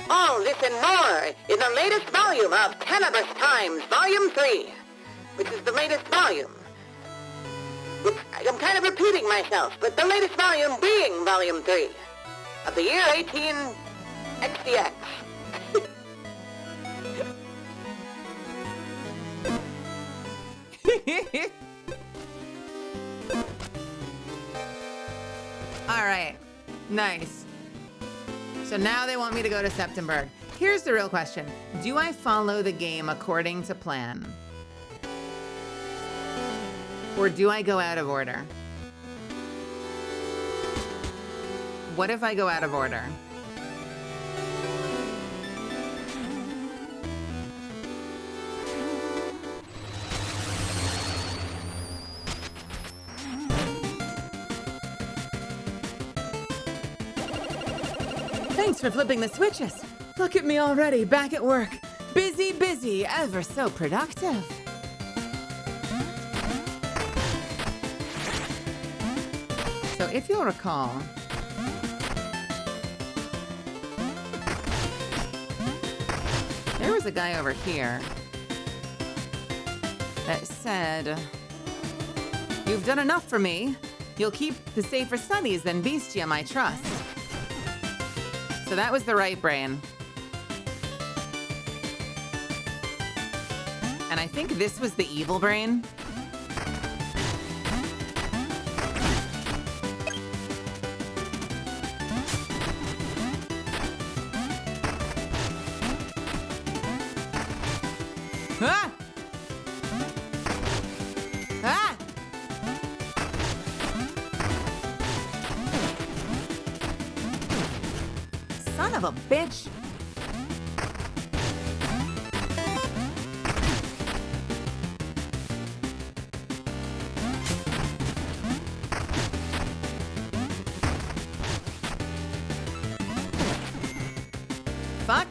All this and more in the latest volume of Tenebrous Times, Volume 3, which is the latest volume. I'm kind of repeating myself, but the latest volume being Volume 3 of the year 18XDX. All right, nice. So now they want me to go to September. Here's the real question. Do I follow the game according to plan? Or do I go out of order? What if I go out of order? Thanks for flipping the switches. Look at me already, back at work. Busy, busy, ever so productive. So if you'll recall, there was a guy over here that said, "You've done enough for me. You'll keep the safer studies than Bestium, I trust." So that was the right brain. And I think this was the evil brain. Ah! Ah! Son of a bitch. Fuck.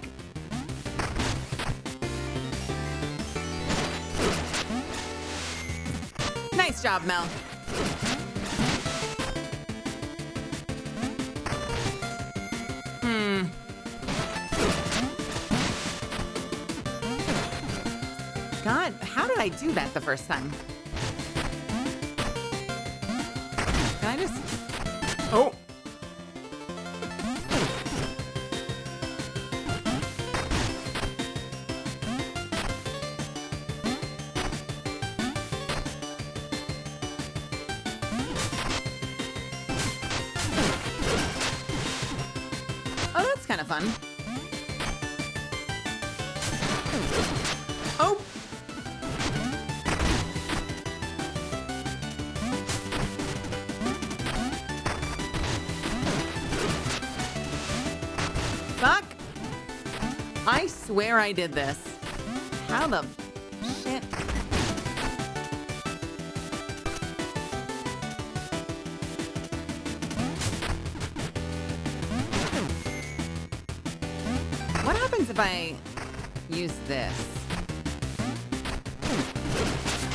Nice job, Mel. God, how did I do that the first time? Can I just... Oh. Oh, that's kind of fun. Oh! Fuck! I swear I did this. How the shit? What happens if I use this?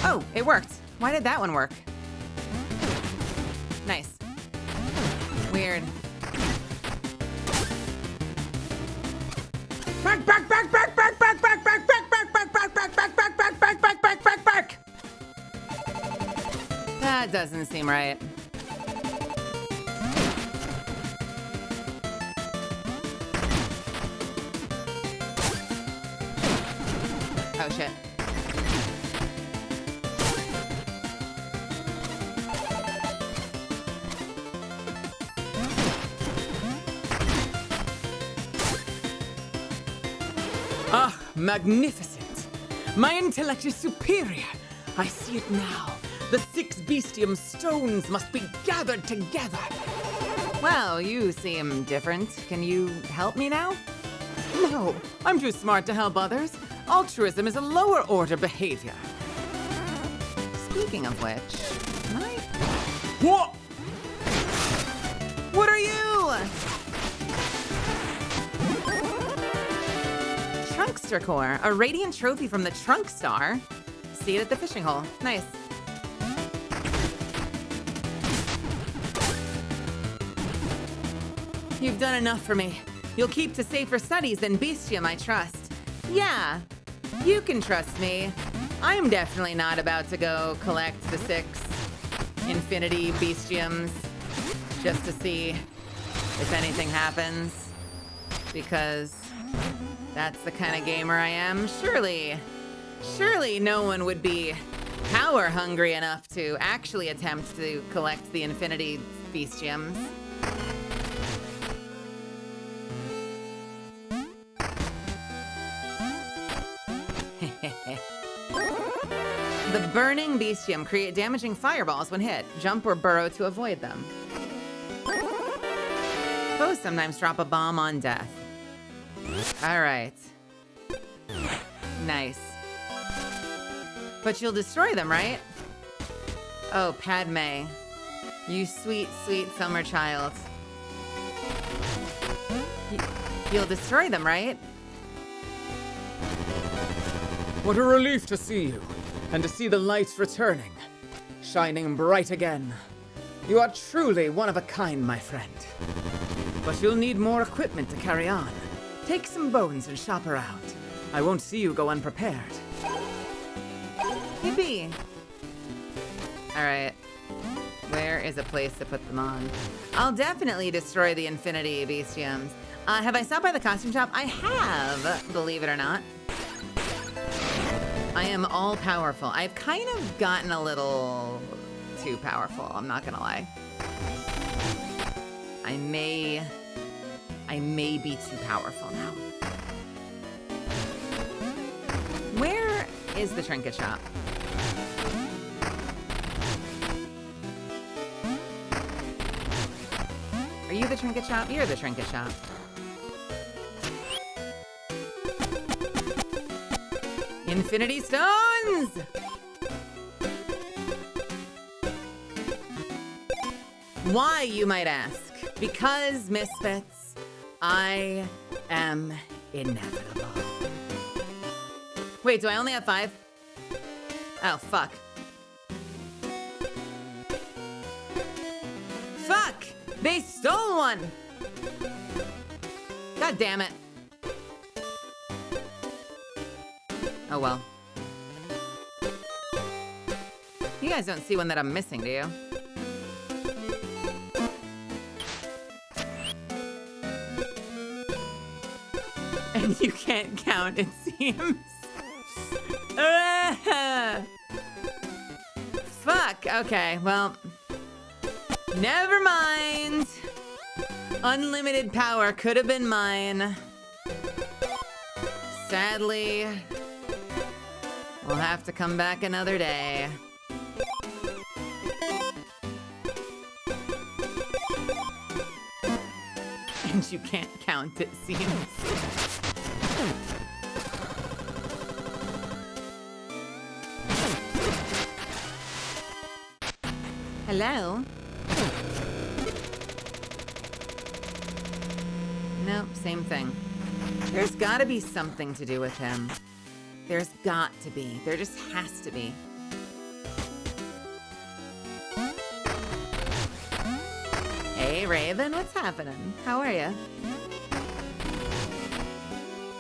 Oh, it worked. Why did that one work? Nice. Weird. Back, back, back, back, back, back, back, back, back, back, back, back, back, back, back, back, back, back, back, back. That doesn't seem right. Oh shit. Ah, magnificent. My intellect is superior. I see it now. The 6 bestium stones must be gathered together. Well, you seem different. Can you help me now? No, I'm too smart to help others. Altruism is a lower order behavior. Speaking of which, can I... What? What are you? Trunkster core, a radiant trophy from the Trunk Star. See it at the fishing hole. Nice. You've done enough for me. You'll keep to safer studies than bestium, I trust. Yeah, you can trust me. I'm definitely not about to go collect the 6 infinity bestiums just to see if anything happens. Because that's the kind of gamer I am. Surely no one would be power hungry enough to actually attempt to collect the infinity bestiums. The burning bestium create damaging fireballs when hit. Jump or burrow to avoid them. Foes sometimes drop a bomb on death. All right. Nice. But you'll destroy them, right? Oh, Padme. You sweet, sweet summer child. You'll destroy them, right? What a relief to see you, and to see the lights returning, shining bright again. You are truly one of a kind, my friend. But you'll need more equipment to carry on. Take some bones and shop around. I won't see you go unprepared. Yippee! Alright. Where is a place to put them on? I'll definitely destroy the infinity bestiums. Have I stopped by the costume shop? I have, believe it or not. I am all powerful. I've kind of gotten a little too powerful, I'm not gonna lie. I may be too powerful now. Where is the trinket shop? Are you the trinket shop? You're the trinket shop. Infinity stones! Why, you might ask? Because, misfits, I am inevitable. Wait, do I only have 5? Oh, fuck. Fuck! They stole one! God damn it. Oh well. You guys don't see one that I'm missing, do you? And you can't count, it seems. Fuck, okay, well. Never mind. Unlimited power could have been mine. Sadly, we'll have to come back another day. And you can't count, it seems. Hello? Nope, same thing. There's gotta be something to do with him. There's got to be. There just has to be. Hey, Raven, what's happening? How are you?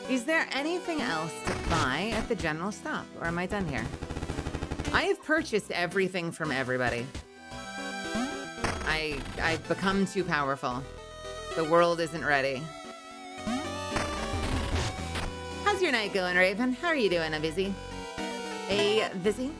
Is there anything else to buy at the general stop, or am I done here? I have purchased everything from everybody. I've become too powerful. The world isn't ready. How's your night going, Raven? How are you doing, Avizzy? Vizzy?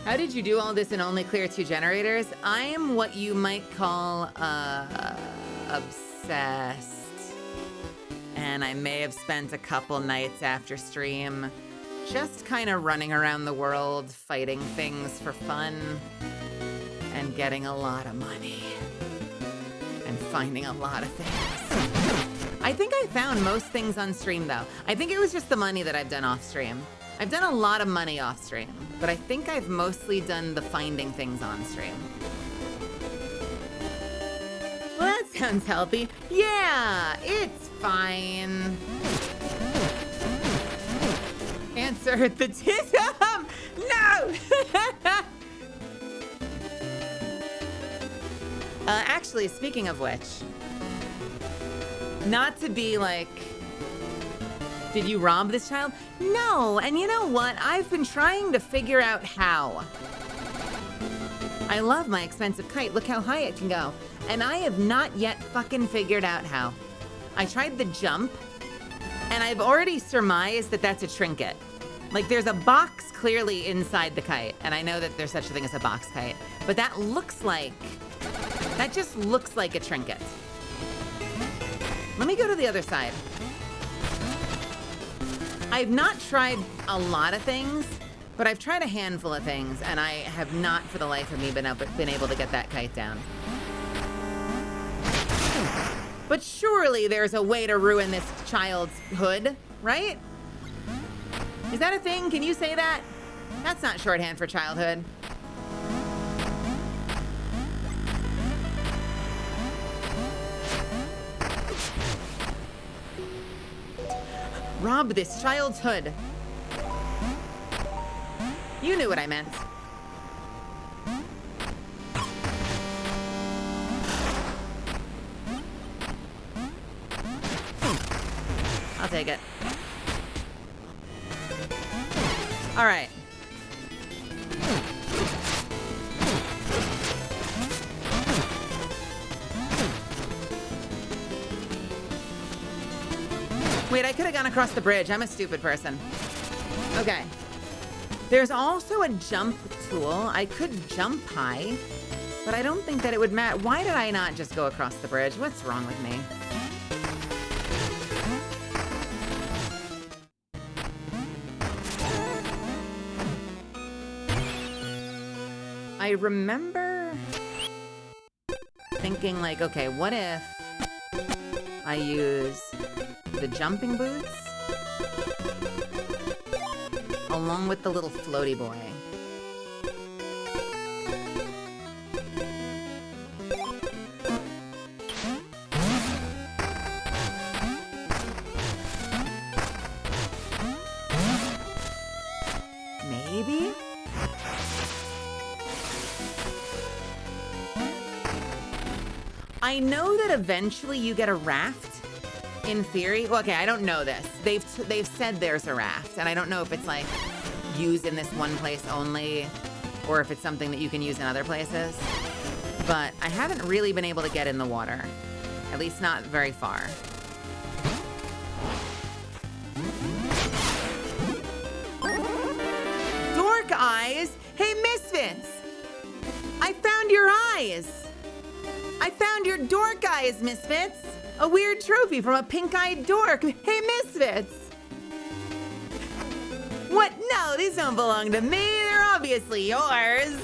How did you do all this and only clear 2 generators? I am what you might call, obsessed. And I may have spent a couple nights after stream just kind of running around the world, fighting things for fun, and getting a lot of money. And finding a lot of things. I think I found most things on stream, though. I think it was just the money that I've done off stream. I've done a lot of money off stream, but I think I've mostly done the finding things on stream. Well, that sounds healthy. Yeah, it's fine. Answer the tism! No! Actually, speaking of which, not to be like, did you rob this child? No, and you know what? I've been trying to figure out how. I love my expensive kite. Look how high it can go. And I have not yet fucking figured out how. I tried the jump, and I've already surmised that that's a trinket. Like, there's a box clearly inside the kite, and I know that there's such a thing as a box kite, but that just looks like a trinket. Let me go to the other side. I've not tried a lot of things, but I've tried a handful of things, and I have not, for the life of me, been able to get that kite down. But surely there's a way to ruin this child's hood, right? Is that a thing? Can you say that? That's not shorthand for childhood. Rob this child's hood. You knew what I meant. I'll take it. All right. Wait, I could have gone across the bridge. I'm a stupid person. Okay. There's also a jump tool. I could jump high, but I don't think that it would matter. Why did I not just go across the bridge? What's wrong with me? I remember thinking like, okay, what if I use the jumping boots along with the little floaty boy? Maybe? I know that eventually you get a raft. In theory, well, okay, I don't know this. They've said there's a raft, and I don't know if it's like used in this one place only, or if it's something that you can use in other places. But I haven't really been able to get in the water, at least not very far. Dork eyes. Hey, Misfits. I found your eyes. I found your dork eyes, Misfits. A weird trophy from a pink-eyed dork. Hey, Misfits. What? No, these don't belong to me. They're obviously yours.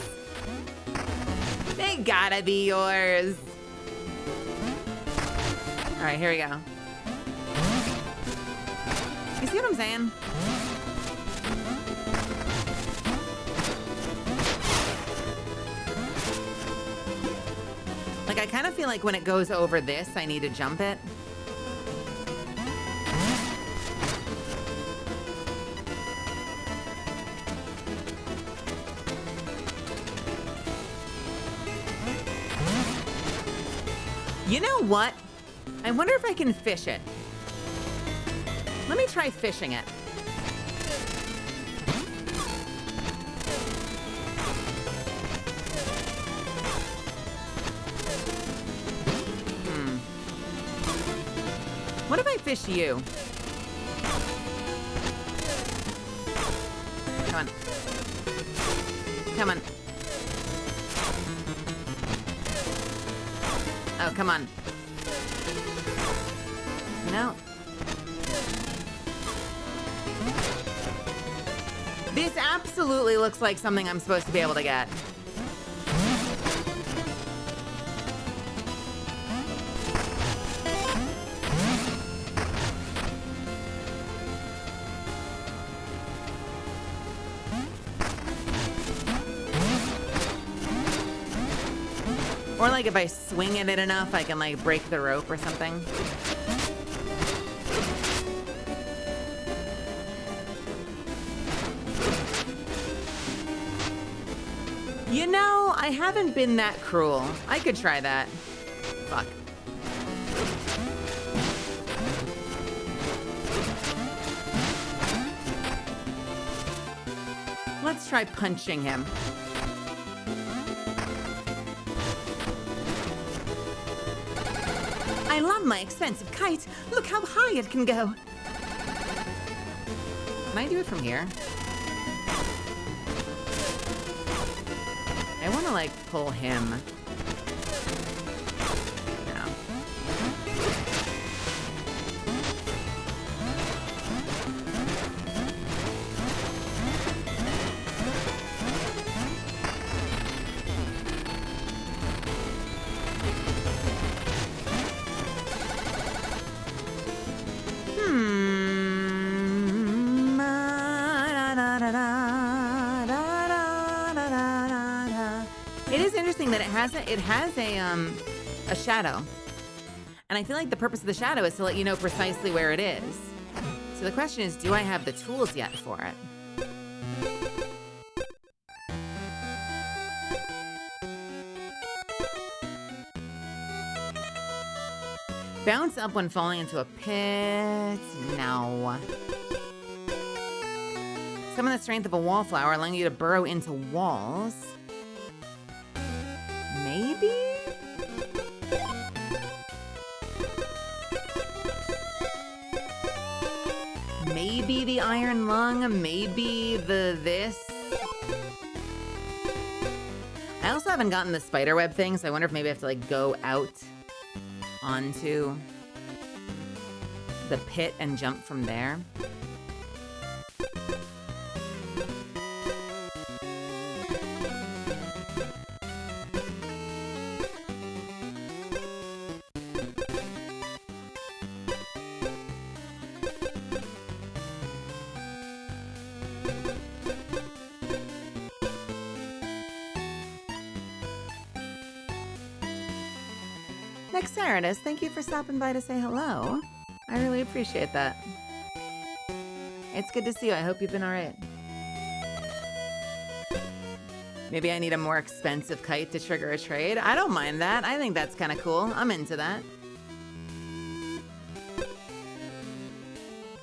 They gotta be yours. All right, here we go. You see what I'm saying? Like, I kind of feel like when it goes over this, I need to jump it. You know what? I wonder if I can fish it. Let me try fishing it. What if I fish you? Come on. Come on. Oh, come on. No. This absolutely looks like something I'm supposed to be able to get. Or like if I swing at it enough, I can like break the rope or something. You know, I haven't been that cruel. I could try that. Fuck. Let's try punching him. I love my expensive kite. Look how high it can go. Can I do it from here? I want to like pull him. No. It is interesting that it has a shadow. And I feel like the purpose of the shadow is to let you know precisely where it is. So the question is, do I have the tools yet for it? Bounce up when falling into a pit. No. Summon the strength of a wallflower, allowing you to burrow into walls. Maybe? Maybe the iron lung, maybe the this. I also haven't gotten the spiderweb thing, so I wonder if maybe I have to like go out onto the pit and jump from there. Nexaritus, thank you for stopping by to say hello. I really appreciate that. It's good to see you. I hope you've been all right. Maybe I need a more expensive kite to trigger a trade. I don't mind that. I think that's kind of cool. I'm into that.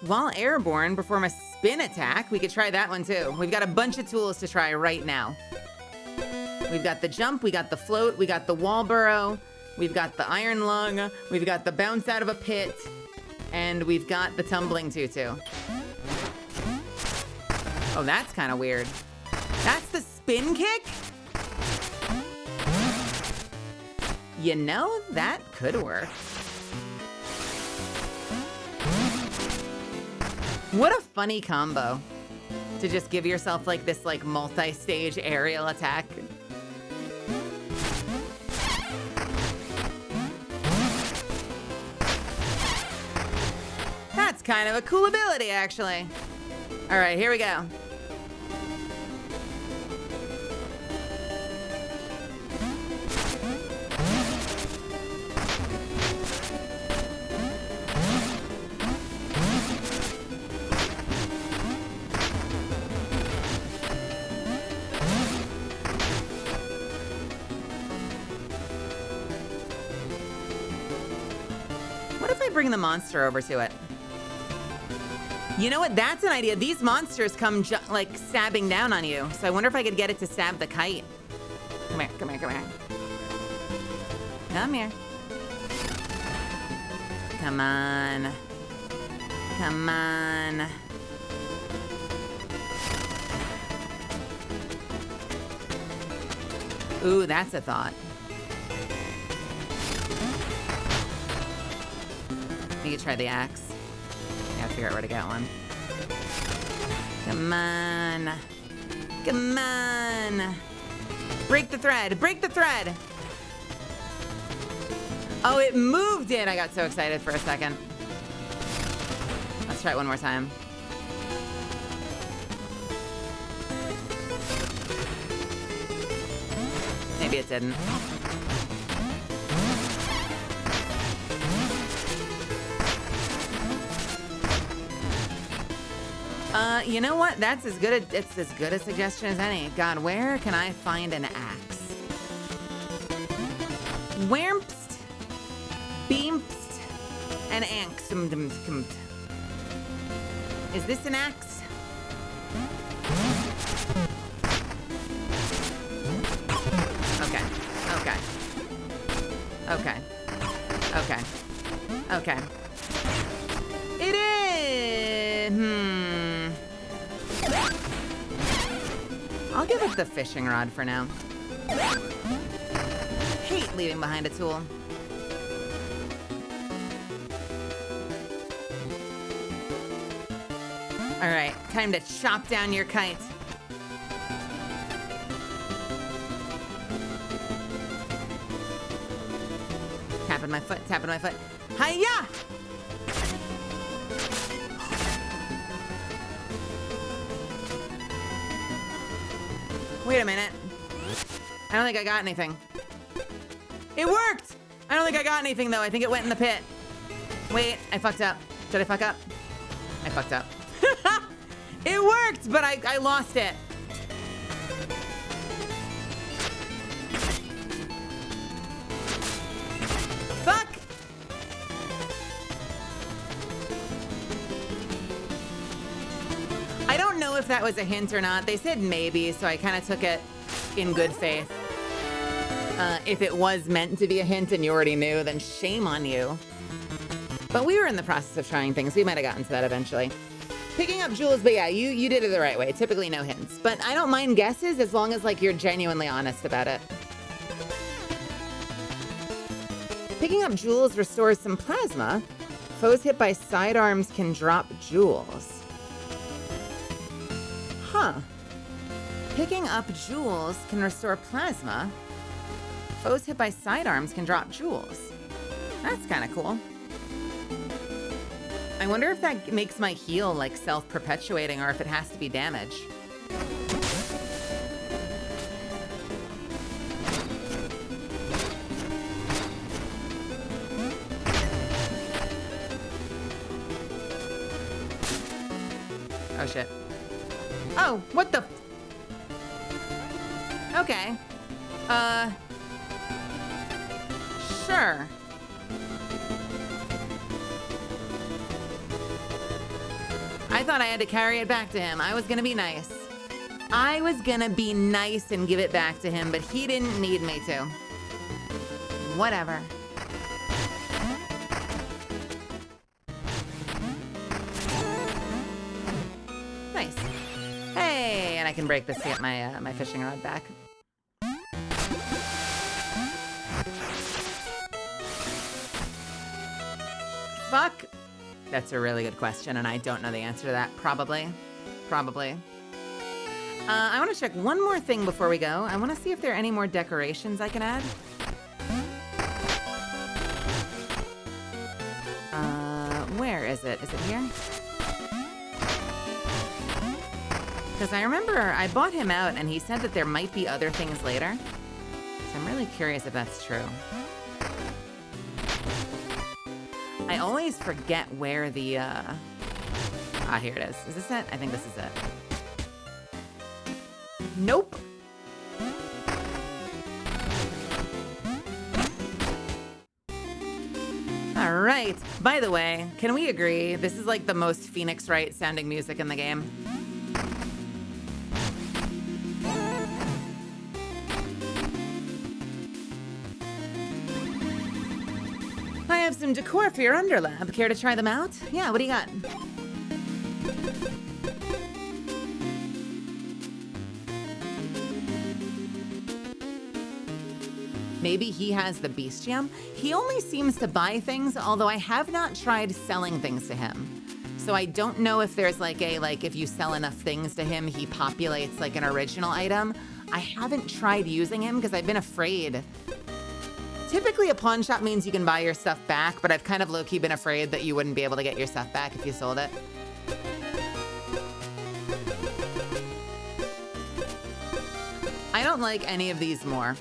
While airborne, perform a spin attack. We could try that one too. We've got a bunch of tools to try right now. We've got the jump, we got the float, we got the wall burrow, we've got the iron lung, we've got the bounce out of a pit, and we've got the tumbling tutu. Oh, that's kind of weird. That's the spin kick? You know, that could work. What a funny combo to just give yourself like this like multi-stage aerial attack. That's kind of a cool ability, actually. All right, here we go. bring the monster over to it. You know what? That's an idea. These monsters come like stabbing down on you. So I wonder if I could get it to stab the kite. Come here, come here, come here. Come here. Come on. Come on. Ooh, that's a thought. You could try the axe. I gotta figure out where to get one. Come on. Come on. Break the thread. Break the thread. Oh, it moved it. I got so excited for a second. Let's try it one more time. Maybe it didn't. You know what? That's it's as good a suggestion as any. God, where can I find an axe? Whermpst, beampst, and axe. Is this an axe? Okay. Okay. Okay. Okay. Okay. It is. I'll give it the fishing rod for now. Hate leaving behind a tool. All right, time to chop down your kite. Tapping my foot, tapping my foot. Hiya! Wait a minute. I don't think I got anything. It worked! I don't think I got anything, though. I think it went in the pit. Wait, I fucked up. Did I fuck up? I fucked up. It worked, but I lost it. Fuck! I don't know if that was a hint or not. They said maybe, so I kind of took it in good faith. If it was meant to be a hint and you already knew, then shame on you. But we were in the process of trying things. We might have gotten to that eventually. Picking up jewels, but yeah, you did it the right way. Typically no hints. But I don't mind guesses as long as like you're genuinely honest about it. Picking up jewels restores some plasma. Foes hit by sidearms can drop jewels. Huh. Picking up jewels can restore plasma. Foes hit by sidearms can drop jewels. That's kind of cool. I wonder if that makes my heal like self-perpetuating or if it has to be damage. Oh shit. Oh, what the? Okay. Sure. I thought I had to carry it back to him. I was gonna be nice. I was gonna be nice and give it back to him, but he didn't need me to. Whatever. Nice. Hey, and I can break this to get my my fishing rod back. Fuck. That's a really good question, and I don't know the answer to that. Probably. Probably. I want to check one more thing before we go. I want to see if there are any more decorations I can add. Where is it? Is it here? Because I remember I bought him out, and he said that there might be other things later. So I'm really curious if that's true. I always forget where the, here it is. Is this it? I think this is it. Nope. All All right. By the way, can we agree this is like the most Phoenix Wright sounding music in the game? I have some decor for your underlab. Care to try them out? Yeah, what do you got? Maybe he has the bestium. He only seems to buy things, although I have not tried selling things to him. So I don't know if there's like if you sell enough things to him, he populates like an original item. I haven't tried using him because I've been afraid. Typically a pawn shop means you can buy your stuff back, but I've kind of low-key been afraid that you wouldn't be able to get your stuff back if you sold it. I don't like any of these more.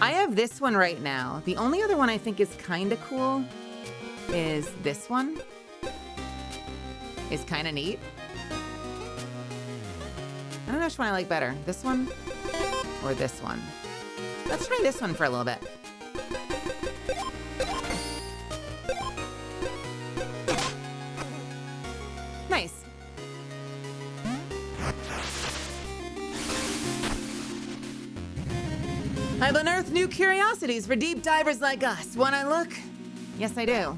I have this one right now. The only other one I think is kind of cool is this one. It's kind of neat. I don't know which one I like better. This one or this one? Let's try this one for a little bit. Nice. I've unearthed new curiosities for deep divers like us. Wanna look? Yes, I do.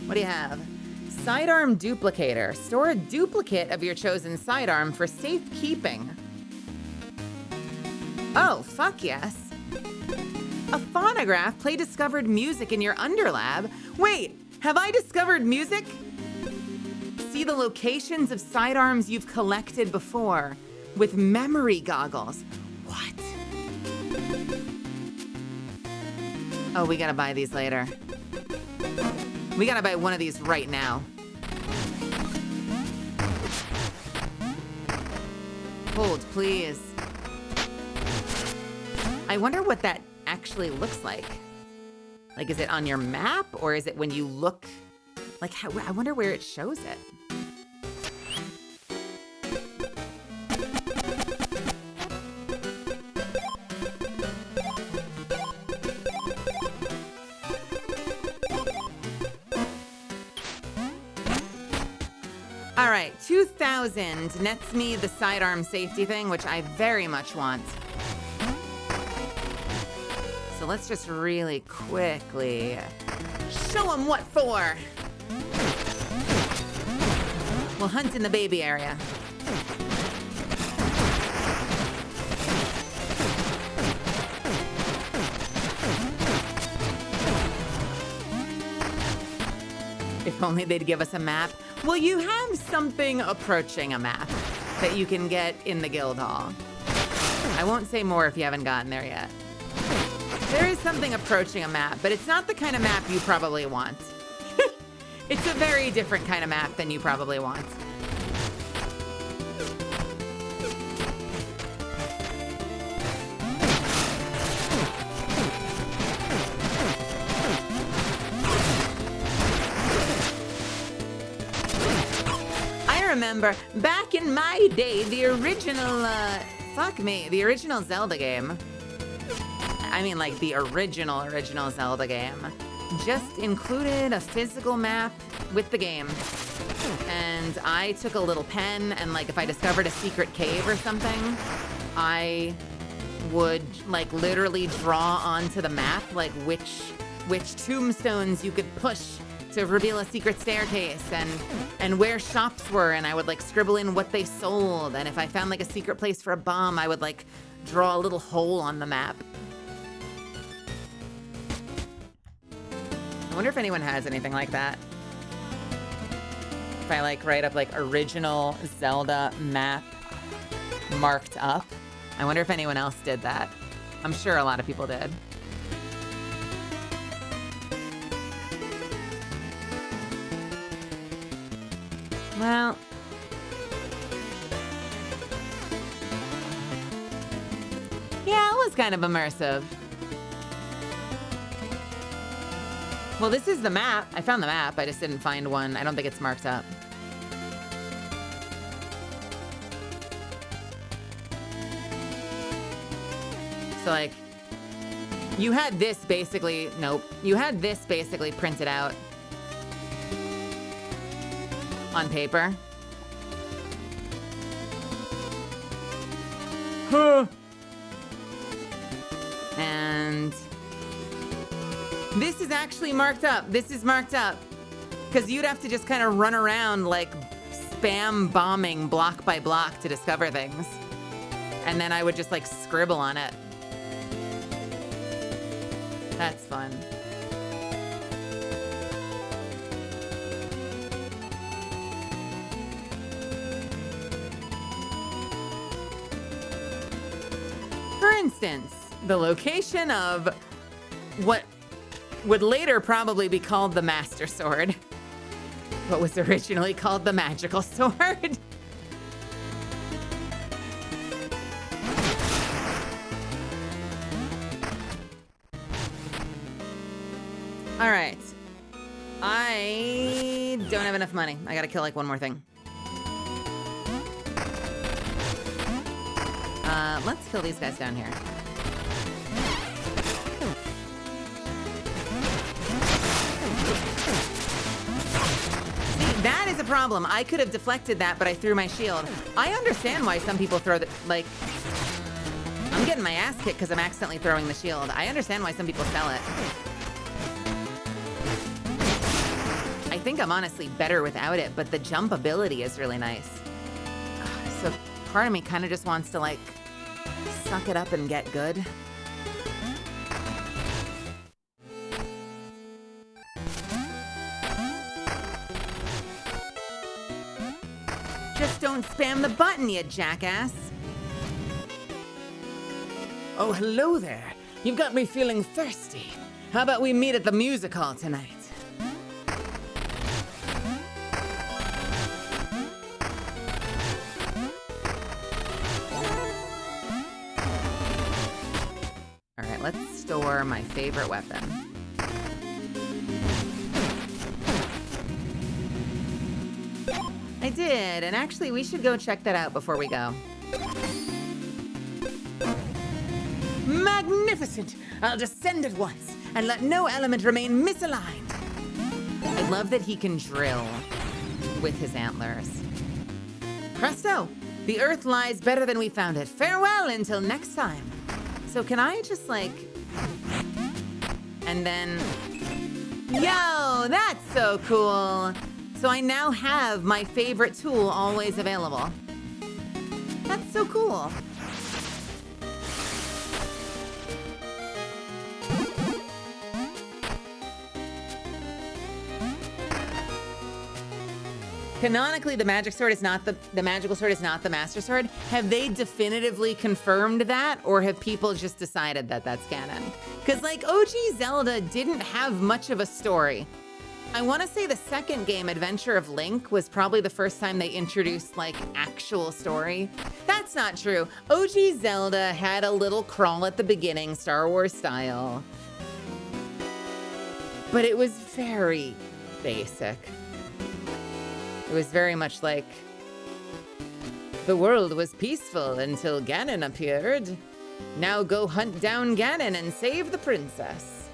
What do you have? Sidearm duplicator. Store a duplicate of your chosen sidearm for safekeeping. Oh, fuck yes. A phonograph. Play discovered music in your underlab. Wait, have I discovered music? See the locations of sidearms you've collected before with memory goggles. What? Oh, we gotta buy these later. We gotta buy one of these right now. Hold, please. I wonder what that actually looks like. Like, is it on your map or is it when you look? Like, how, I wonder where it shows it. All right, 2,000 nets me the sidearm safety thing, which I very much want. So let's just really quickly show them what for. We'll hunt in the baby area. If only they'd give us a map. Well, you have something approaching a map that you can get in the guild hall. I won't say more if you haven't gotten there yet. There is something approaching a map, but it's not the kind of map you probably want. It's a very different kind of map than you probably want. Remember back in my day, the original the original Zelda game. I mean, like the original Zelda game just included a physical map with the game. And I took a little pen and like if I discovered a secret cave or something, I would like literally draw onto the map like which tombstones you could push to reveal a secret staircase and where shops were, and I would like scribble in what they sold, and if I found like a secret place for a bomb, I would like draw a little hole on the map. I wonder if anyone has anything like that. If I like write up like original Zelda map marked up. I wonder if anyone else did that. I'm sure a lot of people did. Well, yeah, it was kind of immersive. Well, this is the map. I found the map. I just didn't find one. I don't think it's marked up. So like, you had this basically, nope. You had this basically printed out on paper. Huh. And this is actually marked up. This is marked up. Because you'd have to just kind of run around like spam bombing block by block to discover things. And then I would just like scribble on it. That's fun. For instance, the location of what would later probably be called the Master Sword, what was originally called the Magical Sword. All right. I don't have enough money. I gotta kill like one more thing. Let's kill these guys down here. See, that is a problem. I could have deflected that, but I threw my shield. I understand why some people throw the, like, I'm getting my ass kicked because I'm accidentally throwing the shield. I understand why some people sell it. I think I'm honestly better without it, but the jump ability is really nice. So part of me kind of just wants to like suck it up and get good. Just don't spam the button, you jackass. Oh, hello there. You've got me feeling thirsty. How about we meet at the music hall tonight? All right, let's store my favorite weapon. I did, and actually we should go check that out before we go. Magnificent! I'll descend at once and let no element remain misaligned. I love that he can drill with his antlers. Presto! The earth lies better than we found it. Farewell until next time. So can I just like, and then, yo, that's so cool. So I now have my favorite tool always available. That's so cool. Canonically, the magic sword is not the magical sword is not the master sword. Have they definitively confirmed that, or have people just decided that that's canon? Because like OG Zelda didn't have much of a story. I want to say the second game, Adventure of Link, was probably the first time they introduced like actual story. That's not true. OG Zelda had a little crawl at the beginning, Star Wars style. But it was very basic. It was very much like, the world was peaceful until Ganon appeared. Now go hunt down Ganon and save the princess.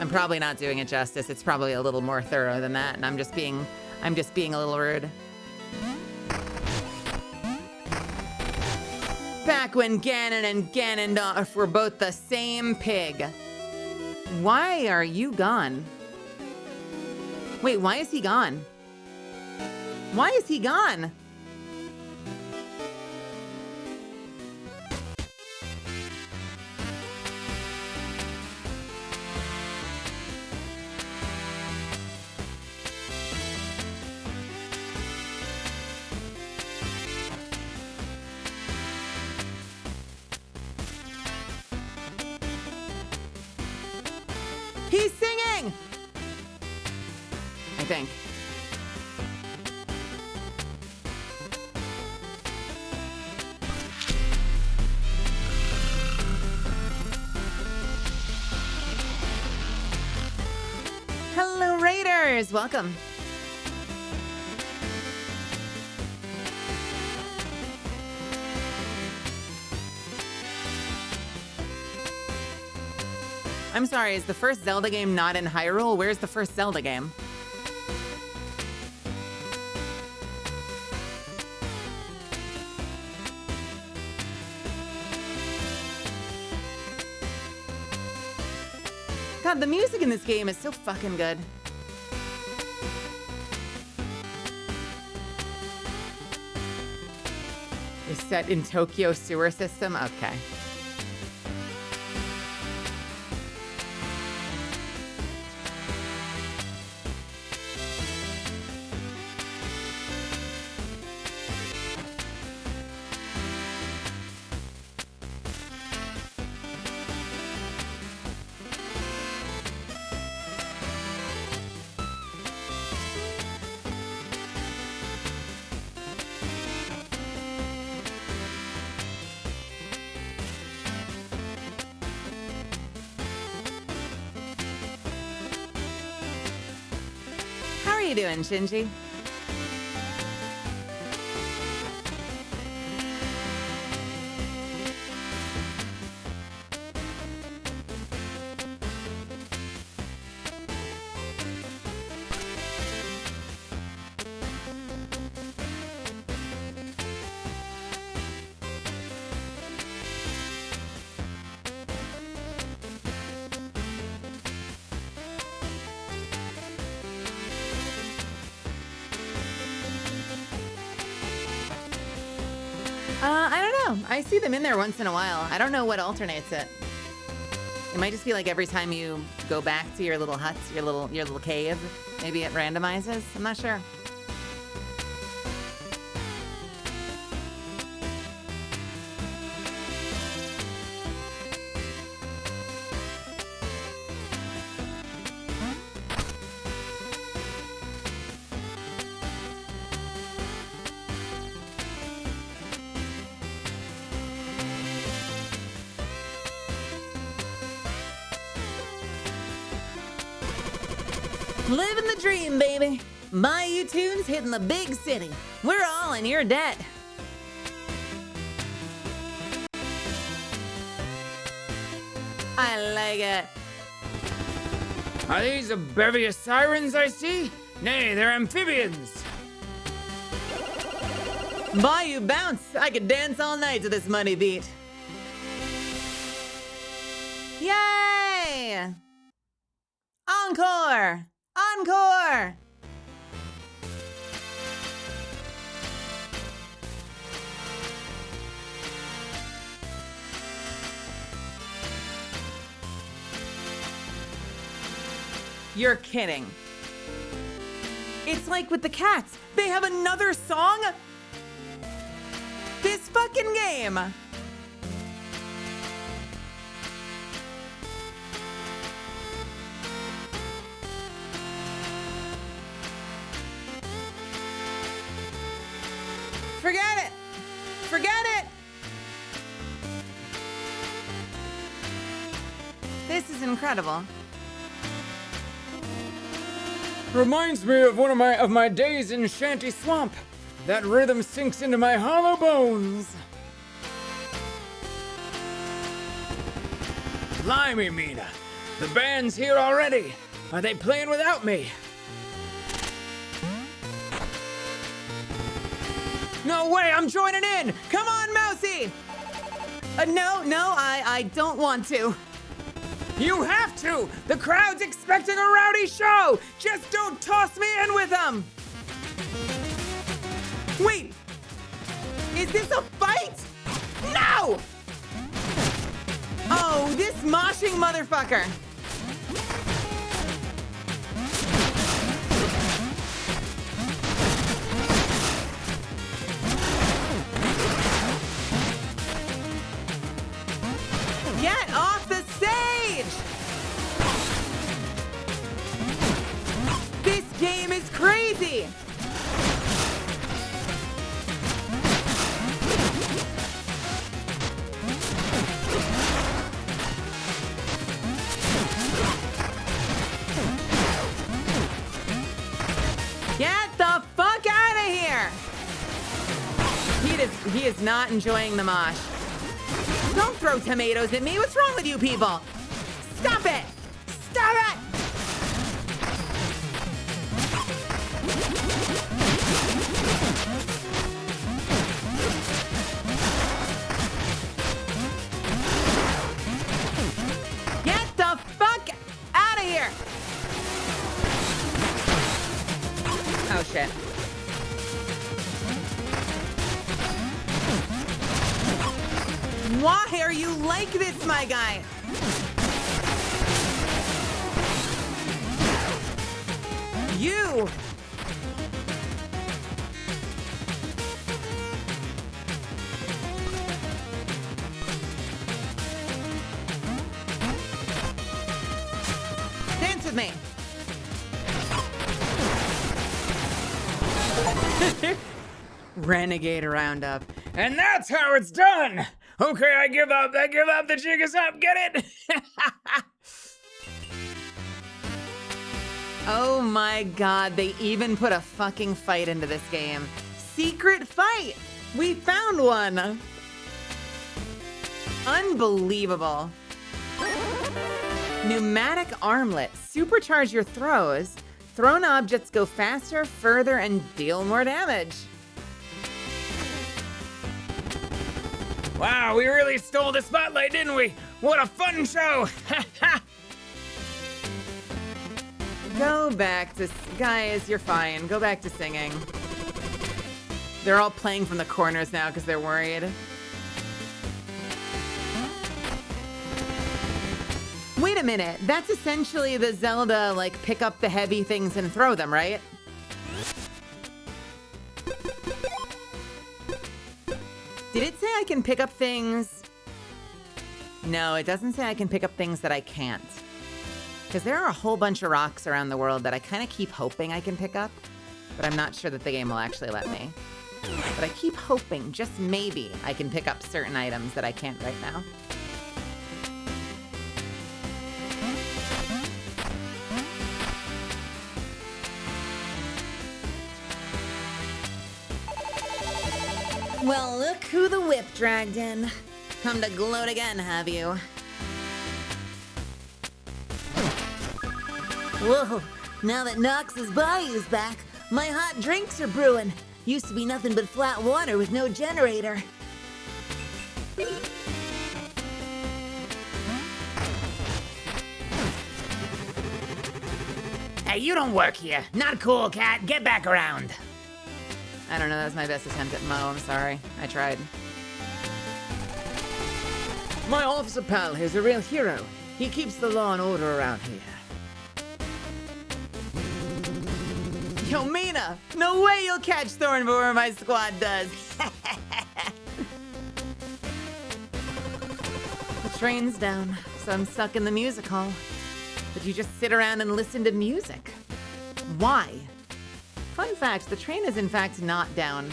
I'm probably not doing it justice. It's probably a little more thorough than that, and I'm just being a little rude. Back when Ganon and Ganondorf were both the same pig. Why are you gone? Wait, why is he gone? Why is he gone? He's singing! I think. Hello, Raiders! Welcome. I'm sorry, is the first Zelda game not in Hyrule? Where's the first Zelda game? God, the music in this game is so fucking good. It's set in Tokyo sewer system? Okay. How are you doing, Shinji? I don't know. I see them in there once in a while. I don't know what alternates it. It might just be like every time you go back to your little huts, your little cave, maybe it randomizes. I'm not sure. Living the dream, baby. Bayou Tunes hitting the big city. We're all in your debt. I like it. Are these a bevy of sirens I see? Nay, they're amphibians. Bayou bounce. I could dance all night to this money beat. Yay! Encore! Encore! You're kidding. It's like with the cats. They have another song? This fucking game. Forget it. Forget it. This is incredible. Reminds me of one of my days in Shanty Swamp. That rhythm sinks into my hollow bones. Blimey, Mina. The band's here already. Are they playing without me? No way, I'm joining in! Come on, Mousy! No, I don't want to. You have to! The crowd's expecting a rowdy show! Just don't toss me in with them! Wait! Is this a fight? No! Oh, this moshing motherfucker! Get off the stage! This game is crazy! Get the fuck out of here! He is not enjoying the mosh. Don't throw tomatoes at me. What's wrong with you people? Stop it! Stop it! Get the fuck out of here! Oh shit. Why are you like this, my guy? You! Dance with me! Renegade roundup. And that's how it's done! Okay, I give up, the jig is up, get it? Oh my god, they even put a fucking fight into this game. Secret fight! We found one! Unbelievable. Pneumatic armlet. Supercharge your throws. Thrown objects go faster, further, and deal more damage. Wow, we really stole the spotlight, didn't we? What a fun show! Go back to... Guys, you're fine. Go back to singing. They're all playing from the corners now because they're worried. Wait a minute. That's essentially the Zelda, like, pick up the heavy things and throw them, right? Did it say I can pick up things? No, it doesn't say I can pick up things that I can't. Because there are a whole bunch of rocks around the world that I kind of keep hoping I can pick up, but I'm not sure that the game will actually let me. But I keep hoping, just maybe, I can pick up certain items that I can't right now. Well, look who the whip dragged in. Come to gloat again, have you? Whoa, now that Nox's Bayou's back, my hot drinks are brewing. Used to be nothing but flat water with no generator. Hey, you don't work here. Not cool, cat. Get back around. I don't know, that was my best attempt at Mo, I'm sorry. I tried. My officer pal here's a real hero. He keeps the law and order around here. Yo, Mina! No way you'll catch Thorn before my squad does! The train's down, so I'm stuck in the music hall. But you just sit around and listen to music. Why? Fun fact, the train is in fact not down.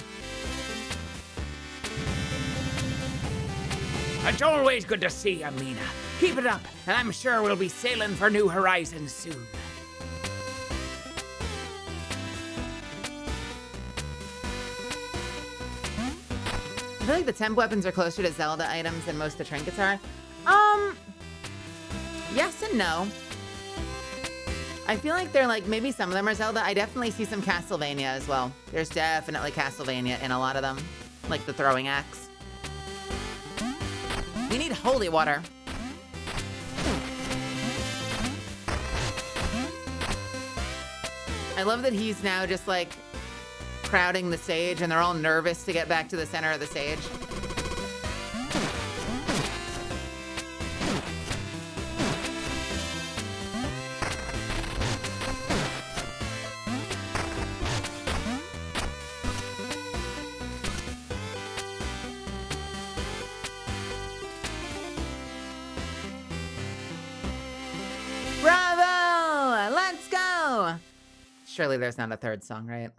It's always good to see you, Mina. Keep it up, and I'm sure we'll be sailing for new horizons soon. I feel like the temp weapons are closer to Zelda items than most of the trinkets are. Yes and no. I feel like they're like, maybe some of them are Zelda. I definitely see some Castlevania as well. There's definitely Castlevania in a lot of them. Like the throwing axe. We need holy water. I love that he's now just like crowding the stage and they're all nervous to get back to the center of the stage. Bravo! Let's go! Surely there's not a third song, right?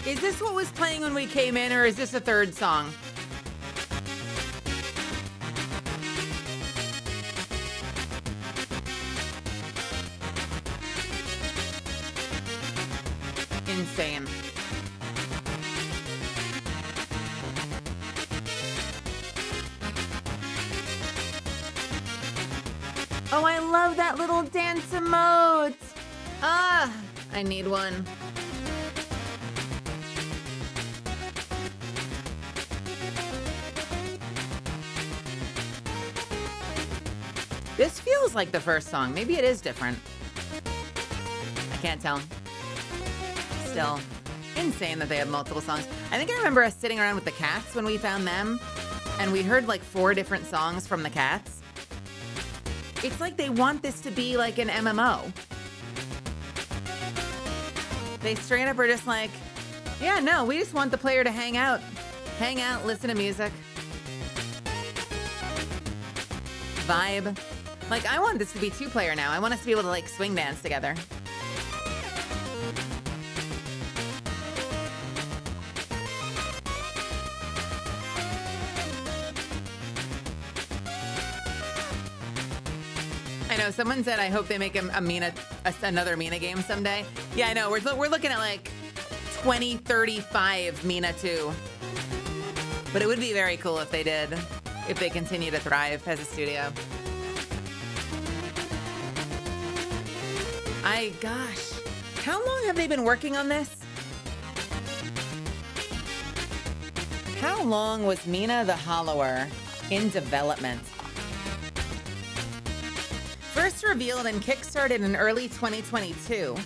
Is this what was playing when we came in, or is this a third song? insane. Oh, I love that little dance emote. Ah, I need one. This feels like the first song. Maybe it is different. I can't tell. Still, insane that they have multiple songs. I think I remember us sitting around with the cats when we found them, and we heard like 4 different songs from the cats. It's like they want this to be like an MMO. They straight up are just like, yeah, no, we just want the player to hang out, listen to music, vibe. Like, I want this to be 2-player now. I want us to be able to like swing dance together. I know someone said, I hope they make another Mina game someday. Yeah, I know. We're looking at like 2035 Mina 2. But it would be very cool if they did, if they continue to thrive as a studio. Gosh, how long have they been working on this? How long was Mina the Hollower in development? First revealed and kickstarted in early 2022,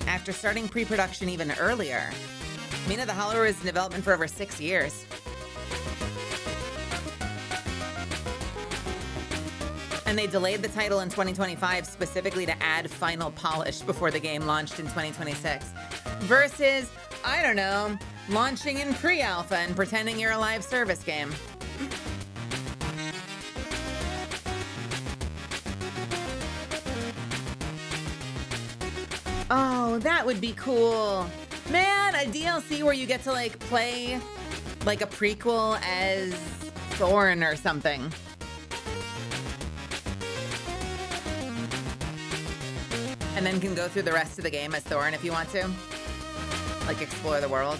after starting pre-production even earlier. Mina the Hollower was in development for over 6 years. And they delayed the title in 2025 specifically to add final polish before the game launched in 2026. Versus, I don't know, launching in pre-alpha and pretending you're a live service game. Oh, that would be cool. Man, a DLC where you get to like play like a prequel as Thorn or something. And then can go through the rest of the game as Thorn if you want to. Like explore the world.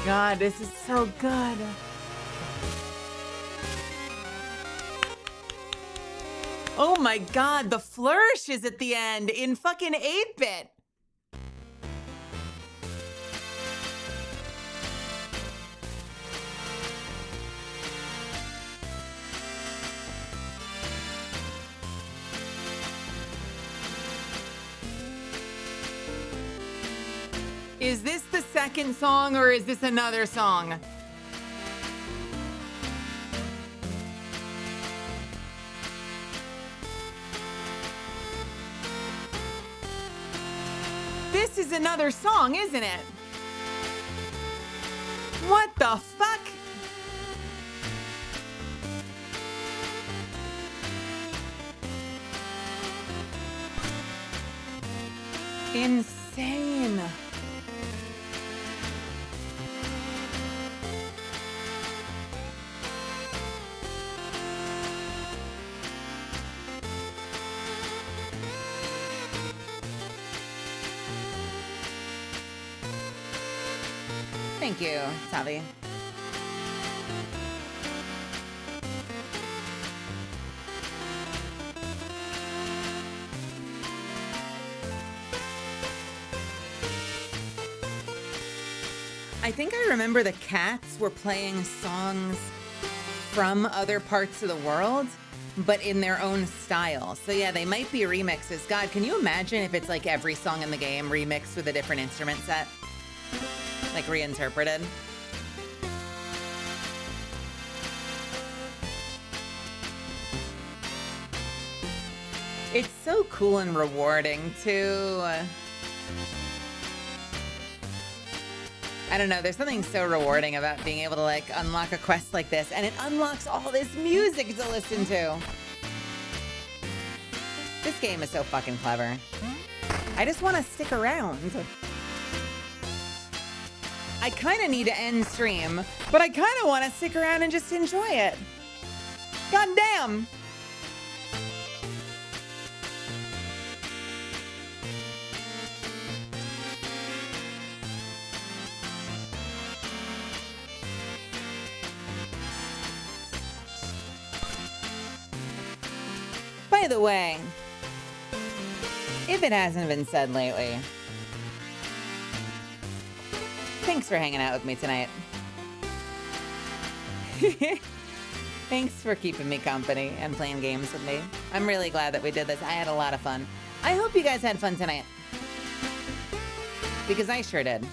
God, this is so good. Oh my God, the flourishes at the end in fucking 8-bit. Is this the second song or is this another song? This is another song, isn't it? What the fuck? Insane. Thank you, Tavi. I think I remember the cats were playing songs from other parts of the world, but in their own style. So yeah, they might be remixes. God, can you imagine if it's like every song in the game remixed with a different instrument set? Like reinterpreted. It's so cool and rewarding too. I don't know, there's something so rewarding about being able to like unlock a quest like this, and it unlocks all this music to listen to. This game is so fucking clever. I just want to stick around. I kind of need to end stream, but I kind of want to stick around and just enjoy it. God damn. By the way, if it hasn't been said lately, thanks for hanging out with me tonight. Thanks for keeping me company and playing games with me. I'm really glad that we did this. I had a lot of fun. I hope you guys had fun tonight. Because I sure did.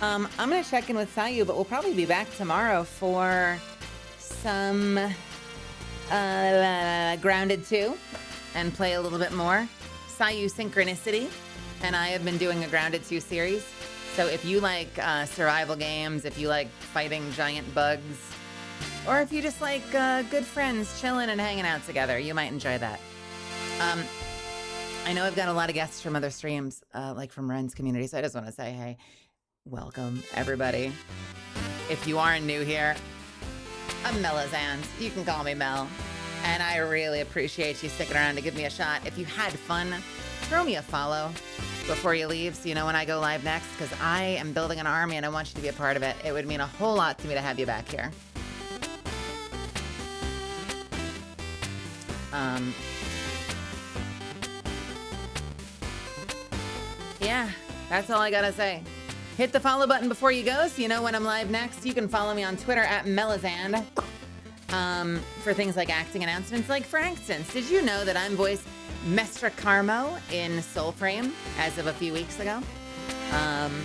I'm going to check in with Sayu, but we'll probably be back tomorrow for some Grounded 2 and play a little bit more. Sayu Synchronicity and I have been doing a Grounded 2 series. So if you like survival games, if you like fighting giant bugs, or if you just like good friends chilling and hanging out together, you might enjoy that. I know I've got a lot of guests from other streams, like from Ren's community, so I just want to say, hey, welcome, everybody. If you aren't new here, I'm Melazand. You can call me Mel. And I really appreciate you sticking around to give me a shot. If you had fun, throw me a follow before you leave so you know when I go live next, because I am building an army and I want you to be a part of it. It would mean a whole lot to me to have you back here. Yeah, that's all I gotta say. Hit the follow button before you go so you know when I'm live next. You can follow me on Twitter at Melazand for things like acting announcements. Like, for instance, did you know that I'm voiced Mestra Carmo in Soulframe as of a few weeks ago? And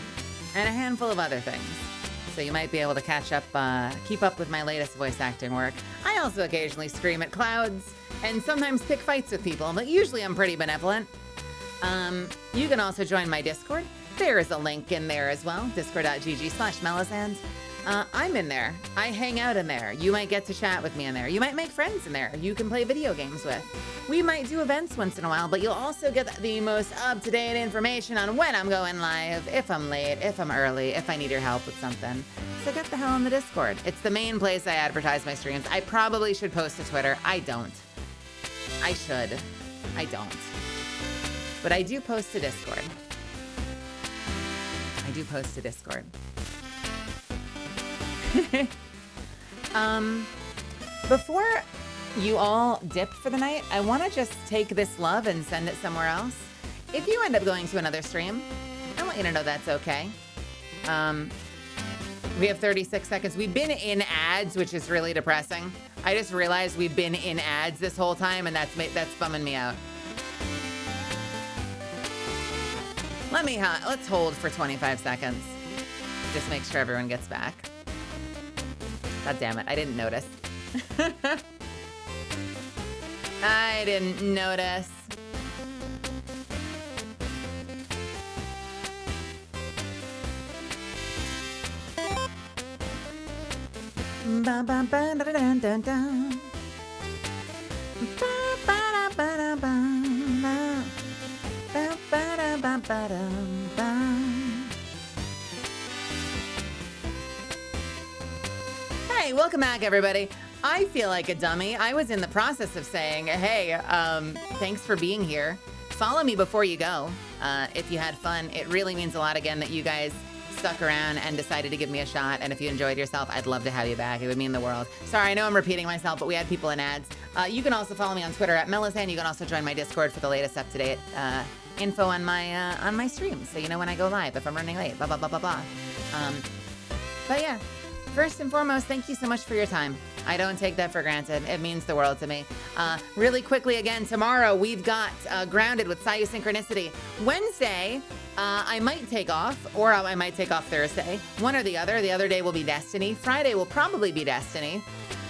a handful of other things. So you might be able to catch up, keep up with my latest voice acting work. I also occasionally scream at clouds and sometimes pick fights with people, but usually I'm pretty benevolent. You can also join my Discord. There is a link in there as well, discord.gg/Melazand. I'm in there. I hang out in there. You might get to chat with me in there. You might make friends in there you can play video games with. We might do events once in a while, but you'll also get the most up-to-date information on when I'm going live, if I'm late, if I'm early, if I need your help with something. So get the hell on the Discord. It's the main place I advertise my streams. I probably should post to Twitter. I don't. I should. I don't. But I do post to Discord. I do post to Discord. Before you all dip for the night, I want to just take this love and send it somewhere else. If you end up going to another stream, I want you to know that's okay. We have 36 seconds. We've been in ads, which is really depressing. I just realized we've been in ads this whole time, and that's bumming me out. Let's hold for 25 seconds. Just make sure everyone gets back. God damn it, I didn't notice. I didn't notice. Ba ba ba da da da da da. Ba ba da ba da ba ba. Ba ba da ba ba da ba. Hey, welcome back, everybody. I feel like a dummy. I was in the process of saying, hey, thanks for being here. Follow me before you go. If you had fun, it really means a lot, again, that you guys stuck around and decided to give me a shot. And if you enjoyed yourself, I'd love to have you back. It would mean the world. Sorry, I know I'm repeating myself, but we had people in ads. You can also follow me on Twitter at Melazand. You can also join my Discord for the latest up-to-date info on my streams, so you know when I go live, if I'm running late, blah, blah, blah, blah, blah. But yeah. First and foremost, thank you so much for your time. I don't take that for granted. It means the world to me. Really quickly, again, tomorrow we've got Grounded with Sayu Synchronicity. Wednesday, I might take off, or I might take off Thursday. One or the other. The other day will be Destiny. Friday will probably be Destiny.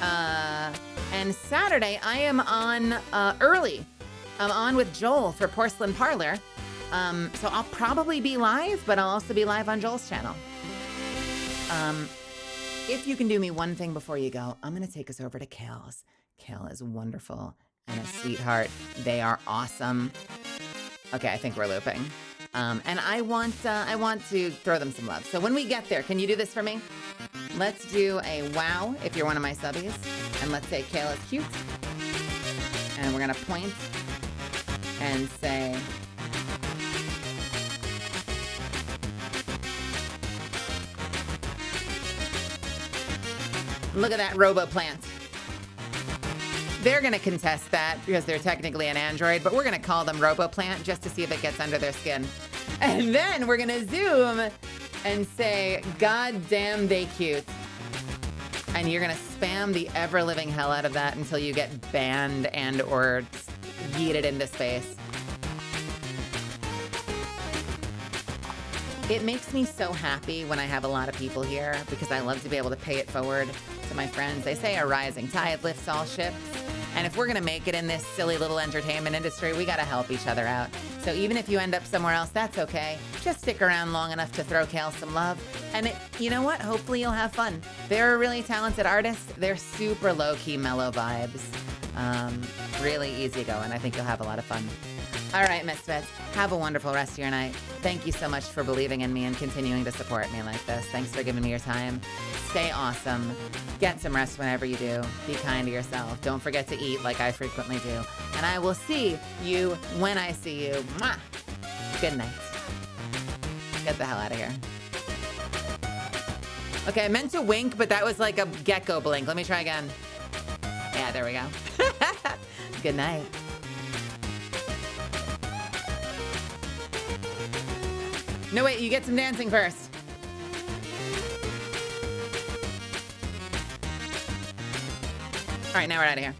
And Saturday, I am on early. I'm on with Joel for Porcelain Parlor. So I'll probably be live, but I'll also be live on Joel's channel. If you can do me one thing before you go, I'm going to take us over to Kale's. Kale is wonderful and a sweetheart. They are awesome. Okay, I think we're looping. And I want to throw them some love. So when we get there, can you do this for me? Let's do a wow if you're one of my subbies. And let's say Kayla's cute. And we're gonna point and say, look at that robo plant. They're gonna contest that because they're technically an android, but we're gonna call them RoboPlant just to see if it gets under their skin. And then we're gonna zoom and say, God damn, they cute. And you're gonna spam the ever-living hell out of that until you get banned and or yeeted into space. It makes me so happy when I have a lot of people here because I love to be able to pay it forward to my friends. They say a rising tide lifts all ships. And if we're gonna make it in this silly little entertainment industry, we gotta help each other out. So even if you end up somewhere else, that's okay. Just stick around long enough to throw Kale some love. And you know what? Hopefully you'll have fun. They're a really talented artist. They're super low-key mellow vibes. Really easygoing. I think you'll have a lot of fun. All right, Misfits, have a wonderful rest of your night. Thank you so much for believing in me and continuing to support me like this. Thanks for giving me your time. Stay awesome. Get some rest whenever you do. Be kind to yourself. Don't forget to eat like I frequently do. And I will see you when I see you. Mwah! Good night. Get the hell out of here. Okay, I meant to wink, but that was like a gecko blink. Let me try again. Yeah, there we go. Good night. No, wait, you get some dancing first. All right, now we're out of here.